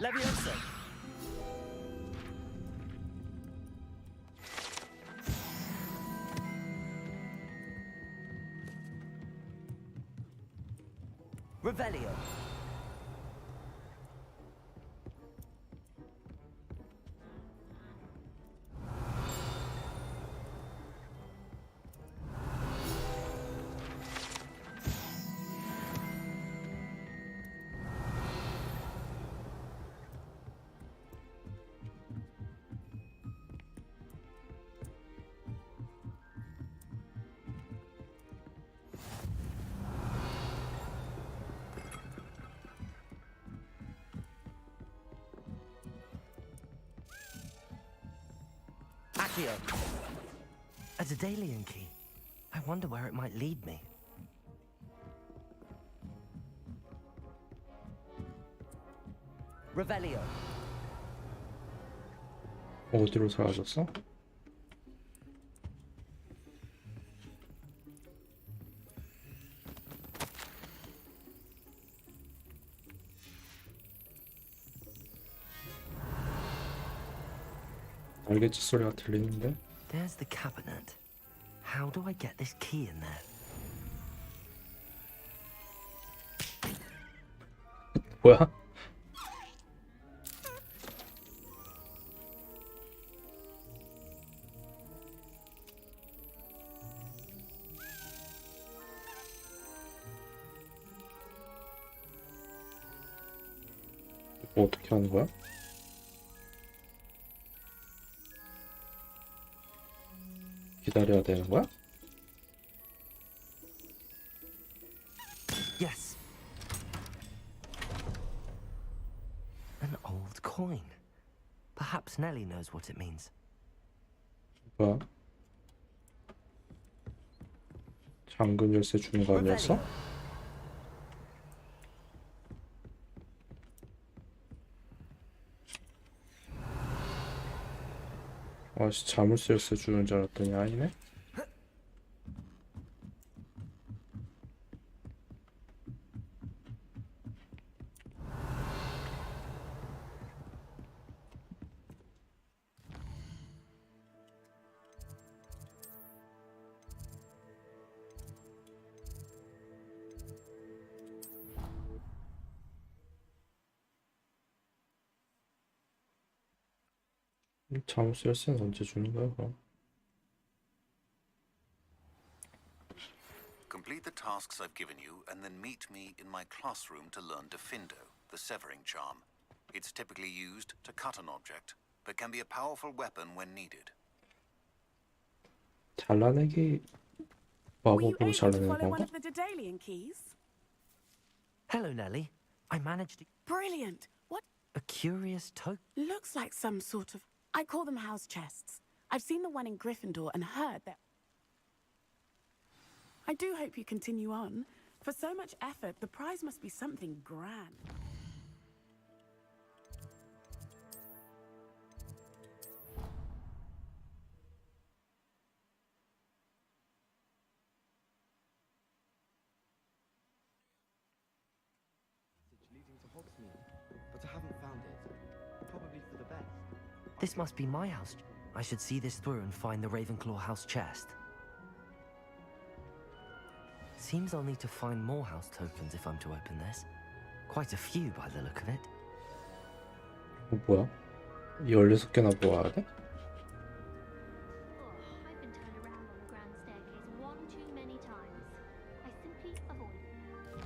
Leviosa. Revelio. Accio. A Daedalian key. I wonder where it might lead me. Revelio. 어디로 사라졌어? 날개짓 소리가 들리는데? There's the cabinet. How do I get this key in there? 뭐야? 이거 어떻게 하는 거야? 기다려야 되는 거야? Yes. An old coin. Perhaps Nellie knows what it means. 뭐야? 잠금 열쇠 주는 거 아니었어? 아씨, 자물쇠 열쇠 주는 줄 알았더니 아니네? 잠수 열쇠는 언제 주는 거야, 그럼? Complete the tasks I've given you and then meet me in my classroom to learn Defindo, the severing charm. It's typically used to cut an object, but can be a powerful weapon when needed. 잘라내기 마법으로 잘라내는 Follow one 건가? of the Daedalian keys? Hello, Nellie. I managed to... Brilliant. What? A curious token? Looks like some sort of... I call them house chests. I've seen the one in Gryffindor and heard that... I do hope you continue on. For so much effort, the prize must be something grand. Leading to Hogsmeade, but I haven't found it. Probably for the best. This must be my house. I should see this through and find the Ravenclaw house chest. Seems I'll need to find more house tokens if I'm to open this. Quite a few by the look of it. 뭐야? 16개나 모아야 돼? I've been turned around on the grand staircase one too many times. I simply avoid it.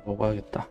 먹어야겠다.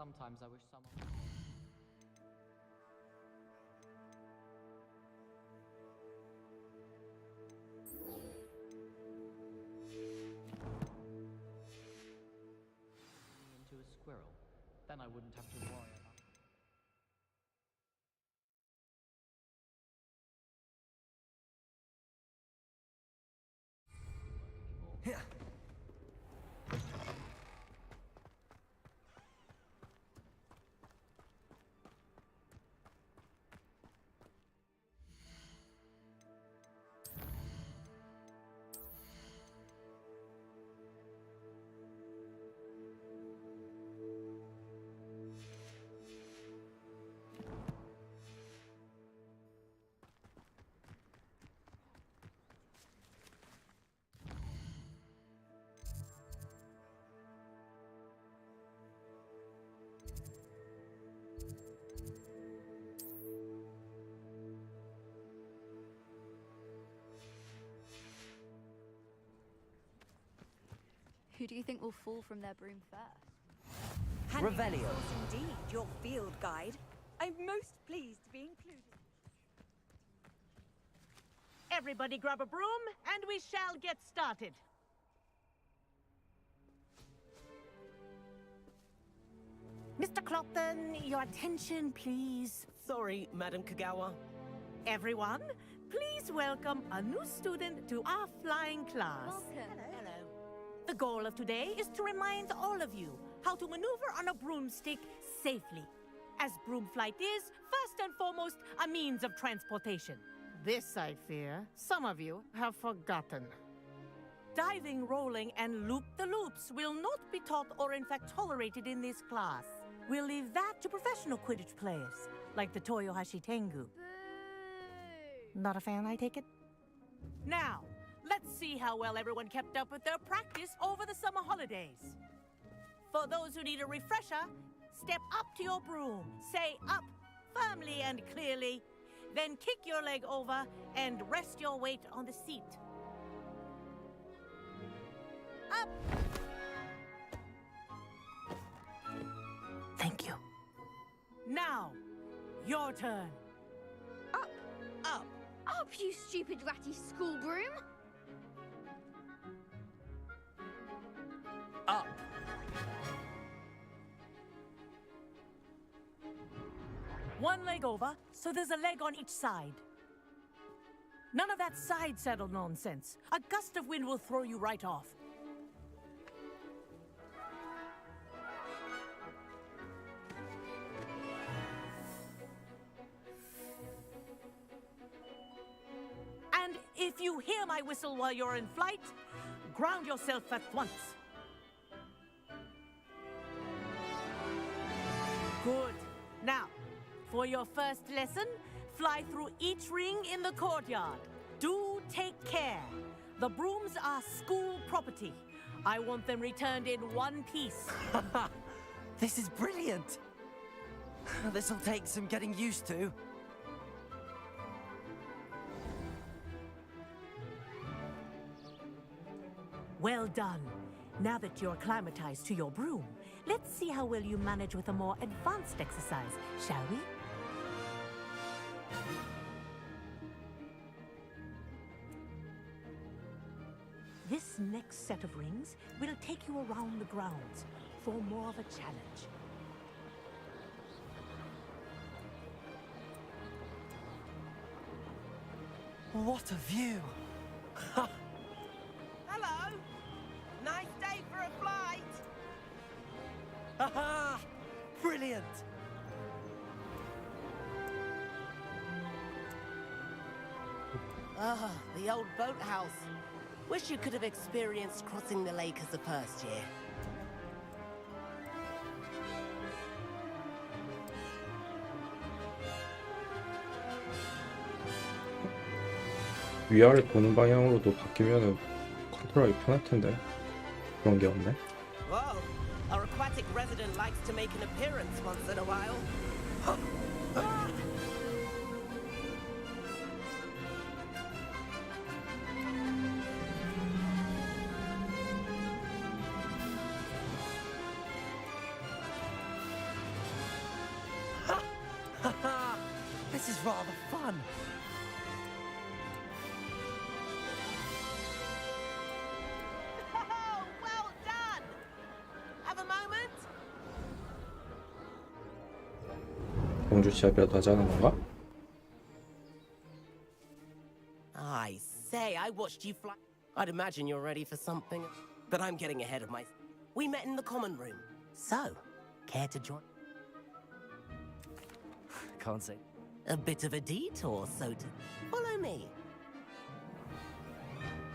Sometimes I wish someone... into a squirrel. Then I wouldn't have to worry about... Who do you think will fall from their broom first? Revelio. Indeed, your field guide. I'm most pleased to be included. Everybody grab a broom, and we shall get started. Mr. Clopton, your attention, please. Sorry, Madam Kagawa. Everyone, please welcome a new student to our flying class. Welcome. Hello. The goal of today is to remind all of you how to maneuver on a broomstick safely, as broom flight is, first and foremost, a means of transportation. This, I fear, some of you have forgotten. Diving, rolling, and loop-the-loops will not be taught or in fact tolerated in this class. We'll leave that to professional Quidditch players, like the Toyohashi Tengu. Not a fan, I take it? Now, let's see how well everyone kept up with their practice over the summer holidays. For those who need a refresher, step up to your broom, say up firmly and clearly, then kick your leg over and rest your weight on the seat. Up! Thank you. Now, your turn. Up! Up! Up, you stupid ratty school broom! Up! One leg over, so there's a leg on each side. None of that side saddle nonsense. A gust of wind will throw you right off. And if you hear my whistle while you're in flight, ground yourself at once. Good. Now, for your first lesson, fly through each ring in the courtyard. Do take care. The brooms are school property. I want them returned in one piece. This is brilliant! This'll take some getting used to. Well done. Now that you're acclimatized to your broom, let's see how well you manage with a more advanced exercise, shall we? This next set of rings will take you around the grounds for more of a challenge. What a view! Hello! Nice day for a flight! Aha! Brilliant! Ah, the old boathouse. Wish you could have experienced crossing the lake as a first year. 위아래 보는 방향으로도 바뀌면은 컨트롤하기 편할 텐데 그런 게 없네. Whoa, our aquatic resident likes to make an appearance once in a while. This is rather fun. Oh, well done! Have a moment? 공주 시합이라도 하자는 건가? I say, I watched you fly. I'd imagine you're ready for something, but I'm getting ahead of my... We met in the common room. So, care to join? Can't say. A bit of a detour, so to... Follow me.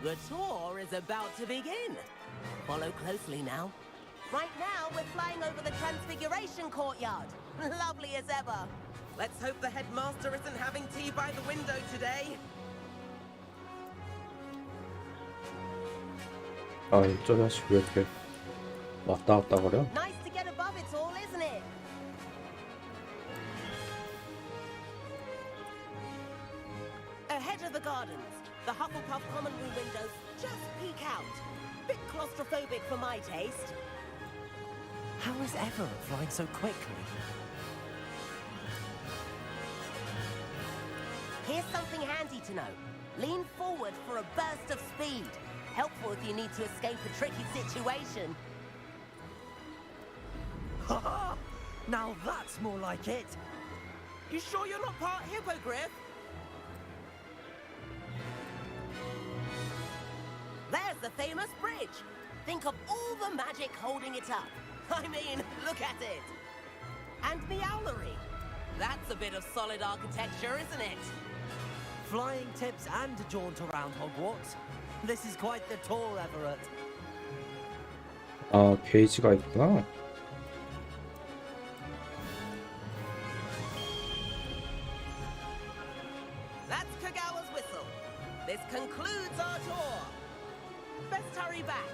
The tour is about to begin. Follow closely now. Right now, we're flying over the Transfiguration Courtyard. Lovely as ever. Let's hope the headmaster isn't having tea by the window today. 아, 저 자식 왜 이렇게 왔다 갔다 거려? Nice to get above it all, isn't it? Ahead of the gardens, the Hufflepuff common room windows just peek out. Bit claustrophobic for my taste. How is Everett flying so quickly? Here's something handy to know. Lean forward for a burst of speed. Helpful if you need to escape a tricky situation. Ha! Now that's more like it. You sure you're not part hippogriff? There's the famous bridge. Think of all the magic holding it up. I mean, look at it. And the owlery. That's a bit of solid architecture, isn't it? Flying tips and a jaunt around Hogwarts. This is quite the tour, Everett. 아, 게이지가 있구나. That's Kagawa's whistle. This concludes our tour. Best hurry back.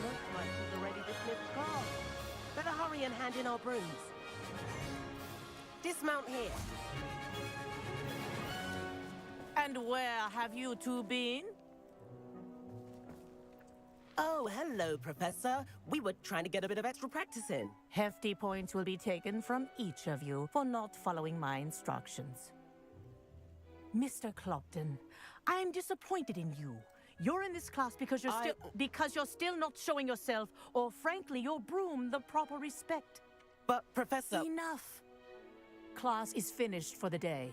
Looks like we've already dismissed cars. Better hurry and hand in our brooms. Dismount here. And where have you two been? Oh, hello, Professor. We were trying to get a bit of extra practice in. Hefty points will be taken from each of you for not following my instructions. Mr. Clopton, I am disappointed in you. You're in this class because you're still not showing yourself, or frankly, your broom the proper respect. But, Professor... Enough. Class is finished for the day.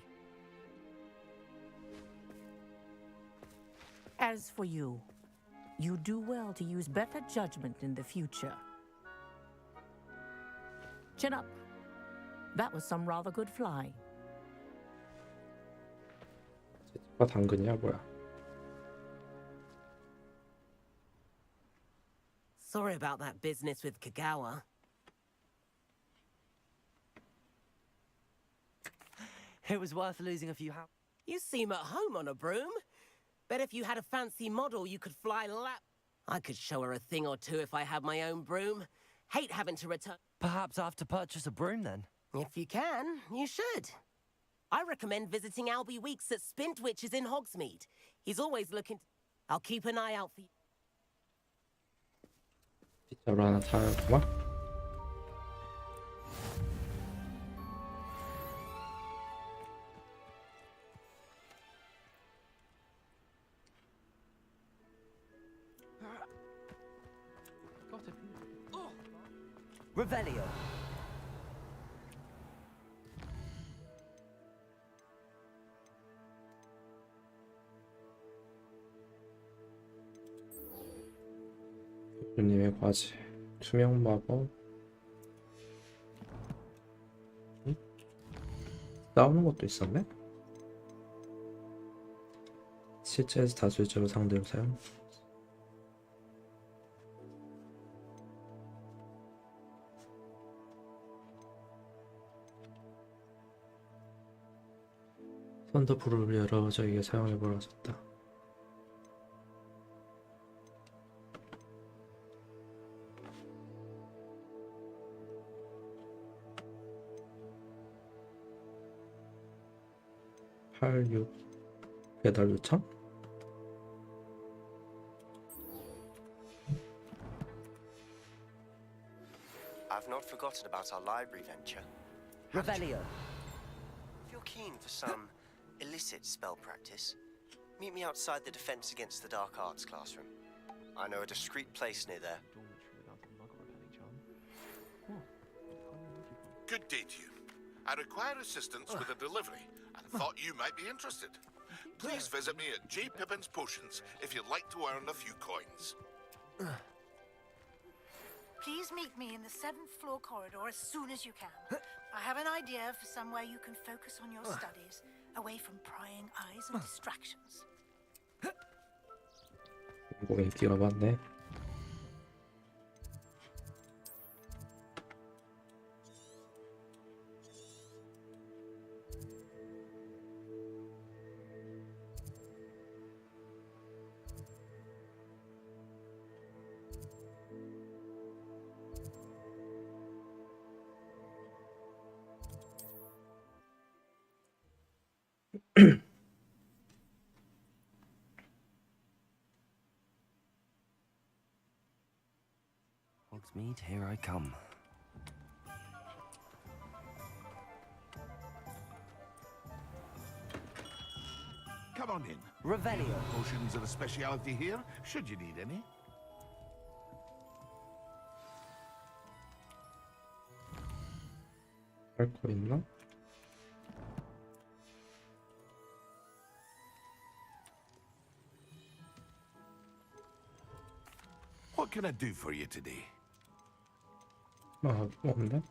As for you, you do well to use better judgment in the future. Chin up. That was some rather good flying. 당근이야 뭐야? Sorry about that business with Kagawa. It was worth losing a few You seem at home on a broom. Bet if you had a fancy model, you could fly lap. I could show her a thing or two if I had my own broom. Hate having to return. Perhaps I have to purchase a broom then. If you can, you should. I recommend visiting Albie Weeks at Spintwitches in Hogsmeade. He's always looking... I'll keep an eye out for you. 빗자루 하나 사야구만. Revelio. 교수님의 과제 투명 마법. 응? 싸우는 것도 있었네? 실제에서 다수일자로 상대로 사용. 썬더풀을 열어 저에게 사용해보라 하셨다. 배달 요청? I've not forgotten about our library venture. Revelio. If you're keen for some illicit spell practice, meet me outside the Defense Against the Dark Arts classroom. I know a discreet place near there. Good day to you. I require assistance with a delivery and thought you might be interested. Please visit me at J. Pippin's Potions if you'd like to earn a few coins. Please meet me in the 7th floor corridor as soon as you can. I have an idea for somewhere you can focus on your studies, away from prying eyes and distractions. 뭐 인기가 많네. Hogsmeade, here I come. Come on in. Revelio. Potions are a speciality here, should you need any. 할 거 있나? What can I do for you today? 아, 없네.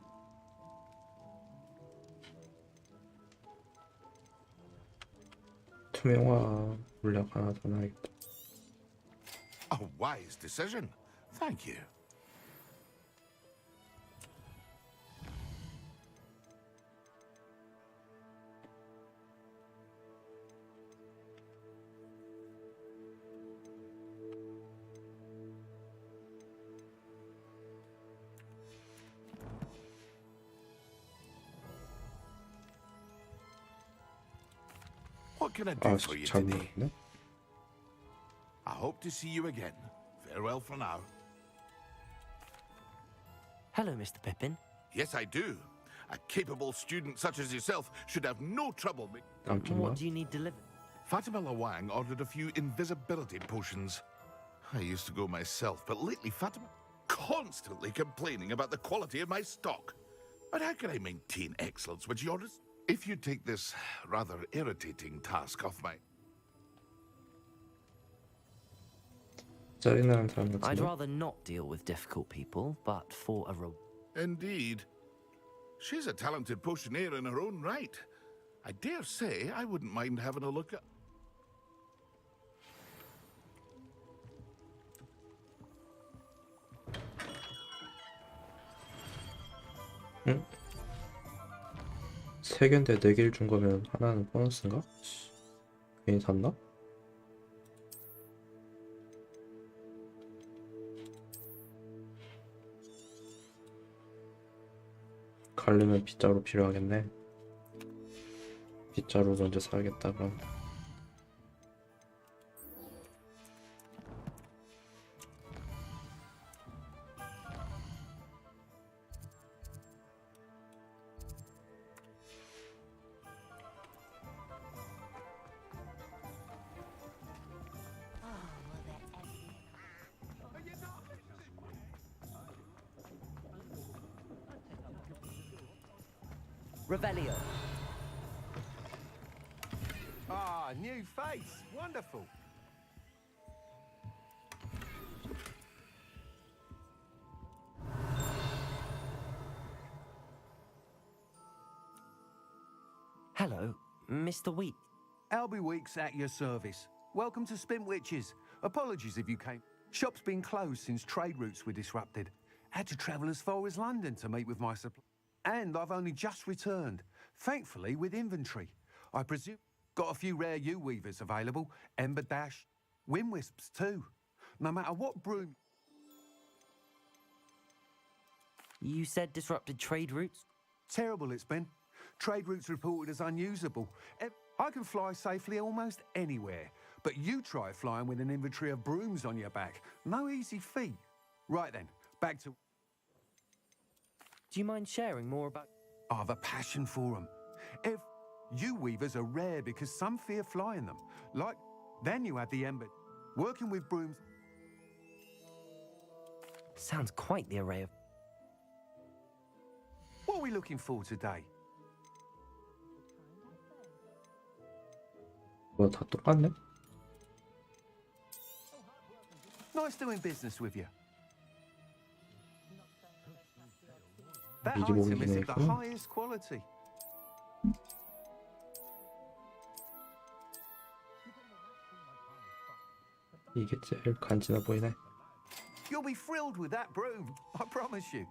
투명화 물약 하나 더 놔야겠다. A wise decision. Thank you. What can I do for you today? I hope to see you again. Farewell for now. Hello, Mr. Pippin. Yes, I do. A capable student such as yourself should have no trouble. What do you need delivered? Fatima Lawang ordered a few invisibility potions. I used to go myself, but lately Fatima constantly complaining about the quality of my stock. But how can I maintain excellence when she orders? If you take this rather irritating task off my... I'd rather not deal with difficult people, but for a Indeed. She's a talented potioneer in her own right. I dare say I wouldn't mind having a look at... 응? 3개인데 4개를 준 거면 하나는 보너스인가? 괜히 샀나? 가려면 빗자루 필요하겠네. 빗자루 먼저 사야겠다 그럼. Revelio. Ah, new face. Wonderful. Hello, Mr. Wheat. Albie Weeks at your service. Welcome to Spintwitches. Apologies if you came. Shop's been closed since trade routes were disrupted. Had to travel as far as London to meet with my supply. And I've only just returned, thankfully with inventory. I presume got a few rare U-weavers available, Ember Dash, Wind Wisps too. No matter what broom... You said disrupted trade routes? Terrible it's been. Trade routes reported as unusable. I can fly safely almost anywhere, but you try flying with an inventory of brooms on your back. No easy feat. Right then, back to... Do you mind sharing more about... I have a passion for them. If you weavers are rare because some fear flying them. Like, then you have the ember. Working with brooms. Sounds quite the array of... What are we looking for today? 뭐 다 똑같네? Nice doing business with you. That 미리 보기 item is of the 기능이구나. highest quality. 이게 제일 간지나 보이네. You'll be thrilled with that broom, I promise you.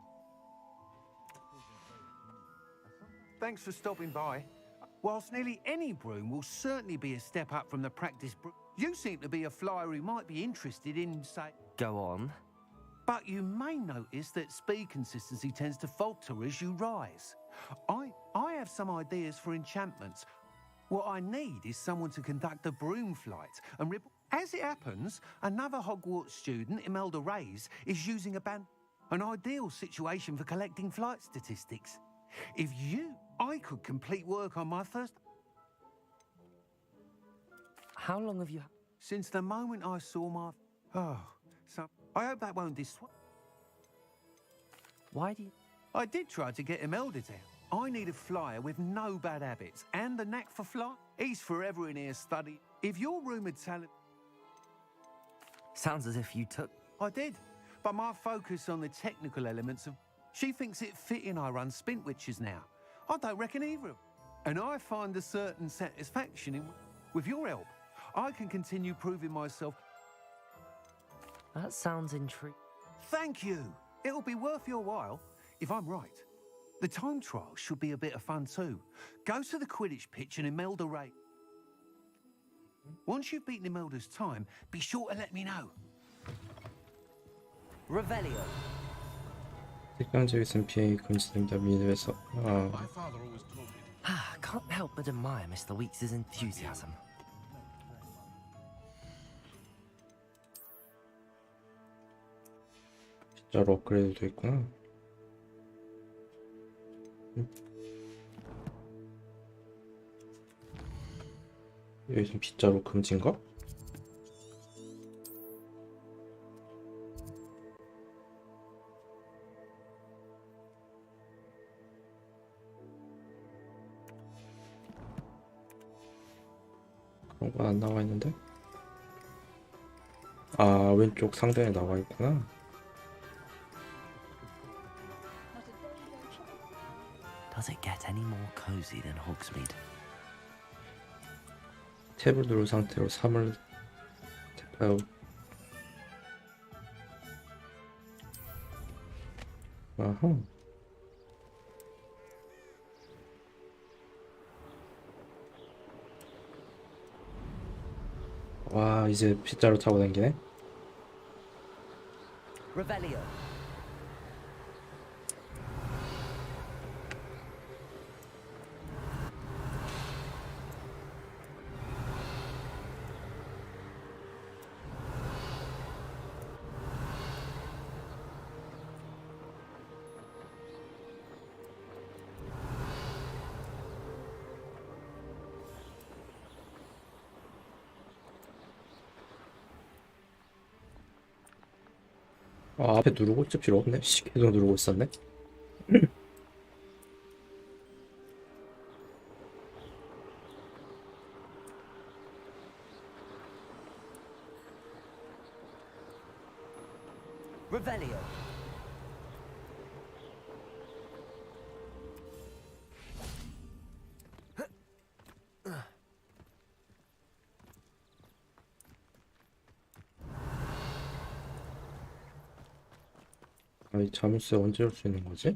Thanks for stopping by. Whilst nearly any broom will certainly be a step up from the practice broom, you seem to be a flyer who might be interested in, say... Go on. But you may notice that speed consistency tends to falter as you rise. I have some ideas for enchantments. What I need is someone to conduct a broom flight and rip... As it happens, another Hogwarts student, Imelda Reyes, is using a an ideal situation for collecting flight statistics. If I could complete work on my first... How long have you... Since the moment I saw my... Oh, so... I hope that won't dissuade... Why do you... I did try to get Imelda down. I need a flyer with no bad habits and the knack for fly. He's forever in here studying. If your rumoured talent... Sounds as if you took... I did, but my focus on the technical elements of... She thinks it fitting I run Spintwitches now. I don't reckon either of them. And I find a certain satisfaction in... With your help, I can continue proving myself... That sounds intriguing. Thank you. It'll be worth your while, if I'm right. The time trial should be a bit of fun too. Go to the Quidditch pitch and Imelda Ray. Once you've beaten Imelda's time, be sure to let me know. Revelio. 특강적 있으면 비행이 금지됩니다. 미드에서. Can't help but admire Mr. Weeks' enthusiasm. 빗자루 업그레이드도 있구나. 여기서 빗자루 금지인가? 그런 건 안 나와 있는데? 아, 왼쪽 상단에 나와 있구나. Does it get any more cozy than Hogsmeade? 탭을 누른 상태로 3을 탭하여 아하. 와, 이제 빗자루 타고 다니네. Revelio. 아, 앞에 누르고 있을 필요 없네. 씨, 계속 누르고 있었네. Revelio. 아, 이 자물쇠 언제 올 수 있는 거지?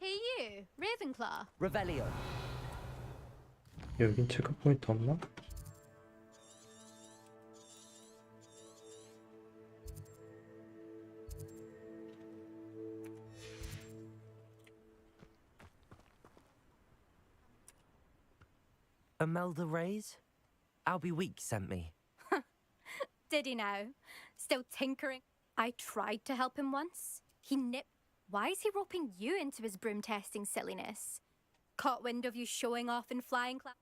Hey you, Ravenclaw. Revelio. 여긴 체크 포인트 없나? Imelda Reyes? Albie Weeks sent me. Did he now? Still tinkering? I tried to help him once. He nipped. Why is he roping you into his broom testing silliness? Caught wind of you showing off in flying class?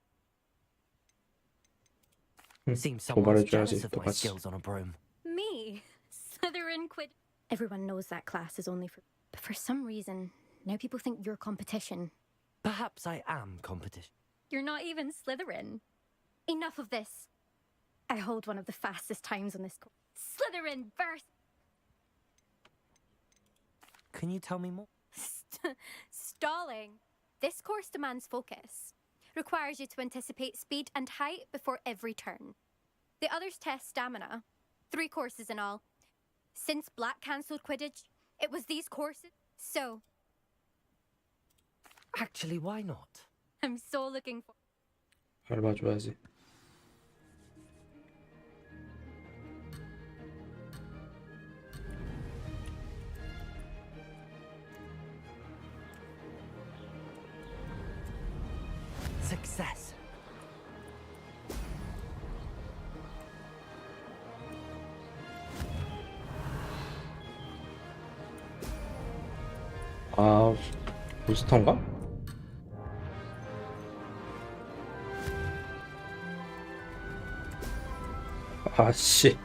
Seems someone's jealous 도발해줘야지 of my 똑같이. skills on a broom. Me? Slytherin quid. Everyone knows that class is only for. But for some reason, now people think you're competition. Perhaps I am competition. You're not even Slytherin. Enough of this. I hold one of the fastest times on this course. Slytherin versus. Can you tell me more? Stalling. This course demands focus. Requires you to anticipate speed and height before every turn. The others test stamina. 3 courses in all. Since Black cancelled Quidditch, it was these courses. So, Actually, why not? I'm so looking for. 밟아줘야지. Success. 아, 부스터인가? 아씨.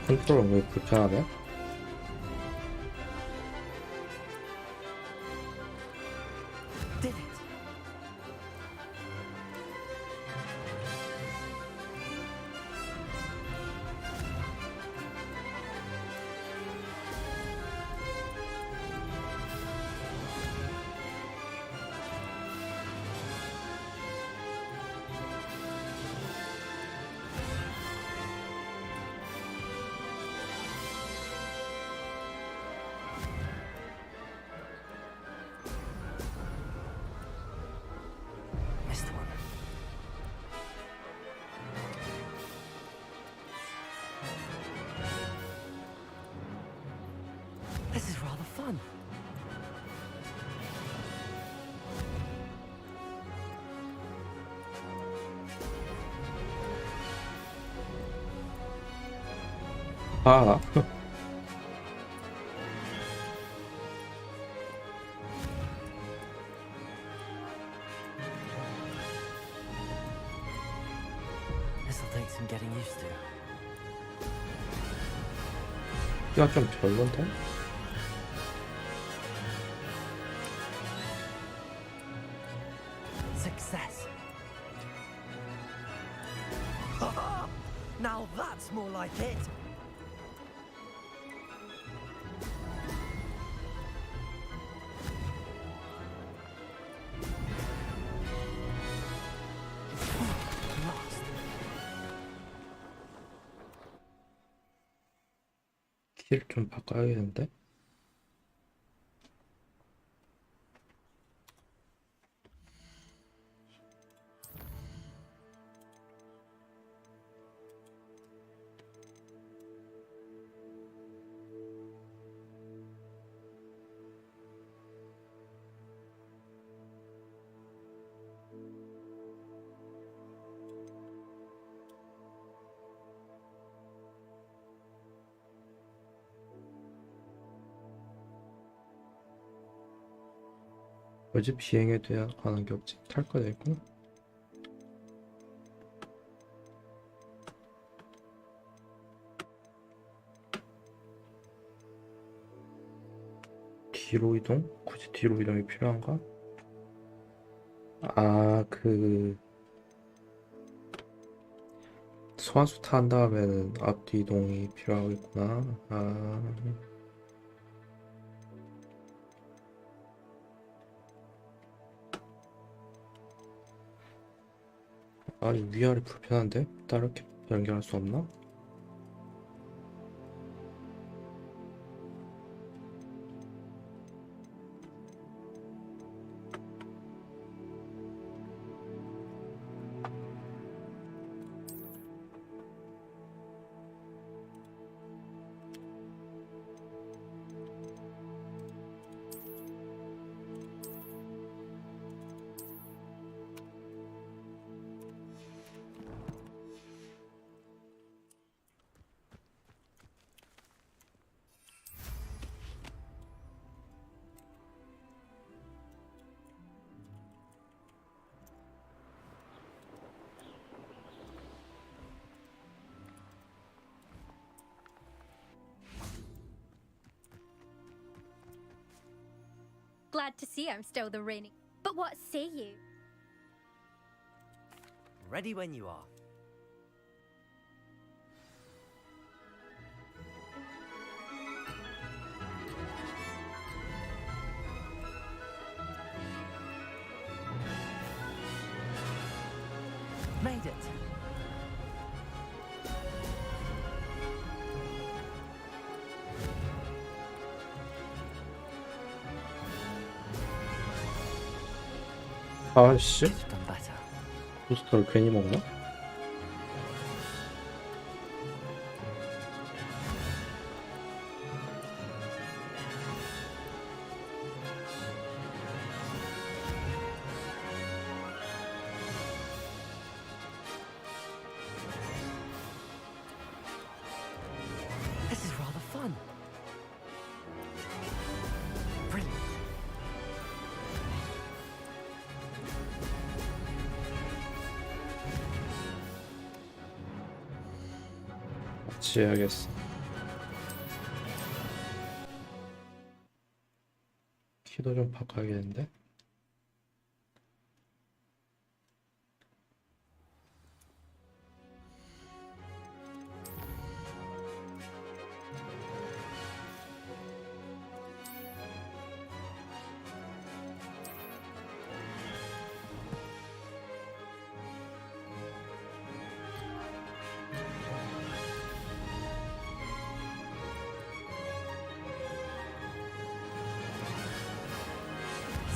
컨트롤 왜 불편하네? Did it. Missed one. This is rather fun. 아. This'll take some getting used to. 이거 좀 별론데? Success. Now that's more like it. Lost. 길 좀 바꿔야겠는데? 뭐지? 비행에 대한 관한 게 없지. 탈 거 있고. 뒤로 이동? 굳이 뒤로 이동이 필요한가? 아, 소환수 탄 다음에는 앞뒤 이동이 필요하겠구나. 아. 아, 이 위아래 불편한데? 다르게 연결할 수 없나? Glad to see I'm still the reigning. But what say you? Ready when you are. Made it. 아씨, 부스터를 괜히 먹나? This is rather fun. Brilliant. 같이 해야겠어. 키도 좀 바꿔야겠는데?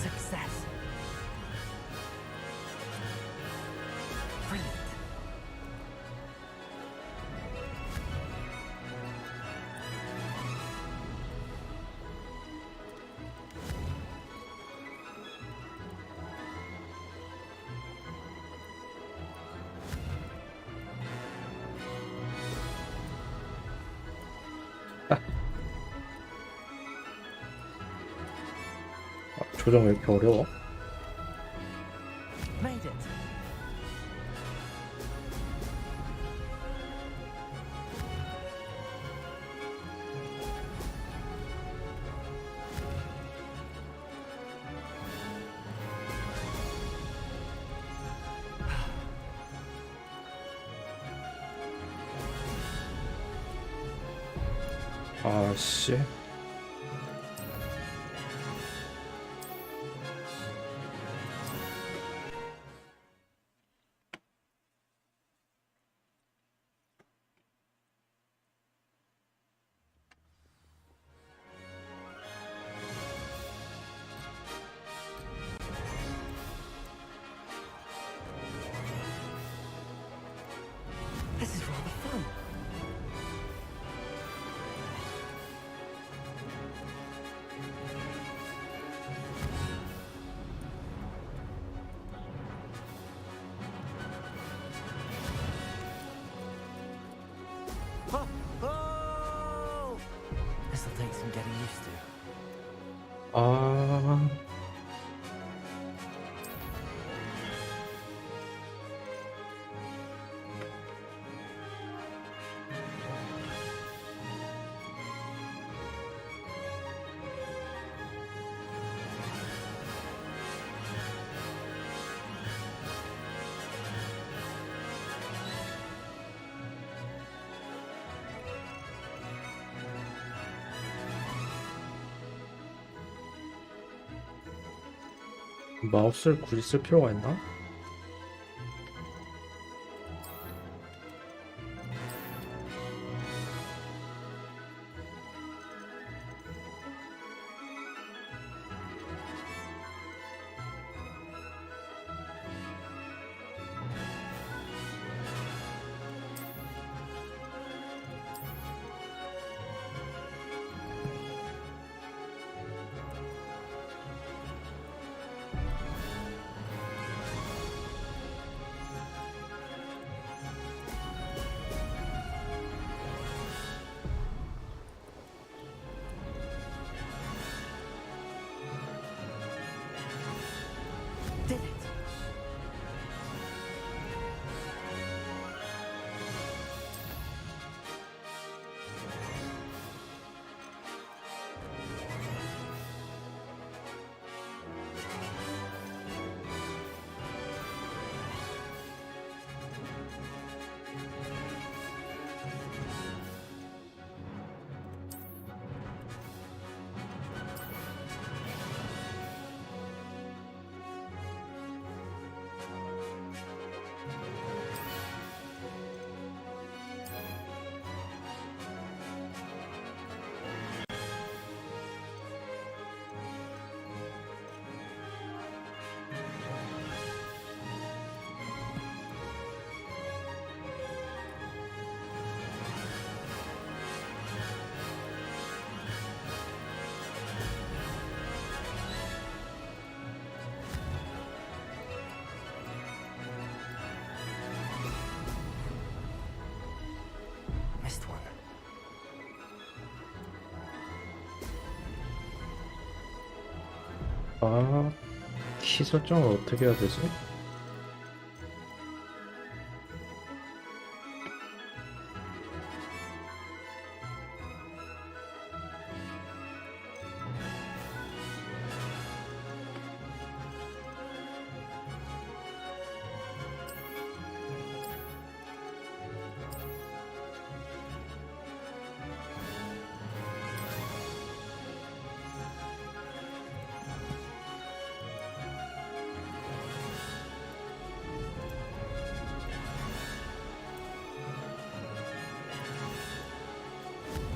Success. Brilliant. 조정 왜 이렇게 어려워? Made it. 아씨. This is rather fun. This'll take some getting used to. 아. 마우스를 굳이 쓸 필요가 있나? 아, 키 설정을 어떻게 해야 되지?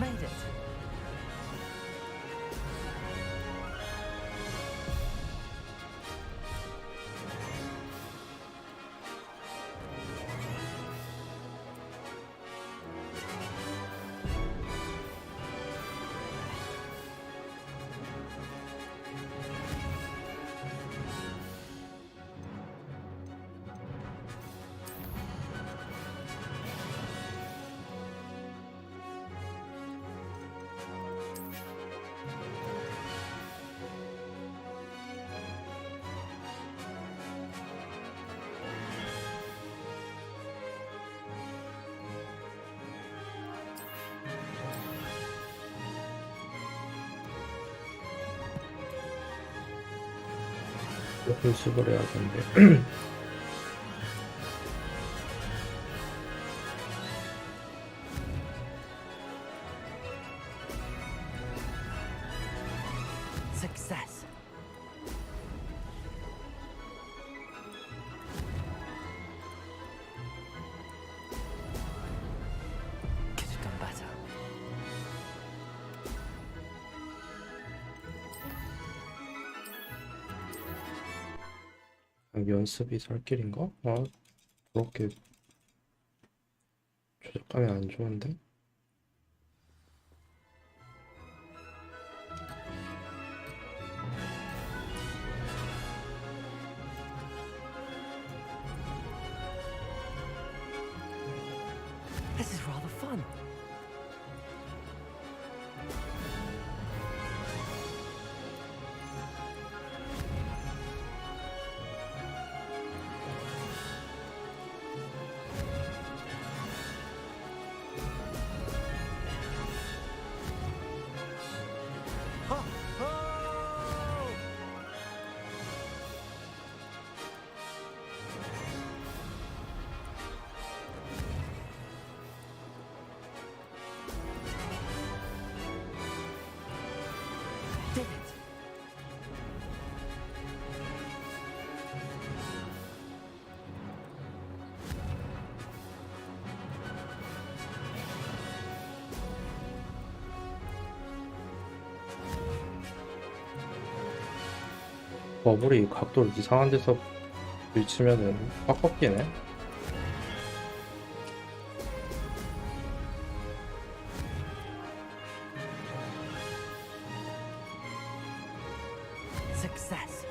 Made it. 연습을 해야겠는데. Success. Could have done better. 연습이 살 길인가? 아, 그렇게 조작감이 안 좋은데? This is rather fun. Did it. 버블이 각도를 이상한 데서 밀치면은 꽉 꺾이네. Success.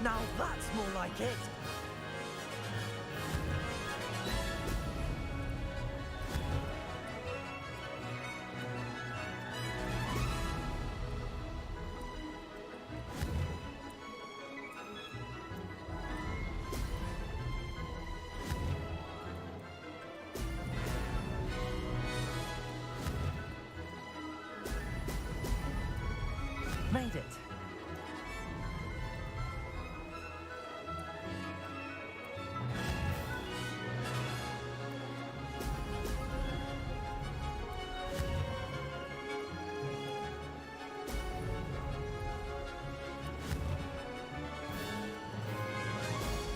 Now that's more like it. Made it.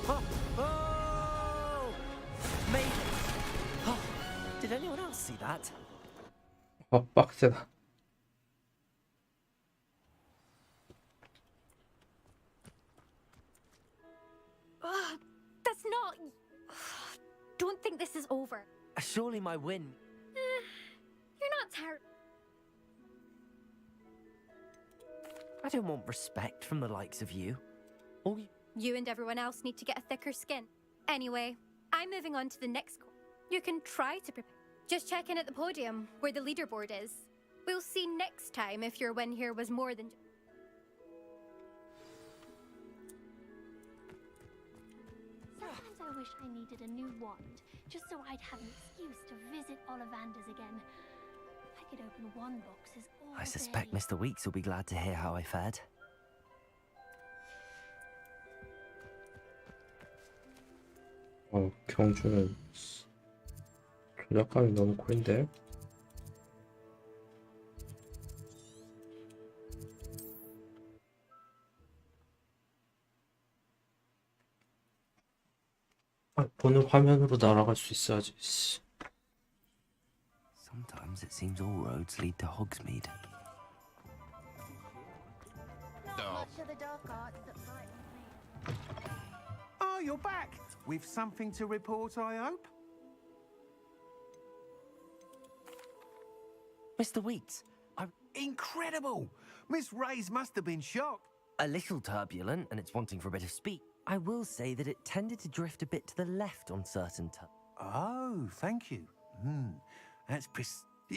Oh! Made it. Oh, did anyone else see that? 아, 빡세다. That's not. Don't think this is over. Surely my win. You're not terrible. I don't want respect from the likes of you. All You and everyone else need to get a thicker skin. Anyway, I'm moving on to the next course. You can try to prepare. Just check in at the podium where the leaderboard is. We'll see next time if your win here was more than... Sometimes I wish I needed a new wand, just so I'd have an excuse to visit Ollivander's again. I could open wand boxes all I suspect day. Mr. Weeks will be glad to hear how I fared. 경주는 조작감이 너무 코인데. 보는 화면으로 날아갈 수 있어야지. Sometimes it seems all roads lead to Hogsmeade. Oh, you're back! With something to report, I hope? Mr. Weeks, Incredible! Miss Ray's must have been shocked. a little turbulent and it's wanting for a bit of speed. I will say that it tended to drift a bit to the left on certain Oh, thank you. That's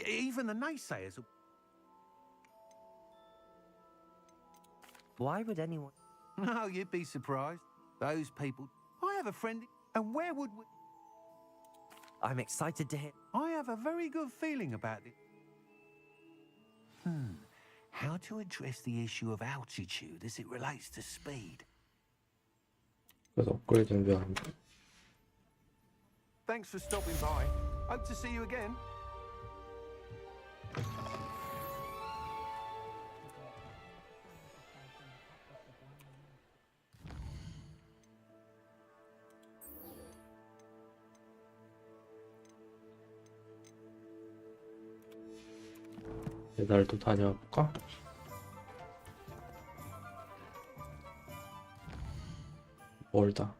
even the naysayers. Why would anyone... No, you'd be surprised. Those people... I have a friend... And where would we... I'm excited to hear... I have a very good feeling about it. How to address the issue of altitude as it relates to speed. 그래서 업그레이드는 왜 안 돼? Thanks for stopping by. Hope to see you again. 배달도 다녀볼까? 멀다.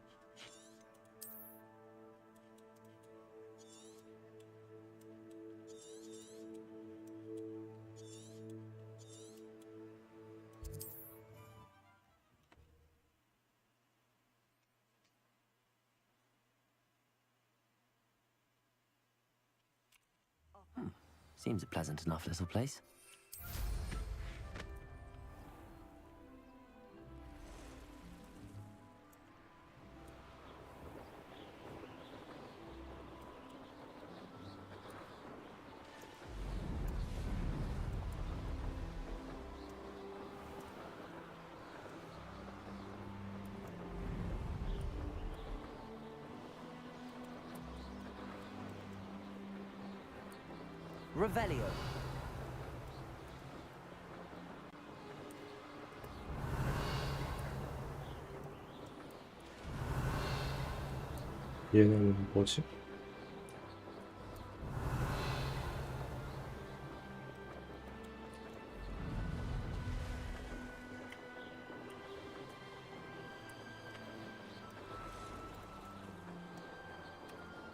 Seems a pleasant enough little place. Revelio. 얘는 뭐지?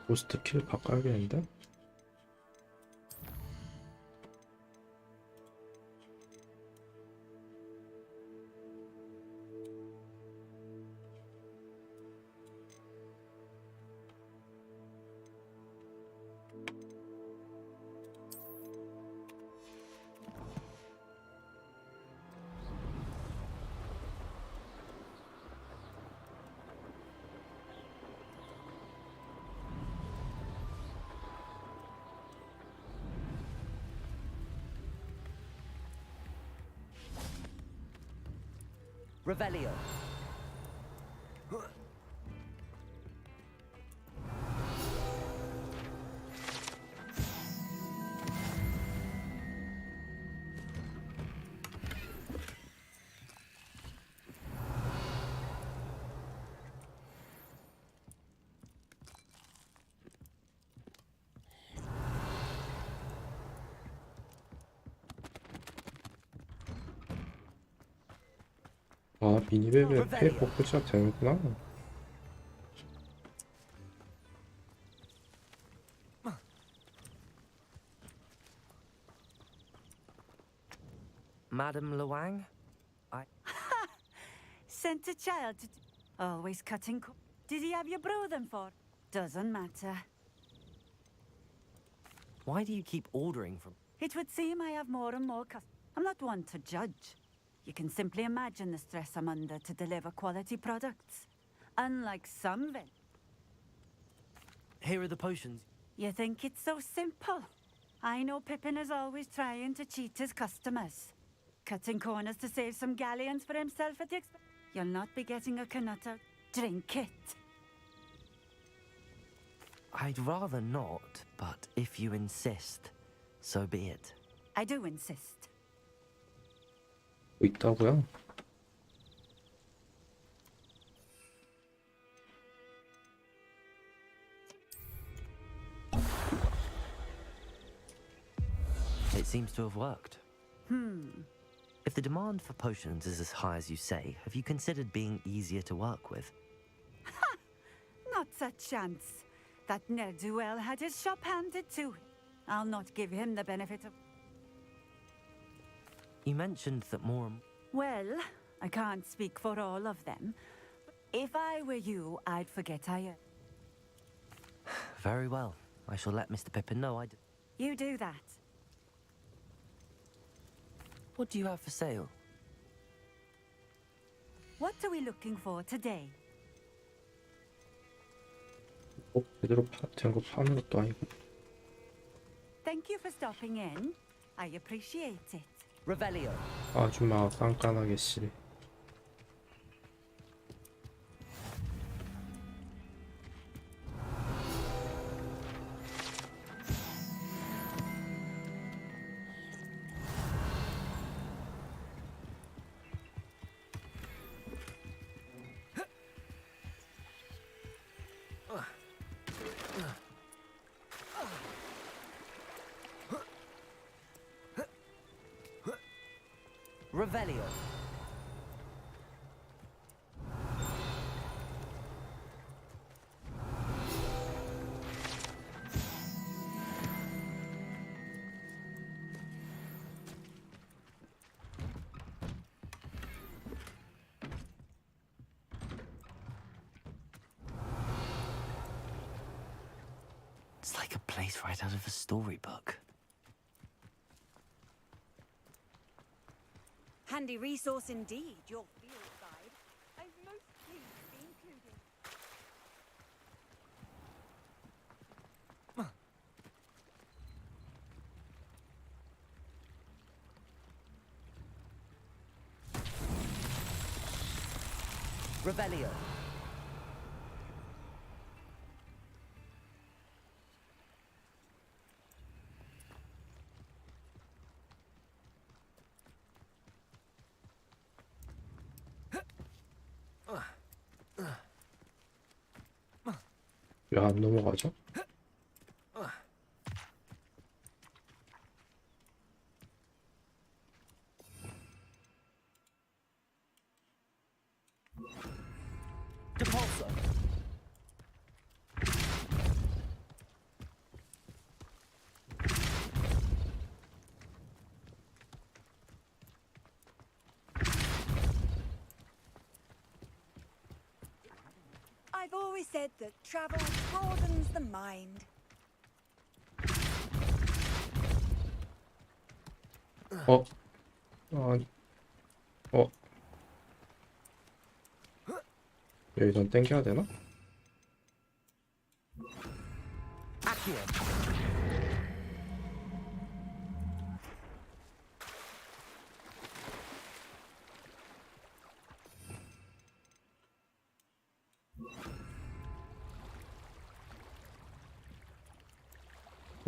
고스트 킬 바꿔야겠는데? Revelio. 아, 미니맵에 페이퍼 표시가 되는구나. Madame Luang? Sent a child to... Always cutting... Did he have you brew them for? Doesn't matter. Why do you keep ordering from... It would seem I have more and more I'm not one to judge. You can simply imagine the stress I'm under to deliver quality products. Unlike some Here are the potions. You think it's so simple? I know Pippin is always trying to cheat his customers. Cutting corners to save some galleons for himself at the expense. You'll not be getting a Canut out. Drink it. I'd rather not, but if you insist, so be it. I do insist. 뭐 있다고요? It seems to have worked. If the demand for potions is as high as you say, have you considered being easier to work with? Not a chance. That ne'er-do-well had his shop handed to him. I'll not give him the benefit of... You mentioned that more... Well, I can't speak for all of them. If I were you, I'd forget I... Very well. I shall let Mr. Pippin know I... You do that. What do you have for sale? What are we looking for today? 제대로 된 거 파는 것도 아니고. Thank you for stopping in. I appreciate it. Revelio. 아줌마 깐깐하게 씨. Revelio. It's like a place right out of a storybook. Handy resource indeed, your field guide. I'm most pleased to be included. Revelio. 왜 안 넘어가죠? Depulso. I've always said that travel broadens the mind. 여기선 땡겨야 되나?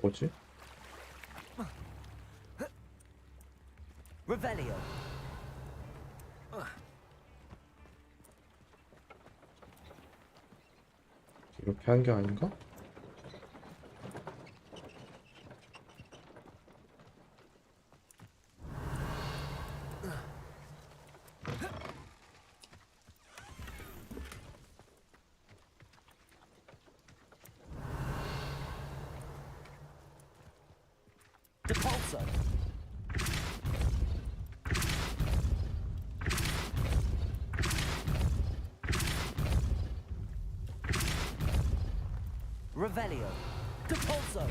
뭐지? Revelio. 이렇게 한 게 아닌가? Depulso. Revelio. Depulso.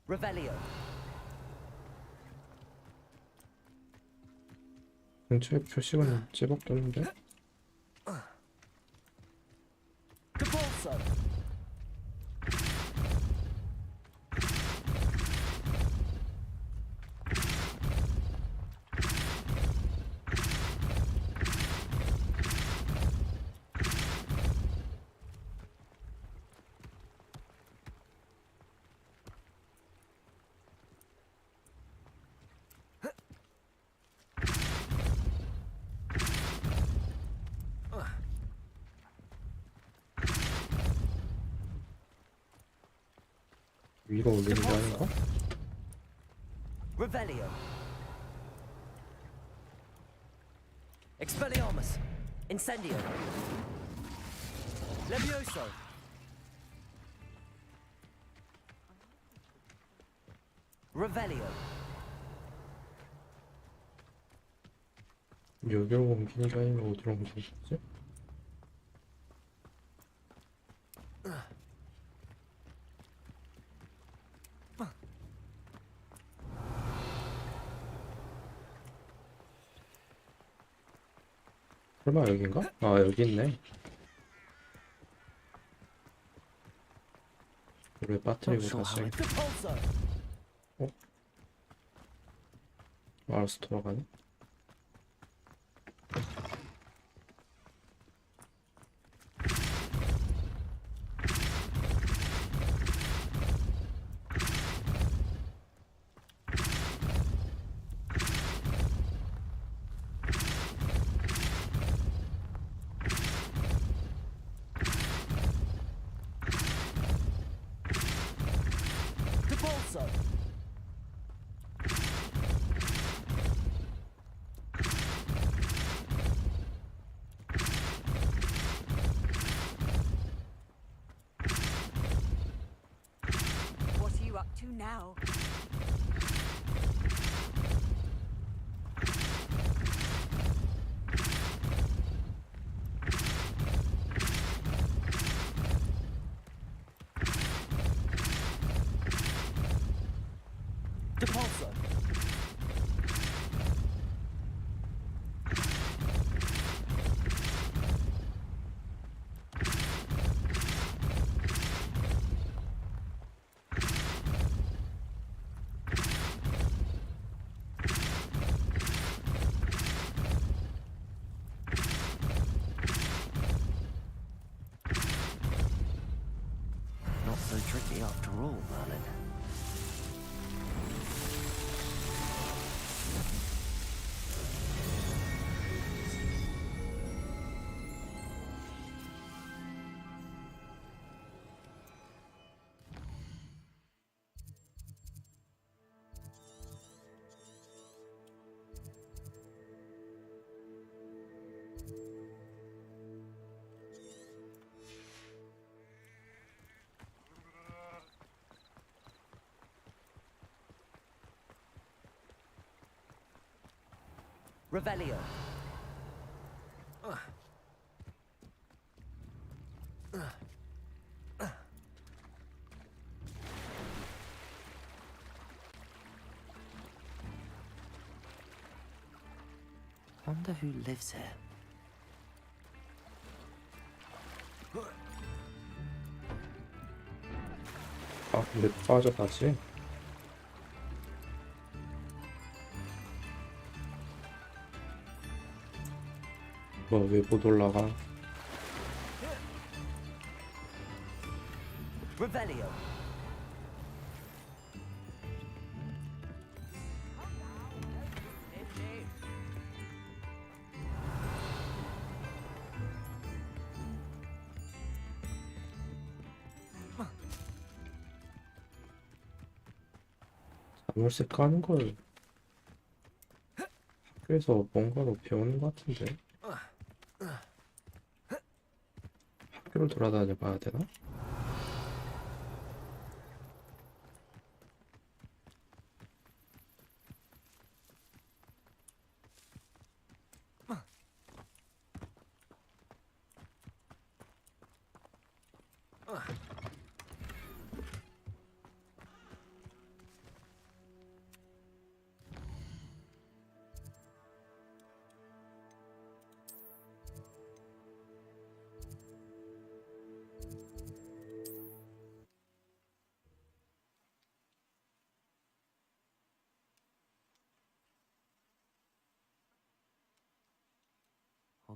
Revelio. 근처에 표시가 제법 없는데? Depulso. 위로 올리는 게 아닌가? Revelio. Expelliarmus. Incendio. Levioso. Revelio. 여기로 옮기는 게 아니면 어디로 옮기는 거지? 설마 여긴가? 아 여기 있네. 왜 빠뜨리고 다시 어? 알아서 돌아가네. Depulso. What are you up to now? Depulso. Not so tricky after all, Merlin. Revelio. Wonder who lives here. 아 근데 빠져가지? 뭐 왜 못 올라가? Revelio. 자물쇠 까는 걸 학교에서 뭔가로 배우는 것 같은데 학교를 돌아다녀 봐야 되나?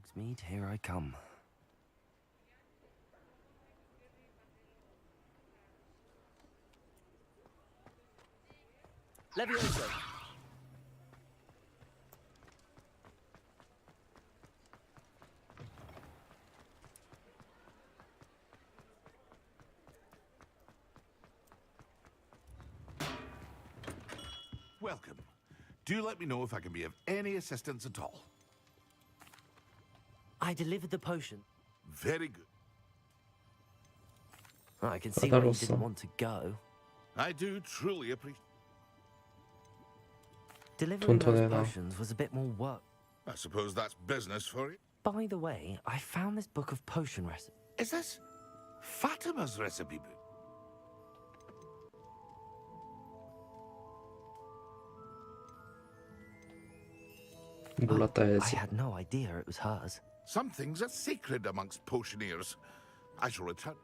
Hogsmeade, here I come. Levioso. Welcome. Do let me know if I can be of any assistance at all. I delivered the potion. Very good. I can see why you didn't want to go. I do truly appreciate. Delivering those potions was a bit more work. I suppose that's business for you. By the way, I found this book of potion recipes. Is this Fatima's recipe book? I had no idea it was hers. Some things are sacred amongst potioneers. I shall return.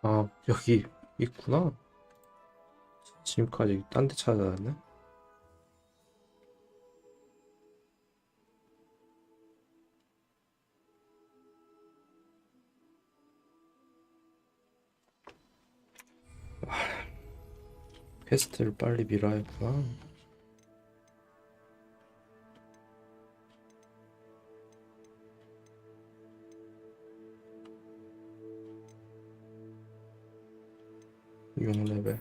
아, 여기 있구나. 지금까지 딴 데 찾아다녔네. 퀘스트를 빨리 밀어야 했구나. 용 레벨.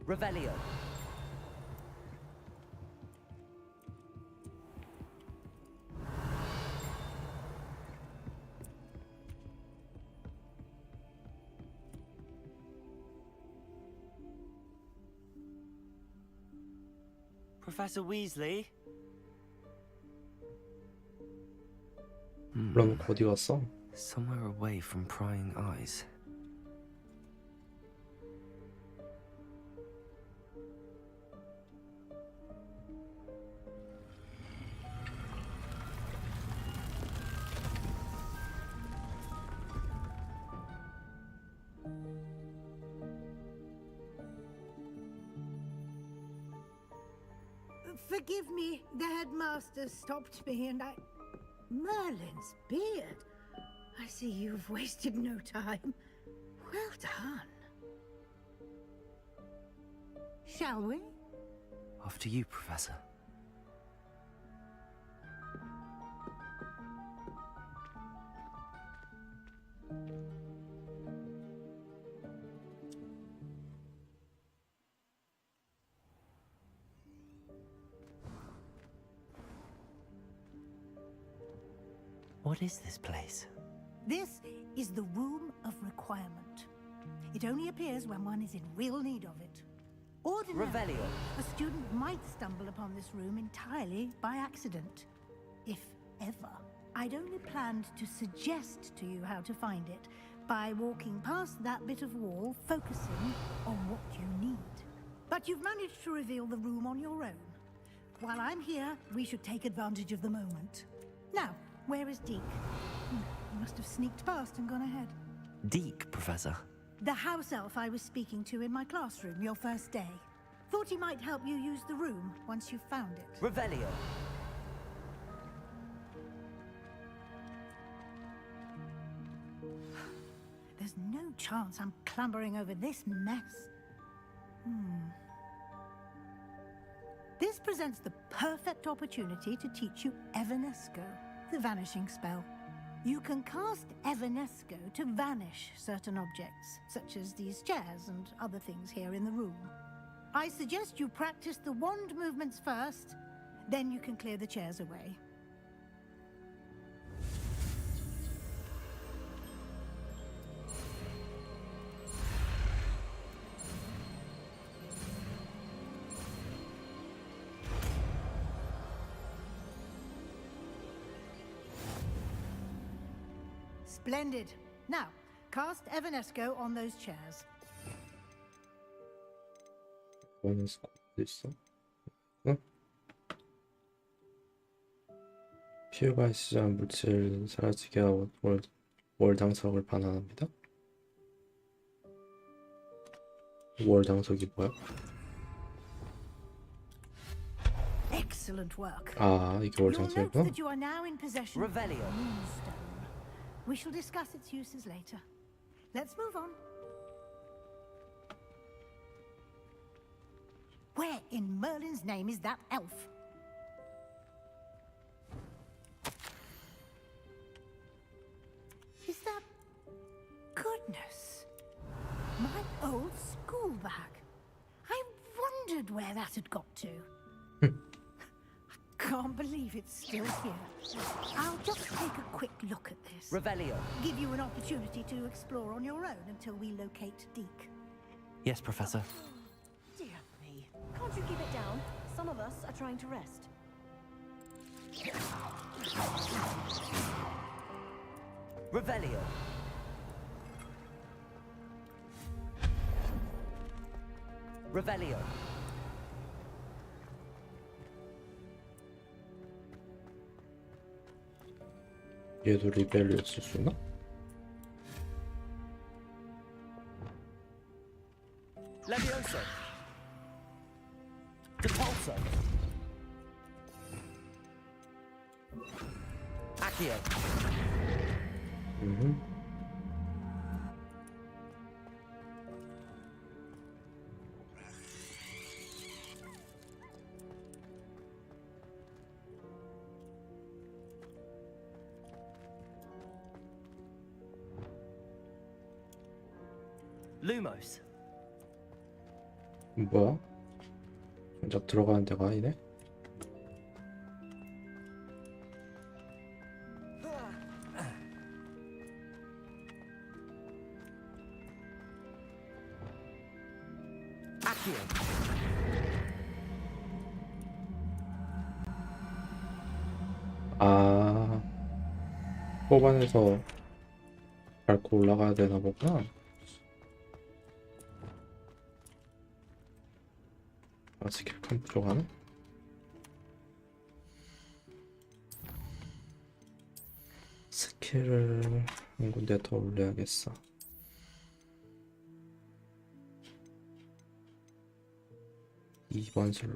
Revelio. Professor Weasley? 그럼 어디 갔어? Somewhere away from prying eyes. Forgive me, the headmaster stopped me and I... Merlin's beard. I see you've wasted no time. Well done. shall we? After you, Professor. What is this place? This is the Room of Requirement. It only appears when one is in real need of it. Ordinarily, Revelio. a student might stumble upon this room entirely by accident. If ever. I'd only planned to suggest to you how to find it by walking past that bit of wall, focusing on what you need. But you've managed to reveal the room on your own. While I'm here, we should take advantage of the moment. Now, where is Deke? He must have sneaked past and gone ahead. Deke, Professor. The house elf I was speaking to in my classroom your first day. Thought he might help you use the room once you've found it. Revelio. There's no chance I'm clambering over this mess. This presents the perfect opportunity to teach you Evanesco, the vanishing spell. You can cast Evanesco to vanish certain objects, such as these chairs and other things here in the room. I suggest you practice the wand movements first, then you can clear the chairs away. Splendid. Now, cast Evanesco on those chairs. 에바네스코 어디 있어? 응? 피해가 시전 물질 사라지게 하고 월당석을 반환합니다. 월당석이 뭐야? Excellent work. 아, 이게 You'll note 월당석이구나. that you are now in possession of the Revelio. moonstone. We shall discuss its uses later. Let's move on. Where in Merlin's name is that elf? Is that... Goodness. My old school bag. I wondered where that had got to. Can't believe it's still here. I'll just take a quick look at this. Revelio. Give you an opportunity to explore on your own until we locate Deke. Yes, Professor. Dear me. Can't you keep it down? Some of us are trying to rest. Revelio. Revelio. 얘도 리벨을 쓸 수 있나? Levioso. Depulso. Accio. Lumos. 뭐야? 정작 들어가는 데가 아니네? Accio. 아, 뽑아내서 밟고 올라가야 되나 보구나. 아, 스킬 칸 부족하네? 스킬을 한 군데 더 올려야겠어. 이번 슬로.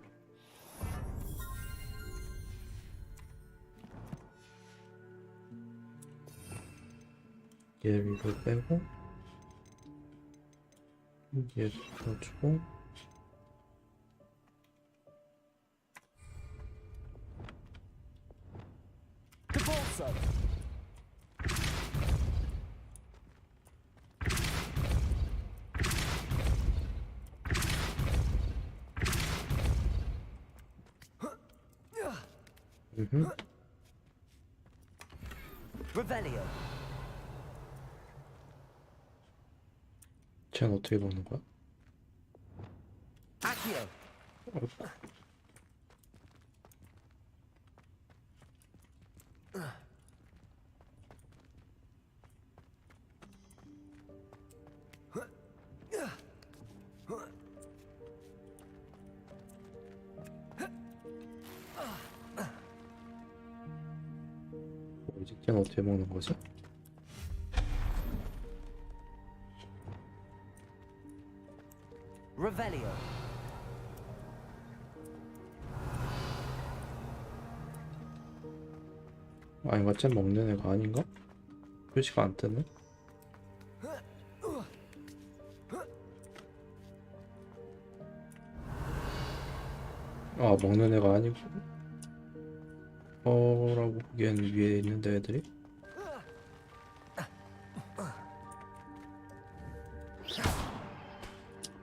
얘를 위로 빼고, 얘를 넣어주고, so. Revelio. 쟤는 어떻게 먹는 거야? Accio. 뭐지? 쟤는 어떻게 먹는 거지? Revelio. 아닌가? 쟤 먹는 애가 아닌가? 표시가 안 뜨네? 아, 먹는 애가 아니고 라고 보기엔 위에 있는데 애들이?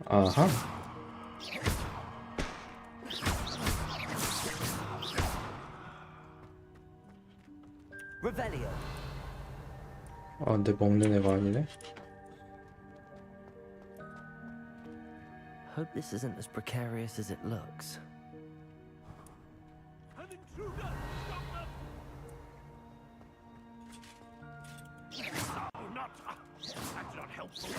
아하. Revelio. 아, 근데 먹는 애가 아니네? Hope this isn't as precarious as it looks. Oh, not. That's not helpful.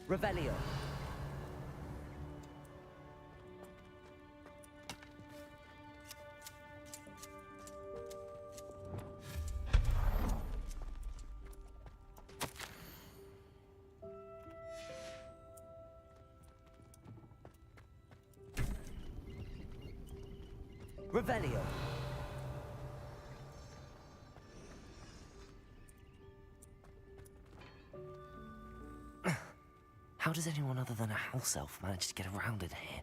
Revelio. Revelio. How does anyone other than a house elf manage to get around in here?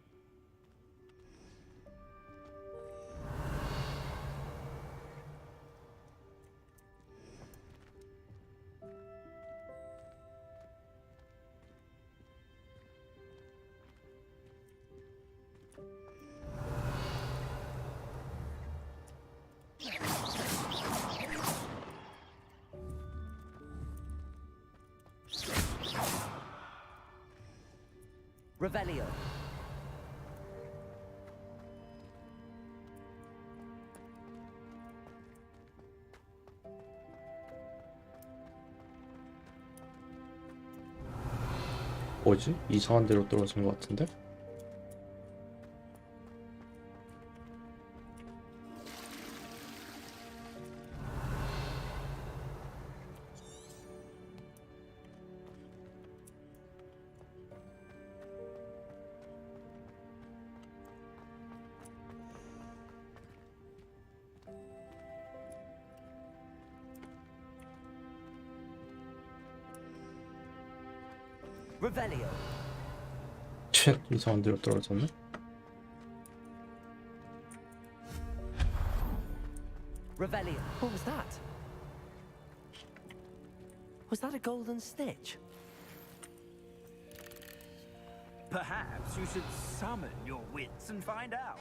Revelio. 뭐지? 이상한 데로 떨어진 것 같은데? Revelio. 쳇, 이상한 데로 떨어졌네? Revelio. What was that? Was that a golden stitch? Perhaps you should summon your wits and find out.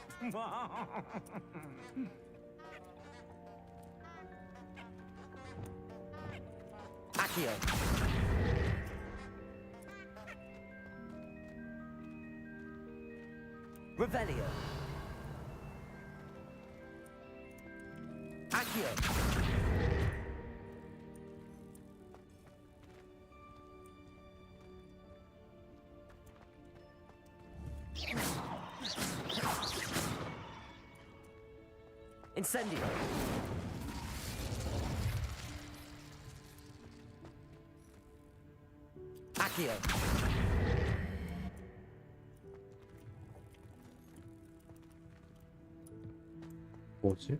Accio. Revelio. Accio. Incendio. Accio. 뭐지?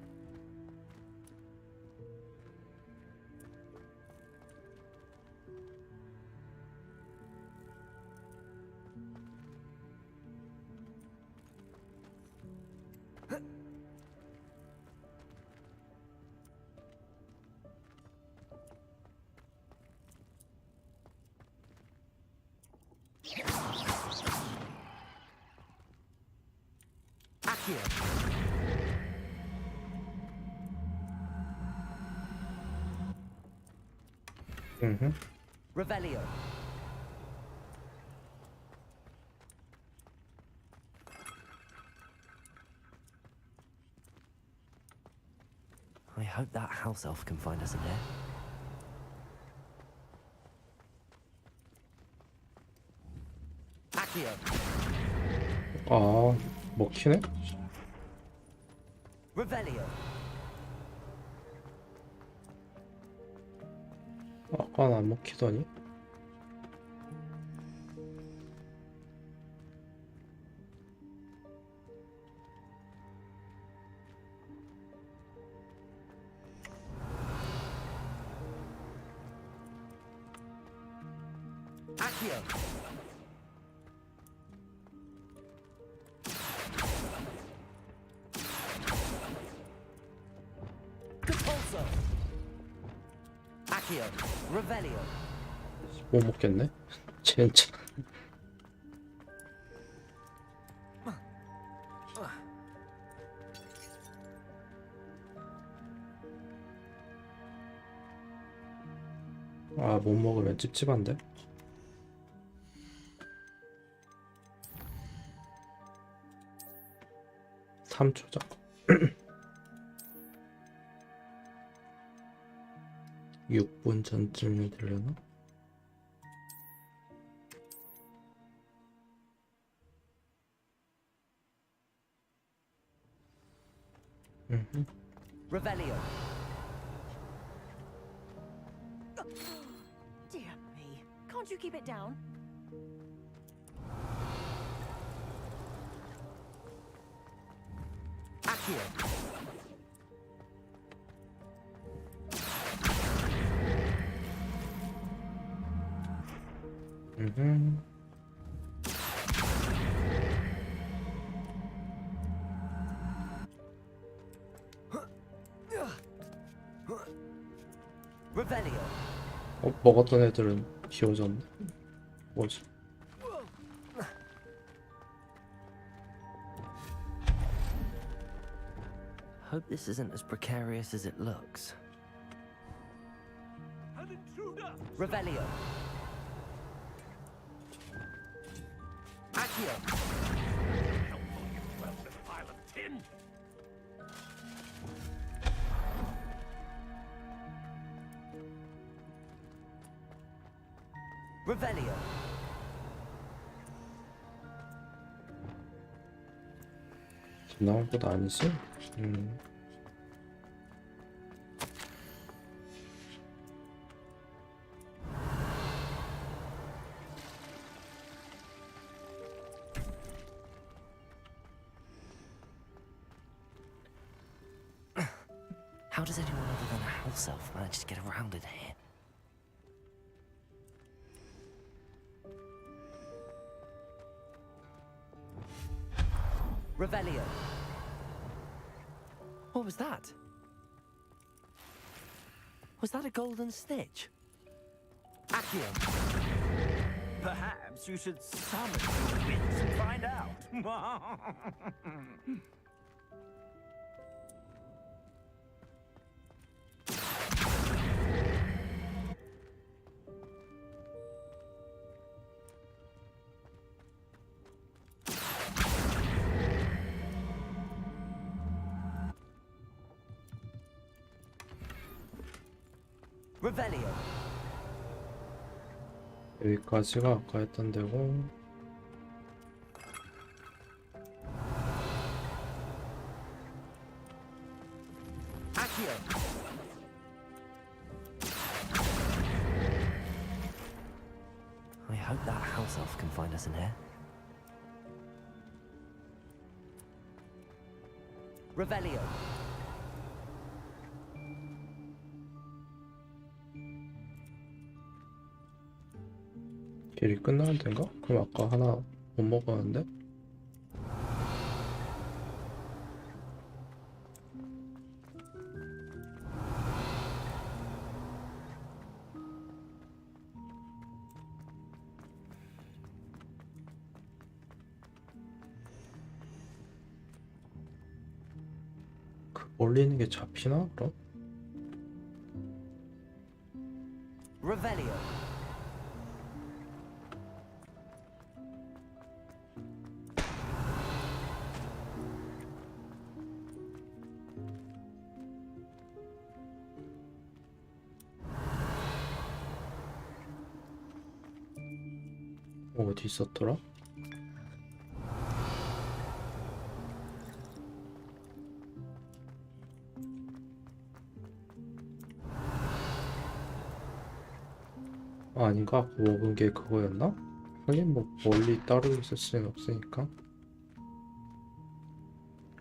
Accio. Revelio. I hope that house elf can find us in there. Accio. 아, 먹히네? Revelio. 아까는 안 먹히더니? Accio. Compulso. Accio. Revelio. 못 먹겠네? 진짜. 아, 못 먹으면 찝찝한데? (3초죠) 6분 전쯤에 되려나? Revelio. Dear me. Can't you keep it down? Accio. Revelio. 먹었던 애들은 비워졌네. 뭐지? Hope this isn't as precarious as it looks. An intruder! Revelio. Accio. Helpful, you well-lit pile of tin! Revelio. 나올 것 아니지? How does anyone other than a house elf manage to get around in here? Revelio. What was that? Was that a golden snitch? Accio. Perhaps you should summon your wits and find out. Revelio. 여기까지가 아까 했던 데고. Accio. I hope that house elf can find us in here. Revelio. 길이 끝나는 데인가? 그럼 아까 하나 못 먹었는데? 올리는 게 잡히나 그럼? Revelio. 어디 있었더라? 아, 아닌가? 아까 먹은 게 그거였나? 하긴 뭐 멀리 따로 있을 수는 없으니까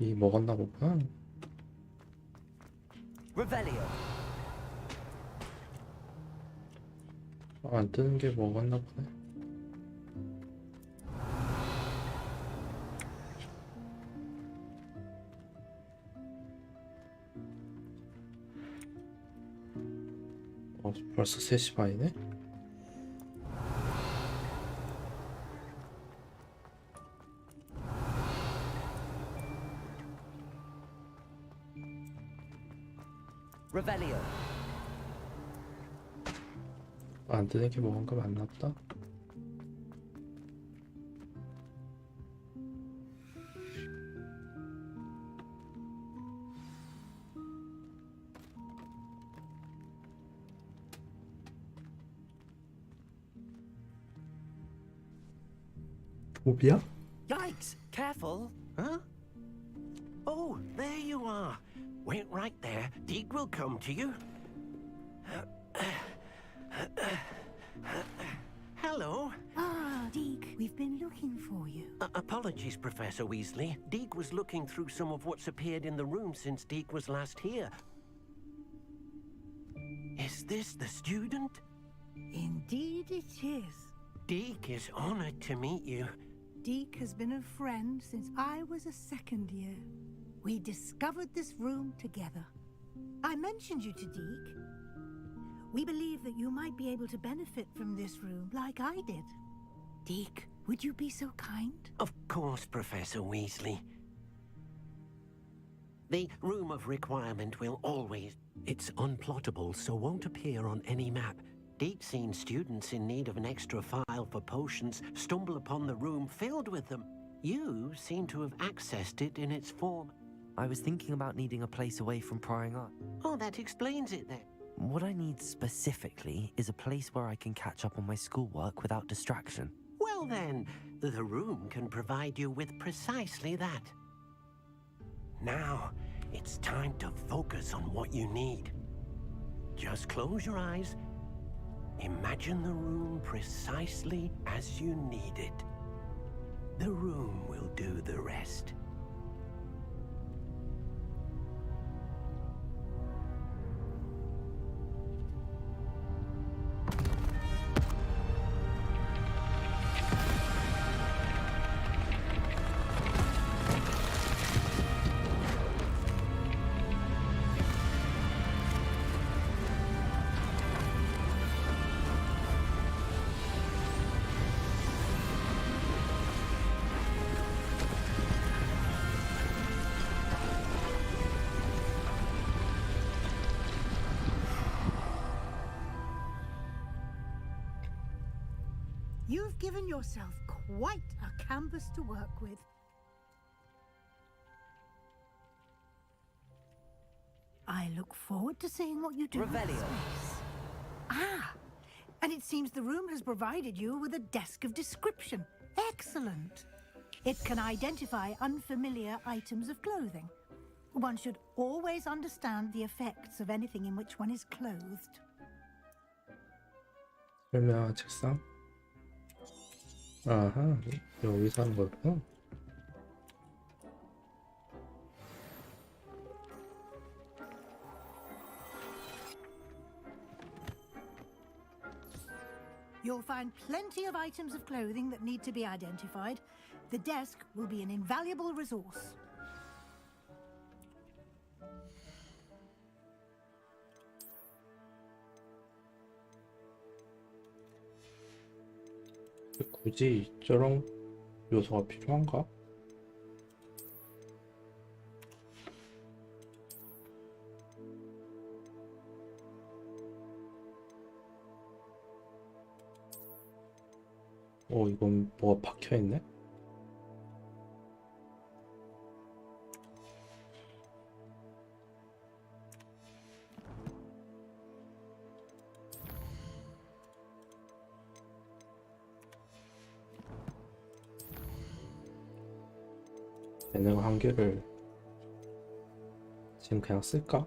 이 먹었나 보구나. Revelio. 안 뜨는 게 먹었나 보네. 벌써 3시 반이네? Revelio. 안 뜨는 게 뭔가 맞나 보다. 도비야? Yikes! Careful! Huh? Oh, there you are. Wait right there. Deke will come to you. Hello. Ah, Deke, we've been looking for you. Apologies, Professor Weasley. Deke was looking through some of what's appeared in the room since Deke was last here. Is this the student? Indeed it is. Deke is honored to meet you. Deke has been a friend since I was a second year. We discovered this room together. I mentioned you to Deke. We believe that you might be able to benefit from this room like I did. Deke, would you be so kind? Of course, Professor Weasley. The Room of Requirement will always... It's unplottable, so won't appear on any map. Deke's seen students in need of an extra file for potions stumble upon the room filled with them. You seem to have accessed it in its form. I was thinking about needing a place away from prying eye. Oh, that explains it then. What I need specifically is a place where I can catch up on my schoolwork without distraction. Well then, the room can provide you with precisely that. Now, it's time to focus on what you need. Just close your eyes. Imagine the room precisely as you need it. The room will do the rest. You've given yourself quite a canvas to work with. I look forward to seeing what you do with Revelio. space. Ah, and it seems the room has provided you with a desk of description. Excellent. It can identify unfamiliar items of clothing. One should always understand the effects of anything in which one is clothed. 설명한 책상? 아하, 여기서 하는 거구나. You'll find plenty of items of clothing that need to be identified. The desk will be an invaluable resource. 굳이 저런 요소가 필요한가? 이건 뭐가 박혀있네? 재능 한 개를 지금 그냥 쓸까?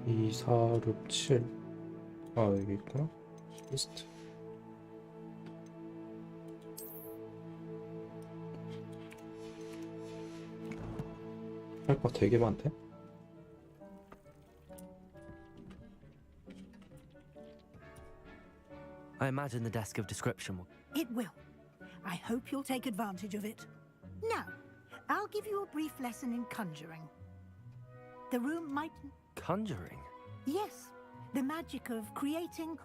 이 4, 6, 7. 여기 있구나. 리스트. 할 거 되게 많대. I imagine the desk of description will... It will. I hope you'll take advantage of it. Now, I'll give you a brief lesson in conjuring. The room might... Conjuring? Yes, the magic of creating...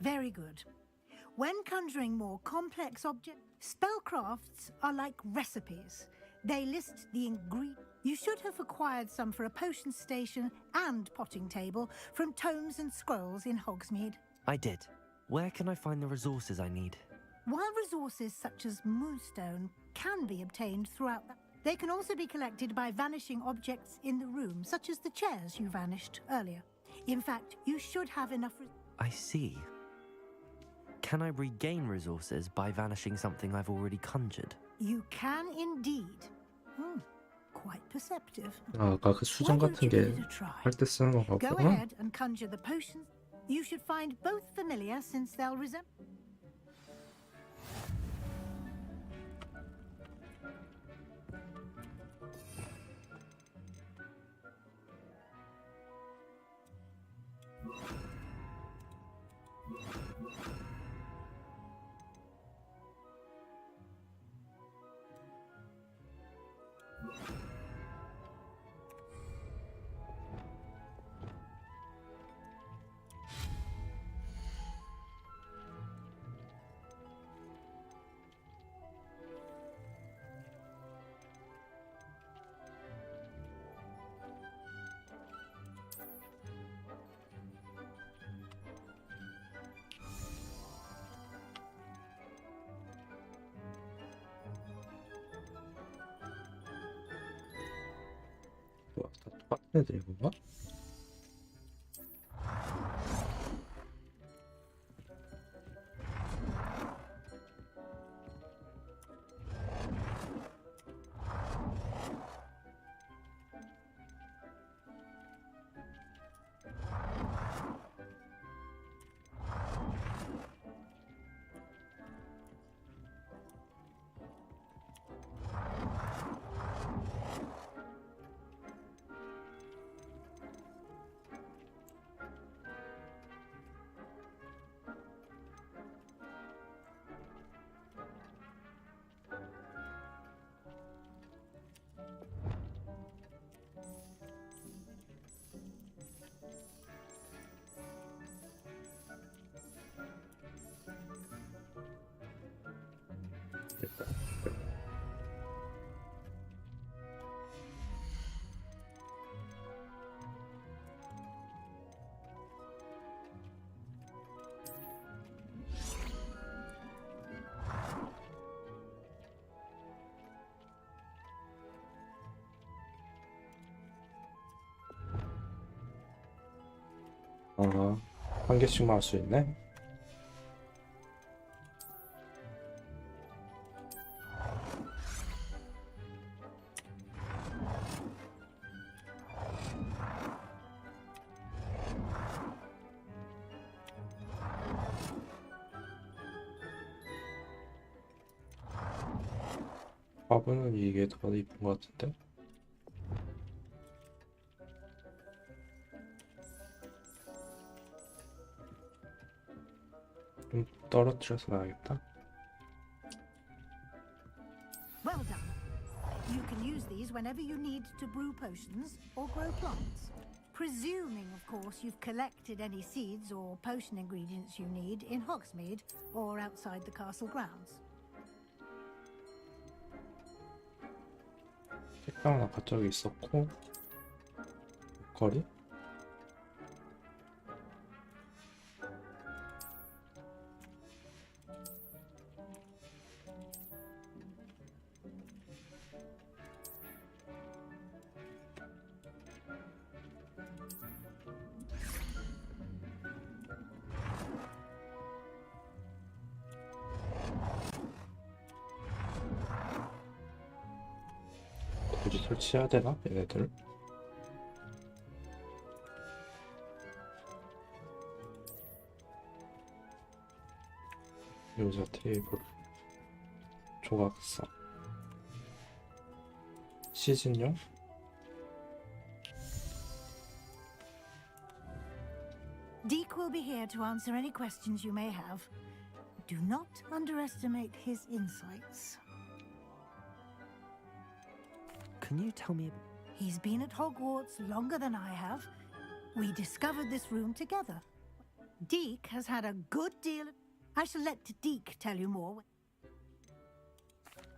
Very good. When conjuring more complex objects, spellcrafts are like recipes. They list the ingredients. You should have acquired some for a potion station and potting table from tomes and scrolls in Hogsmeade. I did. Where can I find the resources I need? While resources such as moonstone can be obtained throughout they can also be collected by vanishing objects in the room, such as the chairs you vanished earlier. In fact, you should have enough... I see. Can I regain resources by vanishing something I've already conjured? You can indeed. Quite perceptive. 아까 그 수정 같은 게 할 때 쓰는 거 Go 같구나. ahead and conjure the potions. You should find both familiar since they'll resemble. 다 똑같은 애들이구나. 됐다. 한 개씩만 할 수 있네. 화분은 이게 더 이쁜 것 같은데? 좀 떨어뜨려서 놔야겠다. Well done. You can use these whenever you need to brew potions or grow plants. Presuming, of course, you've collected any seeds or potion ingredients you need in Hogsmeade or outside the castle grounds. 책방은 아까 저기 있었고, 거리? 굳이 설치해야 되나? 얘네들? 의자, 테이블, 조각상, 시즌용? Deke will be here to answer any questions you may have. Do not underestimate his insights. Can you tell me? He's been at Hogwarts longer than I have. We discovered this room together. Deke has had a good deal. I shall let Deke tell you more.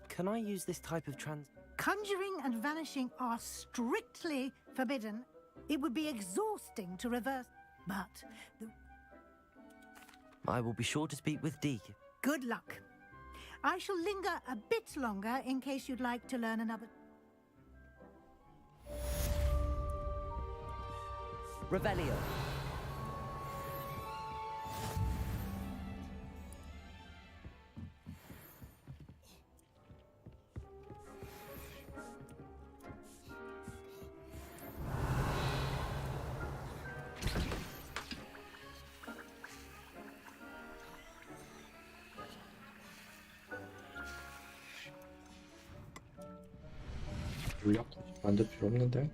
Can I use this type of Conjuring and vanishing are strictly forbidden. It would be exhausting to reverse. But I will be sure to speak with Deke. Good luck. I shall linger a bit longer in case you'd like to learn another. Revelio. 물약 만들 필요 없는데?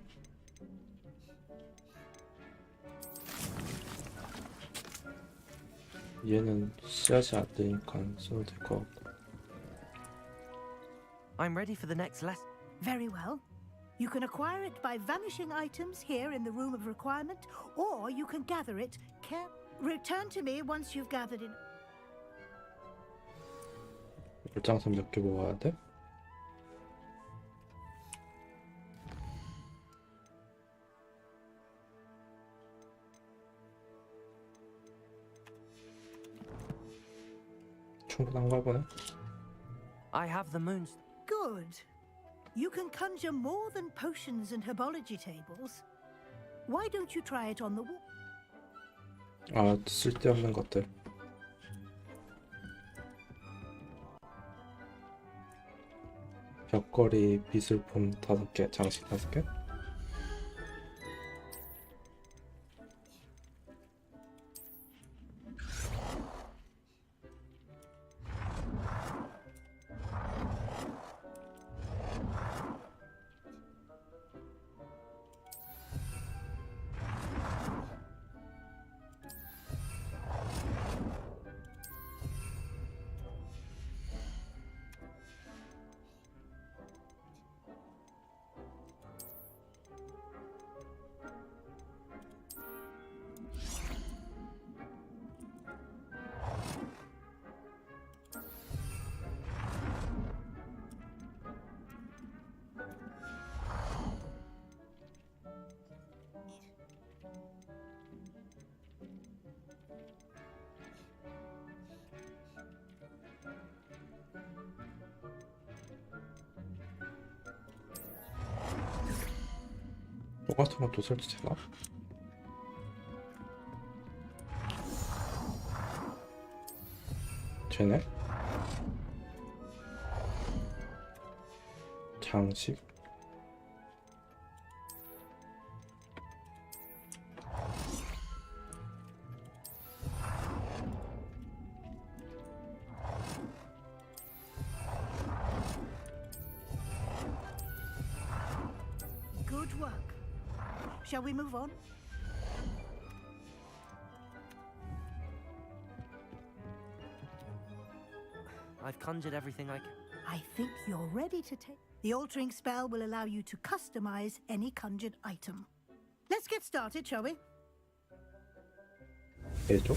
얘는 씨앗이 안 되니까 써도 될 것 같고. I'm ready for the next lesson. Very well. You can acquire it by vanishing items here in the room of requirement, or you can gather it. Return to me once you've gathered it. 물장선 몇 개 모아야 돼? 충분한가 보네. I have the moons. Good. You can conjure more than potions and herbology tables. Why don't you try it on the wall? 아, 쓸데없는 것들. 벽걸이, 비술품 5개, 장식 5개? 똑같은 것도 설치되나? 되네? 장식 Shall we move on? I've conjured everything I can. I think you're ready to take... The altering spell will allow you to customize any conjured item. Let's get started, shall we? 해줘.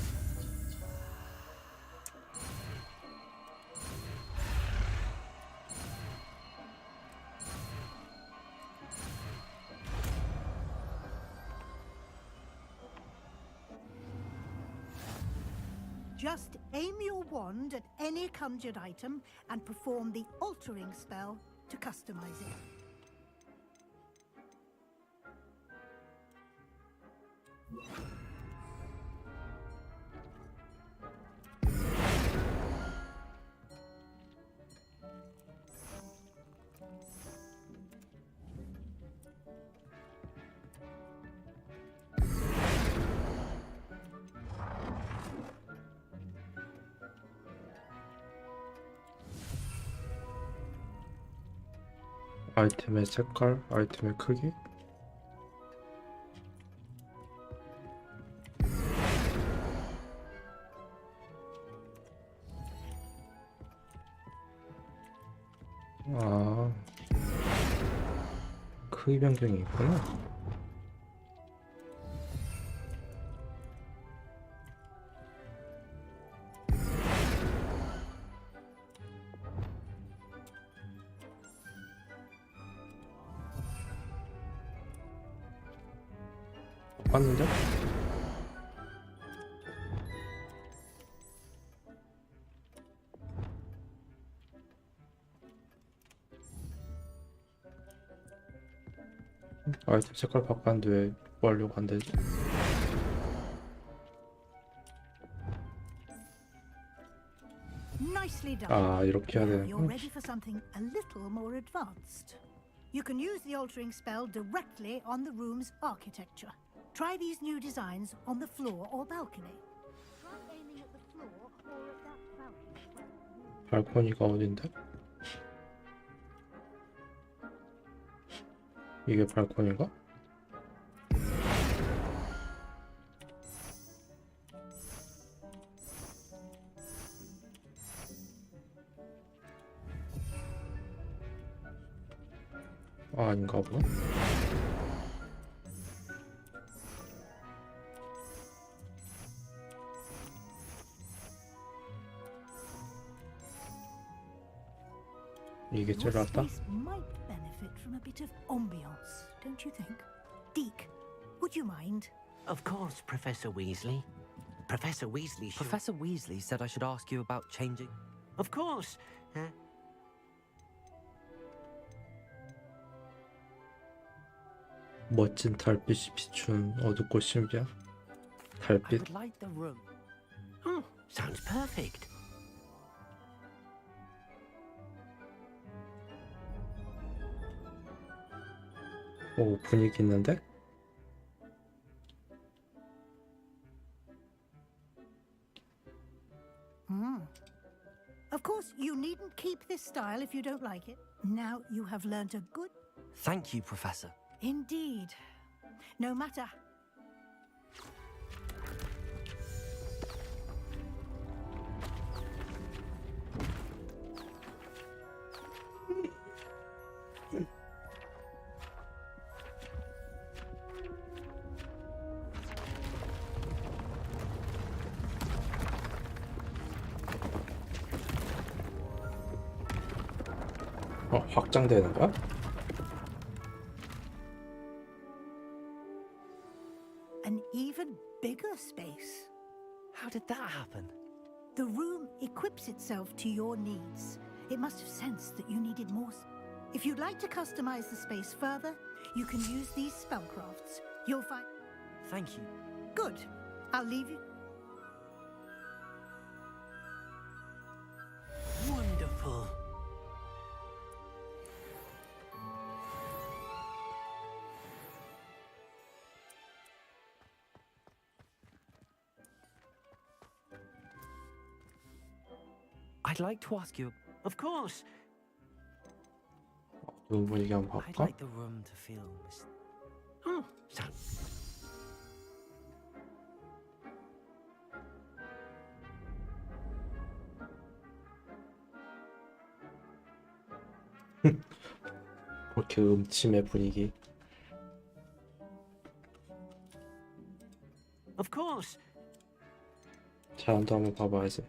Just aim your wand at any conjured item and perform the altering spell to customize it. 아이템의 색깔, 아이템의 크기. 아, 크기 변경이 있구나. 봤는데? 아이템 색깔 바꿨는데 왜 하려고 안 되지? Nicely done. 아, 이렇게 해야 Now 되는 you're ready for something a little more advanced. You can use the altering spell directly on the room's architecture. Try these new designs on the floor or balcony. Try aiming at the floor or at that balcony. 발코니가 어딘데? 이게 발코니인가? 아, 아닌가 보다. 이게 제일 Your 낫다. space might benefit from a bit of ambiance, don't you think? Deke, would you mind? Of course, Professor Weasley. Professor Weasley should... Professor Weasley said I should ask you about changing. Of course. 멋진 달빛이 비춘 어둡고 신비한 I 달빛. would like the room. Oh, sounds perfect. 오, 분위기 있는데? Of course, you needn't keep this style if you don't like it. Now you have learnt a good... Thank you, Professor. Indeed. No matter... 확장되는 거야? An even bigger space. How did that happen? The room equips itself to your needs. It must have sensed that you needed more. If you'd like to customize the space further, you can use these spellcrafts. You'll find... Thank you. Good. I'll leave you... Wonderful. I'd like to ask you. Of course. 그 분위기 한번 I'd 볼까? like the room to feel. So, 그렇게 음침의 분위기. of course. 자연도 한번 봐봐야지.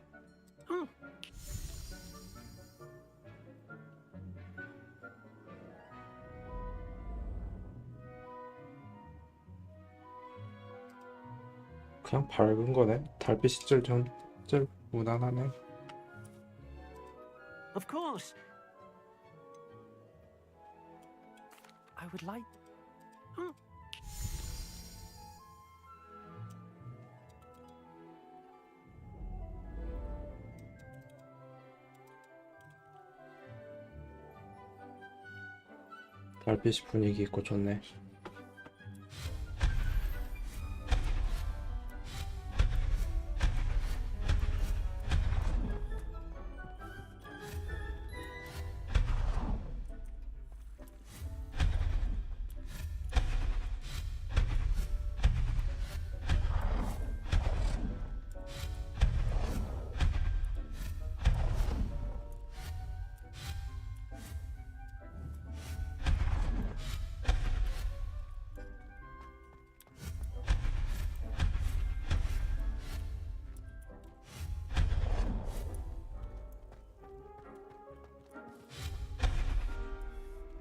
그냥 밝은 거네. 달빛이 좀 무난하네. Of course. I would like. 달빛이 분위기 있고 좋네.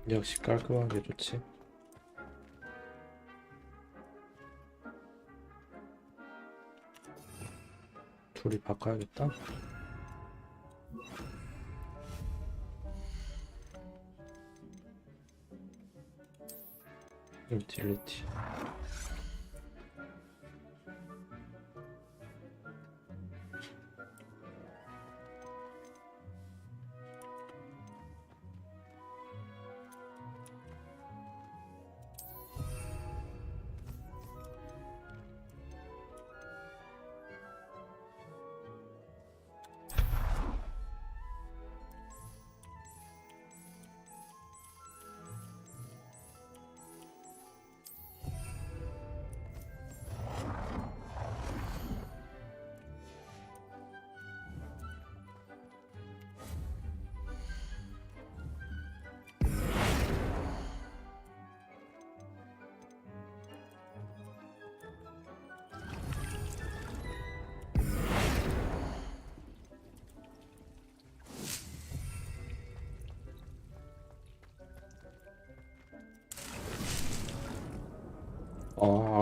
역시 깔끔한 게 좋지. 둘이 바꿔야겠다. 유틸리티.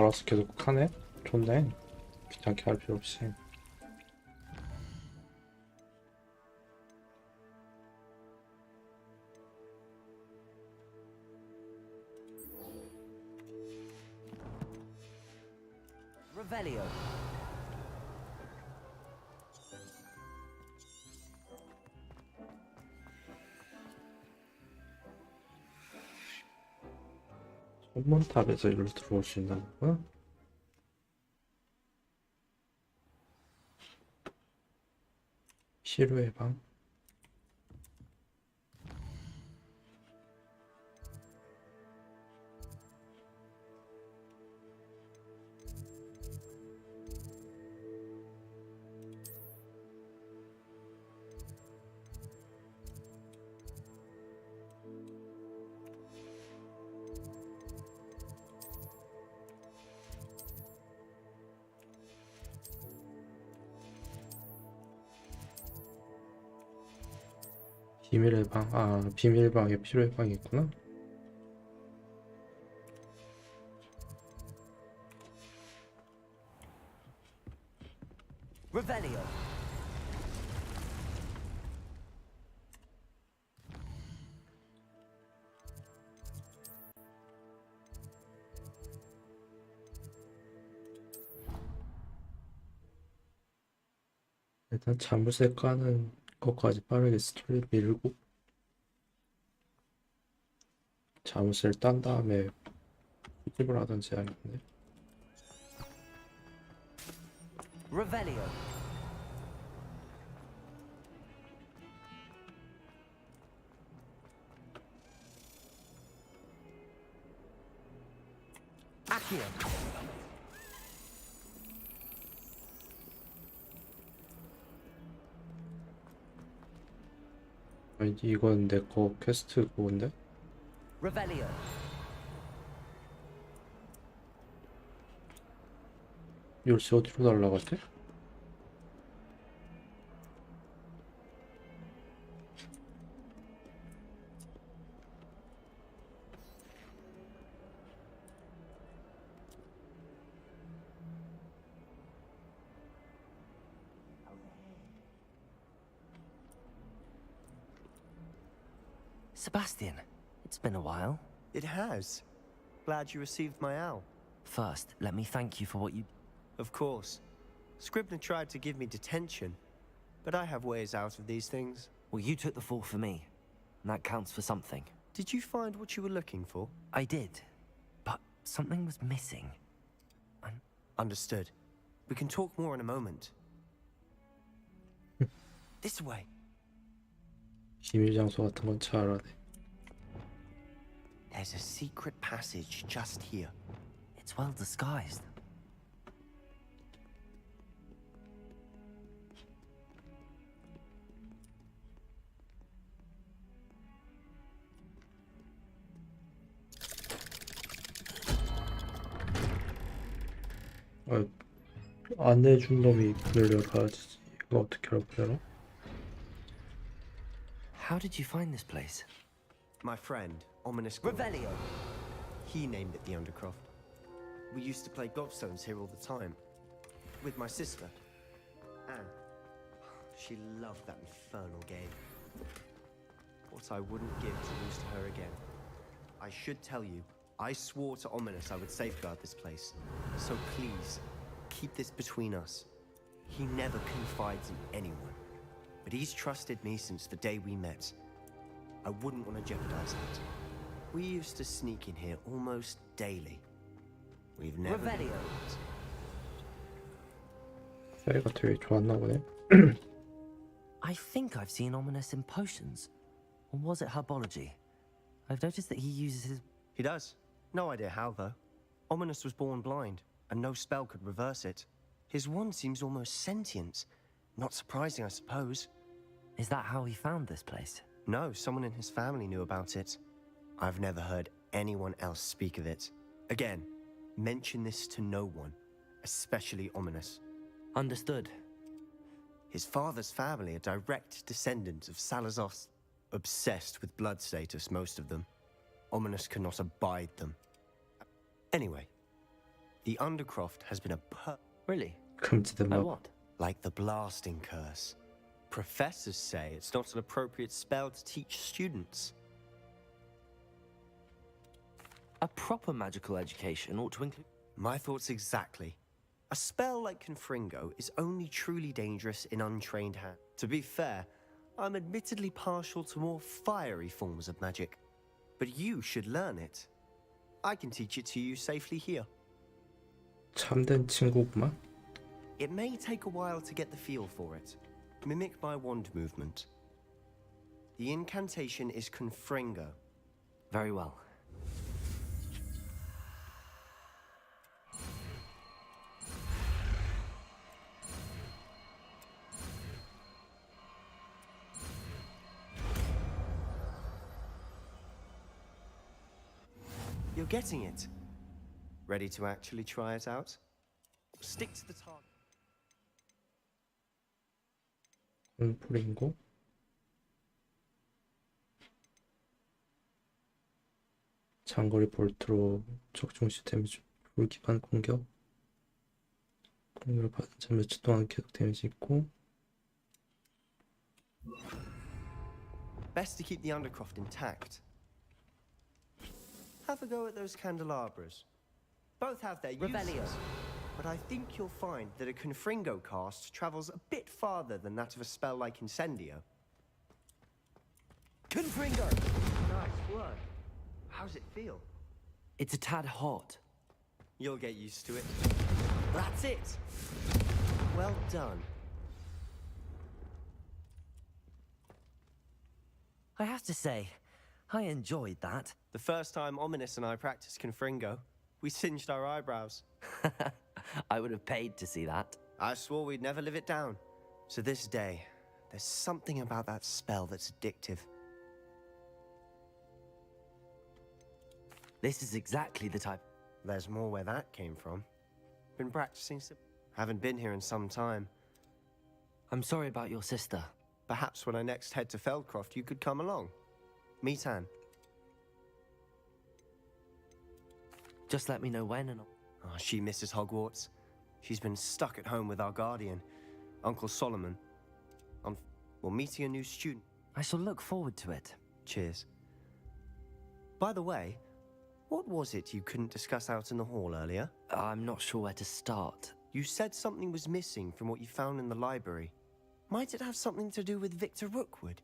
알아서 계속 하네? 좋네. 귀찮게 할 필요 없이. Revelio. 천문탑에서 일로 들어올 수 있나 보구나. 시루의 방. 비밀의 방, 비밀방에 필요의 방이 있구나. Revelio. 일단 자물쇠 까는 것까지 빠르게 스토리 밀고 자물쇠를 딴 다음에 수집을 하든지 해야겠네. Revelio. Here. 아니 이건 내 거 퀘스트 그건데? Revelio. 열쇠 어디로 날라갔지? Sebastian, it's been a while. It has. Glad you received my owl. First, let me thank you for what you... Of course. Scribner tried to give me detention, but I have ways out of these things. Well, you took the fall for me, and that counts for something. Did you find what you were looking for? I did, but something was missing. Understood. We can talk more in a moment. This way. 비밀 장소 같은 건 잘 알아네. There's a secret passage just here. It's well disguised. 안 내준 놈이 문을 열어야지. 이거 어떻게 알아보려나? How did you find this place? My friend, Ominous Revelio. He named it the Undercroft. We used to play gobstones here all the time. With my sister, Anne. She loved that infernal game. What I wouldn't give to lose to her again. I should tell you, I swore to Ominous I would safeguard this place. So please, keep this between us. He never confides in anyone. But he's trusted me since the day we met. I wouldn't want to jeopardize that. We used to sneak in here almost daily. We've never... Revelio. 사이가 되게 좋았나 보네. I think I've seen Ominous in potions. Or was it herbology? I've noticed that he uses his... He does. No idea how, though. Ominous was born blind, and no spell could reverse it. His wand seems almost sentient. Not surprising, I suppose. Is that how he found this place? No, someone in his family knew about it. I've never heard anyone else speak of it. Again, mention this to no one, especially Ominous. Understood. His father's family are direct descendants of Salazar's. Obsessed with blood status, most of them. Ominous cannot abide them. Anyway, the Undercroft has been a Really? Come to the Like what? Like the blasting curse. Professors say it's not an appropriate spell to teach students. A proper magical education ought to include... My thoughts exactly. A spell like Confringo is only truly dangerous in untrained hands. To be fair, I'm admittedly partial to more fiery forms of magic. But you should learn it. I can teach it to you safely here. 참된 친구구만. It may take a while to get the feel for it. Mimic my wand movement. The incantation is Confringo. Very well. You're getting it. Ready to actually try it out? Stick to the target. 공풀인고? 장거리 볼트로 적중 시 데미지 불기반 공격. 공격을 받은 자 며칠 동안 계속 데미지 있고. Best to keep the Undercroft intact. Have a go at those candelabras. Both have their uses, Revelio. but I think you'll find that a Confringo cast travels a bit farther than that of a spell like Incendio. Confringo! Nice work. How's it feel? It's a tad hot. You'll get used to it. That's it! Well done. I have to say, I enjoyed that. The first time Ominous and I practiced Confringo, We singed our eyebrows. I would have paid to see that. I swore we'd never live it down. To this day, there's something about that spell that's addictive. This is exactly the type. There's more where that came from. Been practicing Haven't been here in some time. I'm sorry about your sister. Perhaps when I next head to Feldcroft, you could come along. Meet Anne. Just let me know when and... Oh, she misses Hogwarts. She's been stuck at home with our guardian, Uncle Solomon. We're meeting a new student. I shall look forward to it. Cheers. By the way, what was it you couldn't discuss out in the hall earlier? I'm not sure where to start. You said something was missing from what you found in the library. Might it have something to do with Victor Rookwood?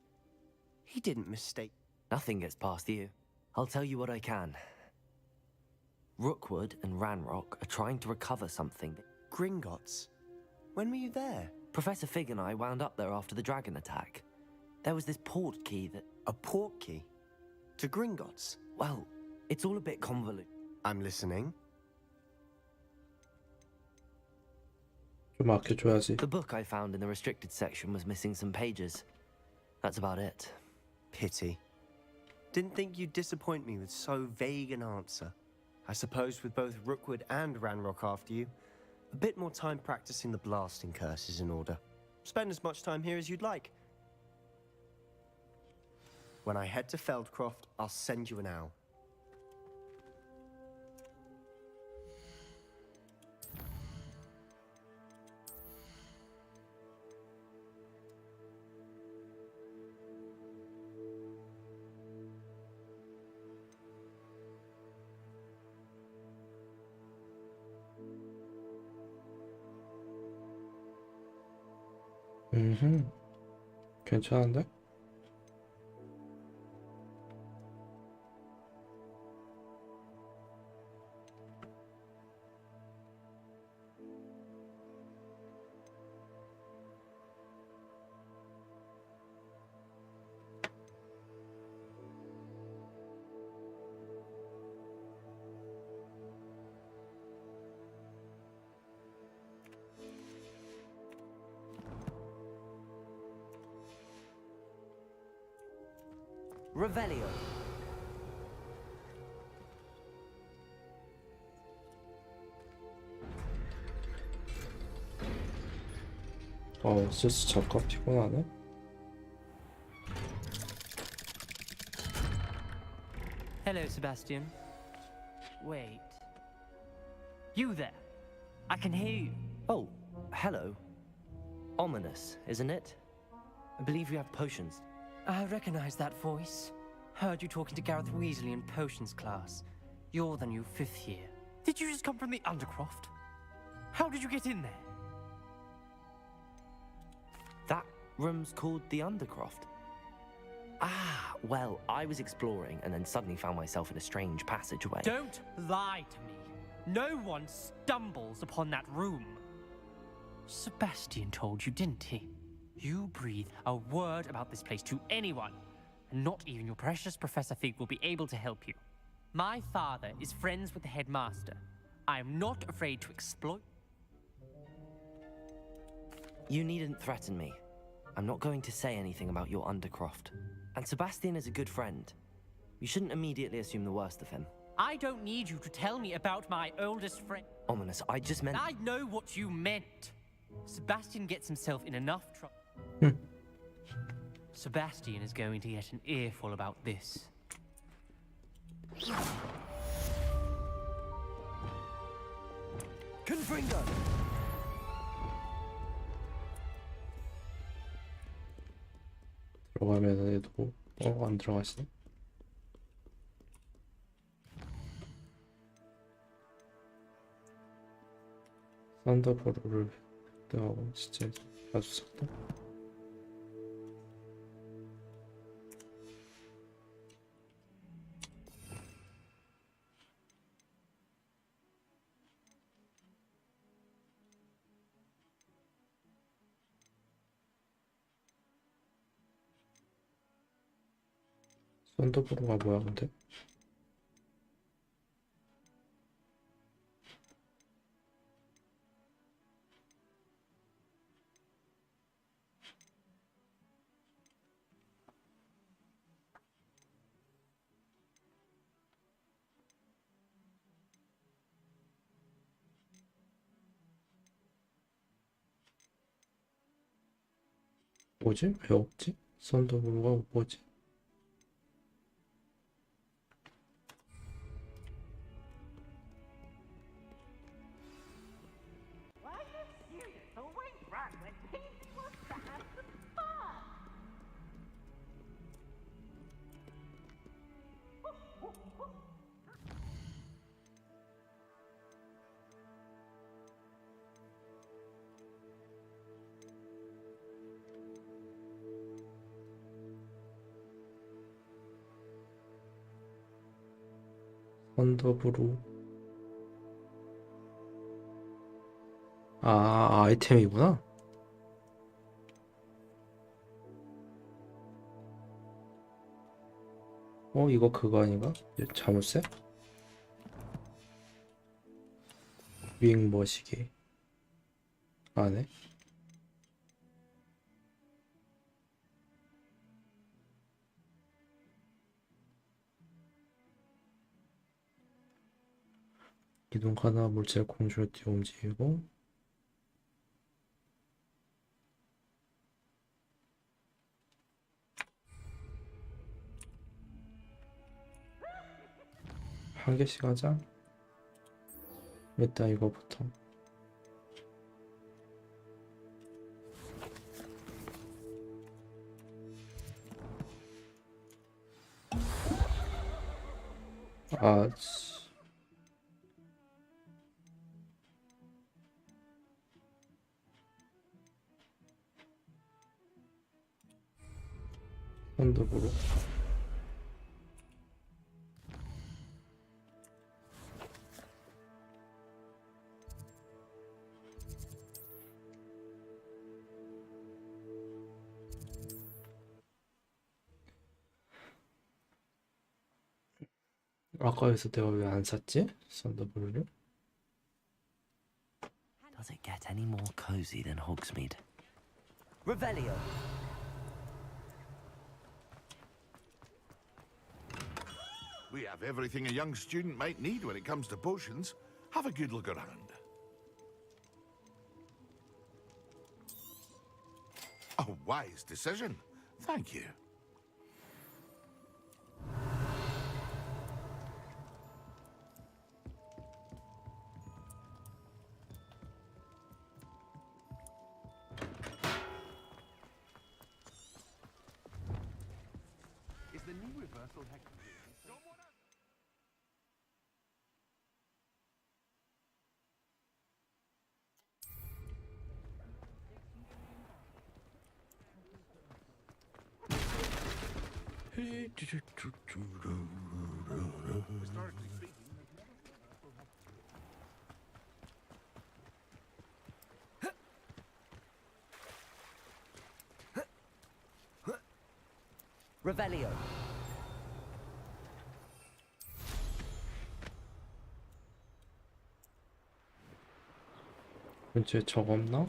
He didn't mistake... Nothing gets past you. I'll tell you what I can. Rookwood and Ranrock are trying to recover something. Gringotts? When were you there? Professor Fig and I wound up there after the dragon attack. There was this port key that... A port key? To Gringotts? Well, it's all a bit convoluted. I'm listening. 좀 아껴줘야지. The book I found in the restricted section was missing some pages. That's about it. Pity. Didn't think you'd disappoint me with so vague an answer. I suppose with both Rookwood and Ranrock after you, a bit more time practicing the blasting curse is in order. Spend as much time here as you'd like. When I head to Feldcroft, I'll send you an owl. 괜찮은데? Revelio. 슬슬 잠깐 피곤하네? Hello, Sebastian. Wait. You there? I can hear you. Oh, hello. Ominous, isn't it? I believe you have potions. I recognize that voice. Heard you talking to Gareth Weasley in potions class. You're the new 5th year. Did you just come from the Undercroft? How did you get in there? That room's called the Undercroft. Ah, well, I was exploring and then suddenly found myself in a strange passageway. Don't lie to me. No one stumbles upon that room. Sebastian told you, didn't he? You breathe a word about this place to anyone, and not even your precious Professor Fig will be able to help you. My father is friends with the headmaster. I am not afraid to exploit... You needn't threaten me. I'm not going to say anything about your Undercroft. And Sebastian is a good friend. You shouldn't immediately assume the worst of him. I don't need you to tell me about my oldest friend. Ominous, I just meant... I know what you meant. Sebastian gets himself in enough trouble. Sebastian is going to get an earful about this. Confringo! 들어가면 얘도 안 들어가시네? 썬더보로를 진짜 아주 작다. 썬더보로가 뭐야 근데? 뭐지? 왜 없지? 썬더블루가 뭐지? 썬더블루. 아, 아이템이구나. 이거 그거 아닌가? 자물쇠? 윙 머시기. 안에? 이동 가나 물체를 공중에 띄워 움직이고 한 개씩 하자. 일단 이거부터. 아, 썬더블루. 아까 여기서 내가 왜 안 샀지? 썬더블루를? Does it get any more cozy than Hogsmeade? Revelio. We have everything a young student might need when it comes to potions. Have a good look around. A wise decision. Thank you. Is the new reversal hex? Revelio. 근처에 저거 없나?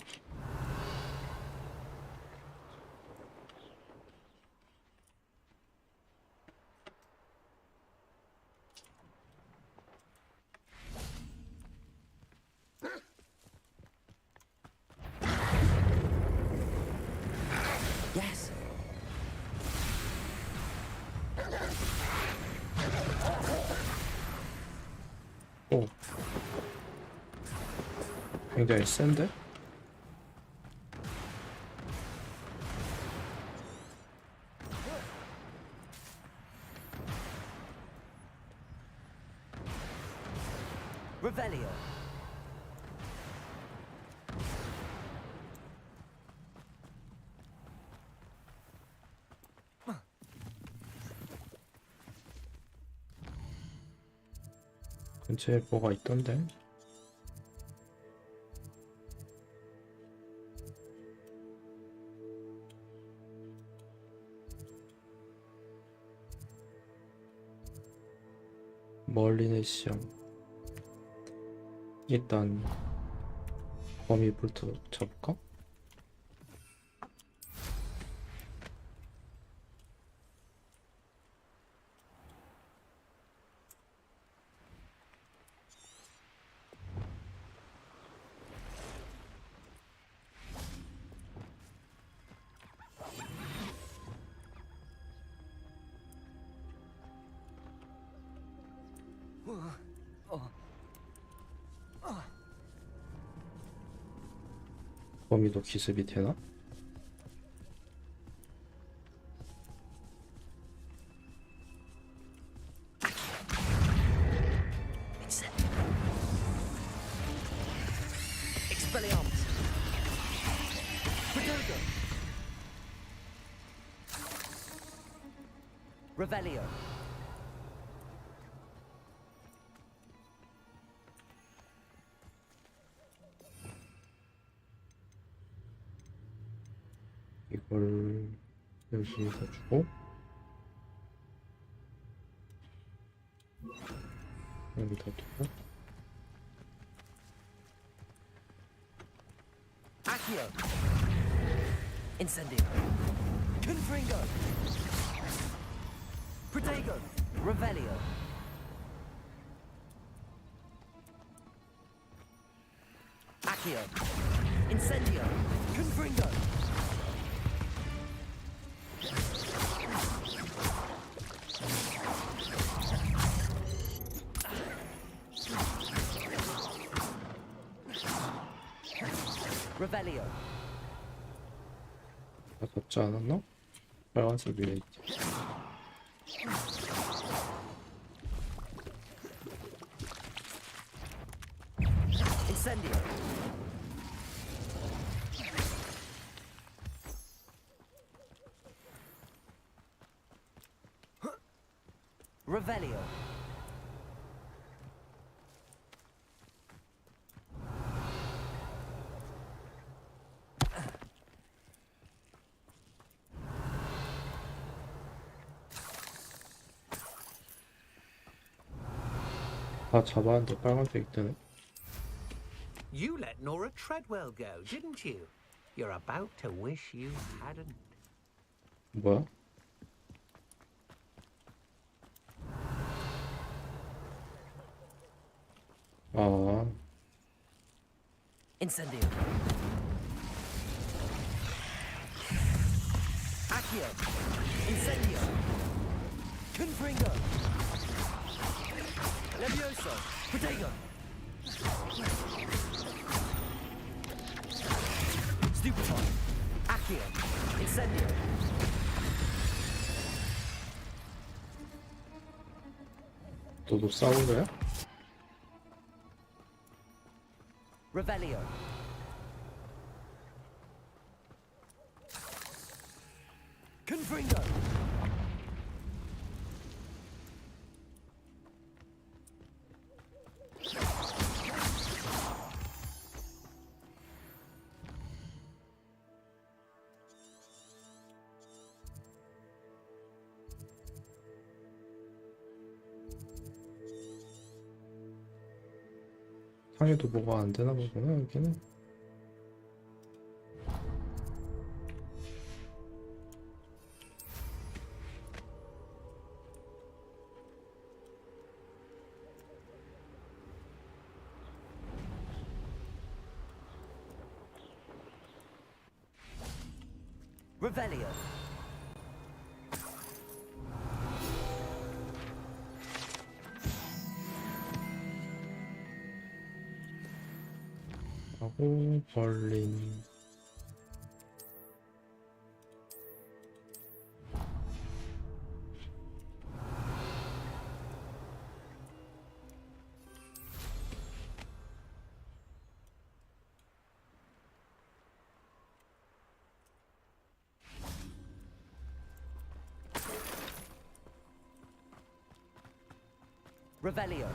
Yes. 오. 굉장히 센데? Revelio. 근처에 뭐가 있던데? 멀리는 시험. 일단 거미부터 잡을까? 범위도 기습이 되나? Expelliarmus. Verdugo. Revelio. 이걸 여기다 주고 여기다 두고 Accio. Incendio. Confringo. Protego. Revelio. Accio. Incendio. Confringo. Revelio. 아깝지 않았나? 빨간색 위에 있지. Incendio. Revelio. 다 잡았는데 빨간색 뜨네. You let Nora Treadwell go, didn't you? You're about to wish you hadn't. 뭐야? 아, Incendio. Accio. Incendio. Confringo. Levioso. Protego. Stupefy. Accio. Incendio. 너도 싸운 거야? Revelio. Confringo. 상해도 뭐가 안 되나 보구나, 여기는. Revelio. 하고 벌린. Revelio.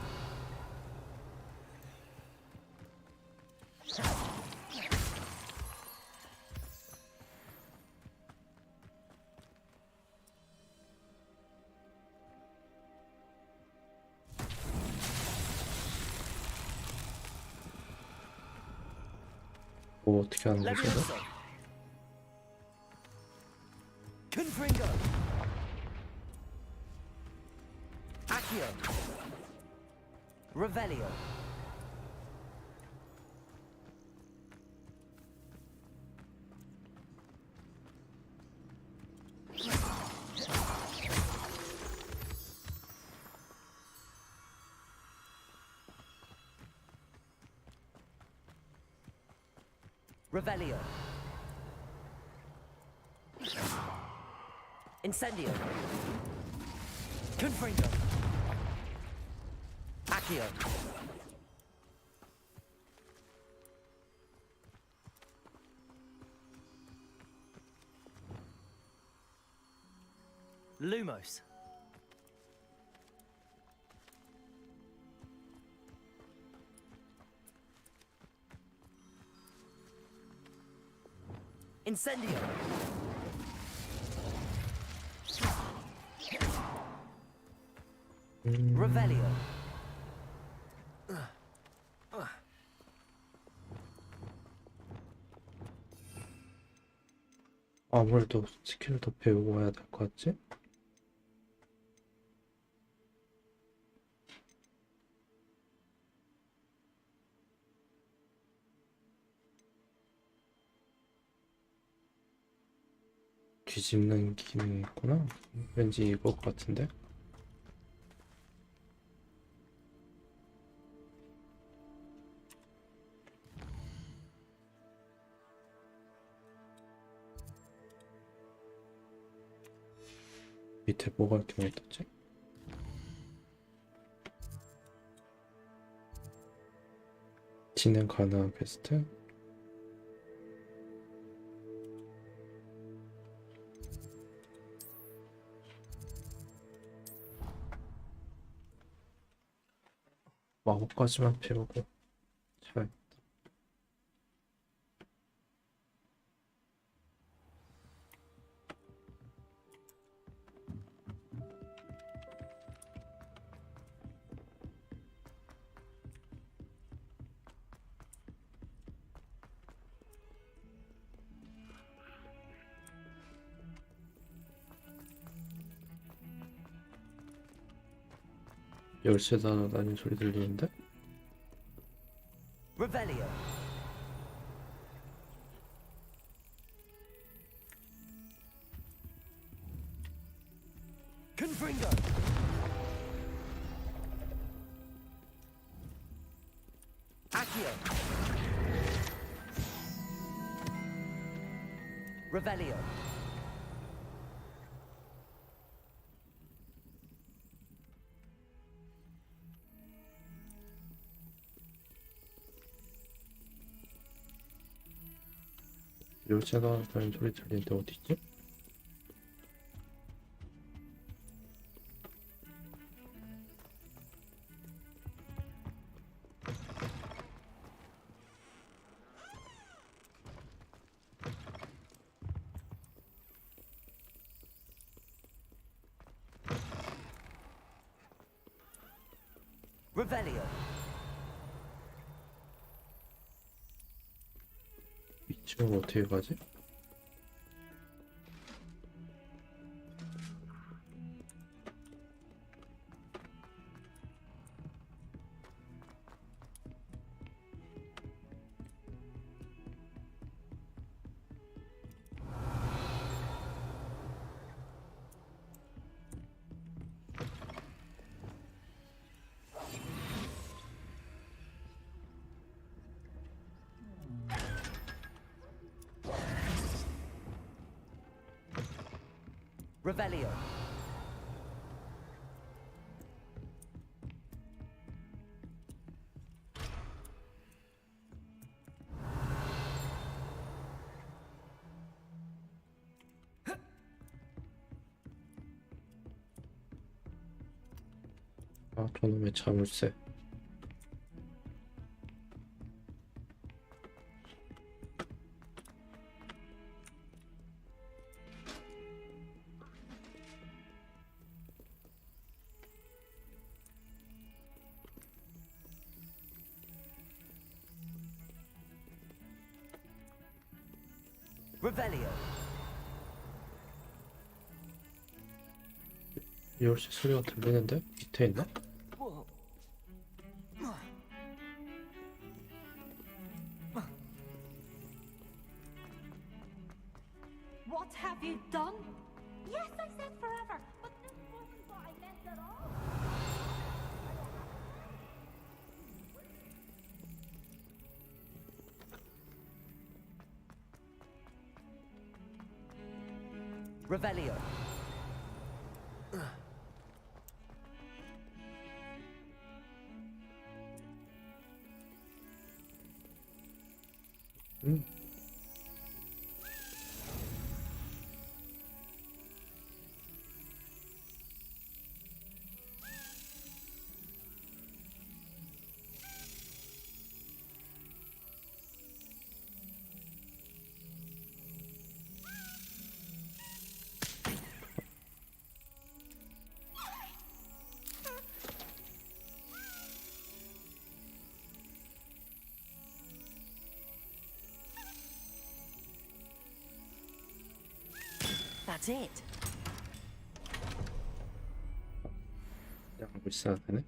뭐 어떻게 하는 거지? Levioso. Confringo. Accio. Revelio. Revelio. Incendio. Confringo. Accio. Lumos. Incendio. Revelio. 아무래도 스킬을 더 배우고 와야 될 것 같지? 뒤집는 기능이 있구나. 왠지 이거 같은데? 밑에 뭐가 이렇게 많이 떴지? 진행 가능한 퀘스트? 마법까지만 배우고 잘. 열쇠 닫아다니는 소리 들리는데? Revelio. Confringo. Accio. Revelio. 열쇠 닫아다니는 소리 들리는데 어디있지? Revelio. 이쪽은 어떻게 가지? Revelio. 아, 저놈의 자물쇠. Revelio. 열쇠 소리가 들리는데? 밑에 있나? What have you done? Yes, I said forever, but this wasn't what I meant at all. Revelio. That's it. 하고 있어야 되네.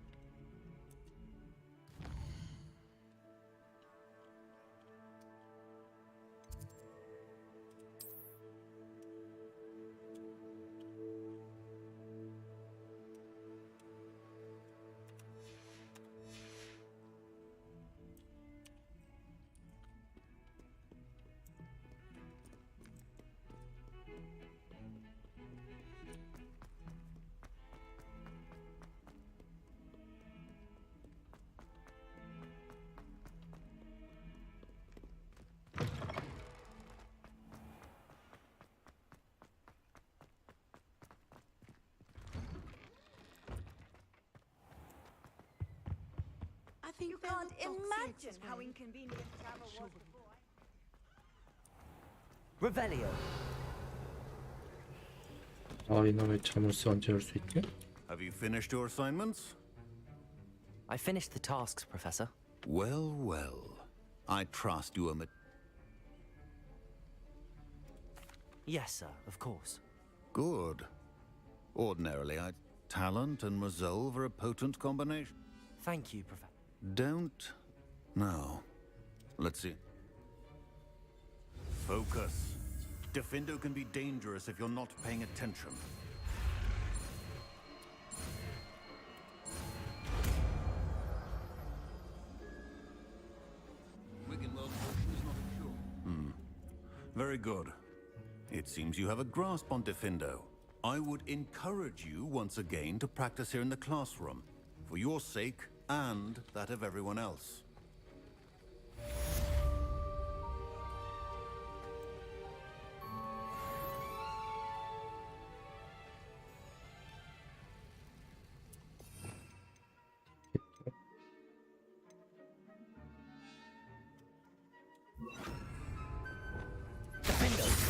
You can't imagine how inconvenient travel was before. Revelio. 이놈의 자물쇠 언제 올 수 있지? Have you finished your assignments? I finished the tasks, Professor. Well, well. I trust you are Yes, sir, of course. good. Ordinarily, talent and resolve are a potent combination. Thank you, Professor. Don't... Now, let's see. Focus. Defindo can be dangerous if you're not paying attention. Very good. It seems you have a grasp on Defindo. I would encourage you once again to practice here in the classroom, for your sake and that of everyone else.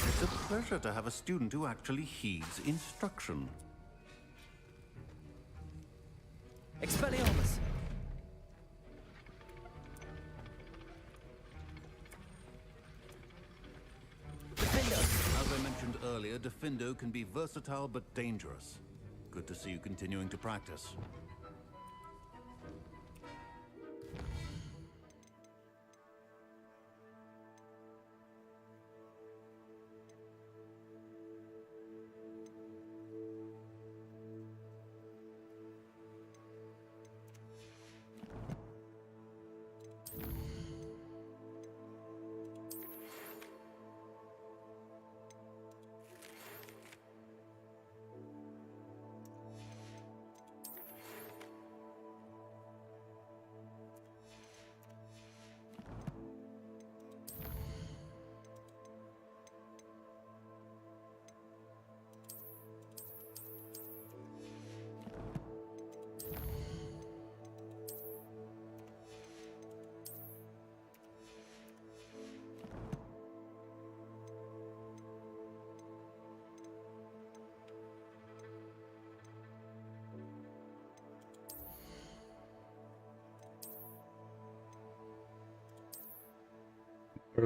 It's a pleasure to have a student who actually heeds instruction. Expelliarmus! As I mentioned earlier, Defindo can be versatile but dangerous. Good to see you continuing to practice.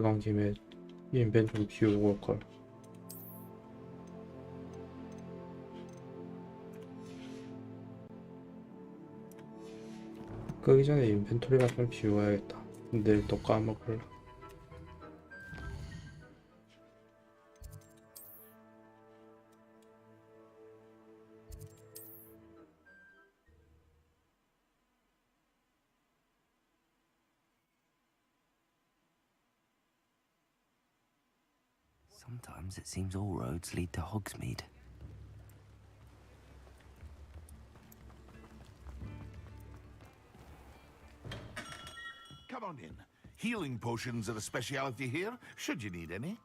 간 김에 인벤 좀 비우고 올걸. 끄기 전에 인벤토리만 좀 비워야겠다. 내일 또 까먹을라. Sometimes it seems all roads lead to Hogsmeade. Come on in. Healing potions are a speciality here, should you need any.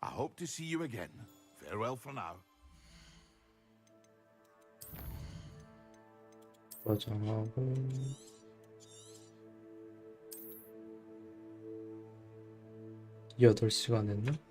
I hope to see you again. Farewell for now. 저장하고 8시간 했나?